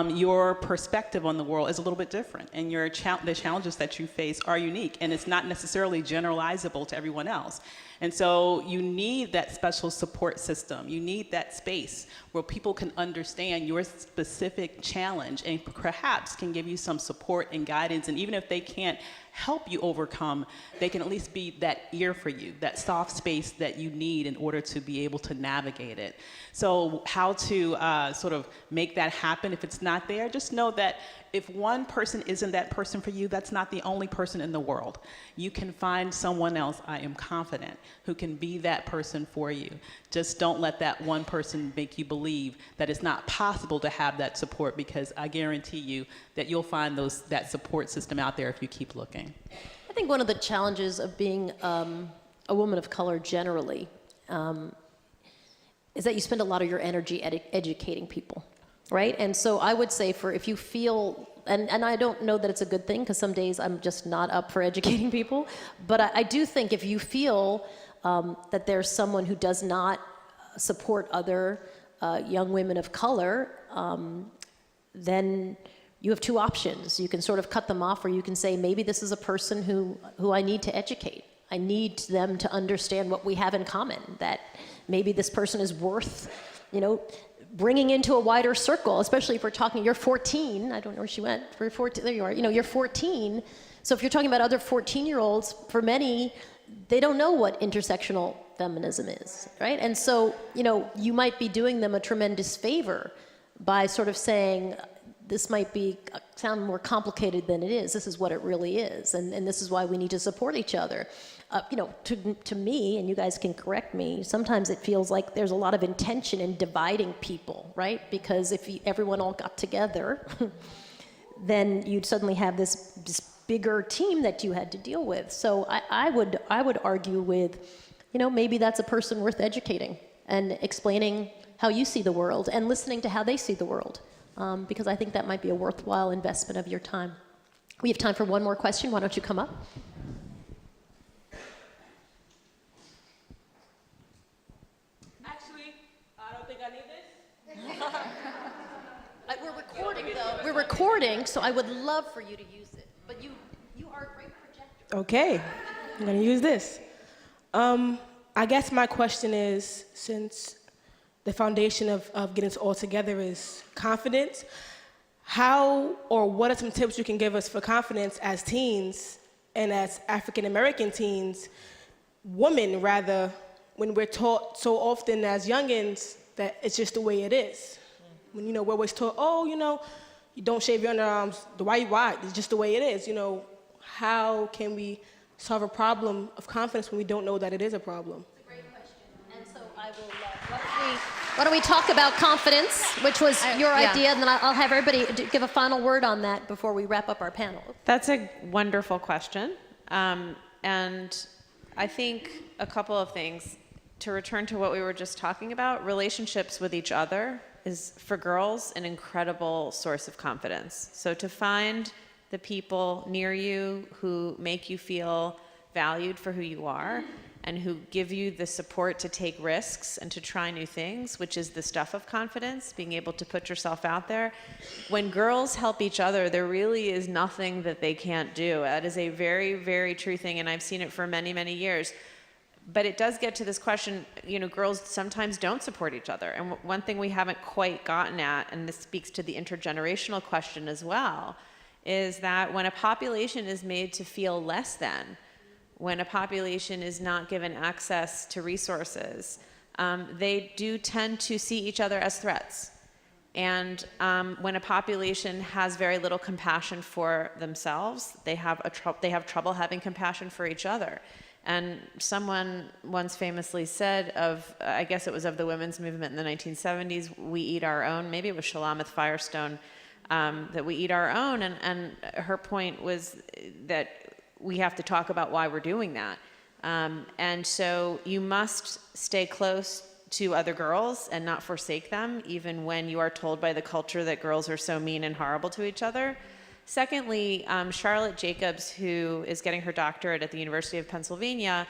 your perspective on the world is a little bit different, and the challenges that you face are unique, and it's not necessarily generalizable to everyone else. And so you need that special support system. You need that space where people can understand your specific challenge and perhaps can give you some support and guidance. And even if they can't help you overcome, they can at least be that ear for you, that soft space that you need in order to be able to navigate it. So how to sort of make that happen if it's not there, just know that if one person isn't that person for you, that's not the only person in the world. You can find someone else, I am confident, who can be that person for you. Just don't let that one person make you believe that it's not possible to have that support, because I guarantee you that you'll find that support system out there if you keep looking. I think one of the challenges of being a woman of color generally is that you spend a lot of your energy educating people. Right? And so I would say if you feel, and I don't know that it's a good thing, because some days I'm just not up for educating people, but I do think if you feel that there's someone who does not support other young women of color, then you have two options. You can sort of cut them off, or you can say, maybe this is a person who I need to educate. I need them to understand what we have in common, that maybe this person is worth, bringing into a wider circle, especially if we're talking, you're 14, I don't know where she went, you're 14, there you are, you're 14, so if you're talking about other 14-year-olds, for many, they don't know what intersectional feminism is, right? And so, you might be doing them a tremendous favor by sort of saying, this might sound more complicated than it is, this is what it really is, and this is why we need to support each other. To me, and you guys can correct me, sometimes it feels like there's a lot of intention in dividing people, right? Because if everyone all got together, then you'd suddenly have this bigger team that you had to deal with. So I would argue with, maybe that's a person worth educating and explaining how you see the world and listening to how they see the world, because I think that might be a worthwhile investment of your time. We have time for one more question. Why don't you come up? We're recording, though. We're recording, so I would love for you to use it. But you are a great projector. Okay, I'm going to use this. I guess my question is, since the foundation of getting us all together is confidence, how or what are some tips you can give us for confidence as teens and as African American teens, women rather, when we're taught so often as youngins that it's just the way it is? When, we're always taught, you don't shave your underarms, why? It's just the way it is. How can we solve a problem of confidence when we don't know that it is a problem? It's a great question. And so I will, why don't we talk about confidence, which was your idea, and then I'll have everybody give a final word on that before we wrap up our panel. That's a wonderful question. And I think a couple of things. To return to what we were just talking about, relationships with each other is, for girls, an incredible source of confidence. So to find the people near you who make you feel valued for who you are and who give you the support to take risks and to try new things, which is the stuff of confidence, being able to put yourself out there. When girls help each other, there really is nothing that they can't do. That is a very, very true thing, and I've seen it for many, many years. But it does get to this question, you know, girls sometimes don't support each other. And one thing we haven't quite gotten at, and this speaks to the intergenerational question as well, is that when a population is made to feel less than, when a population is not given access to resources, they do tend to see each other as threats. And when a population has very little compassion for themselves, they have trouble having compassion for each other. And someone once famously said of, I guess it was of the women's movement in the 1970s, we eat our own, maybe it was Shalamith Firestone, that we eat our own, and her point was that we have to talk about why we're doing that. And so you must stay close to other girls and not forsake them, even when you are told by the culture that girls are so mean and horrible to each other. Secondly, Charlotte Jacobs, who is getting her doctorate at the University of Pennsylvania,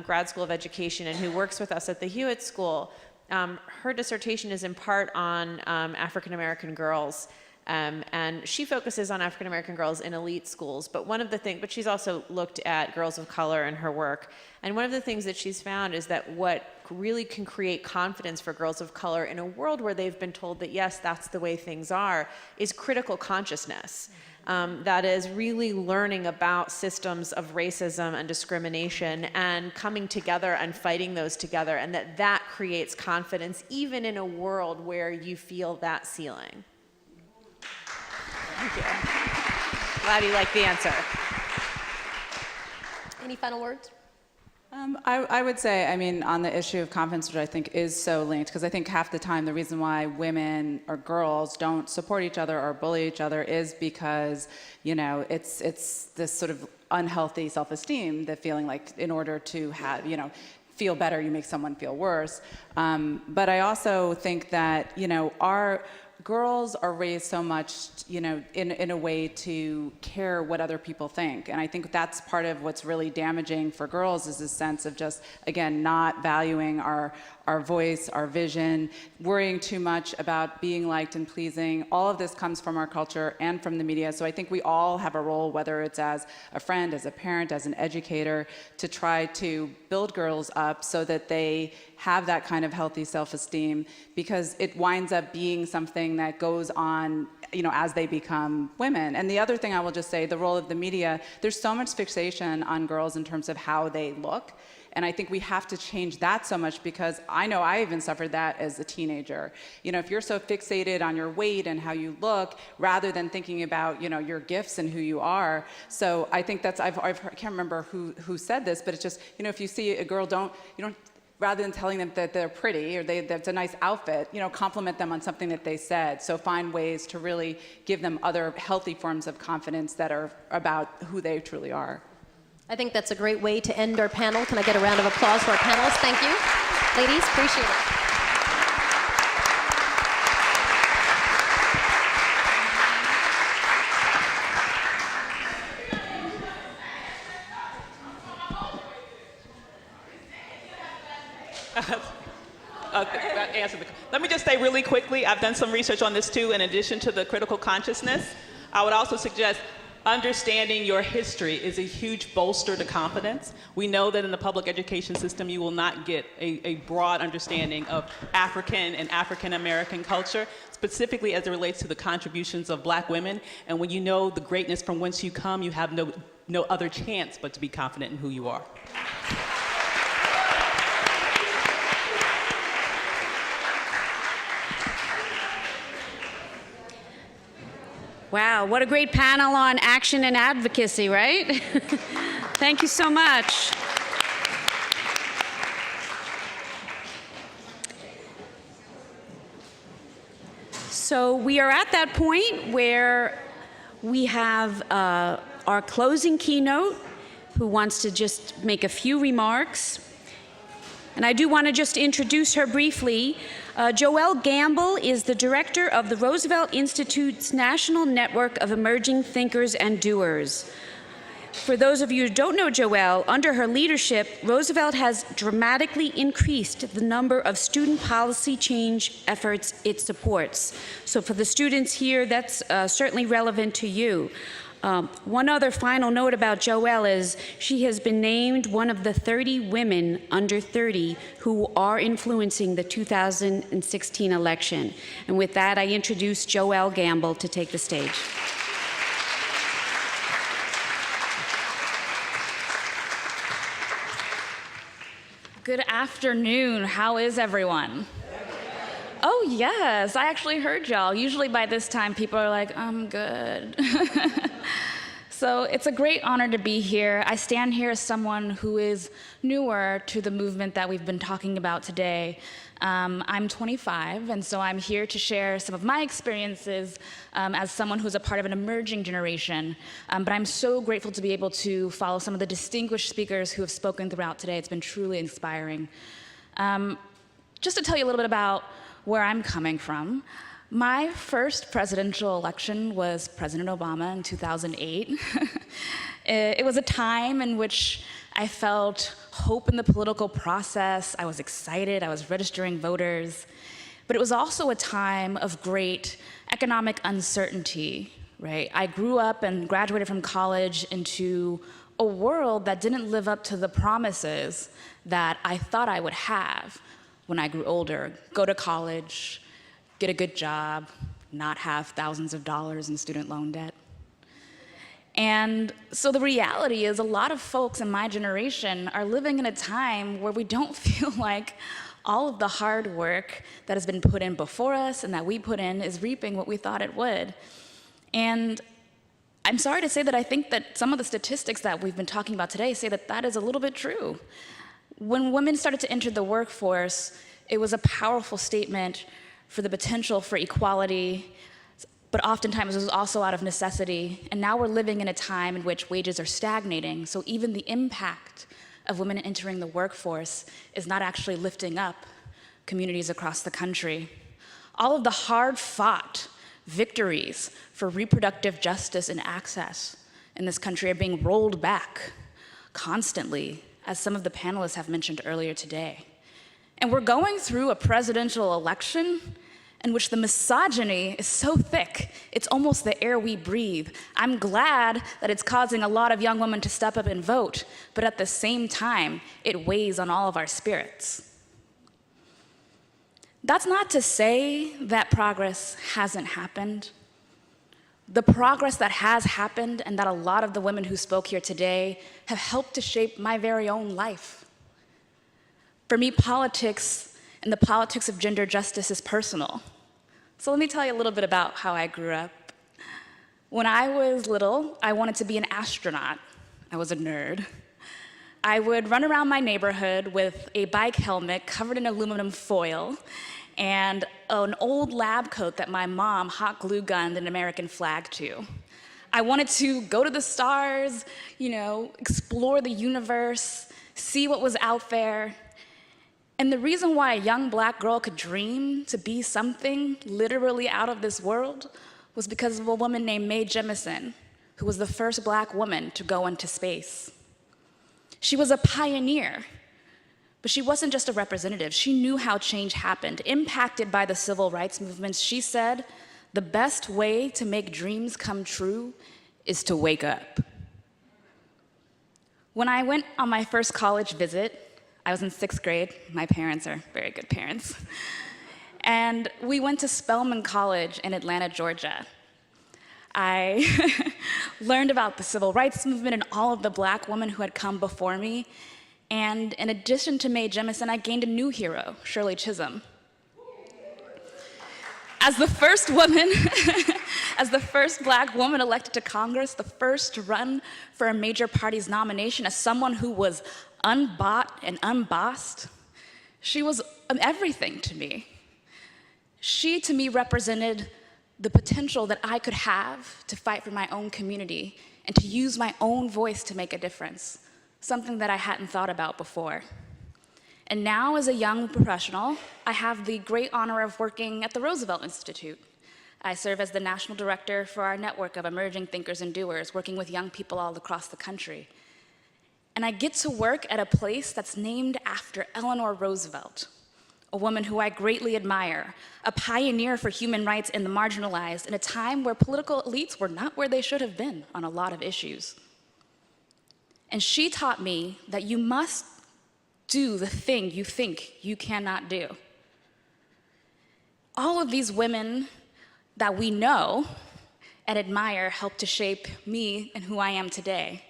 Grad School of Education, and who works with us at the Hewitt School, her dissertation is in part on African American girls. And she focuses on African American girls in elite schools, but but she's also looked at girls of color in her work. And one of the things that she's found is that what really can create confidence for girls of color in a world where they've been told that, yes, that's the way things are, is critical consciousness. That is really learning about systems of racism and discrimination and coming together and fighting those together, and that creates confidence even in a world where you feel that ceiling. Thank you. Glad you liked the answer. Any final words? I would say, I mean, on the issue of confidence, which I think is so linked, because I think half the time the reason why women or girls don't support each other or bully each other is because, you know, it's this sort of unhealthy self-esteem, the feeling like in order to have, you know, feel better, you make someone feel worse. But I also think that, you know, our girls are raised so much, you know, in a way to care what other people think. And I think that's part of what's really damaging for girls is this sense of just, again, not valuing our voice, our vision, worrying too much about being liked and pleasing. All of this comes from our culture and from the media. So I think we all have a role, whether it's as a friend, as a parent, as an educator, to try to build girls up so that they have that kind of healthy self-esteem, because it winds up being something that goes on, you know, as they become women. And the other thing I will just say, the role of the media, there's so much fixation on girls in terms of how they look. And I think we have to change that so much, because I know I even suffered that as a teenager. You know, if you're so fixated on your weight and how you look, rather than thinking about, you know, your gifts and who you are. So I think that's, I've heard, I can't remember who said this, but it's just, you know, if you see a girl, rather than telling them that they're pretty or that's a nice outfit, you know, compliment them on something that they said. So find ways to really give them other healthy forms of confidence that are about who they truly are. I think that's a great way to end our panel. Can I get a round of applause for our panelists? Thank you. Ladies, appreciate it. Let me just say really quickly, I've done some research on this too. In addition to the critical consciousness, I would also suggest understanding your history is a huge bolster to confidence. We know that in the public education system, you will not get a broad understanding of African and African American culture, specifically as it relates to the contributions of Black women. And when you know the greatness from whence you come, you have no other chance but to be confident in who you are. Wow, what a great panel on action and advocacy, right? Thank you so much. So we are at that point where we have our closing keynote, who wants to just make a few remarks. And I do want to just introduce her briefly. Joelle Gamble is the director of the Roosevelt Institute's National Network of Emerging Thinkers and Doers. For those of you who don't know Joelle, under her leadership, Roosevelt has dramatically increased the number of student policy change efforts it supports. So for the students here, that's certainly relevant to you. One other final note about Joelle is she has been named one of the 30 women under 30 who are influencing the 2016 election. And with that, I introduce Joelle Gamble to take the stage. Good afternoon. How is everyone? Oh, yes. I actually heard y'all. Usually by this time, people are like, I'm good. So it's a great honor to be here. I stand here as someone who is newer to the movement that we've been talking about today. I'm 25, and so I'm here to share some of my experiences as someone who's a part of an emerging generation. But I'm so grateful to be able to follow some of the distinguished speakers who have spoken throughout today. It's been truly inspiring. Just to tell you a little bit about where I'm coming from, my first presidential election was President Obama in 2008. It was a time in which I felt hope in the political process. I was excited. I was registering voters. But it was also a time of great economic uncertainty, right? I grew up and graduated from college into a world that didn't live up to the promises that I thought I would have when I grew older. Go to college, get a good job, not have thousands of dollars in student loan debt. And so the reality is a lot of folks in my generation are living in a time where we don't feel like all of the hard work that has been put in before us and that we put in is reaping what we thought it would. And I'm sorry to say that I think that some of the statistics that we've been talking about today say that that is a little bit true. When women started to enter the workforce, it was a powerful statement for the potential for equality, but oftentimes it was also out of necessity. And now we're living in a time in which wages are stagnating, so even the impact of women entering the workforce is not actually lifting up communities across the country. All of the hard-fought victories for reproductive justice and access in this country are being rolled back constantly, as some of the panelists have mentioned earlier today. And we're going through a presidential election in which the misogyny is so thick, it's almost the air we breathe. I'm glad that it's causing a lot of young women to step up and vote, but at the same time, it weighs on all of our spirits. That's not to say that progress hasn't happened. The progress that has happened and that a lot of the women who spoke here today have helped to shape my very own life. For me, politics and the politics of gender justice is personal. So let me tell you a little bit about how I grew up. When I was little, I wanted to be an astronaut. I was a nerd. I would run around my neighborhood with a bike helmet covered in aluminum foil and an old lab coat that my mom hot glue gunned an American flag to. I wanted to go to the stars, explore the universe, see what was out there. And the reason why a young black girl could dream to be something literally out of this world was because of a woman named Mae Jemison, who was the first black woman to go into space. She was a pioneer, but she wasn't just a representative. She knew how change happened. Impacted by the civil rights movements, she said, the best way to make dreams come true is to wake up. When I went on my first college visit, I was in 6th grade. My parents are very good parents. And we went to Spelman College in Atlanta, Georgia. I learned about the civil rights movement and all of the black women who had come before me. And in addition to Mae Jemison, I gained a new hero, Shirley Chisholm. As the first woman, as the first black woman elected to Congress, the first to run for a major party's nomination, as someone who was unbought and unbossed, she was everything to me. She, to me, represented the potential that I could have to fight for my own community and to use my own voice to make a difference, something that I hadn't thought about before. And now, as a young professional, I have the great honor of working at the Roosevelt Institute. I serve as the national director for our network of emerging thinkers and doers, working with young people all across the country. And I get to work at a place that's named after Eleanor Roosevelt, a woman who I greatly admire, a pioneer for human rights and the marginalized in a time where political elites were not where they should have been on a lot of issues. And she taught me that you must do the thing you think you cannot do. All of these women that we know and admire helped to shape me and who I am today.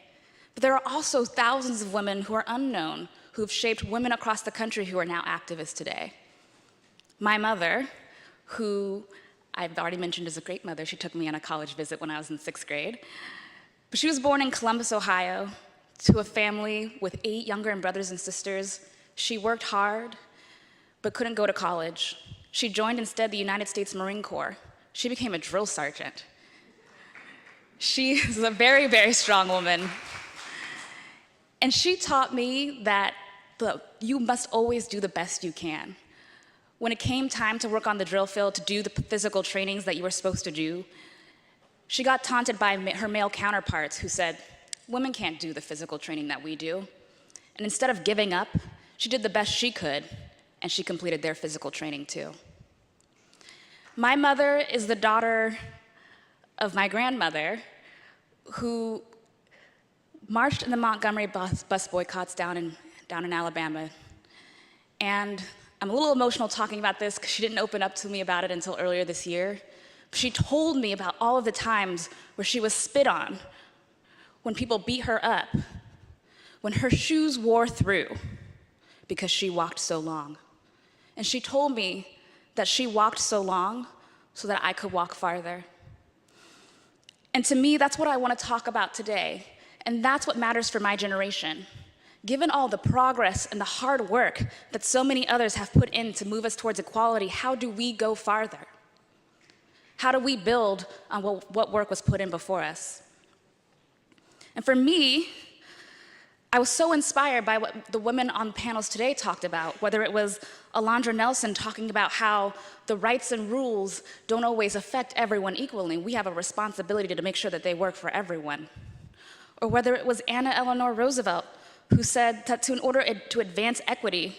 But there are also thousands of women who are unknown, who have shaped women across the country who are now activists today. My mother, who I've already mentioned is a great mother, she took me on a college visit when I was in 6th grade. But she was born in Columbus, Ohio, to a family with 8 younger brothers and sisters. She worked hard, but couldn't go to college. She joined instead the United States Marine Corps. She became a drill sergeant. She is a very, very strong woman. And she taught me that you must always do the best you can. When it came time to work on the drill field, to do the physical trainings that you were supposed to do, she got taunted by her male counterparts who said, women can't do the physical training that we do. And instead of giving up, she did the best she could, and she completed their physical training too. My mother is the daughter of my grandmother, who marched in the Montgomery bus boycotts down in Alabama. And I'm a little emotional talking about this because she didn't open up to me about it until earlier this year. She told me about all of the times where she was spit on, when people beat her up, when her shoes wore through because she walked so long. And she told me that she walked so long so that I could walk farther. And to me, that's what I want to talk about today. And that's what matters for my generation. Given all the progress and the hard work that so many others have put in to move us towards equality, how do we go farther? How do we build on what work was put in before us? And for me, I was so inspired by what the women on panels today talked about, whether it was Alondra Nelson talking about how the rights and rules don't always affect everyone equally. We have a responsibility to make sure that they work for everyone. Or whether it was Anna Eleanor Roosevelt, who said that in order to advance equity,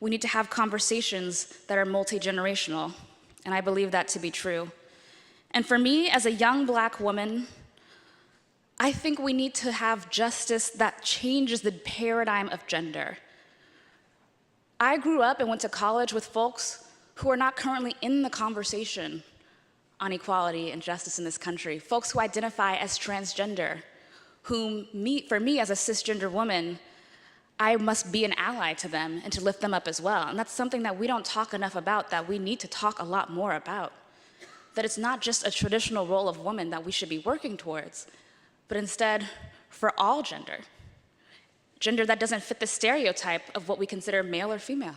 we need to have conversations that are multi-generational. And I believe that to be true. And for me, as a young Black woman, I think we need to have justice that changes the paradigm of gender. I grew up and went to college with folks who are not currently in the conversation on equality and justice in this country, folks who identify as transgender, for me as a cisgender woman, I must be an ally to them and to lift them up as well. And that's something that we don't talk enough about, that we need to talk a lot more about. That it's not just a traditional role of woman that we should be working towards, but instead for all gender. Gender that doesn't fit the stereotype of what we consider male or female.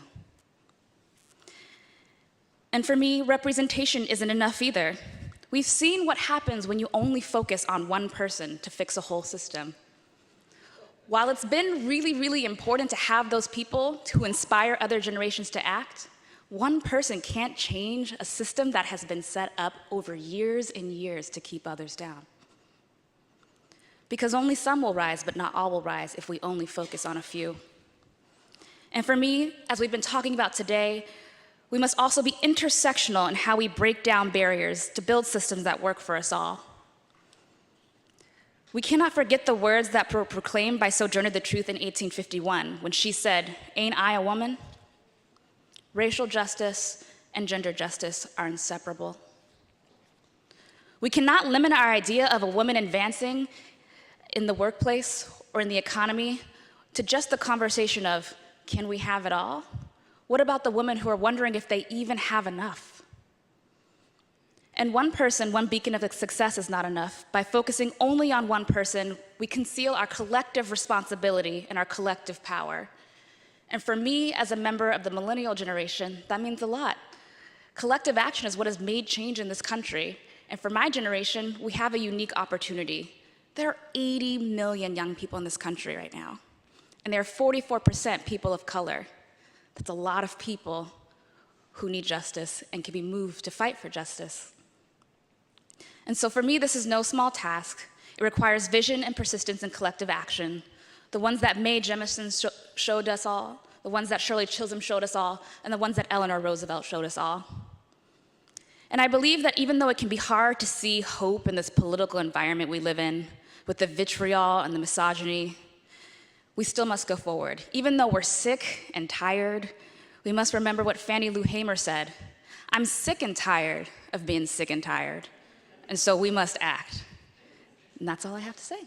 And for me, representation isn't enough either. We've seen what happens when you only focus on one person to fix a whole system. While it's been really, really important to have those people to inspire other generations to act, one person can't change a system that has been set up over years and years to keep others down. Because only some will rise, but not all will rise if we only focus on a few. And for me, as we've been talking about today, we must also be intersectional in how we break down barriers to build systems that work for us all. We cannot forget the words that were proclaimed by Sojourner Truth in 1851 when she said, "Ain't I a woman?" Racial justice and gender justice are inseparable. We cannot limit our idea of a woman advancing in the workplace or in the economy to just the conversation of, can we have it all? What about the women who are wondering if they even have enough? And one person, one beacon of success is not enough. By focusing only on one person, we conceal our collective responsibility and our collective power. And for me, as a member of the millennial generation, that means a lot. Collective action is what has made change in this country. And for my generation, we have a unique opportunity. There are 80 million young people in this country right now, and there are 44% people of color. That's a lot of people who need justice and can be moved to fight for justice. And so for me, this is no small task. It requires vision and persistence and collective action, the ones that Mae Jemison showed us all, the ones that Shirley Chisholm showed us all, and the ones that Eleanor Roosevelt showed us all. And I believe that even though it can be hard to see hope in this political environment we live in, with the vitriol and the misogyny, we still must go forward. Even though we're sick and tired, we must remember what Fannie Lou Hamer said: "I'm sick and tired of being sick and tired." And so we must act. And that's all I have to say.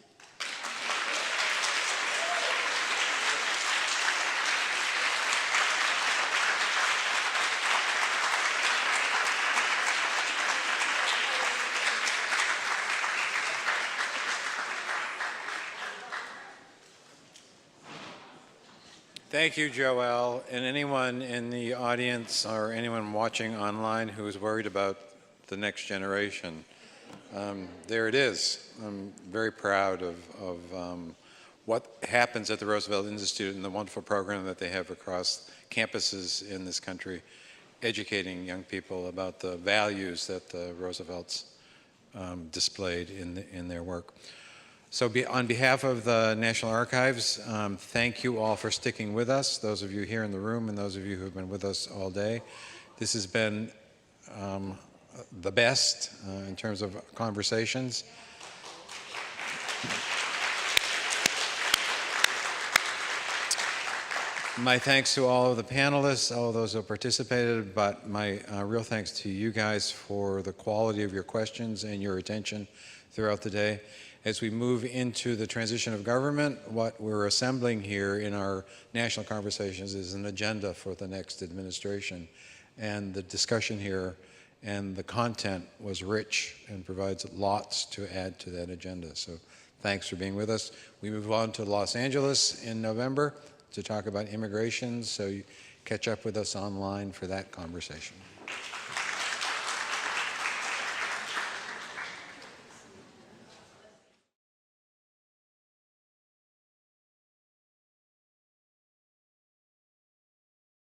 Thank you, Joelle, and anyone in the audience or anyone watching online who is worried about the next generation. There it is. I'm very proud of what happens at the Roosevelt Institute and the wonderful program that they have across campuses in this country, educating young people about the values that the Roosevelts displayed in their work. So on behalf of the National Archives, thank you all for sticking with us, those of you here in the room and those of you who have been with us all day. This has been the best in terms of conversations. My thanks to all of the panelists, all of those who participated, but my real thanks to you guys for the quality of your questions and your attention throughout the day. As we move into the transition of government, what we're assembling here in our national conversations is an agenda for the next administration. And the discussion here and the content was rich and provides lots to add to that agenda. So thanks for being with us. We move on to Los Angeles in November to talk about immigration, so you catch up with us online for that conversation.